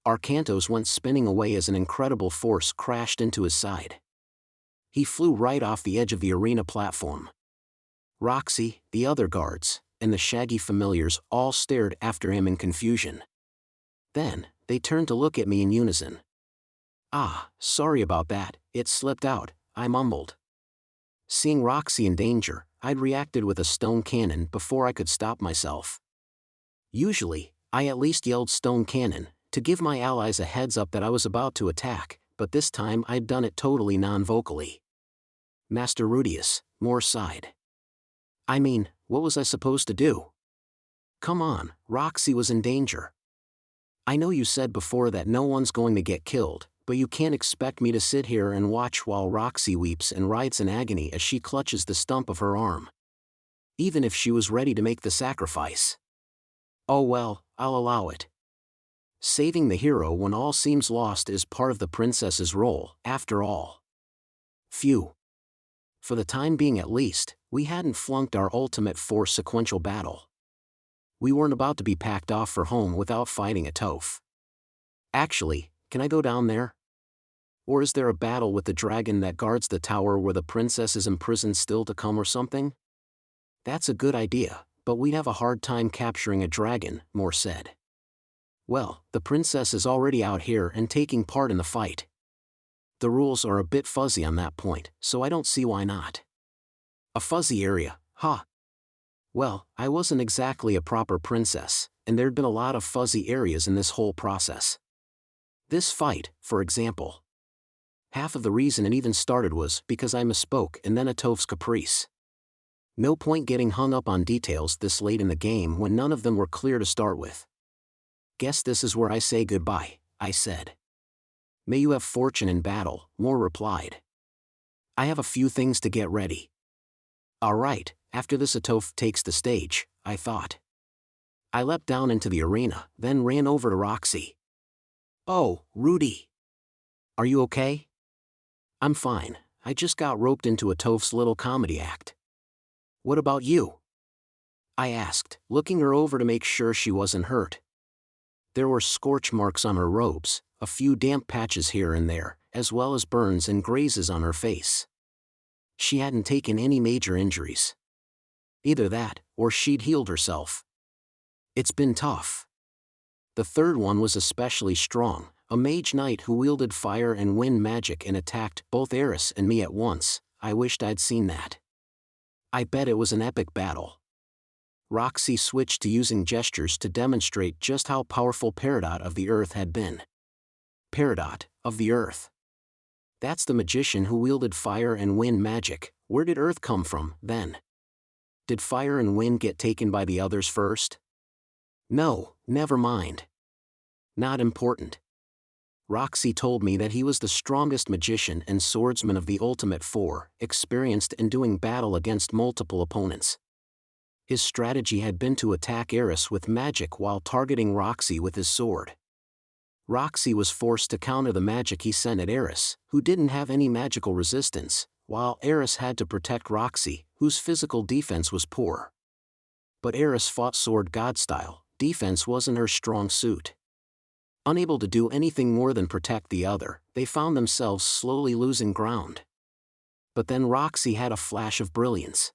Arcantos went spinning away as an incredible force crashed into his side. He flew right off the edge of the arena platform. Roxy, the other guards, and the shaggy familiars all stared after him in confusion. Then, they turned to look at me in unison. Ah, sorry about that, it slipped out, I mumbled. Seeing Roxy in danger, I'd reacted with a stone cannon before I could stop myself. Usually, I at least yelled stone cannon, to give my allies a heads up that I was about to attack, but this time I'd done it totally non-vocally. Master Rudeus, Moore sighed. I mean, what was I supposed to do? Come on, Roxy was in danger. I know you said before that no one's going to get killed, but you can't expect me to sit here and watch while Roxy weeps and writhes in agony as she clutches the stump of her arm. Even if she was ready to make the sacrifice. Oh well, I'll allow it. Saving the hero when all seems lost is part of the princess's role, after all. Phew. For the time being at least, we hadn't flunked our ultimate force sequential battle. We weren't about to be packed off for home without fighting Atofe. Actually, can I go down there? Or is there a battle with the dragon that guards the tower where the princess is imprisoned still to come or something? That's a good idea, but we'd have a hard time capturing a dragon, Moore said. Well, the princess is already out here and taking part in the fight. The rules are a bit fuzzy on that point, so I don't see why not. A fuzzy area, huh? Well, I wasn't exactly a proper princess, and there'd been a lot of fuzzy areas in this whole process. This fight, for example. Half of the reason it even started was because I misspoke and then Atofe's caprice. No point getting hung up on details this late in the game when none of them were clear to start with. Guess this is where I say goodbye, I said. May you have fortune in battle, Moore replied. I have a few things to get ready. Alright, after this Atofe takes the stage, I thought. I leapt down into the arena, then ran over to Roxy. Oh, Rudy. Are you okay? I'm fine, I just got roped into Atofe's little comedy act. What about you? I asked, looking her over to make sure she wasn't hurt. There were scorch marks on her robes, a few damp patches here and there, as well as burns and grazes on her face. She hadn't taken any major injuries. Either that, or she'd healed herself. It's been tough. The third one was especially strong, a mage knight who wielded fire and wind magic and attacked both Eris and me at once. I wished I'd seen that. I bet it was an epic battle. Roxy switched to using gestures to demonstrate just how powerful Peridot of the Earth had been. Peridot, of the Earth. That's the magician who wielded fire and wind magic. Where did Earth come from, then? Did fire and wind get taken by the others first? No, never mind. Not important. Roxy told me that he was the strongest magician and swordsman of the Ultimate Four, experienced in doing battle against multiple opponents. His strategy had been to attack Eris with magic while targeting Roxy with his sword. Roxy was forced to counter the magic he sent at Eris, who didn't have any magical resistance, while Eris had to protect Roxy, whose physical defense was poor. But Eris fought sword god style, defense wasn't her strong suit. Unable to do anything more than protect the other, they found themselves slowly losing ground. But then Roxy had a flash of brilliance.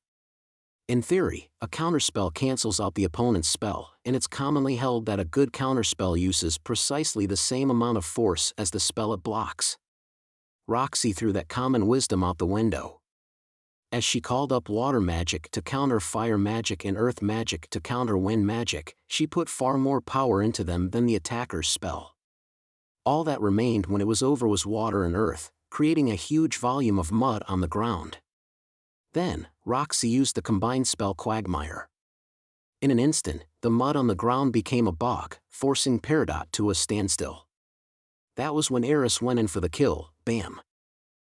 In theory, a counterspell cancels out the opponent's spell, and it's commonly held that a good counterspell uses precisely the same amount of force as the spell it blocks. Roxy threw that common wisdom out the window. As she called up water magic to counter fire magic and earth magic to counter wind magic, she put far more power into them than the attacker's spell. All that remained when it was over was water and earth, creating a huge volume of mud on the ground. Then, Roxy used the combined spell Quagmire. In an instant, the mud on the ground became a bog, forcing Peridot to a standstill. That was when Eris went in for the kill, bam.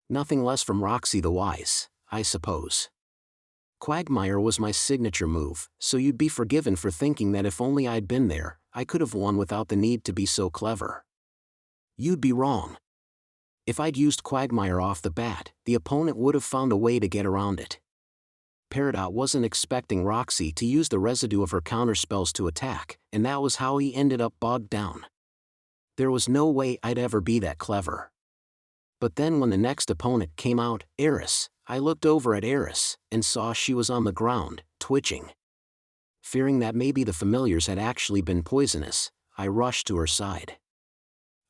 Nothing less from Roxy the Wise, I suppose. Quagmire was my signature move, so you'd be forgiven for thinking that if only I'd been there, I could have won without the need to be so clever. You'd be wrong. If I'd used Quagmire off the bat, the opponent would have found a way to get around it. Peridot wasn't expecting Roxy to use the residue of her counterspells to attack, and that was how he ended up bogged down. There was no way I'd ever be that clever. But then when the next opponent came out, Eris, I looked over at Eris, and saw she was on the ground, twitching. Fearing that maybe the familiars had actually been poisonous, I rushed to her side.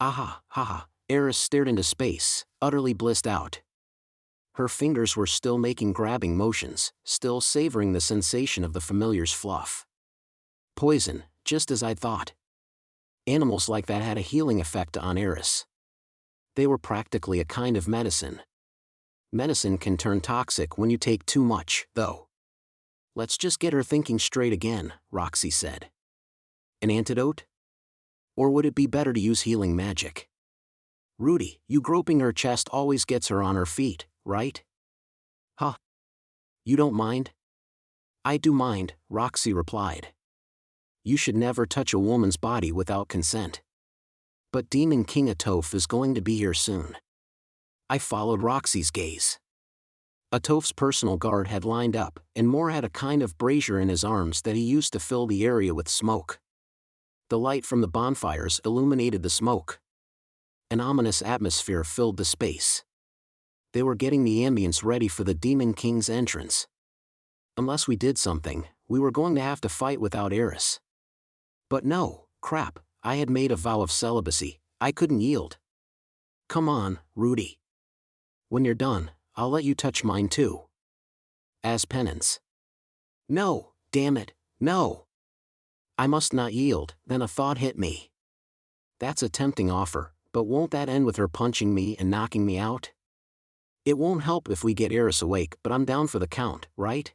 Aha, haha, Eris stared into space, utterly blissed out. Her fingers were still making grabbing motions, still savoring the sensation of the familiar's fluff. Poison, just as I thought. Animals like that had a healing effect on Eris. They were practically a kind of medicine. Medicine can turn toxic when you take too much, though. Let's just get her thinking straight again, Roxy said. An antidote? Or would it be better to use healing magic? Rudy, you groping her chest always gets her on her feet, right? Huh. You don't mind? I do mind, Roxy replied. You should never touch a woman's body without consent. But Demon King Atofe is going to be here soon. I followed Roxy's gaze. Atofe's personal guard had lined up, and Moore had a kind of brazier in his arms that he used to fill the area with smoke. The light from the bonfires illuminated the smoke. An ominous atmosphere filled the space. They were getting the ambience ready for the Demon King's entrance. Unless we did something, we were going to have to fight without Eris. But no, crap, I had made a vow of celibacy, I couldn't yield. Come on, Rudy. When you're done, I'll let you touch mine too. As penance. No, damn it, no. I must not yield, then a thought hit me. That's a tempting offer, but won't that end with her punching me and knocking me out? It won't help if we get Eris awake, but I'm down for the count, right?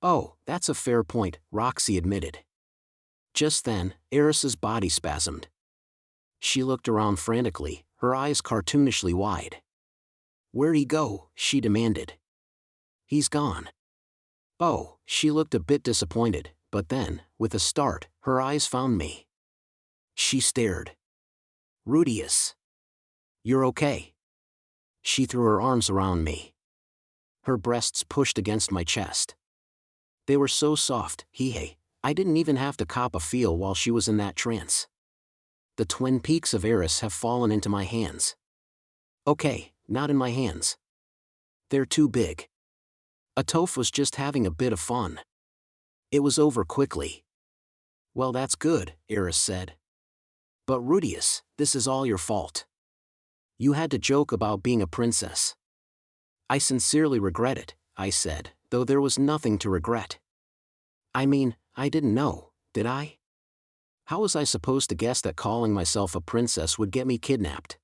Oh, that's a fair point, Roxy admitted. Just then, Eris's body spasmed. She looked around frantically, her eyes cartoonishly wide. Where'd he go? She demanded. He's gone. Oh, she looked a bit disappointed, but then, with a start, her eyes found me. She stared. Rudeus. You're okay. She threw her arms around me. Her breasts pushed against my chest. They were so soft, I didn't even have to cop a feel while she was in that trance. The twin peaks of Eris have fallen into my hands. Okay, not in my hands. They're too big. Atofe was just having a bit of fun. It was over quickly. Well, that's good, Eris said. But Rudeus, this is all your fault. You had to joke about being a princess. I sincerely regret it, I said, though there was nothing to regret. I mean, I didn't know, did I? How was I supposed to guess that calling myself a princess would get me kidnapped?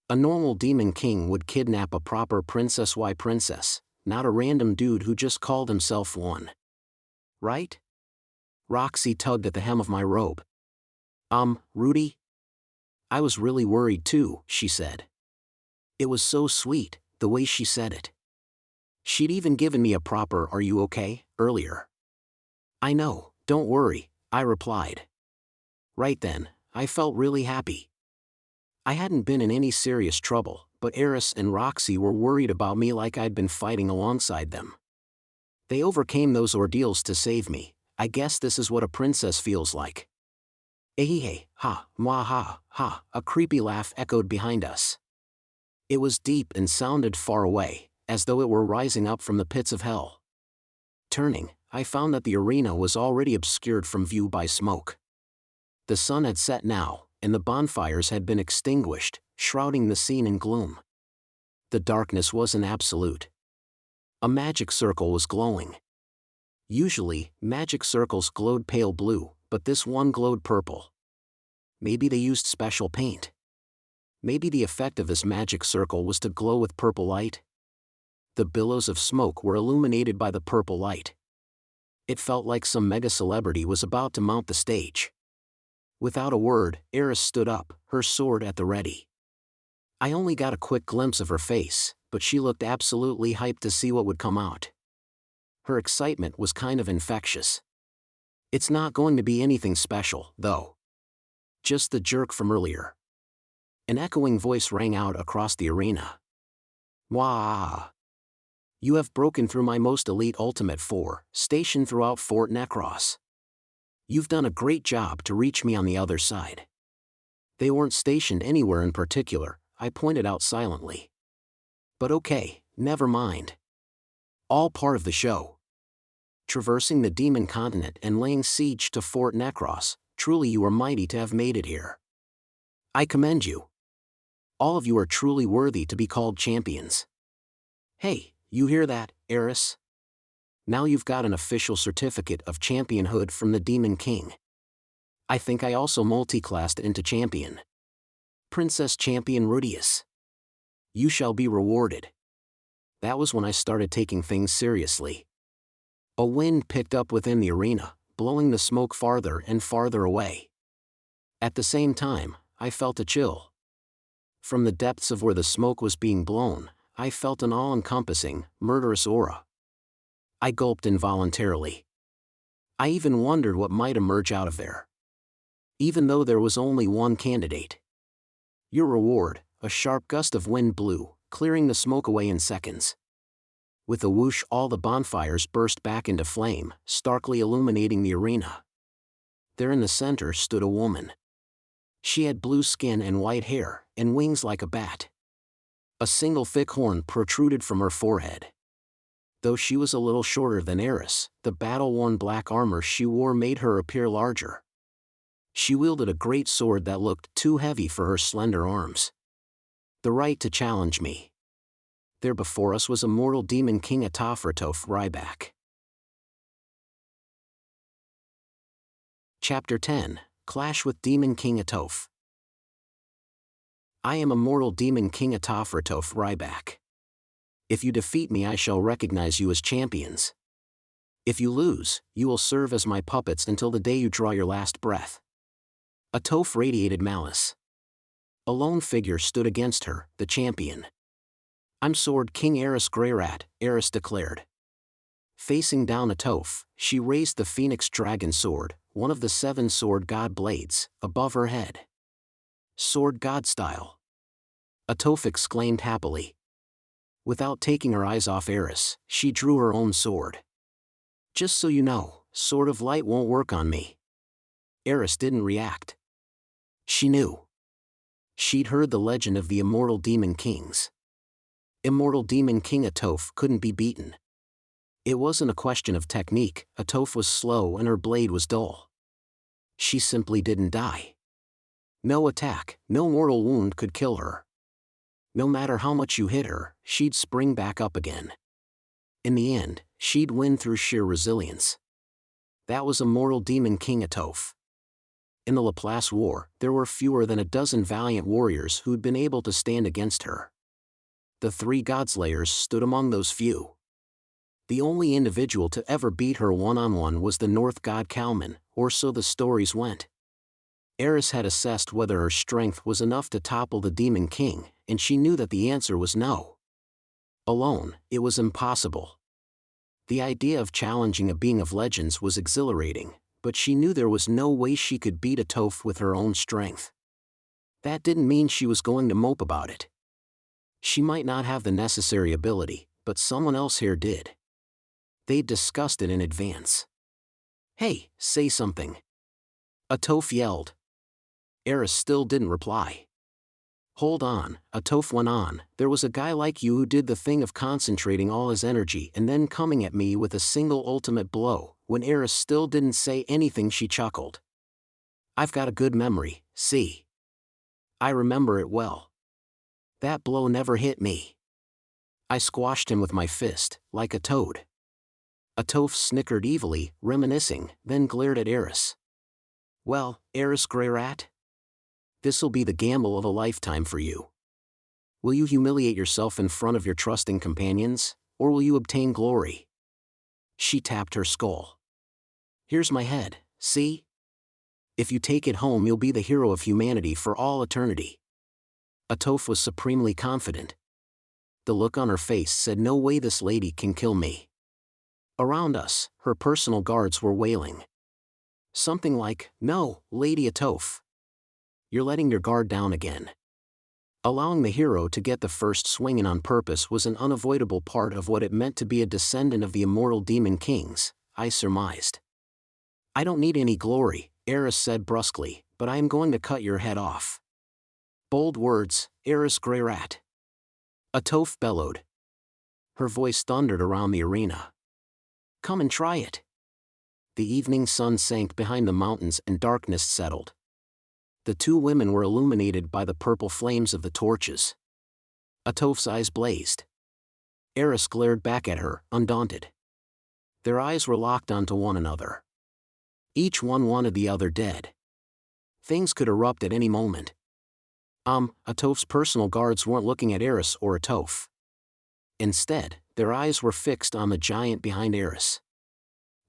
A normal demon king would kidnap a proper princess. Why princess, not a random dude who just called himself one. Right? Roxy tugged at the hem of my robe. Rudy? I was really worried too, she said. It was so sweet, the way she said it. She'd even given me a proper "Are you okay?" earlier. I know, don't worry, I replied. Right then, I felt really happy. I hadn't been in any serious trouble, but Eris and Roxy were worried about me like I'd been fighting alongside them. They overcame those ordeals to save me. I guess this is what a princess feels like. Ehehe, ha, mwah ha, ha, a creepy laugh echoed behind us. It was deep and sounded far away, as though it were rising up from the pits of hell. Turning, I found that the arena was already obscured from view by smoke. The sun had set now, and the bonfires had been extinguished, shrouding the scene in gloom. The darkness wasn't absolute. A magic circle was glowing. Usually, magic circles glowed pale blue, but this one glowed purple. Maybe they used special paint. Maybe the effect of this magic circle was to glow with purple light. The billows of smoke were illuminated by the purple light. It felt like some mega celebrity was about to mount the stage. Without a word, Eris stood up, her sword at the ready. I only got a quick glimpse of her face, but she looked absolutely hyped to see what would come out. Her excitement was kind of infectious. It's not going to be anything special, though. Just the jerk from earlier. An echoing voice rang out across the arena. Wah! You have broken through my most elite Ultimate 4, stationed throughout Fort Necross. You've done a great job to reach me on the other side. They weren't stationed anywhere in particular, I pointed out silently. But okay, never mind. All part of the show. Traversing the demon continent and laying siege to Fort Necross, truly you are mighty to have made it here. I commend you. All of you are truly worthy to be called champions. Hey, you hear that, Eris? Now you've got an official certificate of championhood from the Demon King. I think I also multi-classed into champion. Princess Champion Rudeus. You shall be rewarded. That was when I started taking things seriously. A wind picked up within the arena, blowing the smoke farther and farther away. At the same time, I felt a chill. From the depths of where the smoke was being blown, I felt an all-encompassing, murderous aura. I gulped involuntarily. I even wondered what might emerge out of there. Even though there was only one candidate. Your reward, a sharp gust of wind blew, clearing the smoke away in seconds. With a whoosh, all the bonfires burst back into flame, starkly illuminating the arena. There in the center stood a woman. She had blue skin and white hair, and wings like a bat. A single thick horn protruded from her forehead. Though she was a little shorter than Eris, the battle-worn black armor she wore made her appear larger. She wielded a great sword that looked too heavy for her slender arms. The right to challenge me. There before us was immortal demon king Atofe Ryback. Chapter 10, Clash with Demon King Atofe. I am immortal demon king Atofe Ryback. If you defeat me, I shall recognize you as champions. If you lose, you will serve as my puppets until the day you draw your last breath. Atofe radiated malice. A lone figure stood against her, the champion. I'm Sword King Rudeus Greyrat, Eris declared. Facing down Atofe, she raised the Phoenix Dragon Sword, one of the 7 Sword God blades, above her head. Sword God style. Atofe exclaimed happily. Without taking her eyes off Eris, she drew her own sword. Just so you know, Sword of Light won't work on me. Eris didn't react. She knew. She'd heard the legend of the immortal demon kings. Immortal demon king Atofe couldn't be beaten. It wasn't a question of technique, Atofe was slow and her blade was dull. She simply didn't die. No attack, no mortal wound could kill her. No matter how much you hit her, she'd spring back up again. In the end, she'd win through sheer resilience. That was immortal demon king Atofe. In the Laplace War, there were fewer than a dozen valiant warriors who'd been able to stand against her. The 3 Godslayers stood among those few. The only individual to ever beat her one-on-one was the North God Kalman, or so the stories went. Eris had assessed whether her strength was enough to topple the Demon King, and she knew that the answer was no. Alone, it was impossible. The idea of challenging a being of legends was exhilarating, but she knew there was no way she could beat Atofe with her own strength. That didn't mean she was going to mope about it. She might not have the necessary ability, but someone else here did. They'd discussed it in advance. Hey, say something. Atofe yelled. Eris still didn't reply. Hold on, Atofe went on, there was a guy like you who did the thing of concentrating all his energy and then coming at me with a single ultimate blow. When Eris still didn't say anything, she chuckled. I've got a good memory, see? I remember it well. That blow never hit me. I squashed him with my fist, like a toad. Atofe snickered evilly, reminiscing, then glared at Eris. Well, Rudeus Greyrat? This'll be the gamble of a lifetime for you. Will you humiliate yourself in front of your trusting companions, or will you obtain glory? She tapped her skull. Here's my head, see? If you take it home, you'll be the hero of humanity for all eternity. Atofe was supremely confident. The look on her face said, no way this lady can kill me. Around us, her personal guards were wailing. Something like, no, Lady Atofe. You're letting your guard down again. Allowing the hero to get the first swing in on purpose was an unavoidable part of what it meant to be a descendant of the immortal demon kings, I surmised. I don't need any glory, Eris said brusquely, but I am going to cut your head off. Bold words, Rudeus Greyrat. Atofe bellowed. Her voice thundered around the arena. Come and try it. The evening sun sank behind the mountains and darkness settled. The two women were illuminated by the purple flames of the torches. Atofe's eyes blazed. Eris glared back at her, undaunted. Their eyes were locked onto one another. Each one wanted the other dead. Things could erupt at any moment. Atofe's personal guards weren't looking at Eris or Atofe. Instead, their eyes were fixed on the giant behind Eris.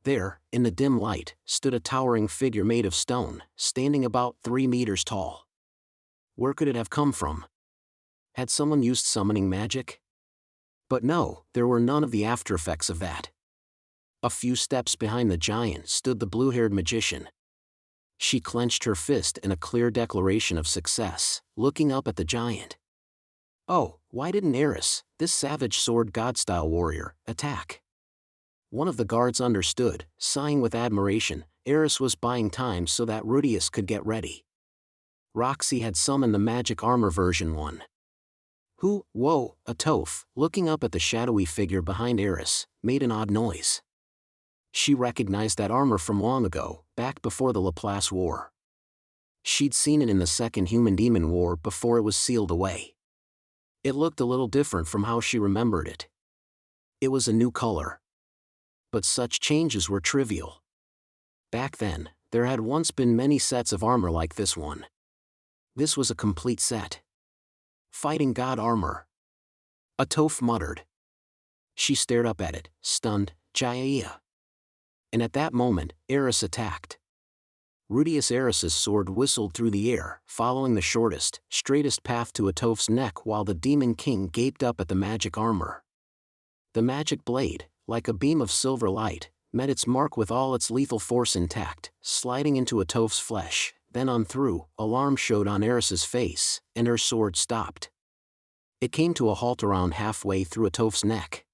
There, in the dim light, stood a towering figure made of stone, standing about 3 meters tall. Where could it have come from? Had someone used summoning magic? But no, there were none of the aftereffects of that. A few steps behind the giant stood the blue-haired magician. She clenched her fist in a clear declaration of success, looking up at the giant. Oh, why didn't Eris, this savage sword god-style warrior, attack? One of the guards understood, sighing with admiration. Eris was buying time so that Rudeus could get ready. Roxy had summoned the magic armor version 1. Whoa, Atofe, looking up at the shadowy figure behind Eris, made an odd noise. She recognized that armor from long ago, back before the Laplace War. She'd seen it in the Second Human-Demon War before it was sealed away. It looked a little different from how she remembered it. It was a new color. But such changes were trivial. Back then, there had once been many sets of armor like this one. This was a complete set. Fighting god armor. Atofe muttered. She stared up at it, stunned, Jaya. And at that moment, Eris attacked. Rudeus Eris's sword whistled through the air, following the shortest, straightest path to Atofe's neck while the Demon King gaped up at the magic armor. The magic blade, like a beam of silver light, met its mark with all its lethal force intact, sliding into Atofe's flesh. Then on through, alarm showed on Eris's face, and her sword stopped. It came to a halt around halfway through Atofe's neck.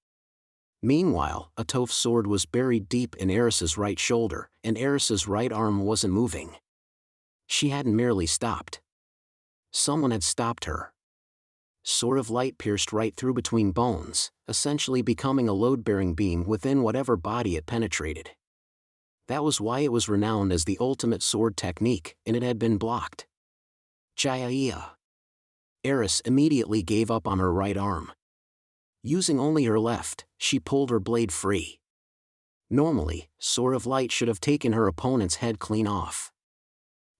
Meanwhile, Atofe's sword was buried deep in Eris's right shoulder, and Eris's right arm wasn't moving. She hadn't merely stopped. Someone had stopped her. Sword of light pierced right through between bones, essentially becoming a load-bearing beam within whatever body it penetrated. That was why it was renowned as the ultimate sword technique, and it had been blocked. Jaya. Eris immediately gave up on her right arm. Using only her left, she pulled her blade free. Normally, Sword of Light should have taken her opponent's head clean off.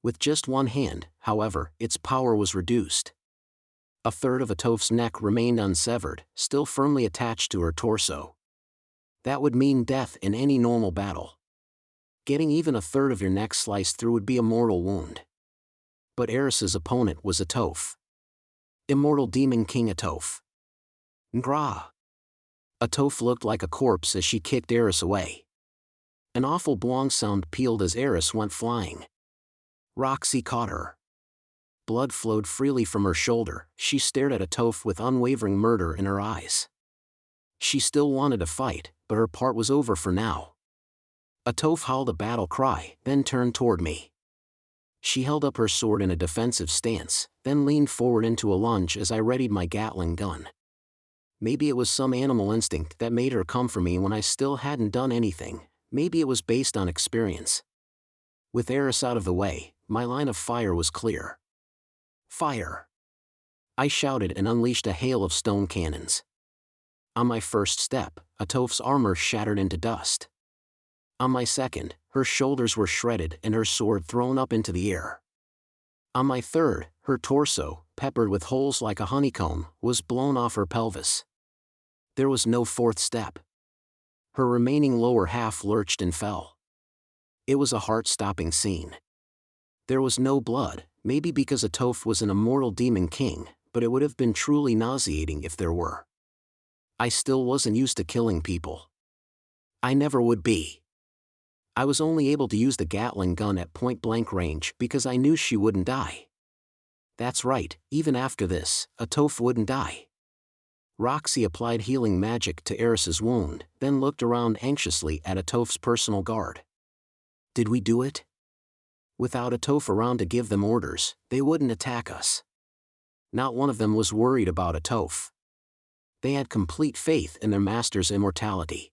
With just one hand, however, its power was reduced. A third of Atofe's neck remained unsevered, still firmly attached to her torso. That would mean death in any normal battle. Getting even a third of your neck sliced through would be a mortal wound. But Eris's opponent was Atofe. Immortal Demon King Atofe. Ngra. Atofe looked like a corpse as she kicked Eris away. An awful blong sound pealed as Eris went flying. Roxy caught her. Blood flowed freely from her shoulder. She stared at Atofe with unwavering murder in her eyes. She still wanted to fight, but her part was over for now. Atofe howled a battle cry, then turned toward me. She held up her sword in a defensive stance, then leaned forward into a lunge as I readied my Gatling gun. Maybe it was some animal instinct that made her come for me when I still hadn't done anything, maybe it was based on experience. With Eris out of the way, my line of fire was clear. Fire! I shouted and unleashed a hail of stone cannons. On my first step, Atofe's armor shattered into dust. On my second, her shoulders were shredded and her sword thrown up into the air. On my third, her torso, peppered with holes like a honeycomb, was blown off her pelvis. There was no fourth step. Her remaining lower half lurched and fell. It was a heart-stopping scene. There was no blood, maybe because Atofe was an immortal demon king, but it would have been truly nauseating if there were. I still wasn't used to killing people. I never would be. I was only able to use the Gatling gun at point-blank range because I knew she wouldn't die. That's right, even after this, Atofe wouldn't die. Roxy applied healing magic to Eris's wound, then looked around anxiously at Atofe's personal guard. Did we do it? Without Atofe around to give them orders, they wouldn't attack us. Not one of them was worried about Atofe. They had complete faith in their master's immortality.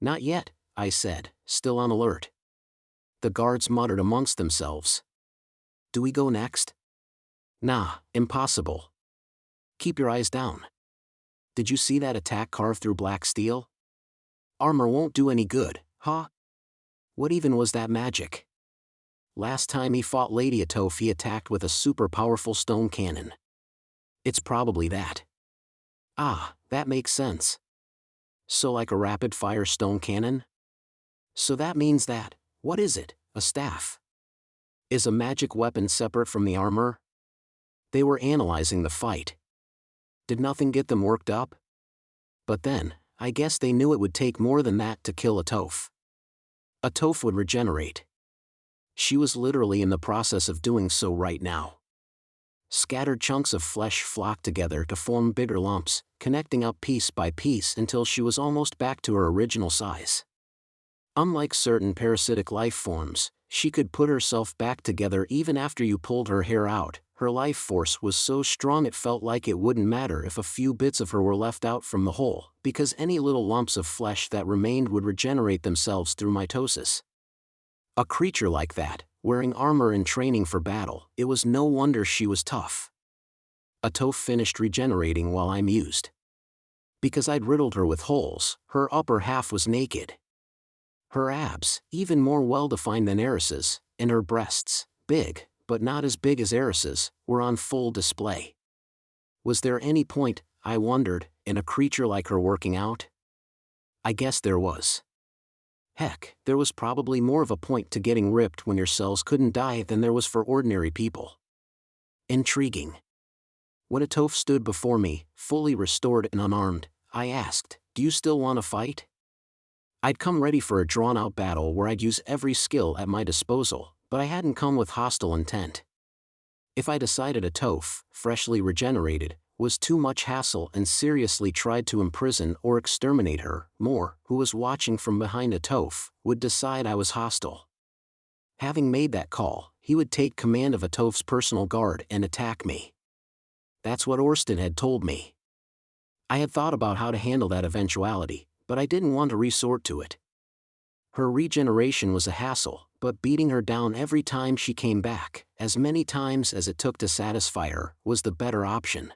Not yet, I said, still on alert. The guards muttered amongst themselves. Do we go next? Nah, impossible. Keep your eyes down. Did you see that attack carved through black steel? Armor won't do any good, huh? What even was that magic? Last time he fought Lady Atofe he attacked with a super powerful stone cannon. It's probably that. Ah, that makes sense. So like a rapid-fire stone cannon? So that means that, what is it, a staff? Is a magic weapon separate from the armor? They were analyzing the fight. Did nothing get them worked up? But then, I guess they knew it would take more than that to kill Atofe. Atofe would regenerate. She was literally in the process of doing so right now. Scattered chunks of flesh flocked together to form bigger lumps, connecting up piece by piece until she was almost back to her original size. Unlike certain parasitic life forms, she could put herself back together even after you pulled her hair out. Her life force was so strong it felt like it wouldn't matter if a few bits of her were left out from the whole, because any little lumps of flesh that remained would regenerate themselves through mitosis. A creature like that, wearing armor and training for battle, it was no wonder she was tough. Atofe finished regenerating while I mused. Because I'd riddled her with holes, her upper half was naked. Her abs, even more well-defined than Eris's, and her breasts, big, but not as big as Eris's, were on full display. Was there any point, I wondered, in a creature like her working out? I guess there was. Heck, there was probably more of a point to getting ripped when your cells couldn't die than there was for ordinary people. Intriguing. When Atofe stood before me, fully restored and unarmed, I asked, "Do you still want to fight?" I'd come ready for a drawn-out battle where I'd use every skill at my disposal, but I hadn't come with hostile intent. If I decided Atofe, freshly regenerated, was too much hassle and seriously tried to imprison or exterminate her, Moore, who was watching from behind Atofe, would decide I was hostile. Having made that call, he would take command of Atofe's personal guard and attack me. That's what Orston had told me. I had thought about how to handle that eventuality, but I didn't want to resort to it. Her regeneration was a hassle, but beating her down every time she came back, as many times as it took to satisfy her, was the better option.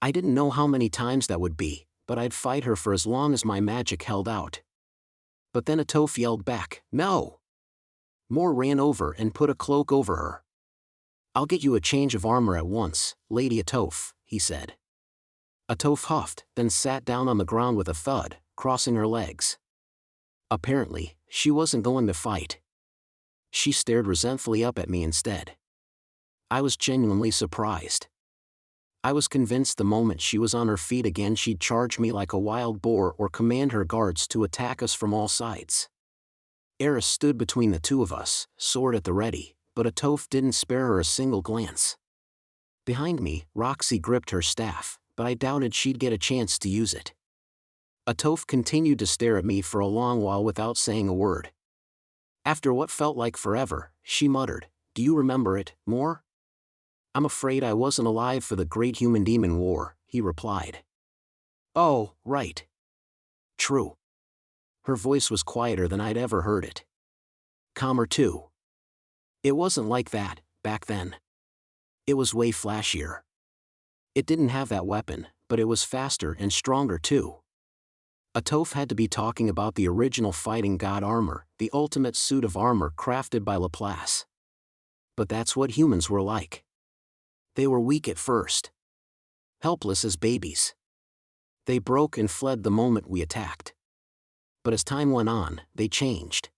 I didn't know how many times that would be, but I'd fight her for as long as my magic held out. But then Atofe yelled back, "No!" Moore ran over and put a cloak over her. "I'll get you a change of armor at once, Lady Atofe," he said. Atofe huffed, then sat down on the ground with a thud, crossing her legs. Apparently, she wasn't going to fight. She stared resentfully up at me instead. I was genuinely surprised. I was convinced the moment she was on her feet again she'd charge me like a wild boar or command her guards to attack us from all sides. Eris stood between the two of us, sword at the ready, but Atofe didn't spare her a single glance. Behind me, Roxy gripped her staff, but I doubted she'd get a chance to use it. Atofe continued to stare at me for a long while without saying a word. After what felt like forever, she muttered, Do you remember it, more? I'm afraid I wasn't alive for the Great Human-Demon War, he replied. Oh, right. True. Her voice was quieter than I'd ever heard it. Calmer too. It wasn't like that, back then. It was way flashier. It didn't have that weapon, but it was faster and stronger too. Atofe had to be talking about the original fighting god armor, the ultimate suit of armor crafted by Laplace. But that's what humans were like. They were weak at first. Helpless as babies. They broke and fled the moment we attacked. But as time went on, they changed.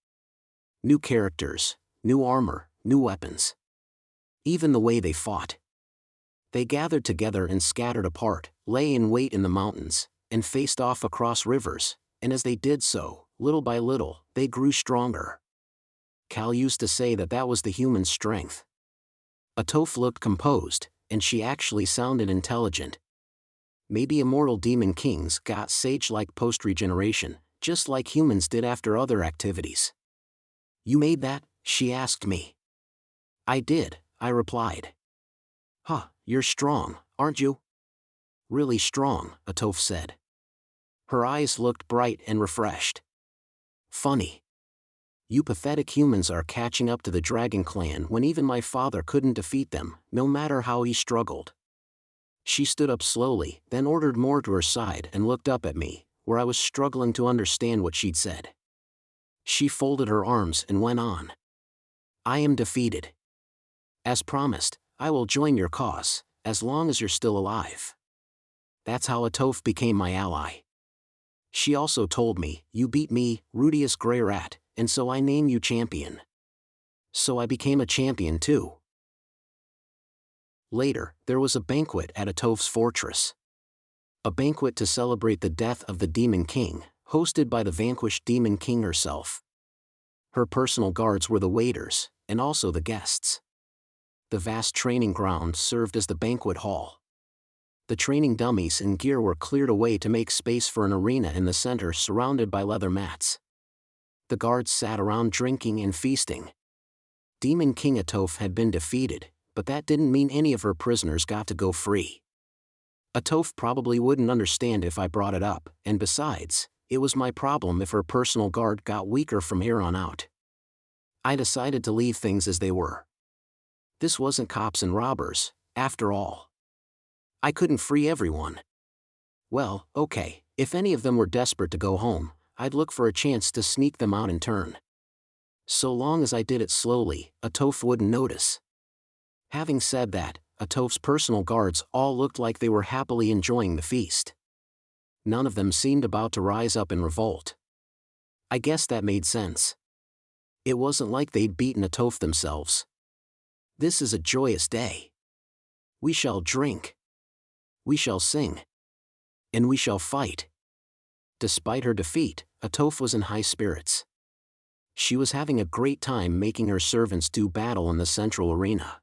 New characters, new armor, new weapons. Even the way they fought. They gathered together and scattered apart, lay in wait in the mountains, and faced off across rivers, and as they did so, little by little, they grew stronger. Cal used to say that was the human strength. Atofe looked composed, and she actually sounded intelligent. Maybe immortal demon kings got sage-like post-regeneration, just like humans did after other activities. You made that? She asked me. I did, I replied. Huh, you're strong, aren't you? Really strong, Atofe said. Her eyes looked bright and refreshed. Funny. You pathetic humans are catching up to the Dragon Clan when even my father couldn't defeat them, no matter how he struggled. She stood up slowly, then ordered more to her side and looked up at me, where I was struggling to understand what she'd said. She folded her arms and went on. I am defeated. As promised, I will join your cause, as long as you're still alive. That's how Atofe became my ally. She also told me, you beat me, Rudeus Greyrat, and so I name you champion. So I became a champion too. Later, there was a banquet at Atofe's fortress. A banquet to celebrate the death of the Demon King, hosted by the vanquished Demon King herself. Her personal guards were the waiters, and also the guests. The vast training ground served as the banquet hall. The training dummies and gear were cleared away to make space for an arena in the center surrounded by leather mats. The guards sat around drinking and feasting. Demon King Atofe had been defeated, but that didn't mean any of her prisoners got to go free. Atofe probably wouldn't understand if I brought it up, and besides, it was my problem if her personal guard got weaker from here on out. I decided to leave things as they were. This wasn't cops and robbers, after all. I couldn't free everyone. Well, okay, if any of them were desperate to go home, I'd look for a chance to sneak them out in turn. So long as I did it slowly, Atofe wouldn't notice. Having said that, Atofe's personal guards all looked like they were happily enjoying the feast. None of them seemed about to rise up in revolt. I guess that made sense. It wasn't like they'd beaten Atofe themselves. This is a joyous day. We shall drink. We shall sing. And we shall fight. Despite her defeat, Atofe was in high spirits. She was having a great time making her servants do battle in the central arena.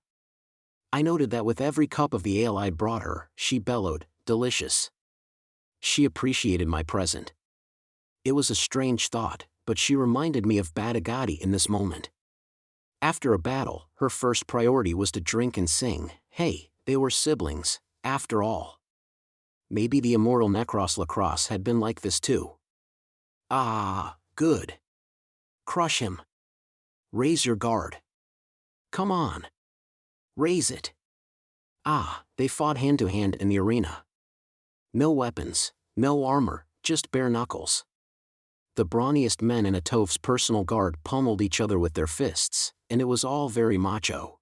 I noted that with every cup of the ale I brought her, she bellowed, delicious. She appreciated my present. It was a strange thought, but she reminded me of Badagati in this moment. After a battle, her first priority was to drink and sing. Hey, they were siblings, after all. Maybe the immortal Necross Lacrosse had been like this too. Ah, good. Crush him. Raise your guard. Come on. Raise it. Ah, they fought hand to hand in the arena. No weapons, no armor, just bare knuckles. The brawniest men in Atofe's personal guard pummeled each other with their fists, and it was all very macho.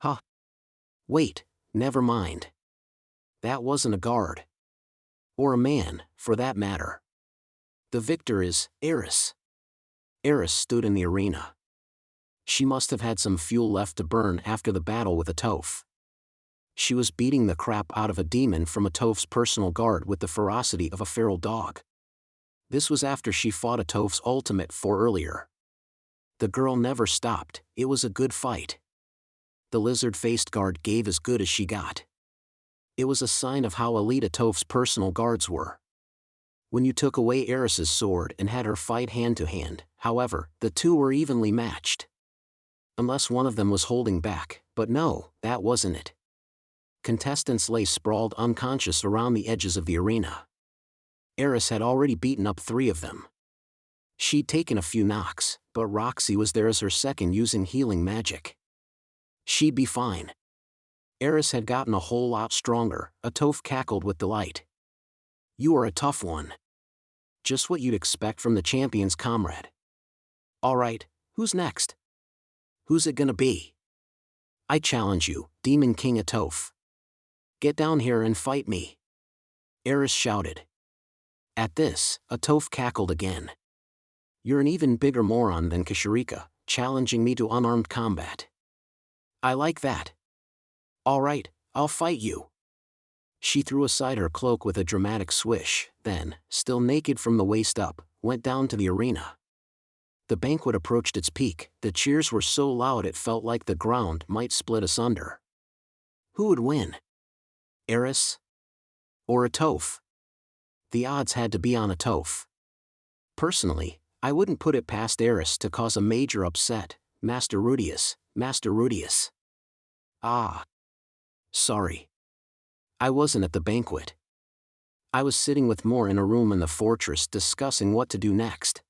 Huh. Wait, never mind. That wasn't a guard. Or a man, for that matter. The victor is Eris. Eris stood in the arena. She must have had some fuel left to burn after the battle with Atofe. She was beating the crap out of a demon from Atofe's personal guard with the ferocity of a feral dog. This was after she fought Atofe's ultimate 4 earlier. The girl never stopped, it was a good fight. The lizard-faced guard gave as good as she got. It was a sign of how elite Atofe's personal guards were. When you took away Eris's sword and had her fight hand to hand, however, the two were evenly matched. Unless one of them was holding back, but no, that wasn't it. Contestants lay sprawled unconscious around the edges of the arena. Eris had already beaten up 3 of them. She'd taken a few knocks, but Roxy was there as her second using healing magic. She'd be fine. Eris had gotten a whole lot stronger, Atofe cackled with delight. You are a tough one. Just what you'd expect from the champion's comrade. Alright, who's next? Who's it gonna be? I challenge you, Demon King Atofe. Get down here and fight me. Eris shouted. At this, Atofe cackled again. You're an even bigger moron than Kashirika, challenging me to unarmed combat. I like that. Alright, I'll fight you. She threw aside her cloak with a dramatic swish, then, still naked from the waist up, went down to the arena. The banquet approached its peak, the cheers were so loud it felt like the ground might split asunder. Who would win? Eris? Or Atofe? The odds had to be on Atofe. Personally, I wouldn't put it past Eris to cause a major upset. Master Rudeus, Master Rudeus. Ah. Sorry. I wasn't at the banquet. I was sitting with Moore in a room in the fortress discussing what to do next.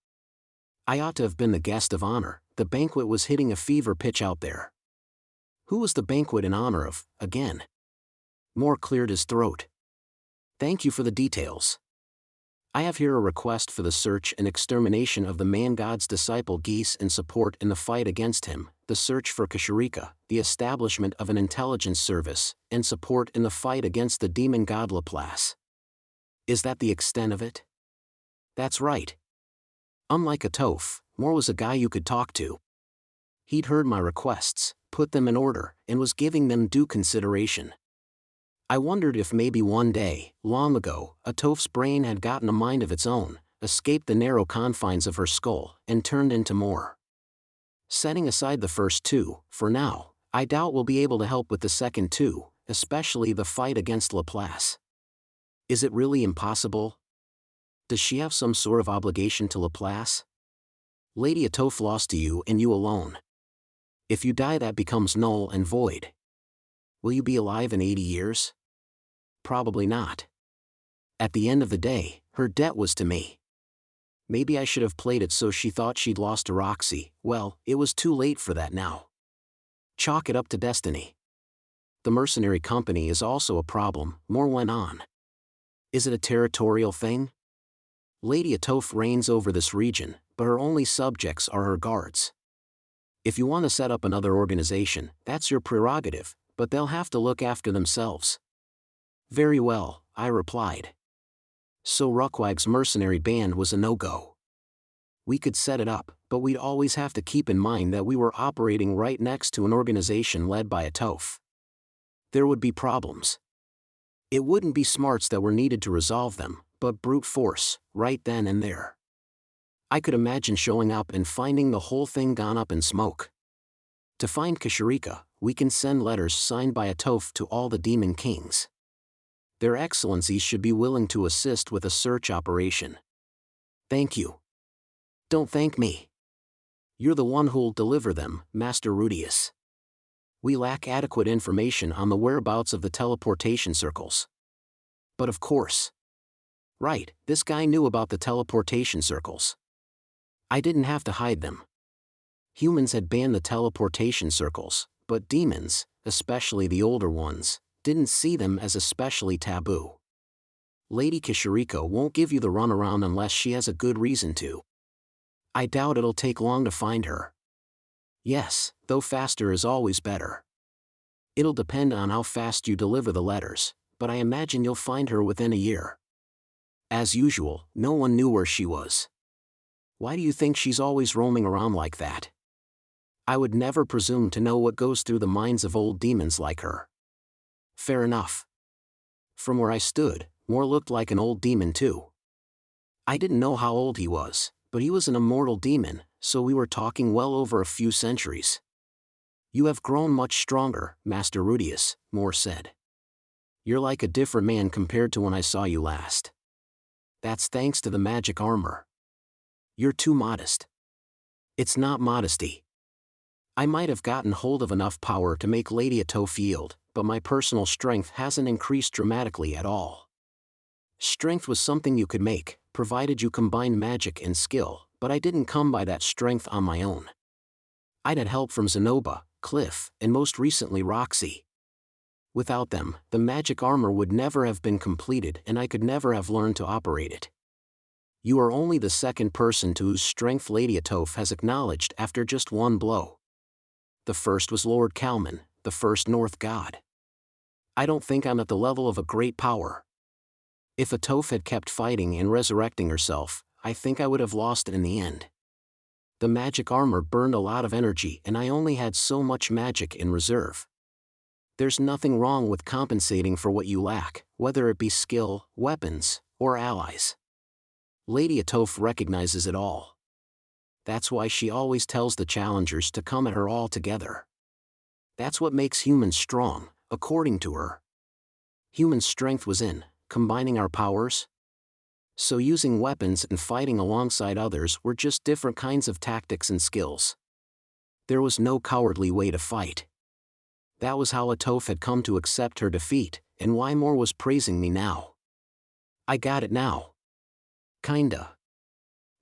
I ought to have been the guest of honor, the banquet was hitting a fever pitch out there. Who was the banquet in honor of, again? Moore cleared his throat. Thank you for the details. I have here a request for the search and extermination of the man-god's disciple Geese and support in the fight against him, the search for Kashirika, the establishment of an intelligence service, and support in the fight against the demon god Laplace. Is that the extent of it? That's right. Unlike Atofe, Moore was a guy you could talk to. He'd heard my requests, put them in order, and was giving them due consideration. I wondered if maybe one day, long ago, Atofe's brain had gotten a mind of its own, escaped the narrow confines of her skull, and turned into more. Setting aside the first 2, for now, I doubt we'll be able to help with the second 2, especially the fight against Laplace. Is it really impossible? Does she have some sort of obligation to Laplace? Lady Atofe lost to you and you alone. If you die, that becomes null and void. Will you be alive in 80 years? Probably not. At the end of the day, her debt was to me. Maybe I should have played it so she thought she'd lost to Roxy. Well, it was too late for that now. Chalk it up to destiny. The mercenary company is also a problem, Moore went on. Is it a territorial thing? Lady Atofe reigns over this region, but her only subjects are her guards. If you want to set up another organization, that's your prerogative, but they'll have to look after themselves. Very well, I replied. So Ruckwag's mercenary band was a no-go. We could set it up, but we'd always have to keep in mind that we were operating right next to an organization led by Atofe. There would be problems. It wouldn't be smarts that were needed to resolve them, but brute force, right then and there. I could imagine showing up and finding the whole thing gone up in smoke. To find Kashirika, we can send letters signed by Atofe to all the demon kings. Their excellencies should be willing to assist with a search operation. Thank you. Don't thank me. You're the one who'll deliver them, Master Rudeus. We lack adequate information on the whereabouts of the teleportation circles. But of course. Right, this guy knew about the teleportation circles. I didn't have to hide them. Humans had banned the teleportation circles, but demons, especially the older ones, didn't see them as especially taboo. Lady Kashirika won't give you the runaround unless she has a good reason to. I doubt it'll take long to find her. Yes, though faster is always better. It'll depend on how fast you deliver the letters, but I imagine you'll find her within a year. As usual, no one knew where she was. Why do you think she's always roaming around like that? I would never presume to know what goes through the minds of old demons like her. Fair enough. From where I stood, Moore looked like an old demon too. I didn't know how old he was, but he was an immortal demon, so we were talking well over a few centuries. You have grown much stronger, Master Rudeus, Moore said. You're like a different man compared to when I saw you last. That's thanks to the magic armor. You're too modest. It's not modesty. I might have gotten hold of enough power to make Lady Atofe yield, but my personal strength hasn't increased dramatically at all. Strength was something you could make, provided you combined magic and skill, but I didn't come by that strength on my own. I'd had help from Zenoba, Cliff, and most recently Roxy. Without them, the magic armor would never have been completed and I could never have learned to operate it. You are only the second person to whose strength Lady Atofe has acknowledged after just one blow. The first was Lord Kalman, the first North god. I don't think I'm at the level of a great power. If Atofe had kept fighting and resurrecting herself, I think I would have lost it in the end. The magic armor burned a lot of energy and I only had so much magic in reserve. There's nothing wrong with compensating for what you lack, whether it be skill, weapons, or allies. Lady Atofe recognizes it all. That's why she always tells the challengers to come at her all together. That's what makes humans strong, according to her. Human strength was in combining our powers. So using weapons and fighting alongside others were just different kinds of tactics and skills. There was no cowardly way to fight. That was how Atofe had come to accept her defeat, and why Moore was praising me now. I got it now. Kinda.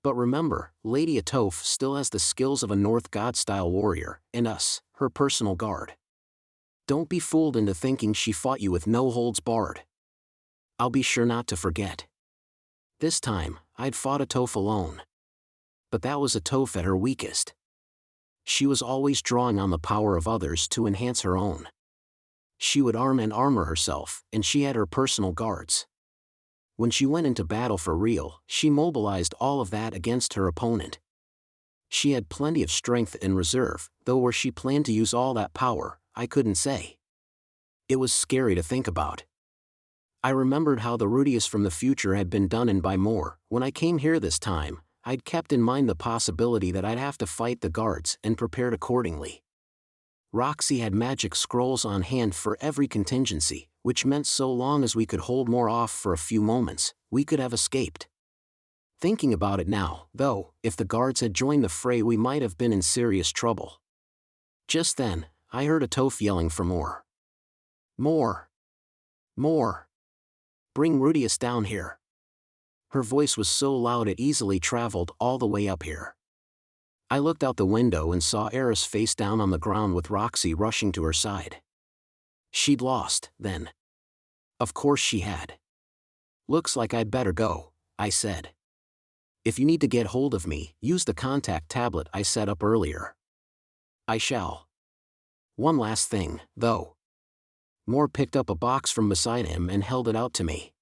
But remember, Lady Atofe still has the skills of a North God-style warrior, and us, her personal guard. Don't be fooled into thinking she fought you with no holds barred. I'll be sure not to forget. This time, I'd fought Atofe alone. But that was Atofe at her weakest. She was always drawing on the power of others to enhance her own. She would arm and armor herself, and she had her personal guards. When she went into battle for real, she mobilized all of that against her opponent. She had plenty of strength in reserve, though where she planned to use all that power, I couldn't say. It was scary to think about. I remembered how the Rudeus from the future had been done in by Moore. When I came here this time, I'd kept in mind the possibility that I'd have to fight the guards and prepared accordingly. Roxy had magic scrolls on hand for every contingency, which meant so long as we could hold Moore off for a few moments, we could have escaped. Thinking about it now, though, if the guards had joined the fray we might have been in serious trouble. Just then, I heard Atofe yelling for more. More! More! Bring Rudeus down here. Her voice was so loud it easily traveled all the way up here. I looked out the window and saw Eris face down on the ground with Roxy rushing to her side. She'd lost, then. Of course she had. Looks like I'd better go, I said. If you need to get hold of me, use the contact tablet I set up earlier. I shall. One last thing, though. Moore picked up a box from beside him and held it out to me.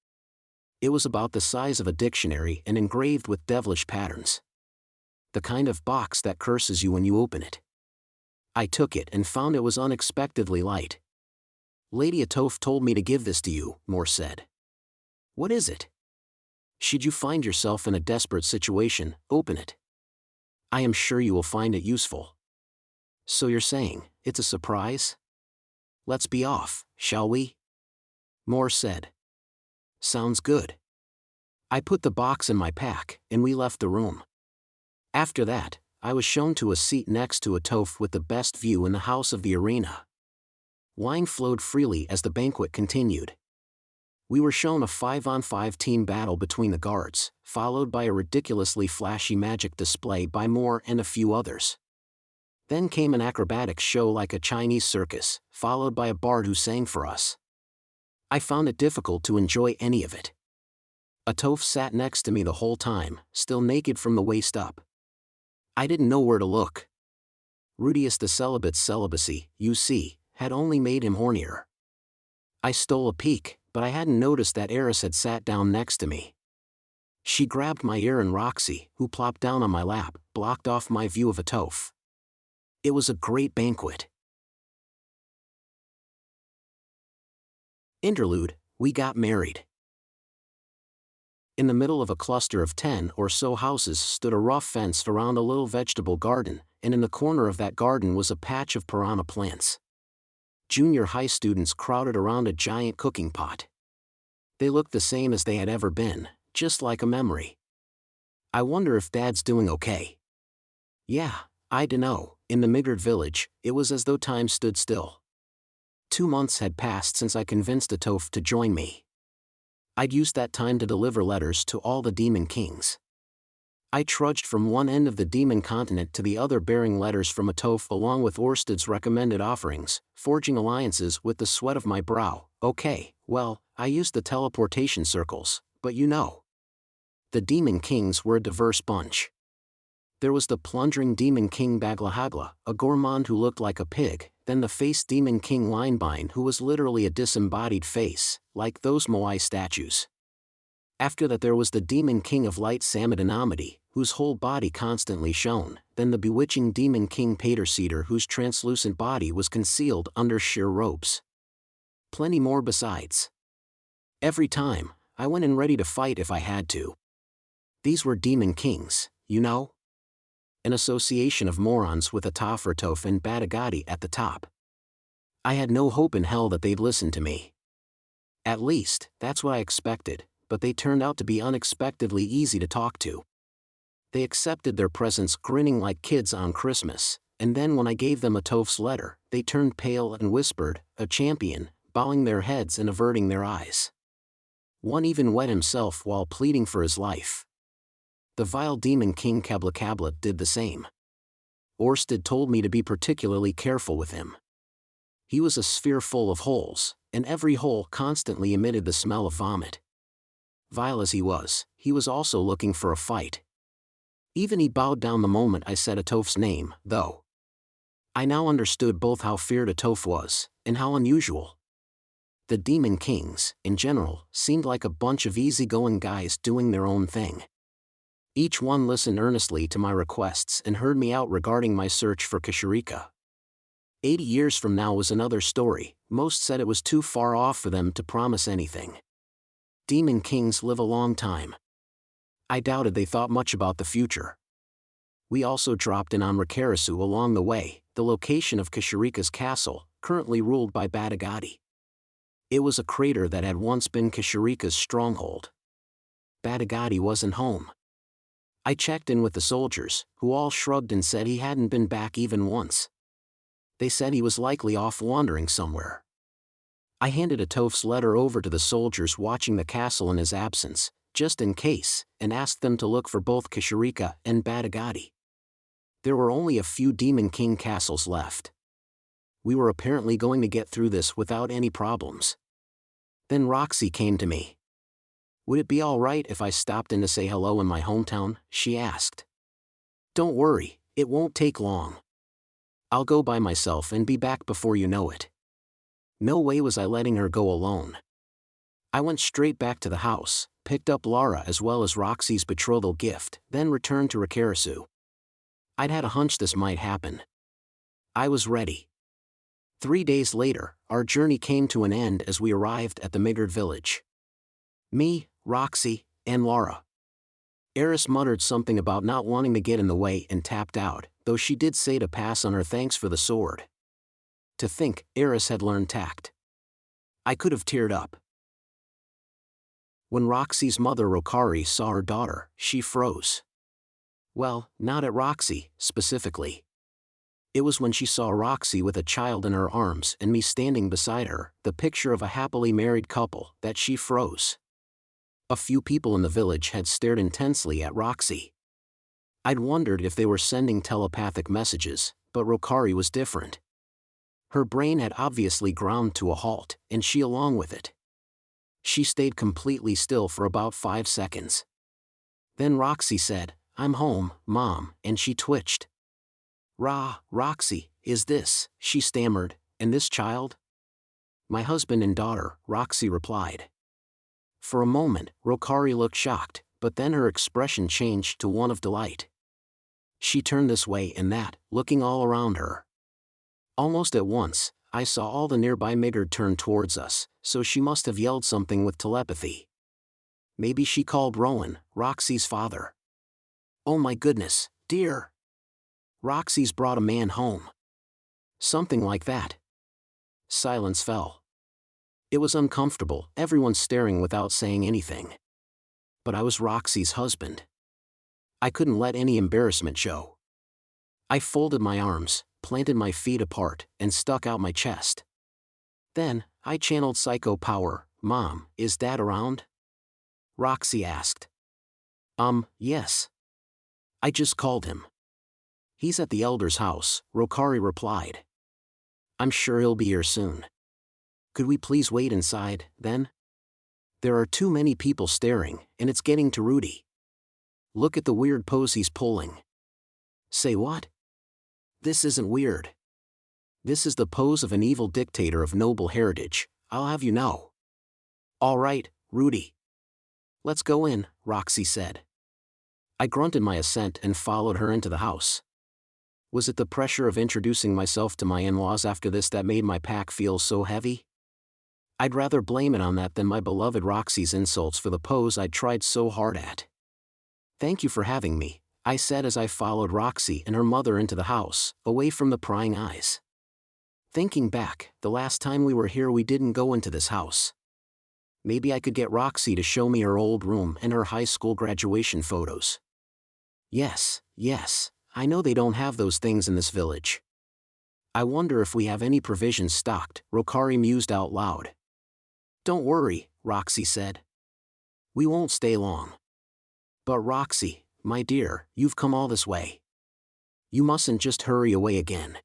It was about the size of a dictionary and engraved with devilish patterns. The kind of box that curses you when you open it. I took it and found it was unexpectedly light. Lady Atofe told me to give this to you, Moore said. What is it? Should you find yourself in a desperate situation, open it. I am sure you will find it useful. So you're saying, it's a surprise? Let's be off, shall we? Moore said. Sounds good. I put the box in my pack, and we left the room. After that, I was shown to a seat next to Atofe with the best view in the house of the arena. Wine flowed freely as the banquet continued. We were shown a 5-on-5 team battle between the guards, followed by a ridiculously flashy magic display by Moore and a few others. Then came an acrobatics show like a Chinese circus, followed by a bard who sang for us. I found it difficult to enjoy any of it. Atofe sat next to me the whole time, still naked from the waist up. I didn't know where to look. Rudeus the Celibate's celibacy, you see, had only made him hornier. I stole a peek, but I hadn't noticed that Eris had sat down next to me. She grabbed my ear and Roxy, who plopped down on my lap, blocked off my view of Atofe. It was a great banquet. Interlude, we got married. In the middle of a cluster of 10 or so houses stood a rough fence around a little vegetable garden, and in the corner of that garden was a patch of piranha plants. Junior high students crowded around a giant cooking pot. They looked the same as they had ever been, just like a memory. I wonder if Dad's doing okay. Yeah, I dunno, In the Midgard village, it was as though time stood still. 2 months had passed since I convinced Atofe to join me. I'd used that time to deliver letters to all the demon kings. I trudged from one end of the demon continent to the other bearing letters from Atofe along with Orsted's recommended offerings, forging alliances with the sweat of my brow. Okay, well, I used the teleportation circles, but you know. The demon kings were a diverse bunch. There was the plundering demon king Baglahagla, a gourmand who looked like a pig, then the face demon king Linebind who was literally a disembodied face, like those Moai statues. After that there was the demon king of light Samadanomedy, whose whole body constantly shone, then the bewitching demon king Patercedar whose translucent body was concealed under sheer robes. Plenty more besides. Every time, I went in ready to fight if I had to. These were demon kings, you know? An association of morons with Atofe and Batagati at the top. I had no hope in hell that they'd listen to me. At least, that's what I expected, but they turned out to be unexpectedly easy to talk to. They accepted their presence grinning like kids on Christmas, and then when I gave them Atofe's letter, they turned pale and whispered, "A champion," bowing their heads and averting their eyes. One even wet himself while pleading for his life. The vile demon king Kabla did the same. Orsted told me to be particularly careful with him. He was a sphere full of holes, and every hole constantly emitted the smell of vomit. Vile as he was also looking for a fight. Even he bowed down the moment I said Atofe's name, though. I now understood both how feared Atofe was, and how unusual. The demon kings, in general, seemed like a bunch of easygoing guys doing their own thing. Each one listened earnestly to my requests and heard me out regarding my search for Kashirika. 80 years from now was another story. Most said it was too far off for them to promise anything. Demon kings live a long time. I doubted they thought much about the future. We also dropped in on Rikarasu along the way, the location of Kashirika's castle, currently ruled by Batagati. It was a crater that had once been Kashirika's stronghold. Batagati wasn't home. I checked in with the soldiers, who all shrugged and said he hadn't been back even once. They said he was likely off wandering somewhere. I handed Atofe's letter over to the soldiers watching the castle in his absence, just in case, and asked them to look for both Kashirika and Batagati. There were only a few Demon King castles left. We were apparently going to get through this without any problems. Then Roxy came to me. "Would it be alright if I stopped in to say hello in my hometown?" she asked. "Don't worry, it won't take long. I'll go by myself and be back before you know it." No way was I letting her go alone. I went straight back to the house, picked up Lara as well as Roxy's betrothal gift, then returned to Rikarasu. I'd had a hunch this might happen. I was ready. 3 days later, our journey came to an end as we arrived at the Midgard village. Me, Roxy, and Lara. Eris muttered something about not wanting to get in the way and tapped out, though she did say to pass on her thanks for the sword. To think, Eris had learned tact. I could have teared up. When Roxy's mother Rokari saw her daughter, she froze. Well, not at Roxy, specifically. It was when she saw Roxy with a child in her arms and me standing beside her, the picture of a happily married couple, that she froze. A few people in the village had stared intensely at Roxy. I'd wondered if they were sending telepathic messages, but Rokari was different. Her brain had obviously ground to a halt, and she along with it. She stayed completely still for about 5 seconds. Then Roxy said, "I'm home, Mom," and she twitched. Roxy, is this," she stammered, "and this child?" "My husband and daughter," Roxy replied. For a moment, Rokari looked shocked, but then her expression changed to one of delight. She turned this way and that, looking all around her. Almost at once, I saw all the nearby Midgard turn towards us, so she must have yelled something with telepathy. Maybe she called Rowan, Roxy's father. "Oh my goodness, dear! Roxy's brought a man home." Something like that. Silence fell. It was uncomfortable, everyone staring without saying anything. But I was Roxy's husband. I couldn't let any embarrassment show. I folded my arms, planted my feet apart, and stuck out my chest. Then, I channeled psycho power. Mom, is Dad around? Roxy asked. Yes. I just called him. He's at the elder's house, Rokari replied. I'm sure he'll be here soon. Could we please wait inside, then? There are too many people staring, and it's getting to Rudy. Look at the weird pose he's pulling. Say what? This isn't weird. This is the pose of an evil dictator of noble heritage, I'll have you know. All right, Rudy. Let's go in, Roxy said. I grunted my assent and followed her into the house. Was it the pressure of introducing myself to my in-laws after this that made my pack feel so heavy? I'd rather blame it on that than my beloved Roxy's insults for the pose I'd tried so hard at. Thank you for having me, I said as I followed Roxy and her mother into the house, away from the prying eyes. Thinking back, the last time we were here we didn't go into this house. Maybe I could get Roxy to show me her old room and her high school graduation photos. Yes, I know they don't have those things in this village. I wonder if we have any provisions stocked, Rokari mused out loud. Don't worry, Roxy said. We won't stay long. But Roxy, my dear, you've come all this way. You mustn't just hurry away again.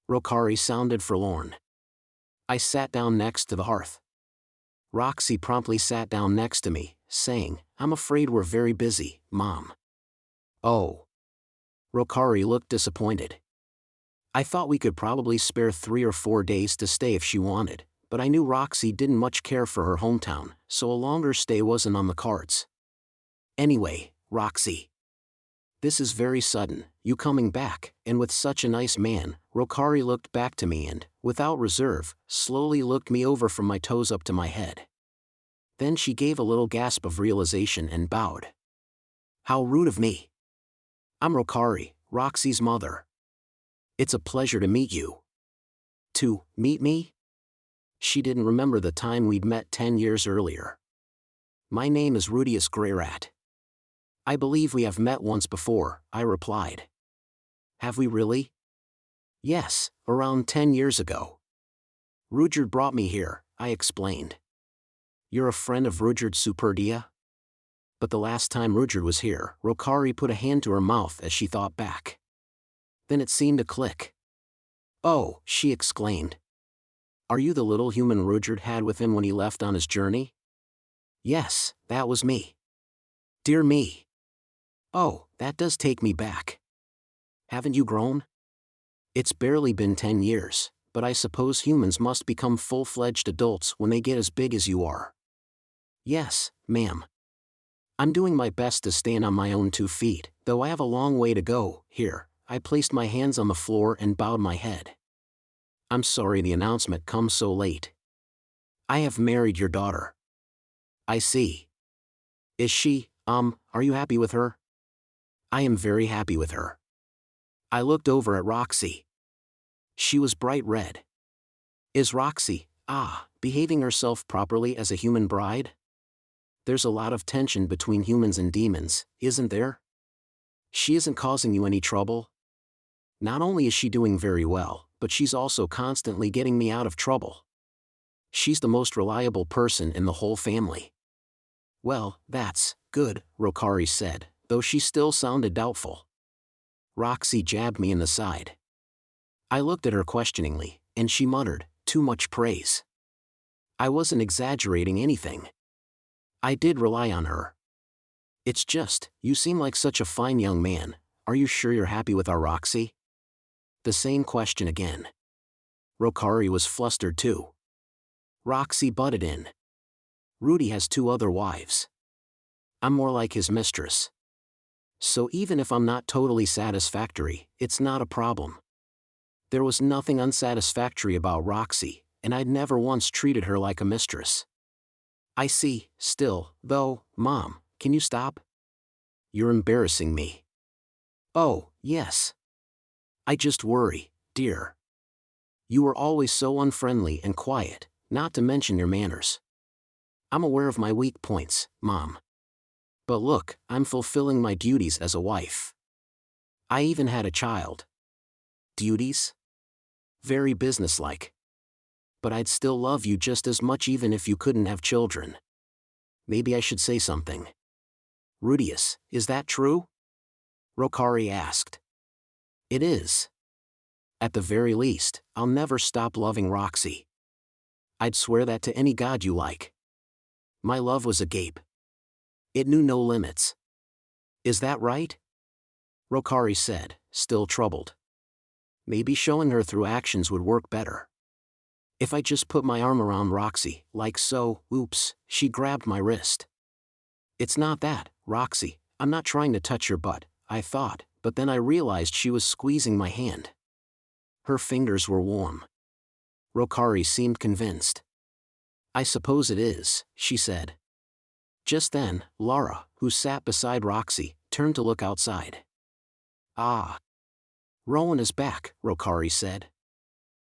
Rokari sounded forlorn. I sat down next to the hearth. Roxy promptly sat down next to me, saying, I'm afraid we're very busy, Mom. Oh. Rokari looked disappointed. I thought we could probably spare 3 or 4 days to stay if she wanted, but I knew Roxy didn't much care for her hometown, so a longer stay wasn't on the cards. Anyway, Roxy. This is very sudden, you coming back, and with such a nice man. Rokari looked back to me and, without reserve, slowly looked me over from my toes up to my head. Then she gave a little gasp of realization and bowed. How rude of me. I'm Rokari, Roxy's mother. It's a pleasure to meet you. To meet me? She didn't remember the time we'd met 10 years earlier. My name is Rudeus Greyrat. I believe we have met once before, I replied. Have we really? Yes, around 10 years ago. Rudyard brought me here, I explained. You're a friend of Rudyard Superdia? But the last time Rudyard was here, Rokari put a hand to her mouth as she thought back. Then it seemed to click. Oh, she exclaimed. Are you the little human Rudyard had with him when he left on his journey? Yes, that was me. Dear me. Oh, that does take me back. Haven't you grown? It's barely been 10 years, but I suppose humans must become full-fledged adults when they get as big as you are. Yes, ma'am. I'm doing my best to stand on my own 2 feet, though I have a long way to go. Here, I placed my hands on the floor and bowed my head. I'm sorry the announcement comes so late. I have married your daughter. I see. Is she, are you happy with her? I am very happy with her. I looked over at Roxy. She was bright red. Is Roxy, behaving herself properly as a human bride? There's a lot of tension between humans and demons, isn't there? She isn't causing you any trouble? Not only is she doing very well, but she's also constantly getting me out of trouble. She's the most reliable person in the whole family. Well, that's good, Rokari said, though she still sounded doubtful. Roxy jabbed me in the side. I looked at her questioningly, and she muttered, too much praise. I wasn't exaggerating anything. I did rely on her. It's just, you seem like such a fine young man, are you sure you're happy with our Roxy? The same question again. Rokari was flustered too. Roxy butted in. Rudy has 2 other wives. I'm more like his mistress. So even if I'm not totally satisfactory, it's not a problem. There was nothing unsatisfactory about Roxy, and I'd never once treated her like a mistress. I see, still, though, Mom, can you stop? You're embarrassing me. Oh, yes. I just worry, dear. You were always so unfriendly and quiet, not to mention your manners. I'm aware of my weak points, Mom. But look, I'm fulfilling my duties as a wife. I even had a child. Duties? Very businesslike. But I'd still love you just as much even if you couldn't have children. Maybe I should say something. Rudeus, is that true? Rokari asked. It is. At the very least, I'll never stop loving Roxy. I'd swear that to any god you like. My love was agape. It knew no limits. Is that right? Rokari said, still troubled. Maybe showing her through actions would work better. If I just put my arm around Roxy, like so, oops, she grabbed my wrist. It's not that, Roxy, I'm not trying to touch your butt, I thought, but then I realized she was squeezing my hand. Her fingers were warm. Rokari seemed convinced. I suppose it is, she said. Just then, Lara, who sat beside Roxy, turned to look outside. Ah. Rowan is back, Rokari said.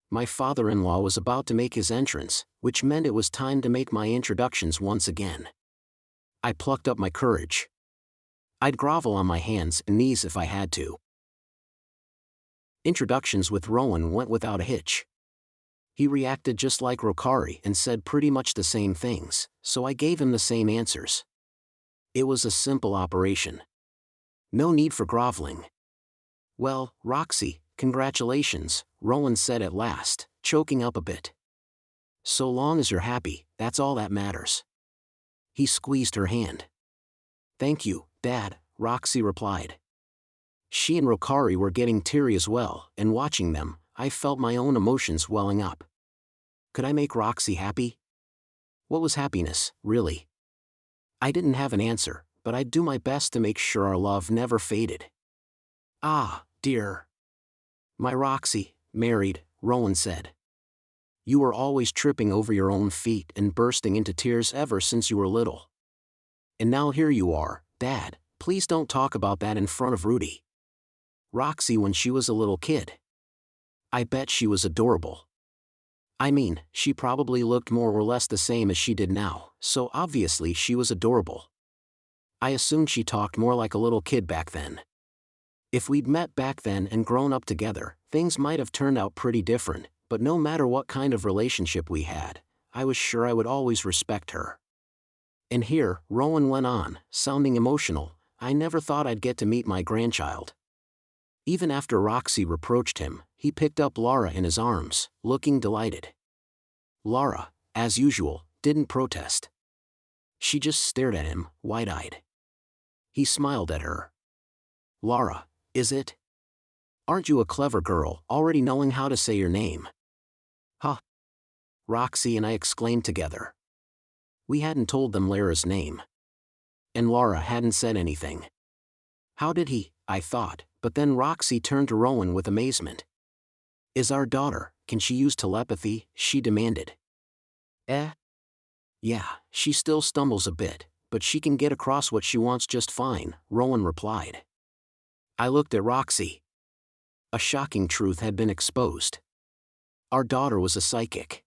My father-in-law was about to make his entrance, which meant it was time to make my introductions once again. I plucked up my courage. I'd grovel on my hands and knees if I had to. Introductions with Rowan went without a hitch. He reacted just like Rokari and said pretty much the same things, so I gave him the same answers. It was a simple operation. No need for groveling. Well, Roxy, congratulations, Rowan said at last, choking up a bit. So long as you're happy, that's all that matters. He squeezed her hand. Thank you, Dad, Roxy replied. She and Rokari were getting teary as well, and watching them, I felt my own emotions welling up. Could I make Roxy happy? What was happiness, really? I didn't have an answer, but I'd do my best to make sure our love never faded. Ah, dear. My Roxy, married, Rowan said. You were always tripping over your own feet and bursting into tears ever since you were little. And now here you are, Dad, please don't talk about that in front of Rudy. Roxy when she was a little kid. I bet she was adorable. I mean, she probably looked more or less the same as she did now, so obviously she was adorable. I assumed she talked more like a little kid back then. If we'd met back then and grown up together, things might have turned out pretty different, but no matter what kind of relationship we had, I was sure I would always respect her. And here, Rowan went on, sounding emotional, I never thought I'd get to meet my grandchild. Even after Roxy reproached him, he picked up Lara in his arms, looking delighted. Lara, as usual, didn't protest. She just stared at him, wide-eyed. He smiled at her. Lara, is it? Aren't you a clever girl, already knowing how to say your name? Huh. Roxy and I exclaimed together. We hadn't told them Lara's name. And Lara hadn't said anything. How did he, I thought, but then Roxy turned to Rowan with amazement. Is our daughter, can she use telepathy? She demanded. Yeah, she still stumbles a bit, but she can get across what she wants just fine, Rowan replied. I looked at Roxy. A shocking truth had been exposed. Our daughter was a psychic.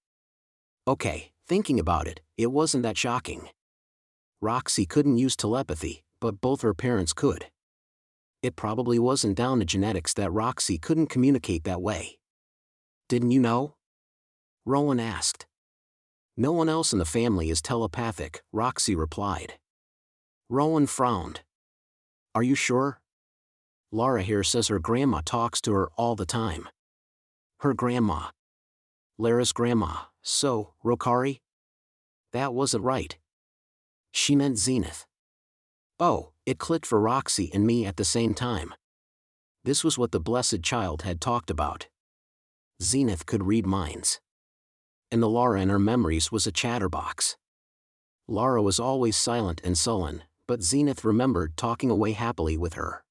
Okay, thinking about it, it wasn't that shocking. Roxy couldn't use telepathy, but both her parents could. It probably wasn't down to genetics that Roxy couldn't communicate that way. Didn't you know? Rowan asked. No one else in the family is telepathic, Roxy replied. Rowan frowned. Are you sure? Lara here says her grandma talks to her all the time. Her grandma. Lara's grandma, so, Rokari? That wasn't right. She meant Zenith. Oh, it clicked for Roxy and me at the same time. This was what the blessed child had talked about. Zenith could read minds. And the Lara in her memories was a chatterbox. Lara was always silent and sullen, but Zenith remembered talking away happily with her.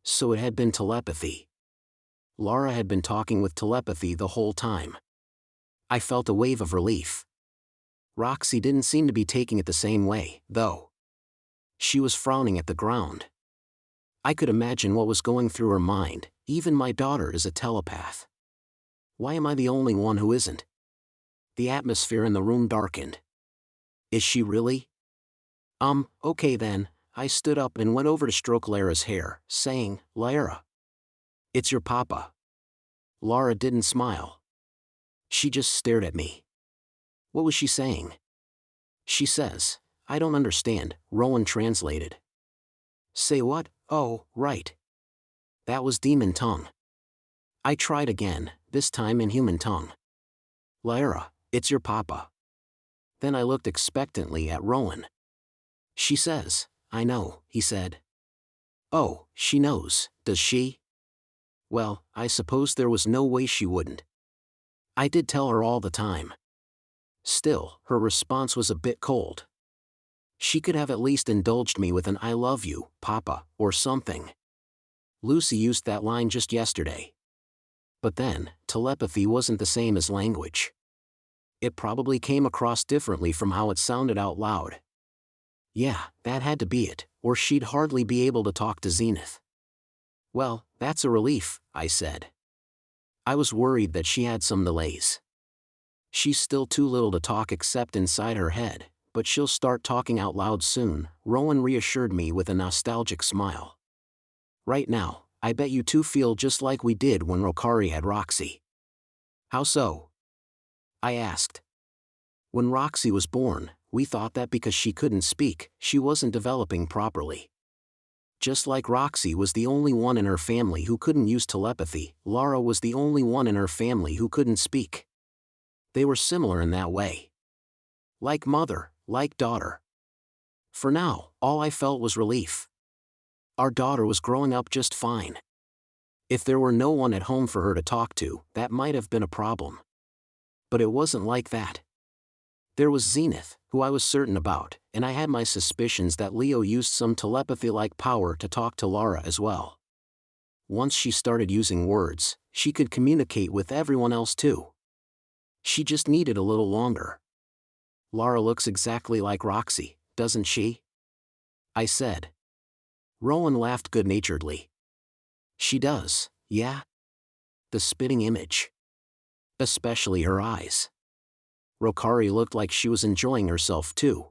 So it had been telepathy. Lara had been talking with telepathy the whole time. I felt a wave of relief. Roxy didn't seem to be taking it the same way, though. She was frowning at the ground. I could imagine what was going through her mind, even my daughter is a telepath. Why am I the only one who isn't? The atmosphere in the room darkened. Is she really? Okay then, I stood up and went over to stroke Lara's hair, saying, Lara, It's your papa. Lara didn't smile. She just stared at me. What was she saying? She says, I don't understand, Rowan translated. Say what? Oh, right. That was demon tongue. I tried again, this time in human tongue. Lyra, it's your papa. Then I looked expectantly at Rowan. She says, I know, he said. Oh, she knows, does she? Well, I suppose there was no way she wouldn't. I did tell her all the time. Still, her response was a bit cold. She could have at least indulged me with an I love you, Papa, or something. Lucy used that line just yesterday. But then, telepathy wasn't the same as language. It probably came across differently from how it sounded out loud. Yeah, that had to be it, or she'd hardly be able to talk to Zenith. Well, that's a relief, I said. I was worried that she had some delays. She's still too little to talk except inside her head, but she'll start talking out loud soon, Rowan reassured me with a nostalgic smile. Right now, I bet you two feel just like we did when Rokari had Roxy. How so? I asked. When Roxy was born, we thought that because she couldn't speak, she wasn't developing properly. Just like Roxy was the only one in her family who couldn't use telepathy, Lara was the only one in her family who couldn't speak. They were similar in that way. Like mother, like daughter. For now, all I felt was relief. Our daughter was growing up just fine. If there were no one at home for her to talk to, that might have been a problem. But it wasn't like that. There was Zenith, who I was certain about, and I had my suspicions that Leo used some telepathy-like power to talk to Lara as well. Once she started using words, she could communicate with everyone else too. She just needed a little longer. Lara looks exactly like Roxy, doesn't she? I said. Rowan laughed good-naturedly. She does, yeah? The spitting image. Especially her eyes. Rokari looked like she was enjoying herself too.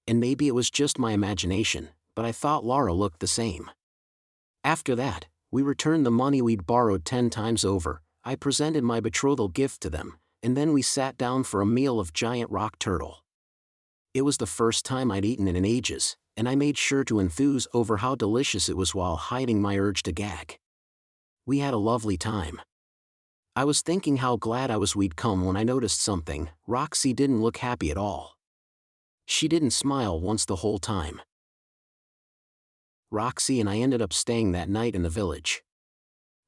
And maybe it was just my imagination, but I thought Lara looked the same. After that, we returned the money we'd borrowed 10 times over, I presented my betrothal gift to them, and then we sat down for a meal of giant rock turtle. It was the first time I'd eaten it in ages, and I made sure to enthuse over how delicious it was while hiding my urge to gag. We had a lovely time. I was thinking how glad I was we'd come when I noticed something. Roxy didn't look happy at all. She didn't smile once the whole time. Roxy and I ended up staying that night in the village.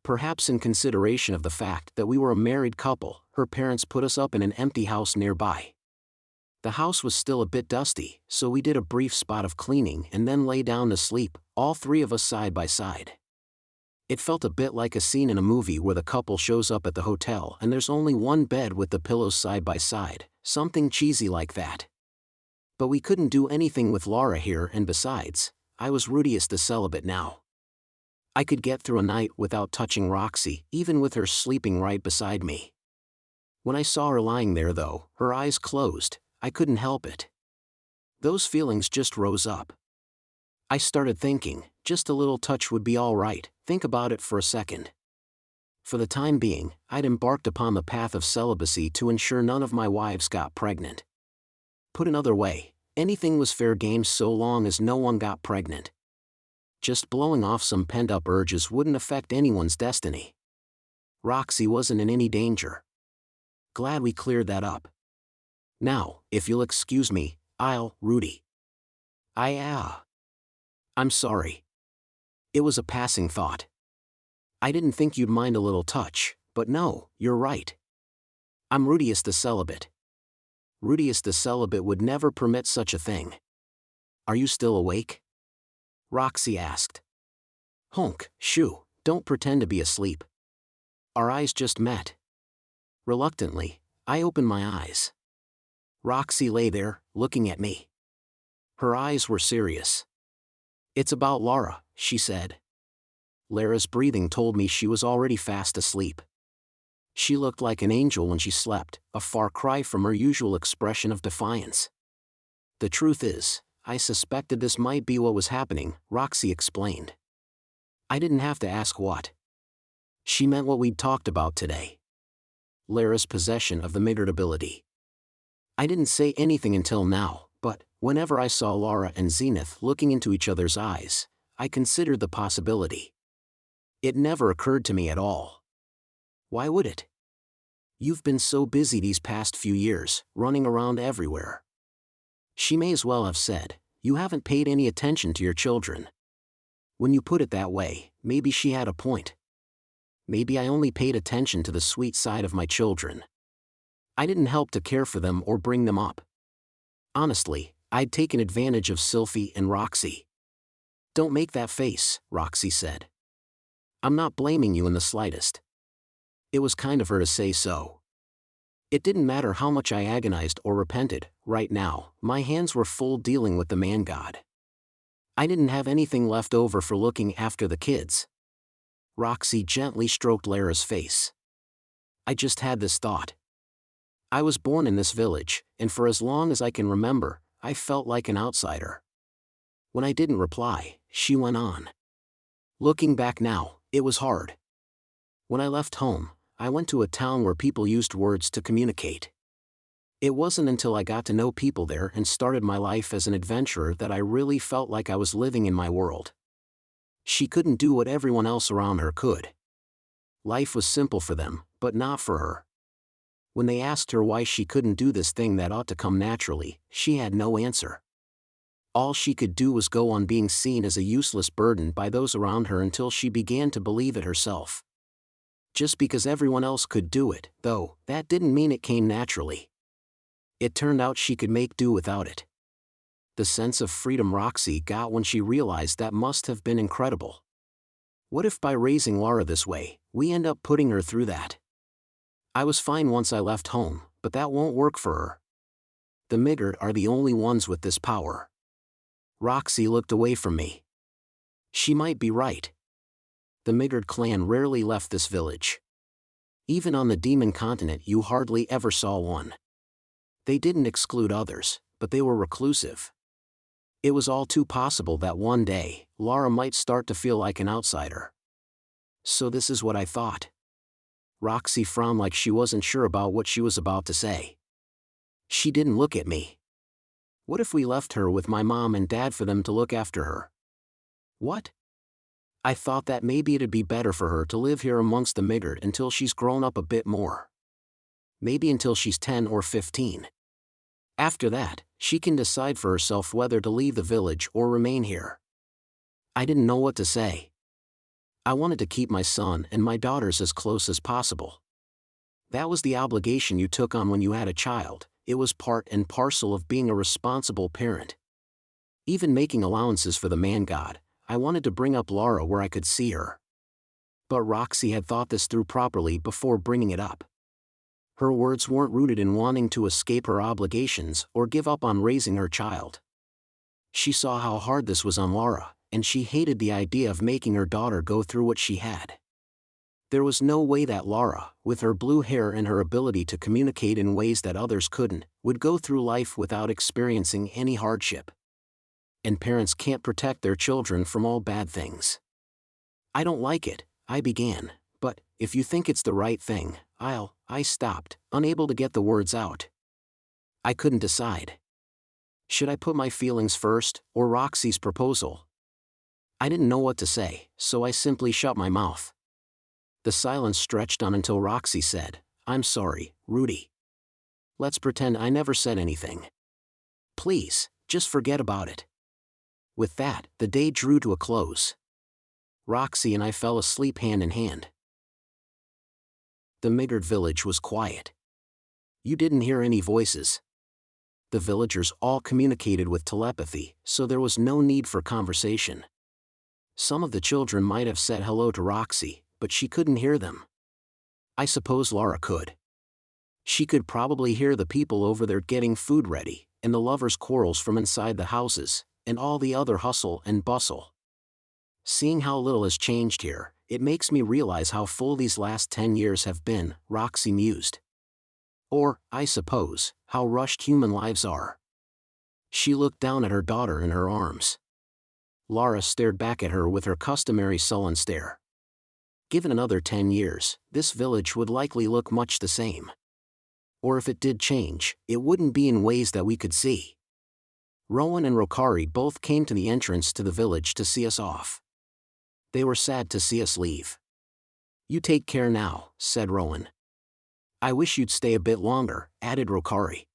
Perhaps in consideration of the fact that we were a married couple, her parents put us up in an empty house nearby. The house was still a bit dusty, so we did a brief spot of cleaning and then lay down to sleep, all three of us side by side. It felt a bit like a scene in a movie where the couple shows up at the hotel and there's only one bed with the pillows side by side, something cheesy like that. But we couldn't do anything with Lara here, and besides, I was Rudeus the celibate now. I could get through a night without touching Roxy, even with her sleeping right beside me. When I saw her lying there though, her eyes closed, I couldn't help it. Those feelings just rose up. I started thinking, just a little touch would be all right. Think about it for a second. For the time being, I'd embarked upon the path of celibacy to ensure none of my wives got pregnant. Put another way, anything was fair game so long as no one got pregnant. Just blowing off some pent-up urges wouldn't affect anyone's destiny. Roxy wasn't in any danger. Glad we cleared that up. Now, if you'll excuse me, Rudy. I'm sorry. It was a passing thought. I didn't think you'd mind a little touch, but no, you're right. I'm Rudeus the celibate. Rudeus the celibate would never permit such a thing. Are you still awake? Roxy asked. Honk, shoo, don't pretend to be asleep. Our eyes just met. Reluctantly, I opened my eyes. Roxy lay there, looking at me. Her eyes were serious. It's about Lara, she said. Lara's breathing told me she was already fast asleep. She looked like an angel when she slept, a far cry from her usual expression of defiance. The truth is, I suspected this might be what was happening, Roxy explained. I didn't have to ask what. She meant what we'd talked about today. Lara's possession of the Migard ability. I didn't say anything until now, but whenever I saw Lara and Zenith looking into each other's eyes, I considered the possibility. It never occurred to me at all. Why would it? You've been so busy these past few years, running around everywhere. She may as well have said, you haven't paid any attention to your children. When you put it that way, maybe she had a point. Maybe I only paid attention to the sweet side of my children. I didn't help to care for them or bring them up. Honestly, I'd taken advantage of Sylphie and Roxy. Don't make that face, Roxy said. I'm not blaming you in the slightest. It was kind of her to say so. It didn't matter how much I agonized or repented, right now, my hands were full dealing with the man god. I didn't have anything left over for looking after the kids. Roxy gently stroked Lara's face. I just had this thought. I was born in this village, and for as long as I can remember, I felt like an outsider. When I didn't reply, she went on. Looking back now, it was hard. When I left home, I went to a town where people used words to communicate. It wasn't until I got to know people there and started my life as an adventurer that I really felt like I was living in my world. She couldn't do what everyone else around her could. Life was simple for them, but not for her. When they asked her why she couldn't do this thing that ought to come naturally, she had no answer. All she could do was go on being seen as a useless burden by those around her until she began to believe it herself. Just because everyone else could do it, though, that didn't mean it came naturally. It turned out she could make do without it. The sense of freedom Roxy got when she realized that must have been incredible. What if by raising Lara this way, we end up putting her through that? I was fine once I left home, but that won't work for her. The Migard are the only ones with this power. Roxy looked away from me. She might be right. The Migard clan rarely left this village. Even on the demon continent you hardly ever saw one. They didn't exclude others, but they were reclusive. It was all too possible that one day, Lara might start to feel like an outsider. So this is what I thought. Roxy frowned like she wasn't sure about what she was about to say. She didn't look at me. What if we left her with my mom and dad for them to look after her? What? I thought that maybe it'd be better for her to live here amongst the Migard until she's grown up a bit more. Maybe until she's 10 or 15. After that, she can decide for herself whether to leave the village or remain here. I didn't know what to say. I wanted to keep my son and my daughters as close as possible. That was the obligation you took on when you had a child. It was part and parcel of being a responsible parent. Even making allowances for the man god, I wanted to bring up Lara where I could see her. But Roxy had thought this through properly before bringing it up. Her words weren't rooted in wanting to escape her obligations or give up on raising her child. She saw how hard this was on Lara, and she hated the idea of making her daughter go through what she had. There was no way that Lara, with her blue hair and her ability to communicate in ways that others couldn't, would go through life without experiencing any hardship. And parents can't protect their children from all bad things. I don't like it, I began, but if you think it's the right thing, I stopped, unable to get the words out. I couldn't decide. Should I put my feelings first, or Roxy's proposal? I didn't know what to say, so I simply shut my mouth. The silence stretched on until Roxy said, "I'm sorry, Rudy. Let's pretend I never said anything. Please, just forget about it." With that, the day drew to a close. Roxy and I fell asleep hand in hand. The Migard village was quiet. You didn't hear any voices. The villagers all communicated with telepathy, so there was no need for conversation. Some of the children might have said hello to Roxy, but she couldn't hear them. I suppose Lara could. She could probably hear the people over there getting food ready, and the lovers' quarrels from inside the houses, and all the other hustle and bustle. Seeing how little has changed here, it makes me realize how full these last 10 years have been, Roxy mused. Or, I suppose, how rushed human lives are. She looked down at her daughter in her arms. Lara stared back at her with her customary sullen stare. Given another 10 years, this village would likely look much the same. Or if it did change, it wouldn't be in ways that we could see. Rowan and Rokari both came to the entrance to the village to see us off. They were sad to see us leave. "You take care now," said Rowan. "I wish you'd stay a bit longer," added Rokari.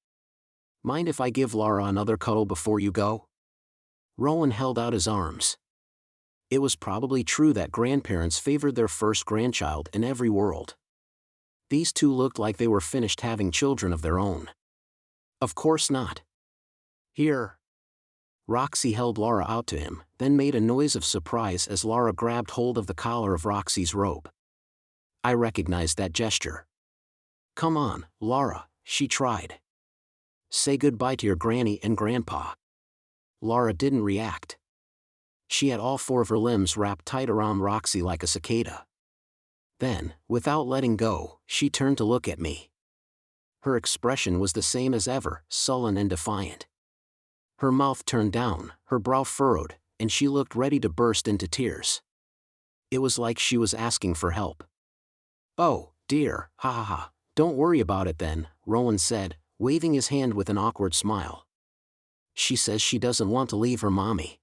"Mind if I give Lara another cuddle before you go?" Rowan held out his arms. It was probably true that grandparents favored their first grandchild in every world. These two looked like they were finished having children of their own. Of course not. "Here." Roxy held Lara out to him, then made a noise of surprise as Lara grabbed hold of the collar of Roxy's robe. I recognized that gesture. "Come on, Lara," she tried. "Say goodbye to your granny and grandpa." Lara didn't react. She had all four of her limbs wrapped tight around Roxy like a cicada. Then, without letting go, she turned to look at me. Her expression was the same as ever, sullen and defiant. Her mouth turned down, her brow furrowed, and she looked ready to burst into tears. It was like she was asking for help. "Oh, dear, ha ha ha, don't worry about it then," Rowan said, waving his hand with an awkward smile. "She says she doesn't want to leave her mommy."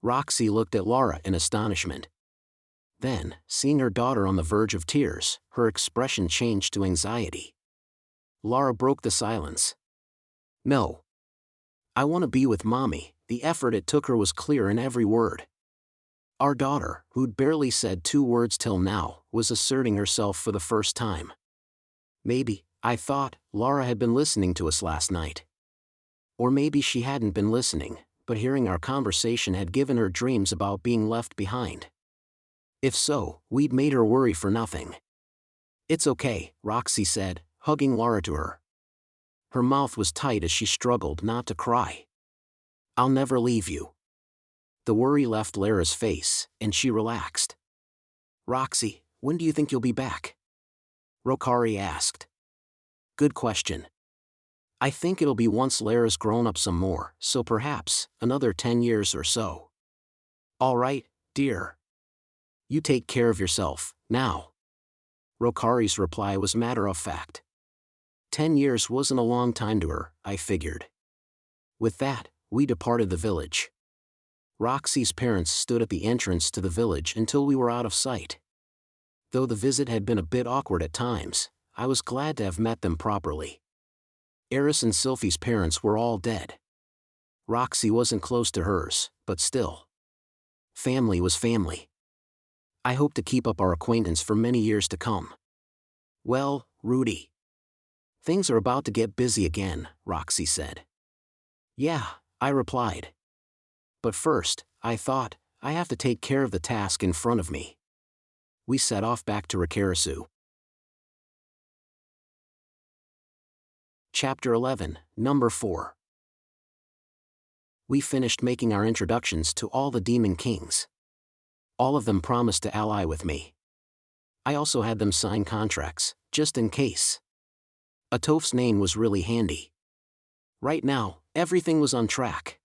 Roxy looked at Lara in astonishment. Then, seeing her daughter on the verge of tears, her expression changed to anxiety. Lara broke the silence. "No. I want to be with mommy." The effort it took her was clear in every word. Our daughter, who'd barely said 2 words till now, was asserting herself for the first time. Maybe, I thought, Lara had been listening to us last night. Or maybe she hadn't been listening, but hearing our conversation had given her dreams about being left behind. If so, we'd made her worry for nothing. "It's okay," Roxy said, hugging Lara to her. Her mouth was tight as she struggled not to cry. "I'll never leave you." The worry left Lara's face, and she relaxed. "Roxy, when do you think you'll be back?" Rokari asked. "Good question. I think it'll be once Lara's grown up some more, so perhaps another 10 years or so." "All right, dear. You take care of yourself, now." Rokari's reply was matter-of-fact. 10 years wasn't a long time to her, I figured. With that, we departed the village. Roxy's parents stood at the entrance to the village until we were out of sight. Though the visit had been a bit awkward at times, I was glad to have met them properly. Eris and Sylphie's parents were all dead. Roxy wasn't close to hers, but still. Family was family. I hope to keep up our acquaintance for many years to come. "Well, Rudy. Things are about to get busy again," Roxy said. "Yeah," I replied. "But first, I thought, I have to take care of the task in front of me." We set off back to Rikarasu. Chapter 11, Number 4. We finished making our introductions to all the Demon Kings. All of them promised to ally with me. I also had them sign contracts, just in case. Atofe's name was really handy. Right now, everything was on track.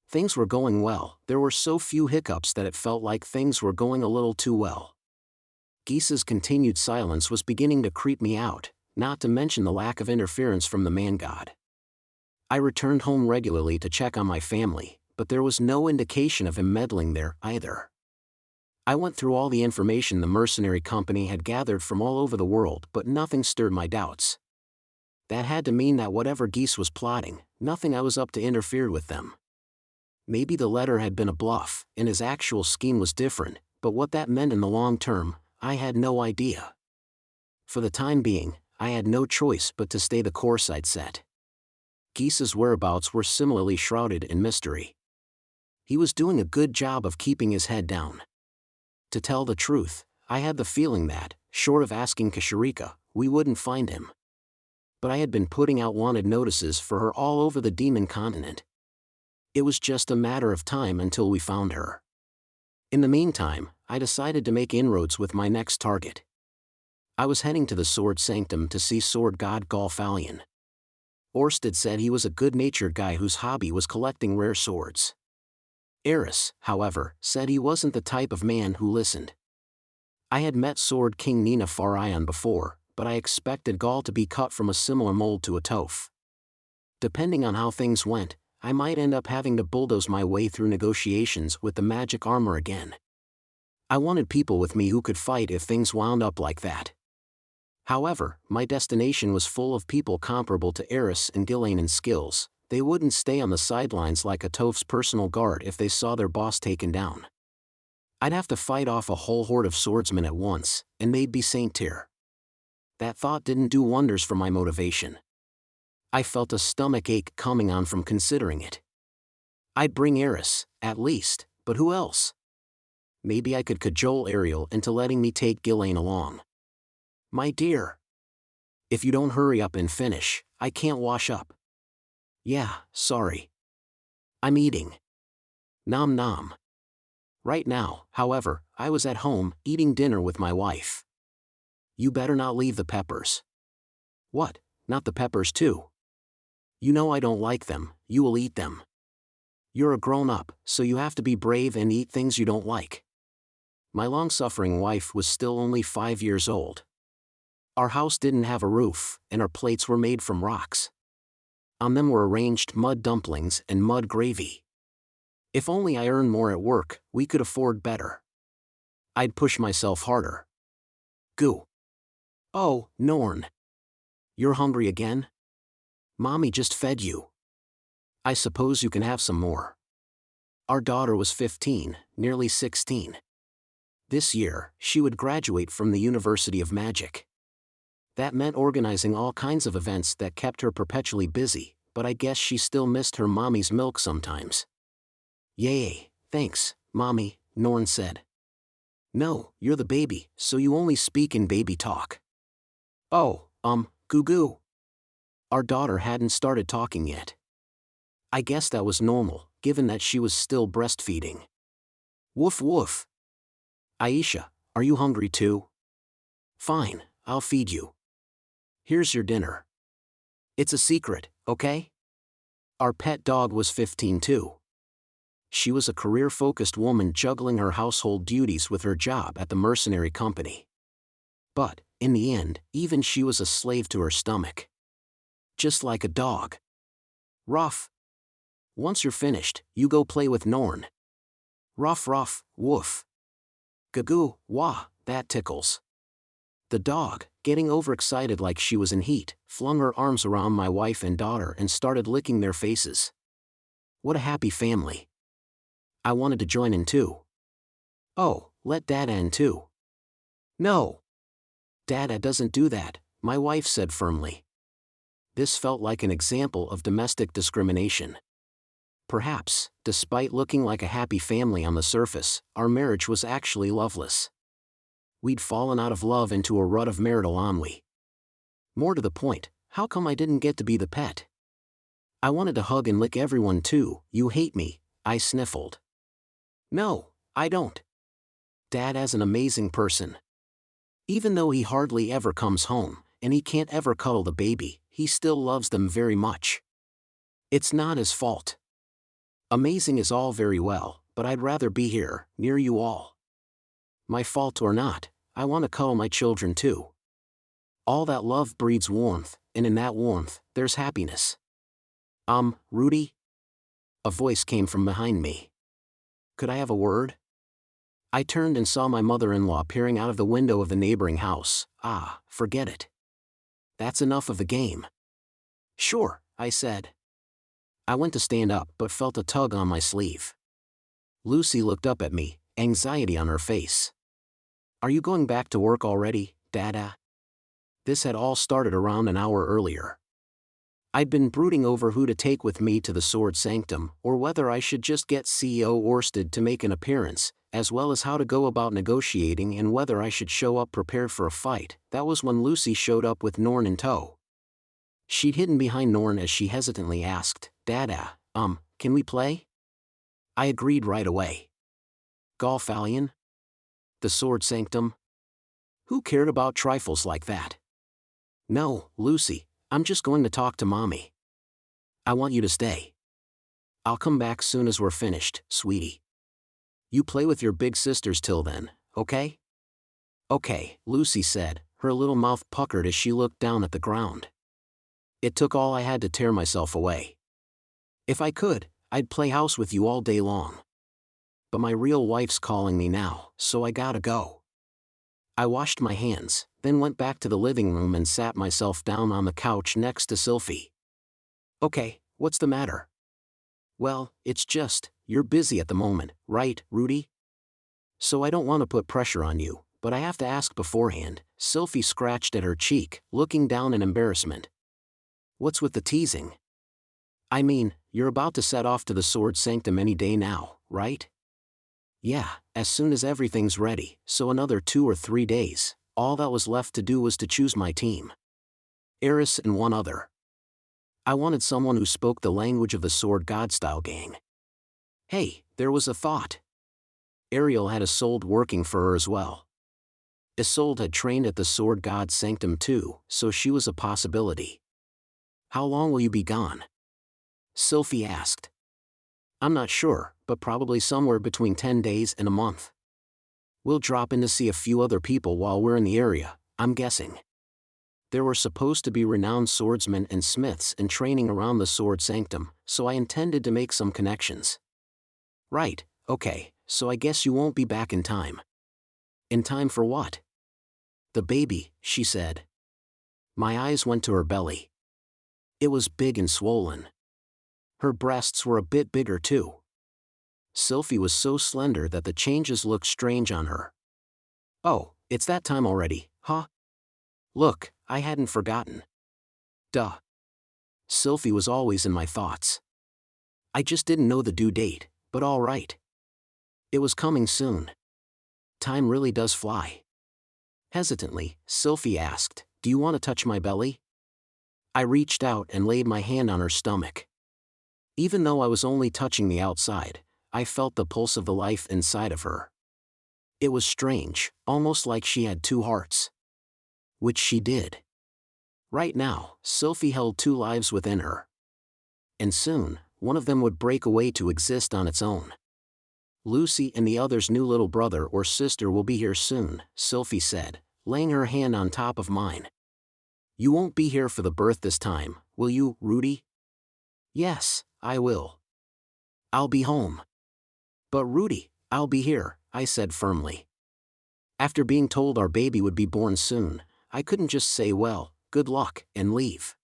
Things were going well. There were so few hiccups that it felt like things were going a little too well. Gisa's continued silence was beginning to creep me out, not to mention the lack of interference from the man-god. I returned home regularly to check on my family, but there was no indication of him meddling there either. I went through all the information the mercenary company had gathered from all over the world, but nothing stirred my doubts. That had to mean that whatever Geese was plotting, nothing I was up to interfered with them. Maybe the letter had been a bluff, and his actual scheme was different, but what that meant in the long term, I had no idea. For the time being, I had no choice but to stay the course I'd set. Geese's whereabouts were similarly shrouded in mystery. He was doing a good job of keeping his head down. To tell the truth, I had the feeling that, short of asking Kashirika, we wouldn't find him. But I had been putting out wanted notices for her all over the demon continent. It was just a matter of time until we found her. In the meantime, I decided to make inroads with my next target. I was heading to the Sword Sanctum to see Sword God Golfalion. Orsted said he was a good-natured guy whose hobby was collecting rare swords. Eris, however, said he wasn't the type of man who listened. I had met Sword King Nina Farayan before, but I expected Gaul to be cut from a similar mold to Atofe. Depending on how things went, I might end up having to bulldoze my way through negotiations with the magic armor again. I wanted people with me who could fight if things wound up like that. However, my destination was full of people comparable to Eris and Ghislaine in skills. They wouldn't stay on the sidelines like Atofe's personal guard if they saw their boss taken down. I'd have to fight off a whole horde of swordsmen at once, and they'd be Saint tier. That thought didn't do wonders for my motivation. I felt a stomach ache coming on from considering it. I'd bring Eris, at least, but who else? Maybe I could cajole Ariel into letting me take Ghislaine along. My dear. If you don't hurry up and finish, I can't wash up. Yeah, sorry. I'm eating. Nom nom. Right now, however, I was at home, eating dinner with my wife. You better not leave the peppers. What, not the peppers too? You know I don't like them, you will eat them. You're a grown-up, so you have to be brave and eat things you don't like. My long-suffering wife was still only 5 years old. Our house didn't have a roof, and our plates were made from rocks. On them were arranged mud dumplings and mud gravy. If only I earned more at work, we could afford better. I'd push myself harder. Goo. Oh, Norn. You're hungry again? Mommy just fed you. I suppose you can have some more. Our daughter was 15, nearly 16. This year, she would graduate from the University of Magic. That meant organizing all kinds of events that kept her perpetually busy, but I guess she still missed her mommy's milk sometimes. Yay, thanks, Mommy, Norn said. No, you're the baby, so you only speak in baby talk. Oh, goo goo. Our daughter hadn't started talking yet. I guess that was normal, given that she was still breastfeeding. Woof woof. Aisha, are you hungry too? Fine, I'll feed you. Here's your dinner. It's a secret, okay? Our pet dog was 15 too. She was a career-focused woman juggling her household duties with her job at the mercenary company. But, in the end, even she was a slave to her stomach. Just like a dog. Ruff. Once you're finished, you go play with Norn. Ruff ruff, woof. Gagoo, wah, that tickles. The dog, getting overexcited like she was in heat, flung her arms around my wife and daughter and started licking their faces. What a happy family. I wanted to join in too. Oh, let Dada in too. No. Dada doesn't do that, my wife said firmly. This felt like an example of domestic discrimination. Perhaps, despite looking like a happy family on the surface, our marriage was actually loveless. We'd fallen out of love into a rut of marital ennui. More to the point, how come I didn't get to be the pet? I wanted to hug and lick everyone too. You hate me, I sniffled. No, I don't. Dada's an amazing person. Even though he hardly ever comes home, and he can't ever cuddle the baby, he still loves them very much. It's not his fault. Amazing is all very well, but I'd rather be here, near you all. My fault or not, I want to cuddle my children too. All that love breeds warmth, and in that warmth, there's happiness. Rudy? A voice came from behind me. Could I have a word? I turned and saw my mother-in-law peering out of the window of the neighboring house. Ah, forget it. That's enough of the game. Sure, I said. I went to stand up but felt a tug on my sleeve. Lucy looked up at me, anxiety on her face. Are you going back to work already, Dada? This had all started around an hour earlier. I'd been brooding over who to take with me to the Sword Sanctum, or whether I should just get CEO Orsted to make an appearance, as well as how to go about negotiating and whether I should show up prepared for a fight. That was when Lucy showed up with Norn in tow. She'd hidden behind Norn as she hesitantly asked, Dada, can we play? I agreed right away. Golfallion? The Sword Sanctum? Who cared about trifles like that? No, Lucy, I'm just going to talk to Mommy. I want you to stay. I'll come back soon as we're finished, sweetie. You play with your big sisters till then, okay? Okay, Lucy said, her little mouth puckered as she looked down at the ground. It took all I had to tear myself away. If I could, I'd play house with you all day long. But my real wife's calling me now, so I gotta go. I washed my hands, then went back to the living room and sat myself down on the couch next to Sylphie. Okay, what's the matter? Well, it's just, you're busy at the moment, right, Rudy? So I don't want to put pressure on you, but I have to ask beforehand. Sylphie scratched at her cheek, looking down in embarrassment. What's with the teasing? I mean, you're about to set off to the Sword Sanctum any day now, right? Yeah, as soon as everything's ready, so another 2 or 3 days. All that was left to do was to choose my team. Eris and one other. I wanted someone who spoke the language of the Sword God style gang. Hey, there was a thought. Ariel had Isolde working for her as well. Isolde had trained at the Sword God Sanctum too, so she was a possibility. How long will you be gone? Sylphie asked. I'm not sure, but probably somewhere between 10 days and a month. We'll drop in to see a few other people while we're in the area, I'm guessing. There were supposed to be renowned swordsmen and smiths in training around the Sword Sanctum, so I intended to make some connections. Right, okay, so I guess you won't be back in time. In time for what? The baby, she said. My eyes went to her belly. It was big and swollen. Her breasts were a bit bigger too. Sylphie was so slender that the changes looked strange on her. Oh, it's that time already, huh? Look, I hadn't forgotten. Duh. Sylphie was always in my thoughts. I just didn't know the due date, but all right. It was coming soon. Time really does fly. Hesitantly, Sylphie asked, do you want to touch my belly? I reached out and laid my hand on her stomach. Even though I was only touching the outside, I felt the pulse of the life inside of her. It was strange, almost like she had 2 hearts. Which she did. Right now, Sylphie held 2 lives within her. And soon, one of them would break away to exist on its own. Lucy and the other's new little brother or sister will be here soon, Sylphie said, laying her hand on top of mine. You won't be here for the birth this time, will you, Rudy? Yes, I will. I'll be home. But Rudy, I'll be here, I said firmly. After being told our baby would be born soon, I couldn't just say well, good luck, and leave.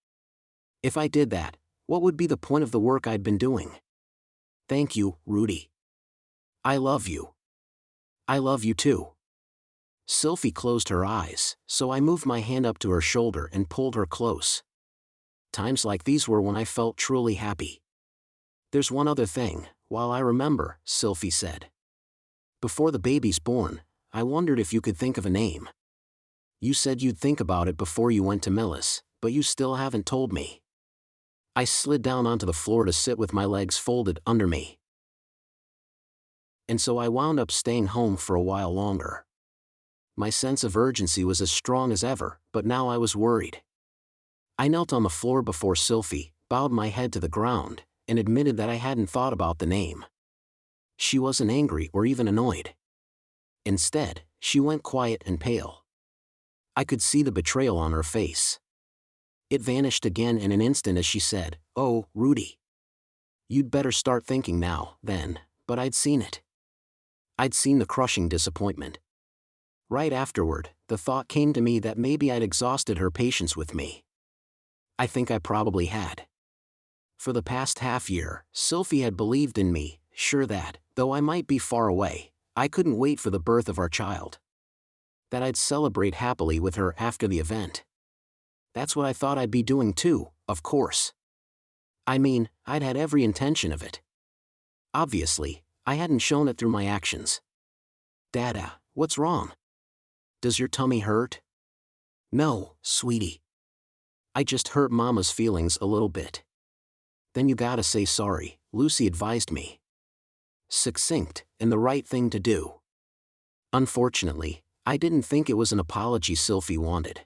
If I did that, what would be the point of the work I'd been doing? Thank you, Rudy. I love you. I love you too. Sylphie closed her eyes, so I moved my hand up to her shoulder and pulled her close. Times like these were when I felt truly happy. There's one other thing, while I remember, Sylphie said. Before the baby's born, I wondered if you could think of a name. You said you'd think about it before you went to Millis, but you still haven't told me. I slid down onto the floor to sit with my legs folded under me. And so I wound up staying home for a while longer. My sense of urgency was as strong as ever, but now I was worried. I knelt on the floor before Sylphie, bowed my head to the ground, and admitted that I hadn't thought about the name. She wasn't angry or even annoyed. Instead, she went quiet and pale. I could see the betrayal on her face. It vanished again in an instant as she said, "Oh, Rudy. You'd better start thinking now, then," but I'd seen it. I'd seen the crushing disappointment. Right afterward, the thought came to me that maybe I'd exhausted her patience with me. I think I probably had. For the past half-year, Sylphie had believed in me, sure that, though I might be far away, I couldn't wait for the birth of our child. That I'd celebrate happily with her after the event. That's what I thought I'd be doing too, of course. I mean, I'd had every intention of it. Obviously, I hadn't shown it through my actions. Dada, what's wrong? Does your tummy hurt? No, sweetie. I just hurt Mama's feelings a little bit. Then you gotta say sorry, Lucy advised me. Succinct, and the right thing to do. Unfortunately, I didn't think it was an apology Sylphie wanted.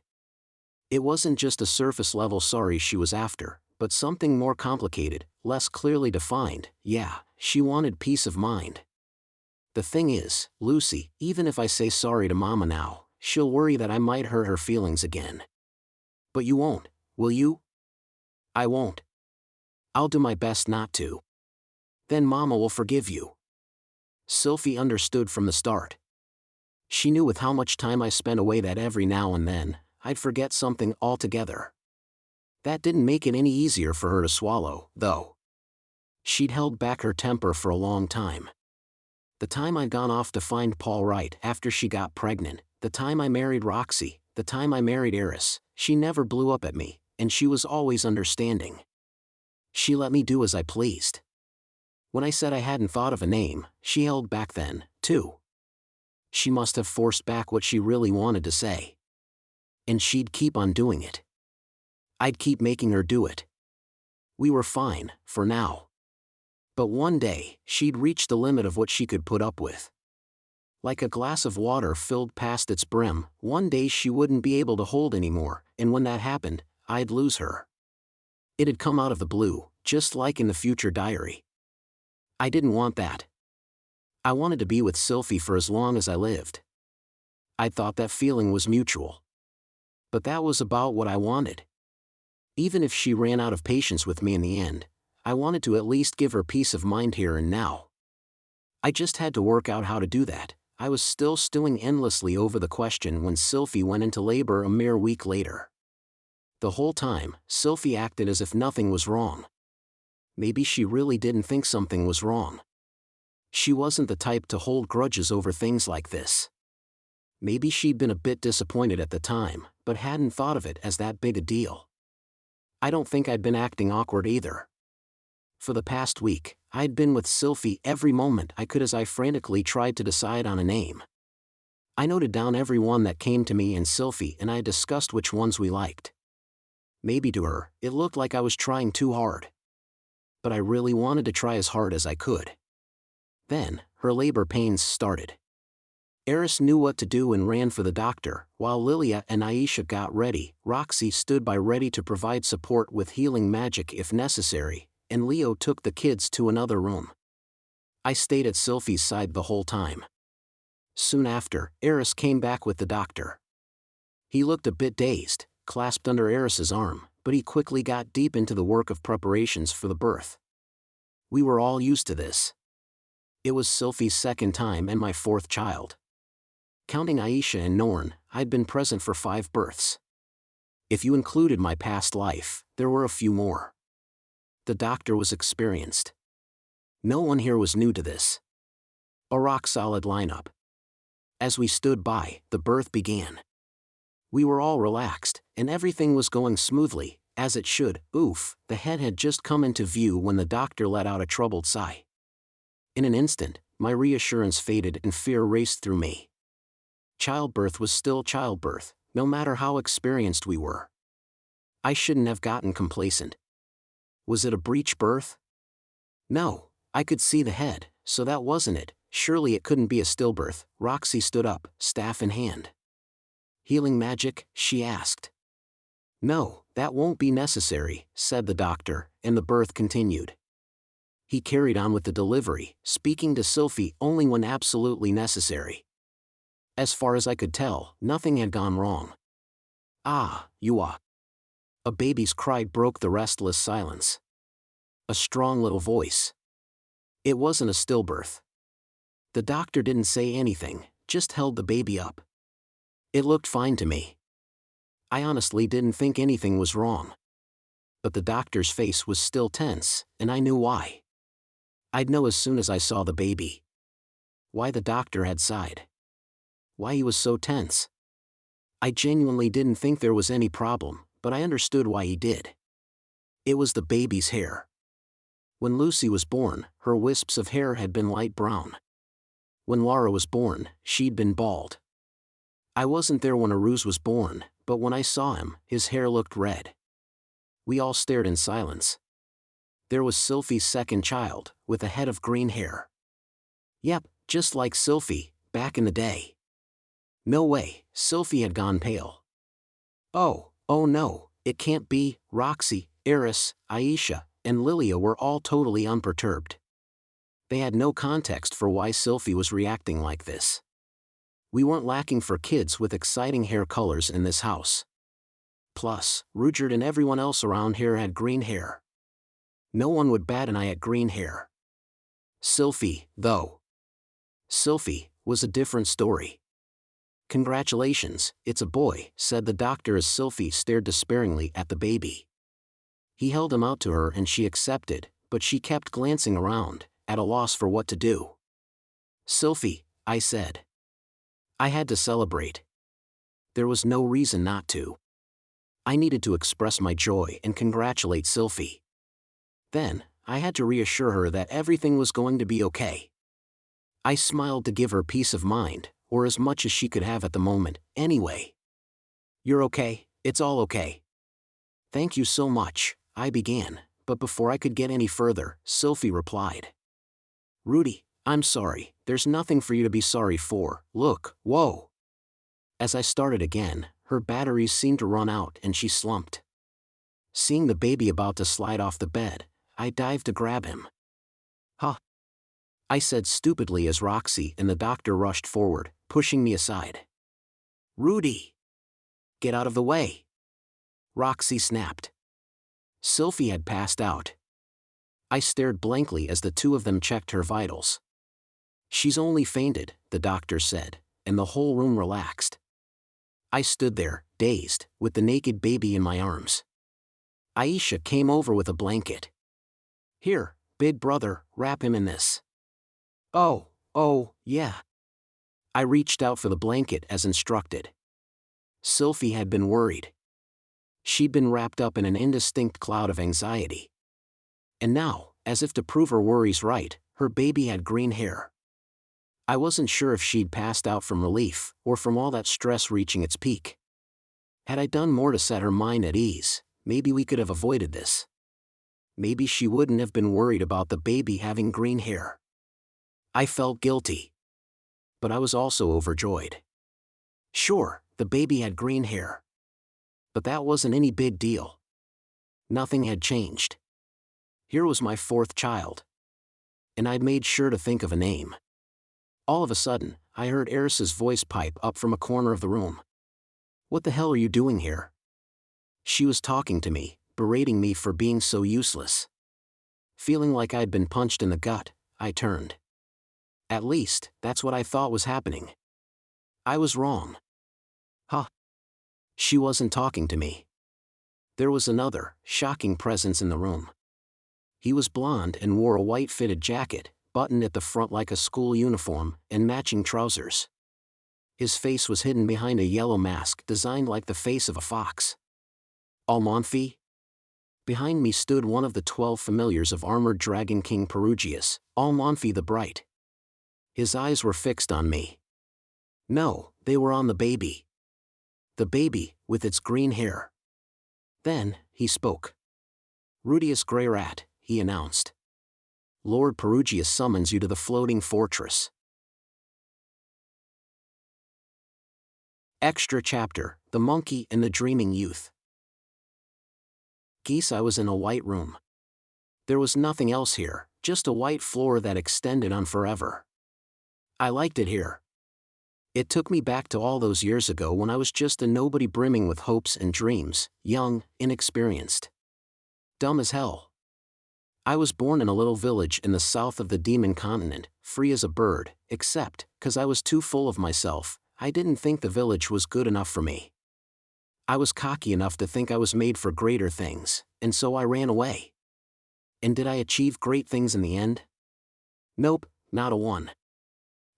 It wasn't just a surface-level sorry she was after, but something more complicated, less clearly defined. Yeah, she wanted peace of mind. The thing is, Lucy, even if I say sorry to Mama now, she'll worry that I might hurt her feelings again. But you won't, will you? I won't. I'll do my best not to. Then Mama will forgive you. Sylphie understood from the start. She knew with how much time I spent away that every now and then, I'd forget something altogether. That didn't make it any easier for her to swallow, though. She'd held back her temper for a long time. The time I'd gone off to find Paul right after she got pregnant, the time I married Roxy, the time I married Eris, she never blew up at me, and she was always understanding. She let me do as I pleased. When I said I hadn't thought of a name, she held back then, too. She must have forced back what she really wanted to say. And she'd keep on doing it. I'd keep making her do it. We were fine, for now. But one day, she'd reached the limit of what she could put up with. Like a glass of water filled past its brim, one day she wouldn't be able to hold anymore, and when that happened, I'd lose her. It had come out of the blue, just like in the future diary. I didn't want that. I wanted to be with Sylphie for as long as I lived. I thought that feeling was mutual. But that was about what I wanted. Even if she ran out of patience with me in the end, I wanted to at least give her peace of mind here and now. I just had to work out how to do that. I was still stewing endlessly over the question when Sylphie went into labor a mere week later. The whole time, Sylphie acted as if nothing was wrong. Maybe she really didn't think something was wrong. She wasn't the type to hold grudges over things like this. Maybe she'd been a bit disappointed at the time, but hadn't thought of it as that big a deal. I don't think I'd been acting awkward either. For the past week, I'd been with Sylphie every moment I could as I frantically tried to decide on a name. I noted down every one that came to me and Sylphie and I discussed which ones we liked. Maybe to her, it looked like I was trying too hard. But I really wanted to try as hard as I could. Then, her labor pains started. Eris knew what to do and ran for the doctor, while Lilia and Aisha got ready. Roxy stood by ready to provide support with healing magic if necessary, and Leo took the kids to another room. I stayed at Sylphie's side the whole time. Soon after, Eris came back with the doctor. He looked a bit dazed, clasped under Eris's arm, but he quickly got deep into the work of preparations for the birth. We were all used to this. It was Sylphie's second time and my fourth child. Counting Aisha and Norn, I'd been present for 5 births. If you included my past life, there were a few more. The doctor was experienced. No one here was new to this. A rock-solid lineup. As we stood by, the birth began. We were all relaxed, and everything was going smoothly, as it should. Oof, the head had just come into view when the doctor let out a troubled sigh. In an instant, my reassurance faded and fear raced through me. Childbirth was still childbirth, no matter how experienced we were. I shouldn't have gotten complacent. Was it a breech birth? No, I could see the head, so that wasn't it. Surely it couldn't be a stillbirth. Roxy stood up, staff in hand. Healing magic? She asked. No, that won't be necessary, said the doctor, and the birth continued. He carried on with the delivery, speaking to Sylphie only when absolutely necessary. As far as I could tell, nothing had gone wrong. Ah, you are. A baby's cry broke the restless silence. A strong little voice. It wasn't a stillbirth. The doctor didn't say anything, just held the baby up. It looked fine to me. I honestly didn't think anything was wrong. But the doctor's face was still tense, and I knew why. I'd know as soon as I saw the baby. Why the doctor had sighed. Why he was so tense. I genuinely didn't think there was any problem, but I understood why he did. It was the baby's hair. When Lucy was born, her wisps of hair had been light brown. When Laura was born, she'd been bald. I wasn't there when Aruz was born, but when I saw him, his hair looked red. We all stared in silence. There was Sylphie's second child, with a head of green hair. Yep, just like Sylphie, back in the day. No way, Sylphie had gone pale. Oh no, it can't be. Roxy, Eris, Aisha, and Lilia were all totally unperturbed. They had no context for why Sylphie was reacting like this. We weren't lacking for kids with exciting hair colors in this house. Plus, Rudeus and everyone else around here had green hair. No one would bat an eye at green hair. Sylphie, though. Sylphie was a different story. "Congratulations, it's a boy," said the doctor as Sylphie stared despairingly at the baby. He held him out to her and she accepted, but she kept glancing around, at a loss for what to do. "Sylphie," I said. I had to celebrate. There was no reason not to. I needed to express my joy and congratulate Sylphie. Then, I had to reassure her that everything was going to be okay. I smiled to give her peace of mind, or as much as she could have at the moment, anyway. "You're okay, it's all okay." "Thank you so much," I began, but before I could get any further, Sylphie replied. "Rudy, I'm sorry, there's nothing for you to be sorry for, look, whoa." As I started again, her batteries seemed to run out and she slumped. Seeing the baby about to slide off the bed, I dived to grab him. "Huh," I said stupidly as Roxy and the doctor rushed forward, pushing me aside. "Rudy! Get out of the way!" Roxy snapped. Sylphie had passed out. I stared blankly as the two of them checked her vitals. "She's only fainted," the doctor said, and the whole room relaxed. I stood there, dazed, with the naked baby in my arms. Aisha came over with a blanket. "Here, big brother, wrap him in this." Oh, yeah." I reached out for the blanket as instructed. Sylphie had been worried. She'd been wrapped up in an indistinct cloud of anxiety. And now, as if to prove her worries right, her baby had green hair. I wasn't sure if she'd passed out from relief, or from all that stress reaching its peak. Had I done more to set her mind at ease, maybe we could have avoided this. Maybe she wouldn't have been worried about the baby having green hair. I felt guilty. But I was also overjoyed. Sure, the baby had green hair. But that wasn't any big deal. Nothing had changed. Here was my fourth child. And I'd made sure to think of a name. All of a sudden, I heard Eris's voice pipe up from a corner of the room. "What the hell are you doing here?" She was talking to me, berating me for being so useless. Feeling like I'd been punched in the gut, I turned. At least, that's what I thought was happening. I was wrong. Huh. She wasn't talking to me. There was another, shocking presence in the room. He was blonde and wore a white fitted jacket, buttoned at the front like a school uniform, and matching trousers. His face was hidden behind a yellow mask designed like the face of a fox. Almonfi? Behind me stood one of the 12 familiars of armored dragon King Perugius, Almonfi the Bright. His eyes were fixed on me. No, they were on the baby. The baby, with its green hair. Then, he spoke. "Rudeus Greyrat," he announced. "Lord Perugius summons you to the floating fortress." Extra chapter, The Monkey and the Dreaming Youth. Geese, I was in a white room. There was nothing else here, just a white floor that extended on forever. I liked it here. It took me back to all those years ago when I was just a nobody brimming with hopes and dreams, young, inexperienced. Dumb as hell. I was born in a little village in the south of the demon continent, free as a bird, except, 'cause I was too full of myself, I didn't think the village was good enough for me. I was cocky enough to think I was made for greater things, and so I ran away. And did I achieve great things in the end? Nope, not a one.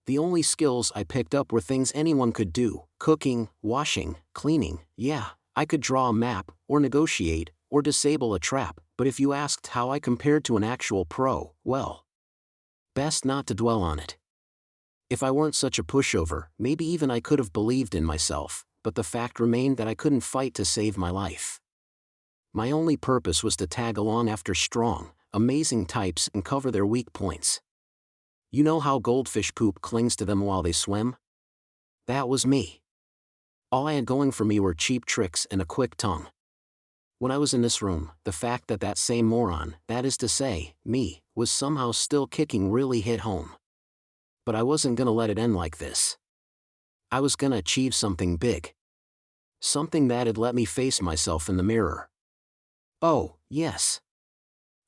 The only skills I picked up were things anyone could do: cooking, washing, cleaning. Yeah, I could draw a map, or negotiate, or disable a trap, but if you asked how I compared to an actual pro, well, best not to dwell on it. If I weren't such a pushover, maybe even I could have believed in myself, but the fact remained that I couldn't fight to save my life. My only purpose was to tag along after strong, amazing types and cover their weak points. You know how goldfish poop clings to them while they swim? That was me. All I had going for me were cheap tricks and a quick tongue. When I was in this room, the fact that that same moron, that is to say, me, was somehow still kicking really hit home. But I wasn't gonna let it end like this. I was gonna achieve something big. Something that'd let me face myself in the mirror. Oh, yes.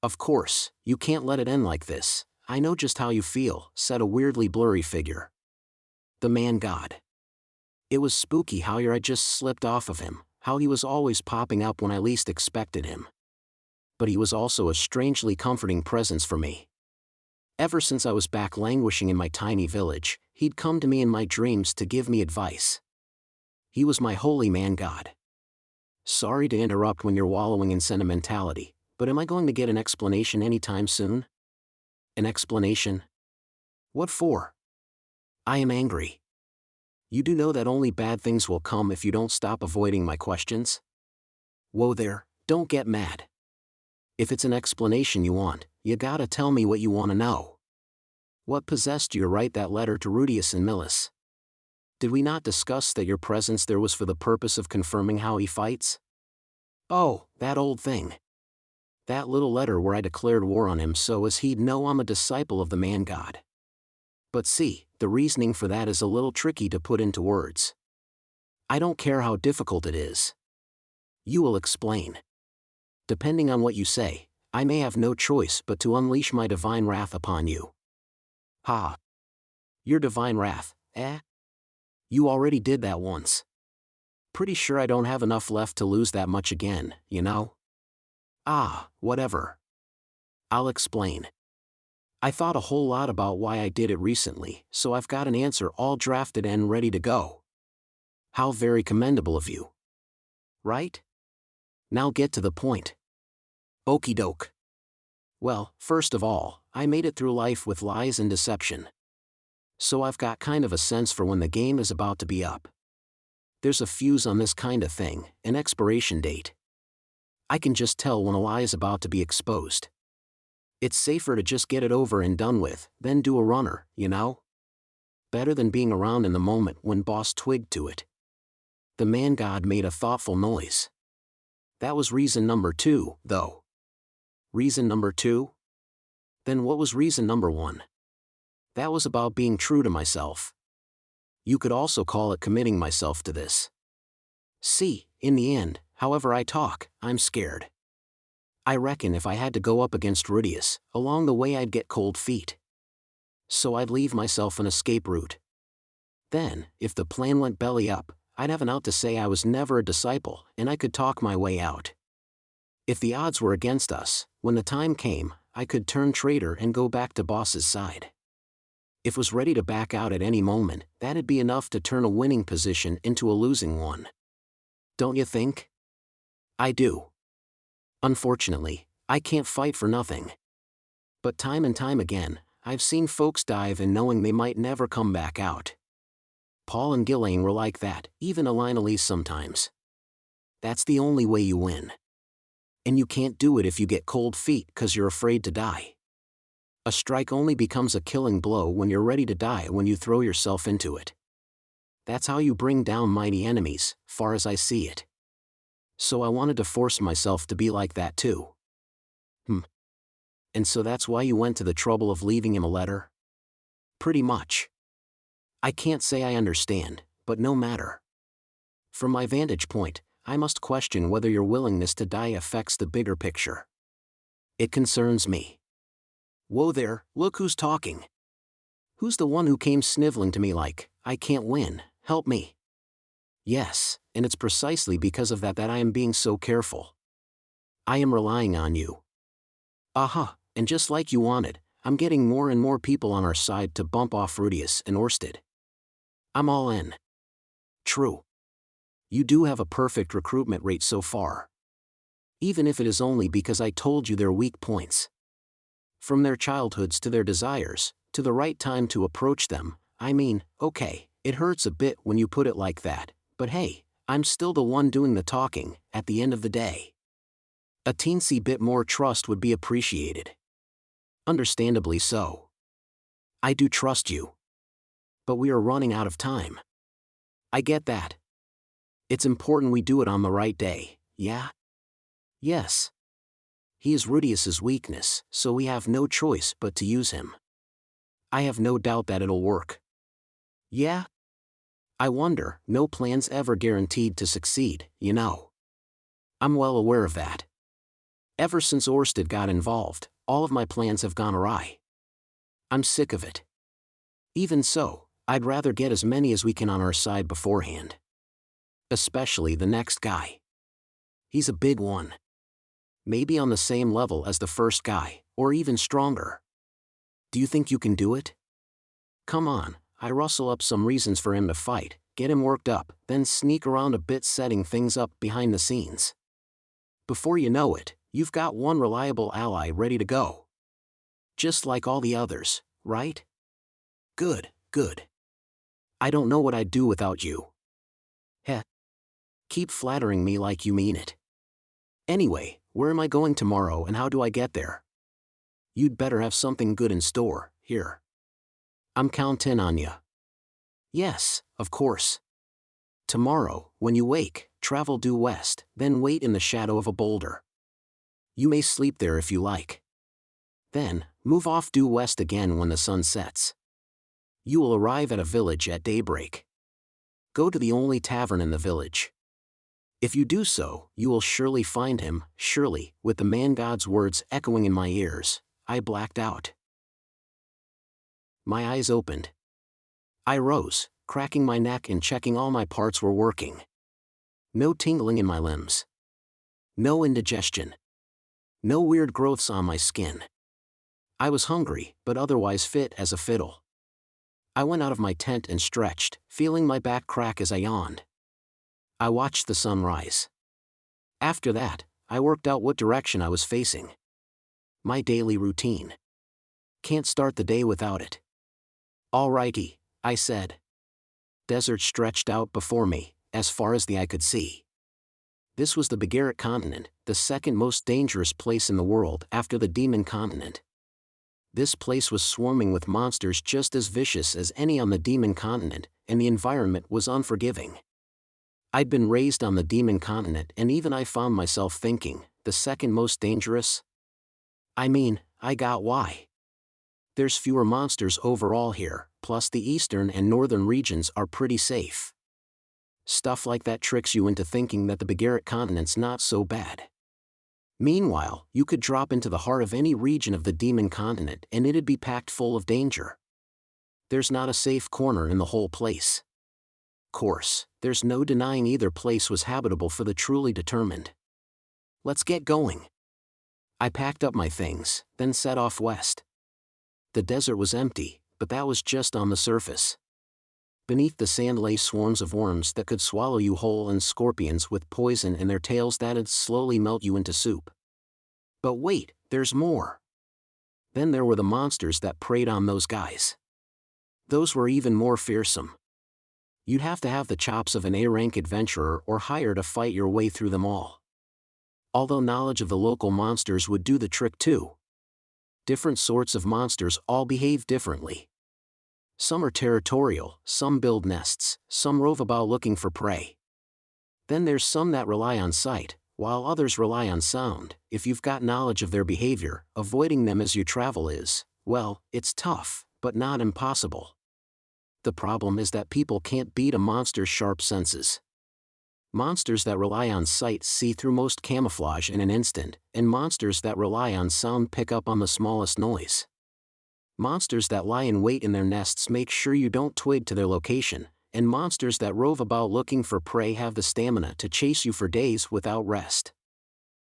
Of course, you can't let it end like this. I know just how you feel, said a weirdly blurry figure. The man god. It was spooky how I just slipped off of him, how he was always popping up when I least expected him. But he was also a strangely comforting presence for me. Ever since I was back languishing in my tiny village, he'd come to me in my dreams to give me advice. He was my holy man god. Sorry to interrupt when you're wallowing in sentimentality, but am I going to get an explanation anytime soon? An explanation? What for? I am angry. You do know that only bad things will come if you don't stop avoiding my questions? Whoa there, don't get mad. If it's an explanation you want, you gotta tell me what you want to know. What possessed you to write that letter to Rudeus and Millis? Did we not discuss that your presence there was for the purpose of confirming how he fights? Oh, that old thing. That little letter where I declared war on him so as he'd know I'm a disciple of the man god. But see, the reasoning for that is a little tricky to put into words. I don't care how difficult it is. You will explain. Depending on what you say, I may have no choice but to unleash my divine wrath upon you. Ha! Your divine wrath, eh? You already did that once. Pretty sure I don't have enough left to lose that much again, you know? Ah, whatever. I'll explain. I thought a whole lot about why I did it recently, so I've got an answer all drafted and ready to go. How very commendable of you. Right? Now get to the point. Okie doke. Well, first of all, I made it through life with lies and deception. So I've got kind of a sense for when the game is about to be up. There's a fuse on this kind of thing, an expiration date. I can just tell when a lie is about to be exposed. It's safer to just get it over and done with, than do a runner, you know? Better than being around in the moment when boss twigged to it. The man god made a thoughtful noise. That was reason number 2, though. Reason number 2? Then what was reason number 1? That was about being true to myself. You could also call it committing myself to this. See, in the end, however I talk, I'm scared. I reckon if I had to go up against Rudeus, along the way I'd get cold feet. So I'd leave myself an escape route. Then, if the plan went belly up, I'd have an out to say I was never a disciple, and I could talk my way out. If the odds were against us, when the time came, I could turn traitor and go back to boss's side. If was ready to back out at any moment, that'd be enough to turn a winning position into a losing one. Don't you think? I do. Unfortunately, I can't fight for nothing. But time and time again, I've seen folks dive in knowing they might never come back out. Paul and Ghislaine were like that, even Elise sometimes. That's the only way you win. And you can't do it if you get cold feet because you're afraid to die. A strike only becomes a killing blow when you're ready to die when you throw yourself into it. That's how you bring down mighty enemies, far as I see it. So I wanted to force myself to be like that too. And so that's why you went to the trouble of leaving him a letter? Pretty much. I can't say I understand, but no matter. From my vantage point, I must question whether your willingness to die affects the bigger picture. It concerns me. Whoa there, look who's talking. Who's the one who came sniveling to me like, I can't win, help me? Yes, and it's precisely because of that I am being so careful. I am relying on you. Aha, and just like you wanted, I'm getting more and more people on our side to bump off Rudeus and Orsted. I'm all in. True. You do have a perfect recruitment rate so far. Even if it is only because I told you their weak points. From their childhoods to their desires, to the right time to approach them, I mean, okay, it hurts a bit when you put it like that, but hey, I'm still the one doing the talking, at the end of the day. A teensy bit more trust would be appreciated. Understandably so. I do trust you. But we are running out of time. I get that. It's important we do it on the right day, yeah? Yes. He is Rudeus's weakness, so we have no choice but to use him. I have no doubt that it'll work. Yeah? I wonder, no plan's ever guaranteed to succeed, you know. I'm well aware of that. Ever since Orsted got involved, all of my plans have gone awry. I'm sick of it. Even so, I'd rather get as many as we can on our side beforehand. Especially the next guy. He's a big one. Maybe on the same level as the first guy, or even stronger. Do you think you can do it? Come on, I rustle up some reasons for him to fight, get him worked up, then sneak around a bit setting things up behind the scenes. Before you know it, you've got one reliable ally ready to go. Just like all the others, right? Good, good. I don't know what I'd do without you. Heh. Keep flattering me like you mean it. Anyway, where am I going tomorrow and how do I get there? You'd better have something good in store, here. I'm counting on ya. Yes, of course. Tomorrow, when you wake, travel due west, then wait in the shadow of a boulder. You may sleep there if you like. Then, move off due west again when the sun sets. You will arrive at a village at daybreak. Go to the only tavern in the village. If you do so, you will surely find him, surely, with the man-god's words echoing in my ears. I blacked out. My eyes opened. I rose, cracking my neck and checking all my parts were working. No tingling in my limbs. No indigestion. No weird growths on my skin. I was hungry, but otherwise fit as a fiddle. I went out of my tent and stretched, feeling my back crack as I yawned. I watched the sun rise. After that, I worked out what direction I was facing. My daily routine. Can't start the day without it. Alrighty, I said. Desert stretched out before me, as far as the eye could see. This was the Begarit continent, the second most dangerous place in the world after the Demon continent. This place was swarming with monsters just as vicious as any on the Demon continent, and the environment was unforgiving. I'd been raised on the Demon continent and even I found myself thinking, the second most dangerous? I mean, I got why. There's fewer monsters overall here, plus the eastern and northern regions are pretty safe. Stuff like that tricks you into thinking that the Begarit continent's not so bad. Meanwhile, you could drop into the heart of any region of the Demon continent and it'd be packed full of danger. There's not a safe corner in the whole place. Course, there's no denying either place was habitable for the truly determined. Let's get going. I packed up my things, then set off west. The desert was empty, but that was just on the surface. Beneath the sand lay swarms of worms that could swallow you whole and scorpions with poison in their tails that'd slowly melt you into soup. But wait, there's more. Then there were the monsters that preyed on those guys. Those were even more fearsome. You'd have to have the chops of an A-rank adventurer or higher to fight your way through them all. Although knowledge of the local monsters would do the trick too. Different sorts of monsters all behave differently. Some are territorial, some build nests, some rove about looking for prey. Then there's some that rely on sight, while others rely on sound. If you've got knowledge of their behavior, avoiding them as you travel is, well, it's tough, but not impossible. The problem is that people can't beat a monster's sharp senses. Monsters that rely on sight see through most camouflage in an instant, and monsters that rely on sound pick up on the smallest noise. Monsters that lie in wait in their nests make sure you don't twig to their location, and monsters that rove about looking for prey have the stamina to chase you for days without rest.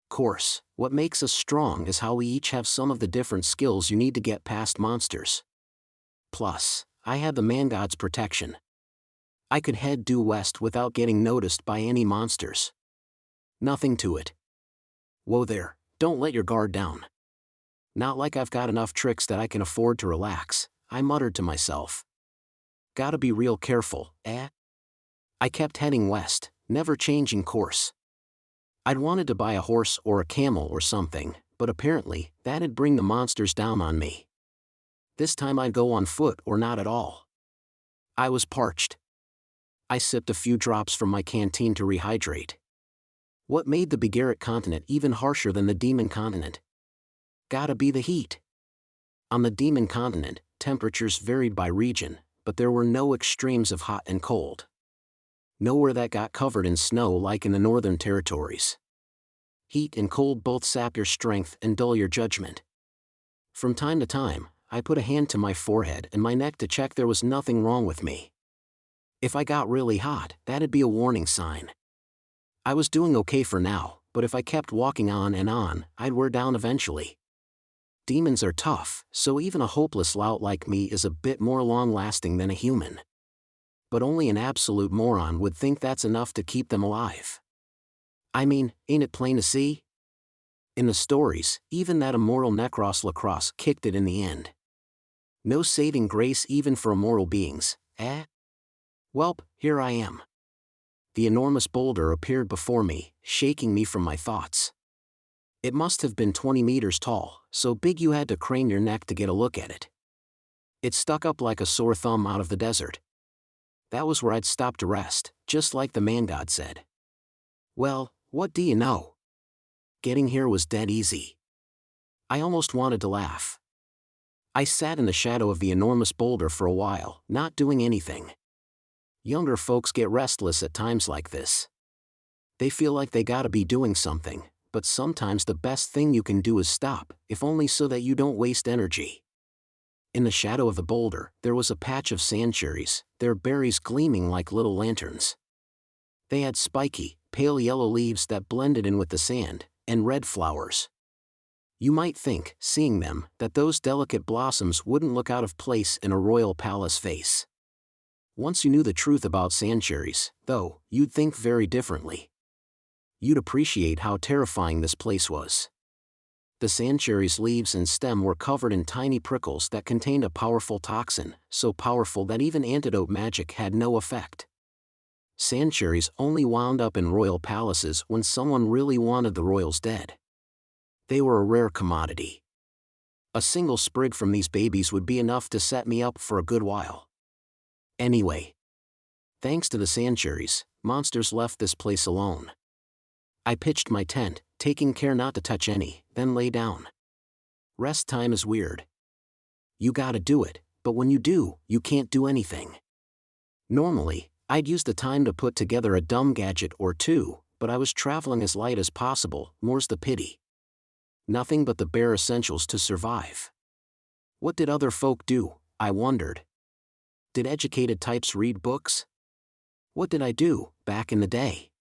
Course, what makes us strong is how we each have some of the different skills you need to get past monsters. Plus, I had the man-god's protection. I could head due west without getting noticed by any monsters. Nothing to it. Whoa there, don't let your guard down. Not like I've got enough tricks that I can afford to relax, I muttered to myself. Gotta be real careful, eh? I kept heading west, never changing course. I'd wanted to buy a horse or a camel or something, but apparently, that'd bring the monsters down on me. This time I'd go on foot or not at all. I was parched. I sipped a few drops from my canteen to rehydrate. What made the Begarit continent even harsher than the Demon continent? Gotta be the heat. On the Demon continent, temperatures varied by region, but there were no extremes of hot and cold. Nowhere that got covered in snow like in the northern territories. Heat and cold both sap your strength and dull your judgment. From time to time, I put a hand to my forehead and my neck to check there was nothing wrong with me. If I got really hot, that'd be a warning sign. I was doing okay for now, but if I kept walking on and on, I'd wear down eventually. Demons are tough, so even a hopeless lout like me is a bit more long-lasting than a human. But only an absolute moron would think that's enough to keep them alive. I mean, ain't it plain to see? In the stories, even that immoral Necross Lacrosse kicked it in the end. No saving grace even for immortal beings, eh? Welp, here I am. The enormous boulder appeared before me, shaking me from my thoughts. It must have been 20 meters tall, so big you had to crane your neck to get a look at it. It stuck up like a sore thumb out of the desert. That was where I'd stop to rest, just like the man god said. Well, what do you know? Getting here was dead easy. I almost wanted to laugh. I sat in the shadow of the enormous boulder for a while, not doing anything. Younger folks get restless at times like this. They feel like they gotta be doing something, but sometimes the best thing you can do is stop, if only so that you don't waste energy. In the shadow of the boulder, there was a patch of sand cherries, their berries gleaming like little lanterns. They had spiky, pale yellow leaves that blended in with the sand, and red flowers. You might think, seeing them, that those delicate blossoms wouldn't look out of place in a royal palace vase. Once you knew the truth about sand cherries, though, you'd think very differently. You'd appreciate how terrifying this place was. The sand cherry's leaves and stem were covered in tiny prickles that contained a powerful toxin, so powerful that even antidote magic had no effect. Sand cherries only wound up in royal palaces when someone really wanted the royals dead. They were a rare commodity. A single sprig from these babies would be enough to set me up for a good while. Anyway, thanks to the sand cherries, monsters left this place alone. I pitched my tent, taking care not to touch any, then lay down. Rest time is weird. You gotta do it, but when you do, you can't do anything. Normally, I'd use the time to put together a dumb gadget or two, but I was traveling as light as possible, more's the pity. Nothing but the bare essentials to survive. What did other folk do, I wondered. Did educated types read books? What did I do, back in the day?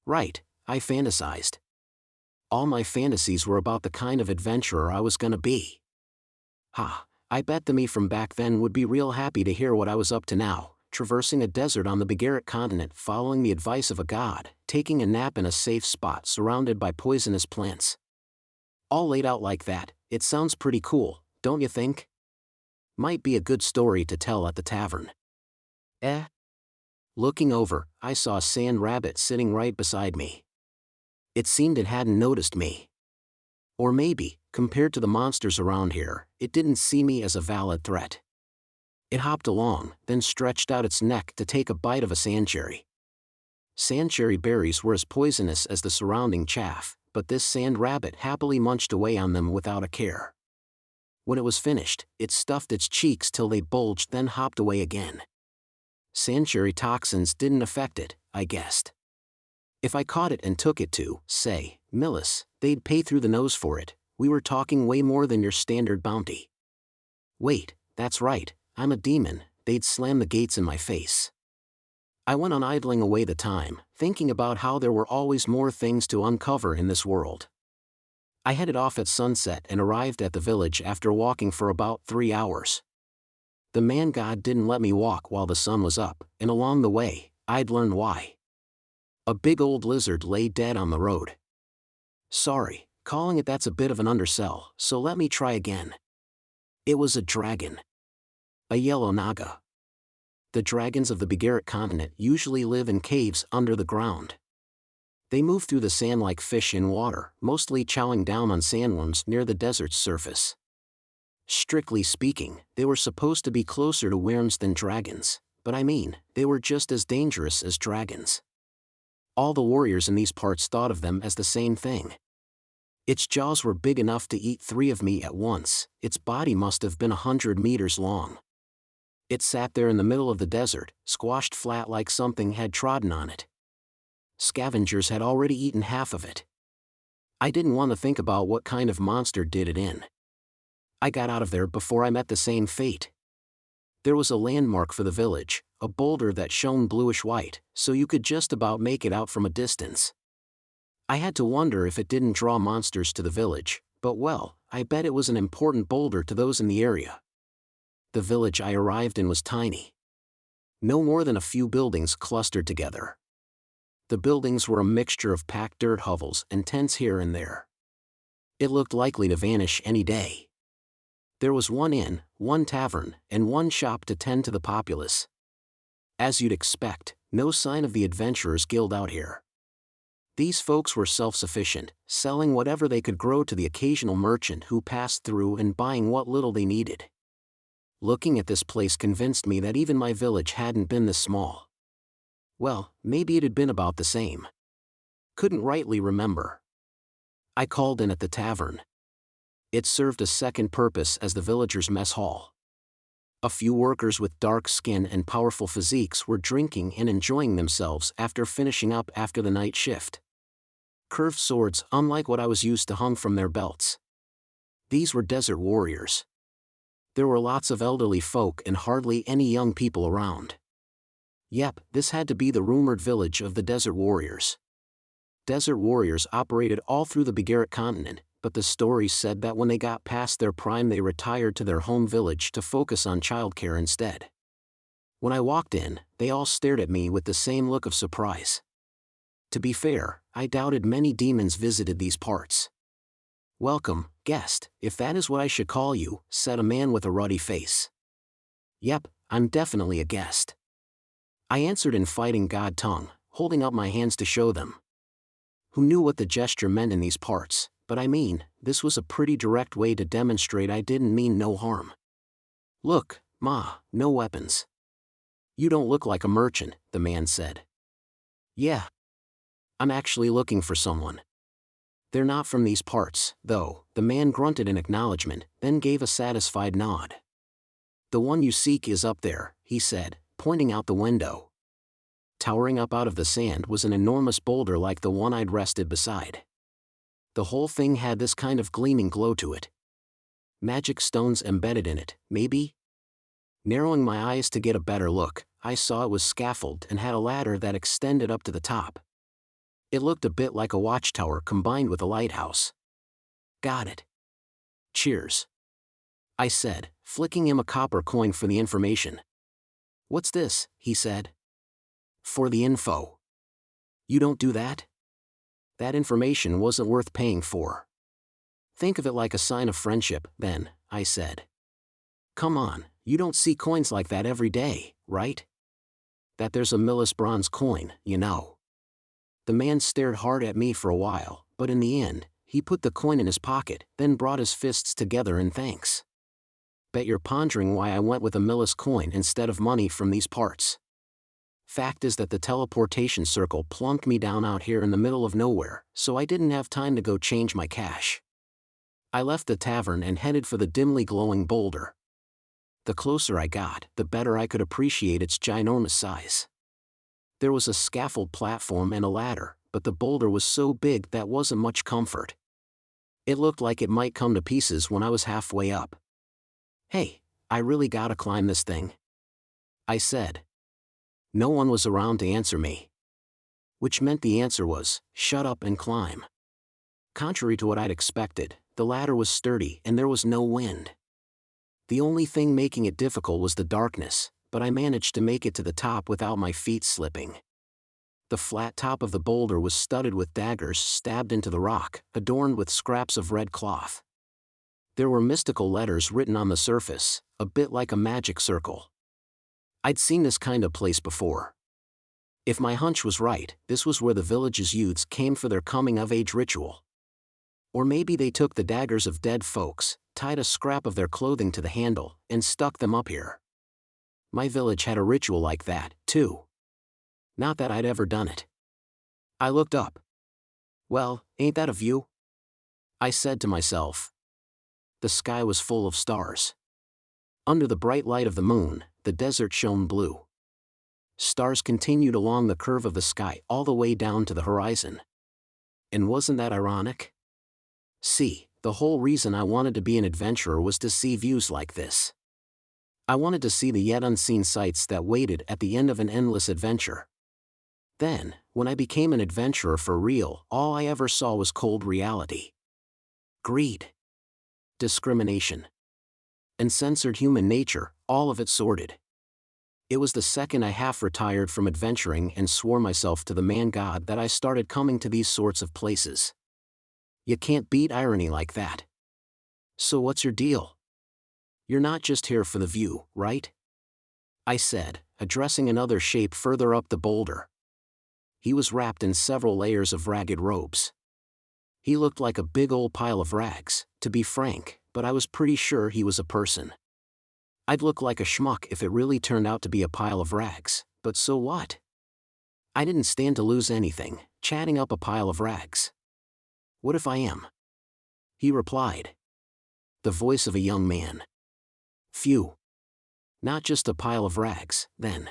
Right, I fantasized. All my fantasies were about the kind of adventurer I was gonna be. I bet the me from back then would be real happy to hear what I was up to now, traversing a desert on the Greyrat continent following the advice of a god, taking a nap in a safe spot surrounded by poisonous plants. All laid out like that, it sounds pretty cool, don't you think? Might be a good story to tell at the tavern. Looking over, I saw a sand rabbit sitting right beside me. It seemed it hadn't noticed me. Or maybe, compared to the monsters around here, it didn't see me as a valid threat. It hopped along, then stretched out its neck to take a bite of a sand cherry. Sand cherry berries were as poisonous as the surrounding chaff, but this sand rabbit happily munched away on them without a care. When it was finished, it stuffed its cheeks till they bulged, then hopped away again. Sand cherry toxins didn't affect it, I guessed. If I caught it and took it to, say, Millis, they'd pay through the nose for it. We were talking way more than your standard bounty. Wait, that's right, I'm a demon, they'd slam the gates in my face. I went on idling away the time, thinking about how there were always more things to uncover in this world. I headed off at sunset and arrived at the village after walking for about 3 hours. The man god didn't let me walk while the sun was up, and along the way, I'd learn why. A big old lizard lay dead on the road. Sorry, calling it that's a bit of an undersell, so let me try again. It was a dragon. A yellow naga. The dragons of the Greyrat continent usually live in caves under the ground. They move through the sand like fish in water, mostly chowing down on sandworms near the desert's surface. Strictly speaking, they were supposed to be closer to worms than dragons, but I mean, they were just as dangerous as dragons. All the warriors in these parts thought of them as the same thing. Its jaws were big enough to eat 3 of me at once, its body must have been 100 meters long. It sat there in the middle of the desert, squashed flat like something had trodden on it. Scavengers had already eaten half of it. I didn't want to think about what kind of monster did it in. I got out of there before I met the same fate. There was a landmark for the village, a boulder that shone bluish-white, so you could just about make it out from a distance. I had to wonder if it didn't draw monsters to the village, but well, I bet it was an important boulder to those in the area. The village I arrived in was tiny. No more than a few buildings clustered together. The buildings were a mixture of packed dirt hovels and tents here and there. It looked likely to vanish any day. There was one inn, one tavern, and one shop to tend to the populace. As you'd expect, no sign of the Adventurers Guild out here. These folks were self-sufficient, selling whatever they could grow to the occasional merchant who passed through and buying what little they needed. Looking at this place convinced me that even my village hadn't been this small. Well, maybe it had been about the same. Couldn't rightly remember. I called in at the tavern. It served a second purpose as the villagers' mess hall. A few workers with dark skin and powerful physiques were drinking and enjoying themselves after finishing up after the night shift. Curved swords, unlike what I was used to, hung from their belts. These were desert warriors. There were lots of elderly folk and hardly any young people around. Yep, this had to be the rumored village of the Desert Warriors. Desert Warriors operated all through the Begarit continent, but the stories said that when they got past their prime they retired to their home village to focus on childcare instead. When I walked in, they all stared at me with the same look of surprise. To be fair, I doubted many demons visited these parts. "Welcome, guest, if that is what I should call you," said a man with a ruddy face. "Yep, I'm definitely a guest." I answered in fighting god tongue, holding up my hands to show them. Who knew what the gesture meant in these parts, but I mean, this was a pretty direct way to demonstrate I didn't mean no harm. "Look, ma, no weapons." "You don't look like a merchant," the man said. "Yeah. I'm actually looking for someone. They're not from these parts, though," the man grunted in acknowledgement, then gave a satisfied nod. "The one you seek is up there," he said, pointing out the window. Towering up out of the sand was an enormous boulder like the one I'd rested beside. The whole thing had this kind of gleaming glow to it. Magic stones embedded in it, maybe? Narrowing my eyes to get a better look, I saw it was scaffolded and had a ladder that extended up to the top. It looked a bit like a watchtower combined with a lighthouse. "Got it. Cheers," I said, flicking him a copper coin for the information. "What's this?" he said. "For the info." "You don't do that?" "That information wasn't worth paying for." "Think of it like a sign of friendship, then," I said. "Come on, you don't see coins like that every day, right?" "That there's a Millis bronze coin, you know." The man stared hard at me for a while, but in the end, he put the coin in his pocket, then brought his fists together in thanks. "Bet you're pondering why I went with a Millis coin instead of money from these parts. Fact is that the teleportation circle plunked me down out here in the middle of nowhere, so I didn't have time to go change my cash. I left the tavern and headed for the dimly glowing boulder. The closer I got, the better I could appreciate its ginormous size. There was a scaffold platform and a ladder, but the boulder was so big that wasn't much comfort. It looked like it might come to pieces when I was halfway up. "Hey, I really gotta climb this thing," I said. No one was around to answer me. Which meant the answer was, shut up and climb. Contrary to what I'd expected, the ladder was sturdy and there was no wind. The only thing making it difficult was the darkness, but I managed to make it to the top without my feet slipping. The flat top of the boulder was studded with daggers stabbed into the rock, adorned with scraps of red cloth. There were mystical letters written on the surface, a bit like a magic circle. I'd seen this kind of place before. If my hunch was right, this was where the village's youths came for their coming-of-age ritual. Or maybe they took the daggers of dead folks, tied a scrap of their clothing to the handle, and stuck them up here. My village had a ritual like that, too. Not that I'd ever done it. I looked up. "Well, ain't that a view?" I said to myself. The sky was full of stars. Under the bright light of the moon, the desert shone blue. Stars continued along the curve of the sky all the way down to the horizon. And wasn't that ironic? See, the whole reason I wanted to be an adventurer was to see views like this. I wanted to see the yet unseen sights that waited at the end of an endless adventure. Then, when I became an adventurer for real, all I ever saw was cold reality. Greed. Discrimination. And censored human nature, all of it sordid. It was the second I half retired from adventuring and swore myself to the man-god that I started coming to these sorts of places. You can't beat irony like that. So what's your deal? You're not just here for the view, right? I said, addressing another shape further up the boulder. He was wrapped in several layers of ragged robes. He looked like a big old pile of rags, to be frank, but I was pretty sure he was a person. I'd look like a schmuck if it really turned out to be a pile of rags, but so what? I didn't stand to lose anything, chatting up a pile of rags. What if I am? He replied. The voice of a young man. Phew. Not just a pile of rags, then.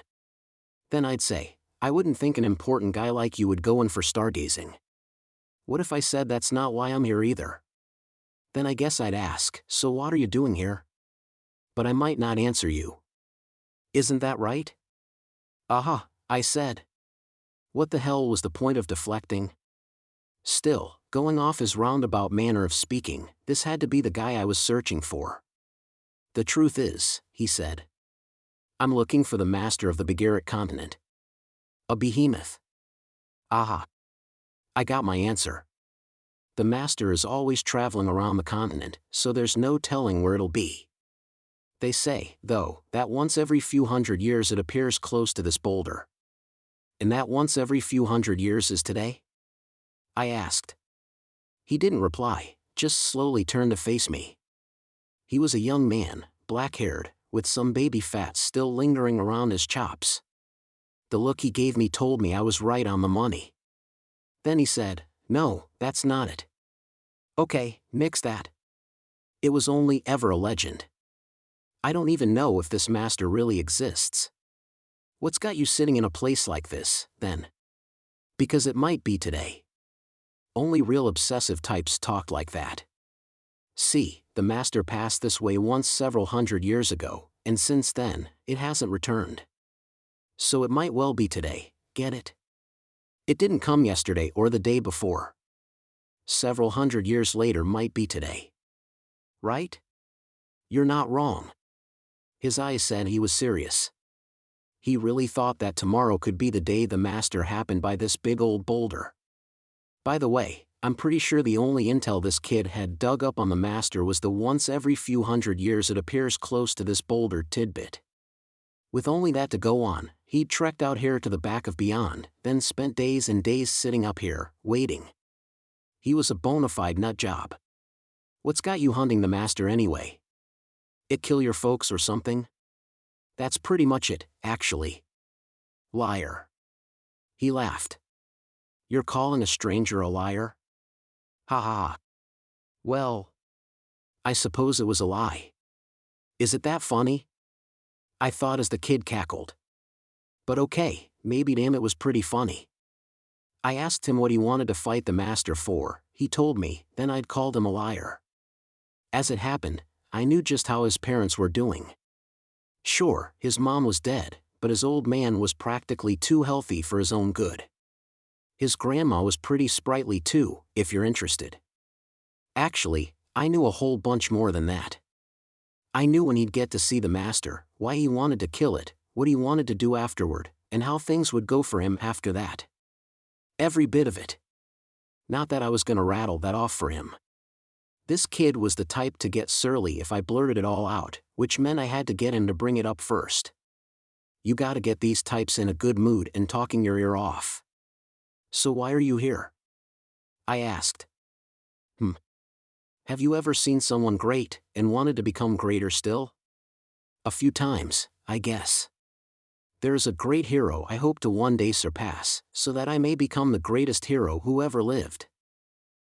Then I'd say, I wouldn't think an important guy like you would go in for stargazing. What if I said that's not why I'm here either? Then I guess I'd ask, so what are you doing here? But I might not answer you. Isn't that right? Aha, I said. What the hell was the point of deflecting? Still, going off his roundabout manner of speaking, this had to be the guy I was searching for. The truth is, he said. I'm looking for the master of the Greyrat continent. A behemoth. Aha. I got my answer. The master is always traveling around the continent, so there's no telling where it'll be. They say, though, that once every few hundred years it appears close to this boulder. And that once every few hundred years is today? I asked. He didn't reply, just slowly turned to face me. He was a young man, black-haired, with some baby fat still lingering around his chops. The look he gave me told me I was right on the money. Then he said, no, that's not it. Okay, nix that. It was only ever a legend. I don't even know if this master really exists. What's got you sitting in a place like this, then? Because it might be today. Only real obsessive types talked like that. See, the master passed this way once several hundred years ago, and since then, it hasn't returned. So it might well be today, get it? It didn't come yesterday or the day before. Several hundred years later might be today. Right? You're not wrong. His eyes said he was serious. He really thought that tomorrow could be the day the master happened by this big old boulder. By the way, I'm pretty sure the only intel this kid had dug up on the master was the once every few hundred years it appears close to this boulder tidbit. With only that to go on, he'd trekked out here to the back of beyond, then spent days and days sitting up here, waiting. He was a bona fide nut job. What's got you hunting the master anyway? It kill your folks or something? That's pretty much it, actually. Liar. He laughed. You're calling a stranger a liar? Ha ha. Well, I suppose it was a lie. Is it that funny? I thought as the kid cackled. But okay, maybe damn it was pretty funny. I asked him what he wanted to fight the master for, he told me, then I'd called him a liar. As it happened, I knew just how his parents were doing. Sure, his mom was dead, but his old man was practically too healthy for his own good. His grandma was pretty sprightly too, if you're interested. Actually, I knew a whole bunch more than that. I knew when he'd get to see the master, why he wanted to kill it, what he wanted to do afterward, and how things would go for him after that. Every bit of it. Not that I was gonna rattle that off for him. This kid was the type to get surly if I blurted it all out, which meant I had to get him to bring it up first. You gotta get these types in a good mood and talking your ear off. So why are you here? I asked. Have you ever seen someone great and wanted to become greater still? A few times, I guess. There is a great hero I hope to one day surpass, so that I may become the greatest hero who ever lived.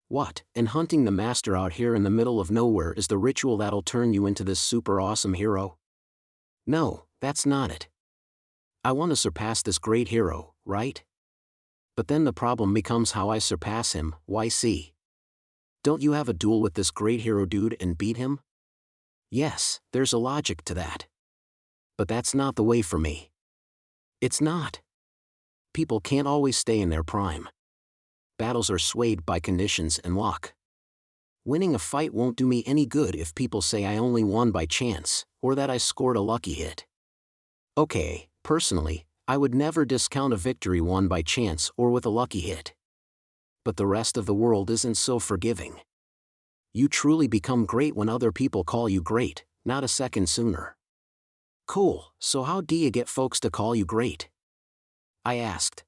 What, and hunting the master out here in the middle of nowhere is the ritual that'll turn you into this super awesome hero? No, That's not it. I want to surpass this great hero, right? But then the problem becomes how I surpass him. YC. Don't you have a duel with this great hero dude and beat him? Yes, there's a logic to that. But that's not the way for me. It's not. People can't always stay in their prime. Battles are swayed by conditions and luck. Winning a fight won't do me any good if people say I only won by chance, or that I scored a lucky hit. Okay, personally, I would never discount a victory won by chance or with a lucky hit. But the rest of the world isn't so forgiving. You truly become great when other people call you great, not a second sooner. Cool, so how do you get folks to call you great? I asked.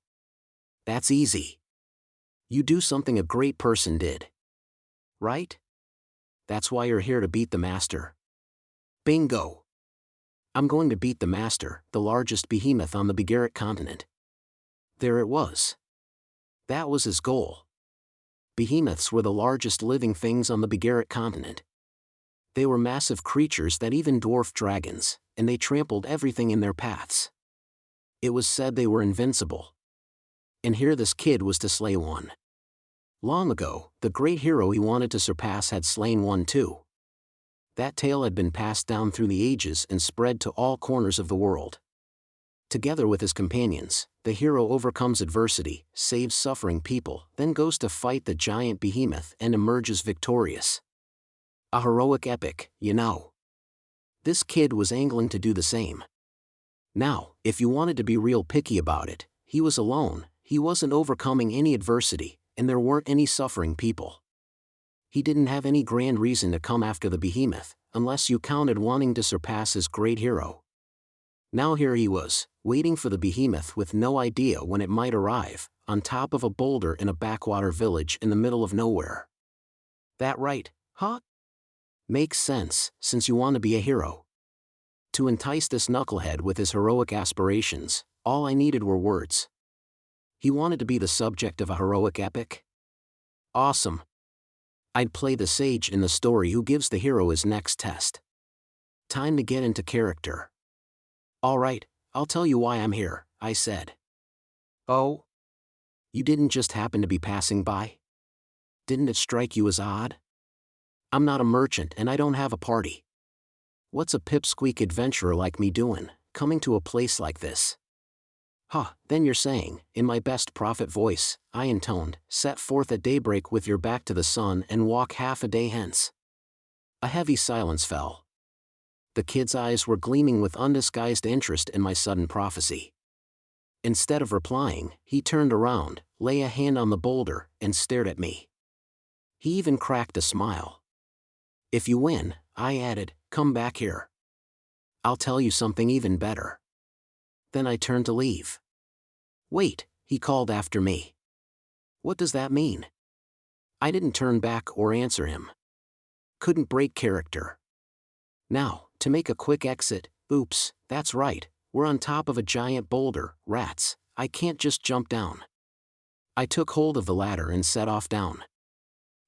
That's easy. You do something a great person did. Right? That's why you're here to beat the master. Bingo! I'm going to beat the master, the largest behemoth on the Greyrat continent. There it was. That was his goal. Behemoths were the largest living things on the Greyrat continent. They were massive creatures that even dwarfed dragons, and they trampled everything in their paths. It was said they were invincible. And here this kid was to slay one. Long ago, the great hero he wanted to surpass had slain one too. That tale had been passed down through the ages and spread to all corners of the world. Together with his companions, the hero overcomes adversity, saves suffering people, then goes to fight the giant behemoth and emerges victorious. A heroic epic, you know. This kid was angling to do the same. Now, if you wanted to be real picky about it, he was alone, he wasn't overcoming any adversity, and there weren't any suffering people. He didn't have any grand reason to come after the behemoth, unless you counted wanting to surpass his great hero. Now here he was, waiting for the behemoth with no idea when it might arrive, on top of a boulder in a backwater village in the middle of nowhere. That right, huh? Makes sense, since you want to be a hero. To entice this knucklehead with his heroic aspirations, all I needed were words. He wanted to be the subject of a heroic epic? Awesome. I'd play the sage in the story who gives the hero his next test. Time to get into character. Alright, I'll tell you why I'm here, I said. Oh? You didn't just happen to be passing by? Didn't it strike you as odd? I'm not a merchant and I don't have a party. What's a pipsqueak adventurer like me doing, coming to a place like this? Huh, then you're saying, in my best prophet voice, I intoned, set forth at daybreak with your back to the sun and walk half a day hence. A heavy silence fell. The kid's eyes were gleaming with undisguised interest in my sudden prophecy. Instead of replying, he turned around, lay a hand on the boulder, and stared at me. He even cracked a smile. If you win, I added, come back here. I'll tell you something even better. Then I turned to leave. Wait, he called after me. What does that mean? I didn't turn back or answer him. Couldn't break character. Now, to make a quick exit, oops, that's right, we're on top of a giant boulder, rats, I can't just jump down. I took hold of the ladder and set off down.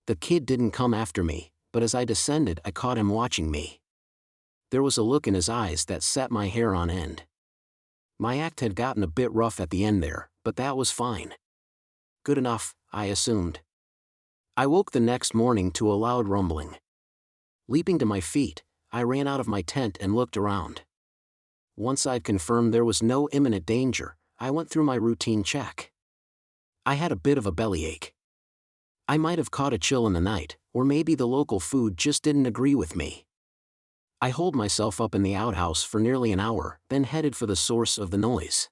The kid didn't come after me, but as I descended I caught him watching me. There was a look in his eyes that set my hair on end. My act had gotten a bit rough at the end there, but that was fine. Good enough, I assumed. I woke the next morning to a loud rumbling. Leaping to my feet, I ran out of my tent and looked around. Once I'd confirmed there was no imminent danger, I went through my routine check. I had a bit of a bellyache. I might have caught a chill in the night, or maybe the local food just didn't agree with me. I holed myself up in the outhouse for nearly an hour, then headed for the source of the noise.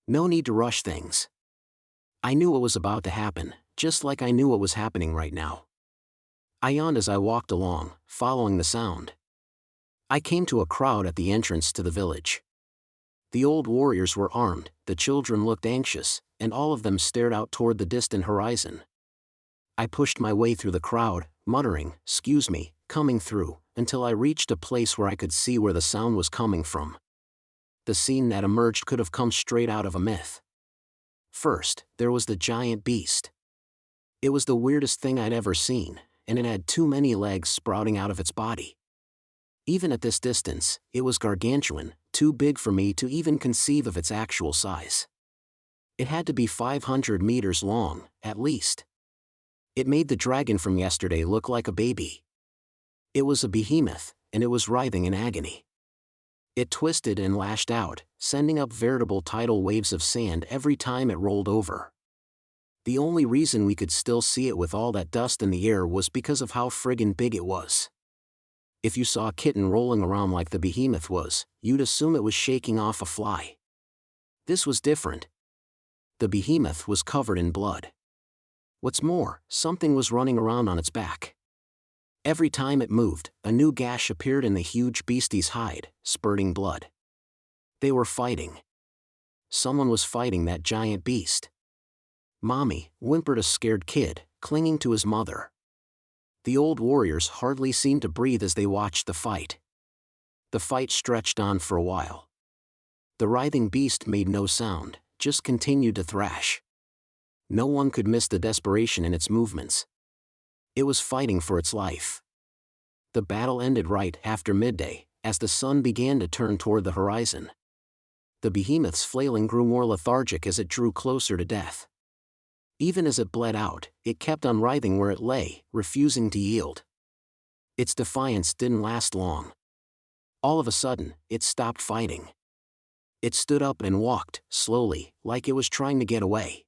No need to rush things. I knew what was about to happen, just like I knew what was happening right now. I yawned as I walked along, following the sound. I came to a crowd at the entrance to the village. The old warriors were armed, the children looked anxious, and all of them stared out toward the distant horizon. I pushed my way through the crowd, muttering, "Excuse me," coming through, until I reached a place where I could see where the sound was coming from. The scene that emerged could have come straight out of a myth. First, there was the giant beast. It was the weirdest thing I'd ever seen, and it had too many legs sprouting out of its body. Even at this distance, it was gargantuan, too big for me to even conceive of its actual size. It had to be 500 meters long, at least. It made the dragon from yesterday look like a baby. It was a behemoth, and it was writhing in agony. It twisted and lashed out, sending up veritable tidal waves of sand every time it rolled over. The only reason we could still see it with all that dust in the air was because of how friggin' big it was. If you saw a kitten rolling around like the behemoth was, you'd assume it was shaking off a fly. This was different. The behemoth was covered in blood. What's more, something was running around on its back. Every time it moved, a new gash appeared in the huge beastie's hide, spurting blood. They were fighting. Someone was fighting that giant beast. "Mommy," whimpered a scared kid, clinging to his mother. The old warriors hardly seemed to breathe as they watched the fight. The fight stretched on for a while. The writhing beast made no sound, just continued to thrash. No one could miss the desperation in its movements. It was fighting for its life. The battle ended right after midday, as the sun began to turn toward the horizon. The behemoth's flailing grew more lethargic as it drew closer to death. Even as it bled out, it kept on writhing where it lay, refusing to yield. Its defiance didn't last long. All of a sudden, it stopped fighting. It stood up and walked, slowly, like it was trying to get away.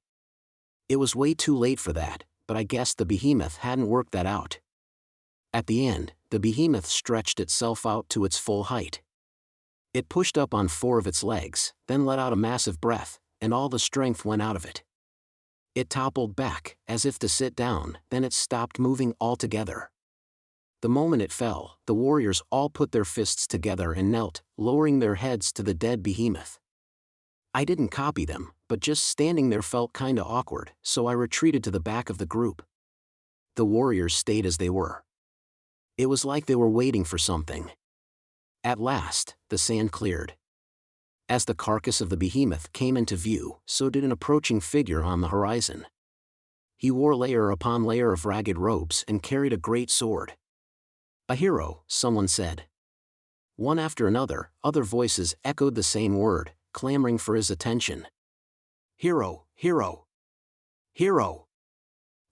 It was way too late for that, but I guess the behemoth hadn't worked that out. At the end, the behemoth stretched itself out to its full height. It pushed up on 4 of its legs, then let out a massive breath, and all the strength went out of it. It toppled back, as if to sit down, then it stopped moving altogether. The moment it fell, the warriors all put their fists together and knelt, lowering their heads to the dead behemoth. I didn't copy them, but just standing there felt kinda awkward, so I retreated to the back of the group. The warriors stayed as they were. It was like they were waiting for something. At last, the sand cleared. As the carcass of the behemoth came into view, so did an approaching figure on the horizon. He wore layer upon layer of ragged robes and carried a great sword. "A hero," someone said. One after another, other voices echoed the same word, clamoring for his attention. "Hero, hero, hero."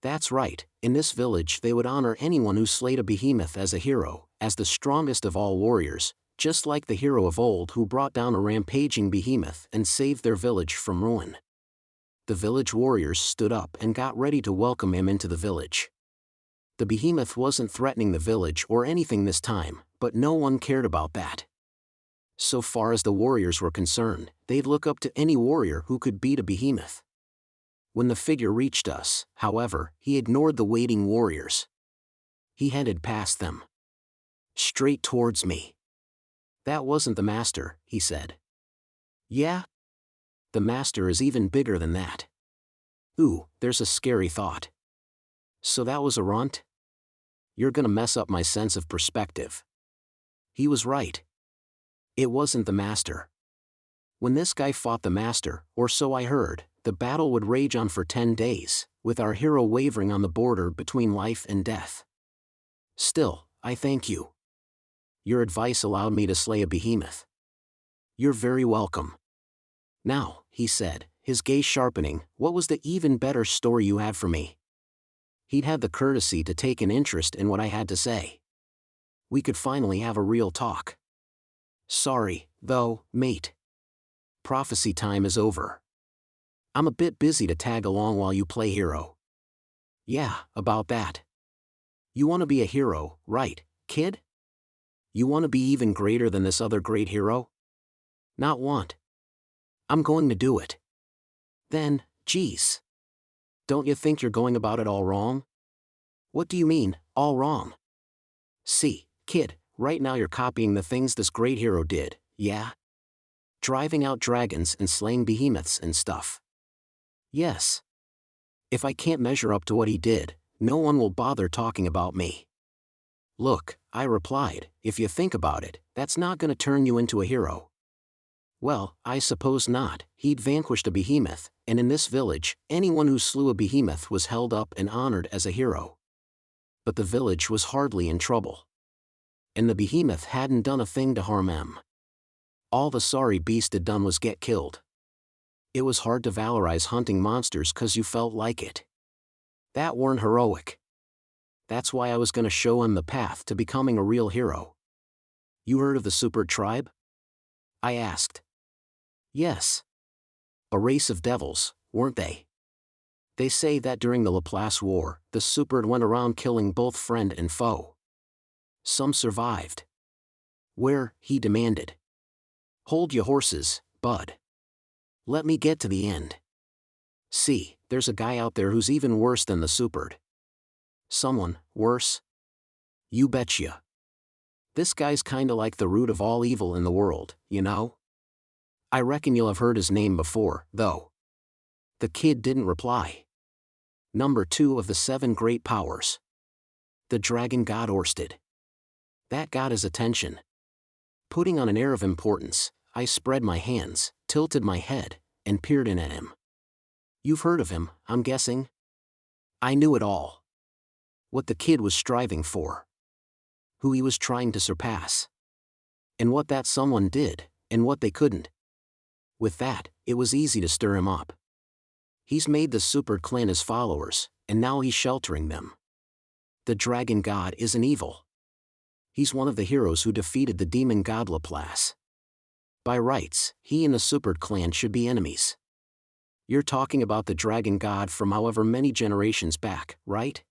That's right, in this village they would honor anyone who slayed a behemoth as a hero, as the strongest of all warriors, just like the hero of old who brought down a rampaging behemoth and saved their village from ruin. The village warriors stood up and got ready to welcome him into the village. The behemoth wasn't threatening the village or anything this time, but no one cared about that. So far as the warriors were concerned, they'd look up to any warrior who could beat a behemoth. When the figure reached us, however, he ignored the waiting warriors. He headed past them. Straight towards me. "That wasn't the master," he said. "Yeah? The master is even bigger than that. Ooh, there's a scary thought. So that was a runt? You're gonna mess up my sense of perspective." He was right. It wasn't the master. When this guy fought the master, or so I heard, the battle would rage on for 10 days, with our hero wavering on the border between life and death. Still, I thank you. Your advice allowed me to slay a behemoth. You're very welcome. Now, he said, his gaze sharpening, what was the even better story you had for me? He'd had the courtesy to take an interest in what I had to say. We could finally have a real talk. Sorry, though, mate. Prophecy time is over. I'm a bit busy to tag along while you play hero. Yeah, about that. You want to be a hero, right, kid? You want to be even greater than this other great hero? Not want. I'm going to do it. Then, geez. Don't you think you're going about it all wrong? What do you mean, all wrong? See, kid, right now you're copying the things this great hero did, yeah? Driving out dragons and slaying behemoths and stuff. Yes. If I can't measure up to what he did, no one will bother talking about me. Look, I replied, if you think about it, that's not gonna turn you into a hero. Well, I suppose not. He'd vanquished a behemoth, and in this village, anyone who slew a behemoth was held up and honored as a hero. But the village was hardly in trouble. and the behemoth hadn't done a thing to harm him. All the sorry beast had done was get killed. It was hard to valorize hunting monsters 'cause you felt like it. That weren't heroic. That's why I was gonna show him the path to becoming a real hero. You heard of the Super Tribe? I asked. Yes. A race of devils, weren't they? They say that during the Laplace War, the Supered went around killing both friend and foe. Some survived. Where? He demanded. Hold your horses, bud. Let me get to the end. See, there's a guy out there who's even worse than the Supered. Someone, worse? You betcha. This guy's kinda like the root of all evil in the world, you know? I reckon you'll have heard his name before, though. The kid didn't reply. Number 2 of the 7 great powers. The dragon god Orsted. That got his attention. Putting on an air of importance, I spread my hands, tilted my head, and peered in at him. You've heard of him, I'm guessing? I knew it all. What the kid was striving for. Who he was trying to surpass. And what that someone did, and what they couldn't. With that, it was easy to stir him up. He's made the Supered clan his followers, and now he's sheltering them. The dragon god isn't evil. He's one of the heroes who defeated the demon god Laplace. By rights, he and the Supered clan should be enemies. You're talking about the dragon god from however many generations back, right?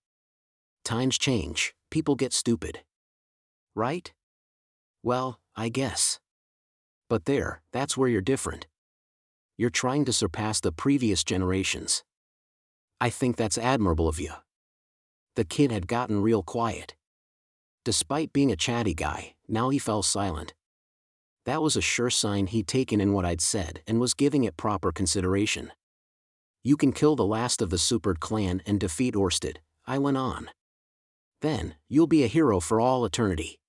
Times change, people get stupid. Right? Well, I guess. But that's where you're different. You're trying to surpass the previous generations. I think that's admirable of you. The kid had gotten real quiet. Despite being a chatty guy, now he fell silent. That was a sure sign he'd taken in what I'd said and was giving it proper consideration. You can kill the last of the Supered clan and defeat Orsted, I went on. Then, you'll be a hero for all eternity.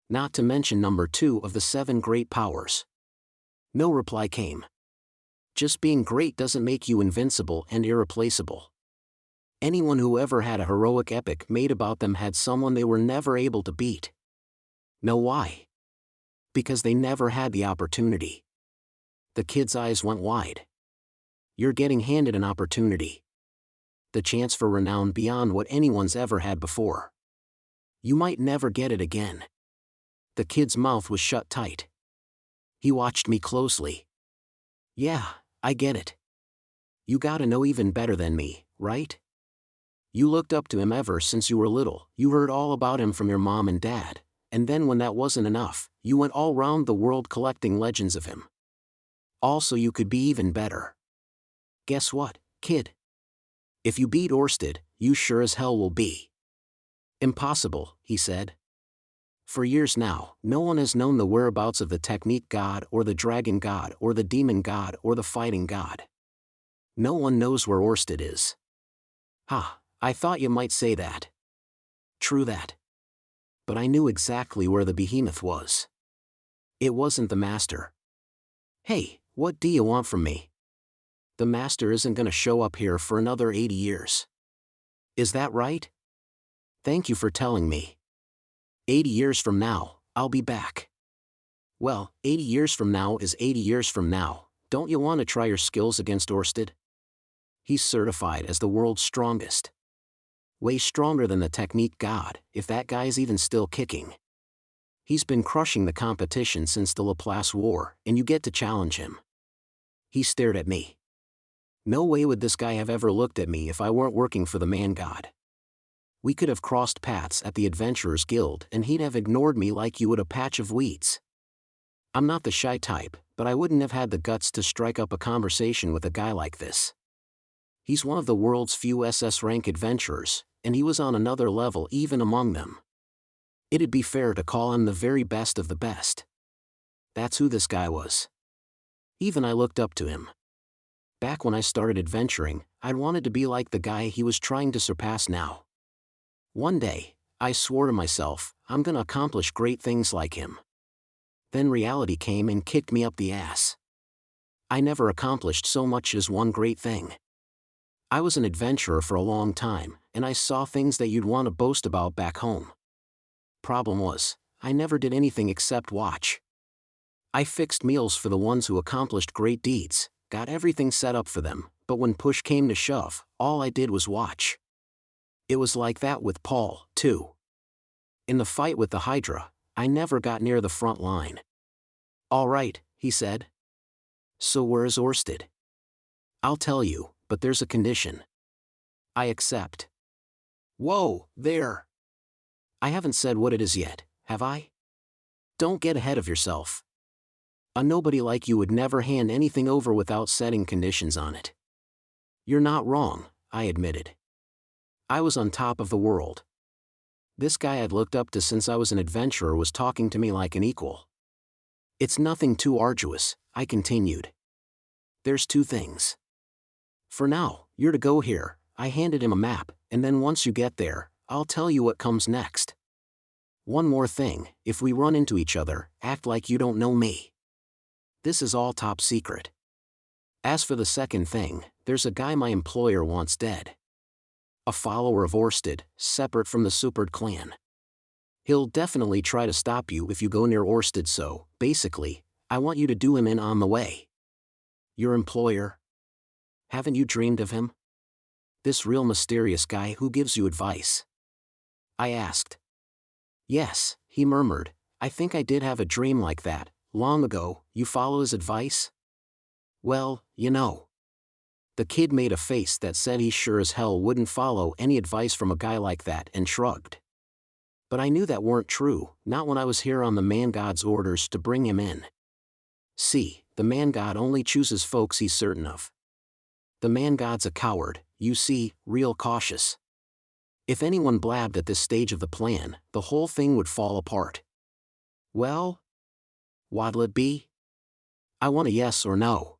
Not to mention number 2 of the 7 great powers. No reply came. Just being great doesn't make you invincible and irreplaceable. Anyone who ever had a heroic epic made about them had someone they were never able to beat. Know why? Because they never had the opportunity. The kid's eyes went wide. You're getting handed an opportunity. The chance for renown beyond what anyone's ever had before. You might never get it again. The kid's mouth was shut tight. He watched me closely. Yeah, I get it. You gotta know even better than me, right? You looked up to him ever since you were little, you heard all about him from your mom and dad, and then when that wasn't enough, you went all round the world collecting legends of him. Also you could be even better. Guess what, kid? If you beat Orsted, you sure as hell will be. Impossible, he said. For years now, no one has known the whereabouts of the technique god or the dragon god or the demon god or the fighting god. No one knows where Orsted is. Ha, I thought you might say that. True that. But I knew exactly where the behemoth was. It wasn't the master. Hey, what do you want from me? The master isn't gonna show up here for another 80 years. Is that right? Thank you for telling me. 80 years from now, I'll be back. Well, 80 years from now is 80 years from now, don't you want to try your skills against Orsted? He's certified as the world's strongest. Way stronger than the technique god, if that guy's even still kicking. He's been crushing the competition since the Laplace War, and you get to challenge him. He stared at me. No way would this guy have ever looked at me if I weren't working for the man god. We could have crossed paths at the Adventurers Guild and he'd have ignored me like you would a patch of weeds. I'm not the shy type, but I wouldn't have had the guts to strike up a conversation with a guy like this. He's one of the world's few SS rank adventurers, and he was on another level even among them. It'd be fair to call him the very best of the best. That's who this guy was. Even I looked up to him. Back when I started adventuring, I'd wanted to be like the guy he was trying to surpass now. One day, I swore to myself, I'm gonna accomplish great things like him. Then reality came and kicked me up the ass. I never accomplished so much as one great thing. I was an adventurer for a long time, and I saw things that you'd want to boast about back home. Problem was, I never did anything except watch. I fixed meals for the ones who accomplished great deeds, got everything set up for them, but when push came to shove, all I did was watch. It was like that with Paul, too. In the fight with the Hydra, I never got near the front line. "All right," he said. "So where is Orsted?" "I'll tell you, but there's a condition." "I accept." "Whoa, there. I haven't said what it is yet, have I? Don't get ahead of yourself. A nobody like you would never hand anything over without setting conditions on it." "You're not wrong," I admitted. I was on top of the world. This guy I'd looked up to since I was an adventurer was talking to me like an equal. "It's nothing too arduous," I continued. "There's two things. For now, you're to go here." I handed him a map, "and then once you get there, I'll tell you what comes next. One more thing, if we run into each other, act like you don't know me. This is all top secret. As for the second thing, there's a guy my employer wants dead. A follower of Orsted, separate from the Superd clan. He'll definitely try to stop you if you go near Orsted, so, basically, I want you to do him in on the way." "Your employer? Haven't you dreamed of him? This real mysterious guy who gives you advice?" I asked. "Yes," he murmured, "I think I did have a dream like that, long ago." "You follow his advice?" "Well, you know." The kid made a face that said he sure as hell wouldn't follow any advice from a guy like that and shrugged. But I knew that weren't true, not when I was here on the man-god's orders to bring him in. See, the man-god only chooses folks he's certain of. The man-god's a coward, you see, real cautious. If anyone blabbed at this stage of the plan, the whole thing would fall apart. "Well? What'll it be?" "I want a yes or no."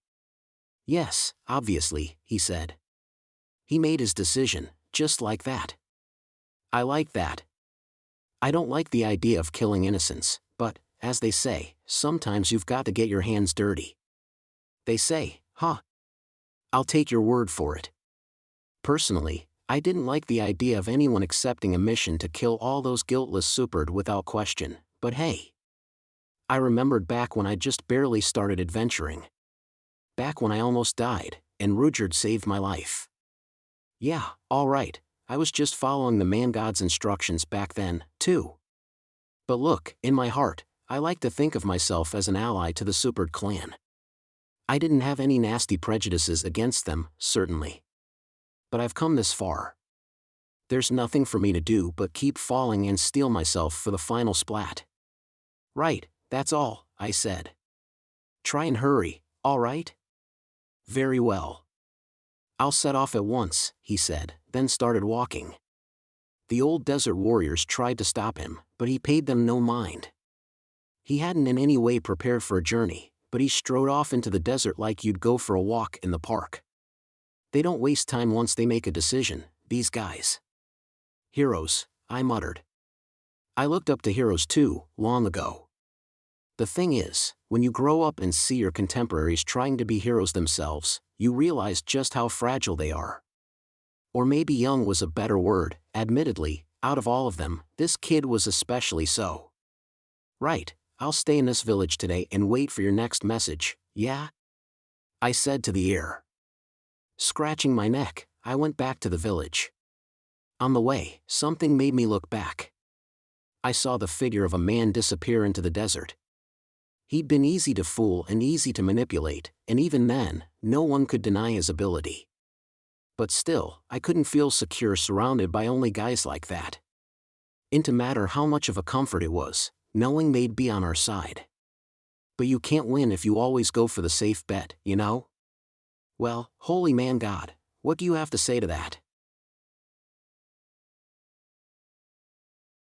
"Yes, obviously," he said. He made his decision, just like that. I like that. I don't like the idea of killing innocents, but, as they say, sometimes you've got to get your hands dirty. They say, huh? I'll take your word for it. Personally, I didn't like the idea of anyone accepting a mission to kill all those guiltless Superd without question, but hey. I remembered back when I just barely started adventuring. Back when I almost died, and Rudeus saved my life. Yeah, all right, I was just following the man-god's instructions back then, too. But look, in my heart, I like to think of myself as an ally to the Superd clan. I didn't have any nasty prejudices against them, certainly. But I've come this far. There's nothing for me to do but keep falling and steel myself for the final splat. "Right, that's all," I said. "Try and hurry, all right?" "Very well. I'll set off at once," he said, then started walking. The old desert warriors tried to stop him, but he paid them no mind. He hadn't in any way prepared for a journey, but he strode off into the desert like you'd go for a walk in the park. They don't waste time once they make a decision, these guys. "Heroes," I muttered. I looked up to heroes too, long ago. The thing is, when you grow up and see your contemporaries trying to be heroes themselves, you realize just how fragile they are. Or maybe young was a better word, admittedly, out of all of them, this kid was especially so. "Right, I'll stay in this village today and wait for your next message, yeah?" I said to the air. Scratching my neck, I went back to the village. On the way, something made me look back. I saw the figure of a man disappear into the desert. He'd been easy to fool and easy to manipulate, and even then, no one could deny his ability. But still, I couldn't feel secure surrounded by only guys like that. It didn't matter how much of a comfort it was, knowing they'd be on our side. But you can't win if you always go for the safe bet, you know? Well, holy man God, what do you have to say to that?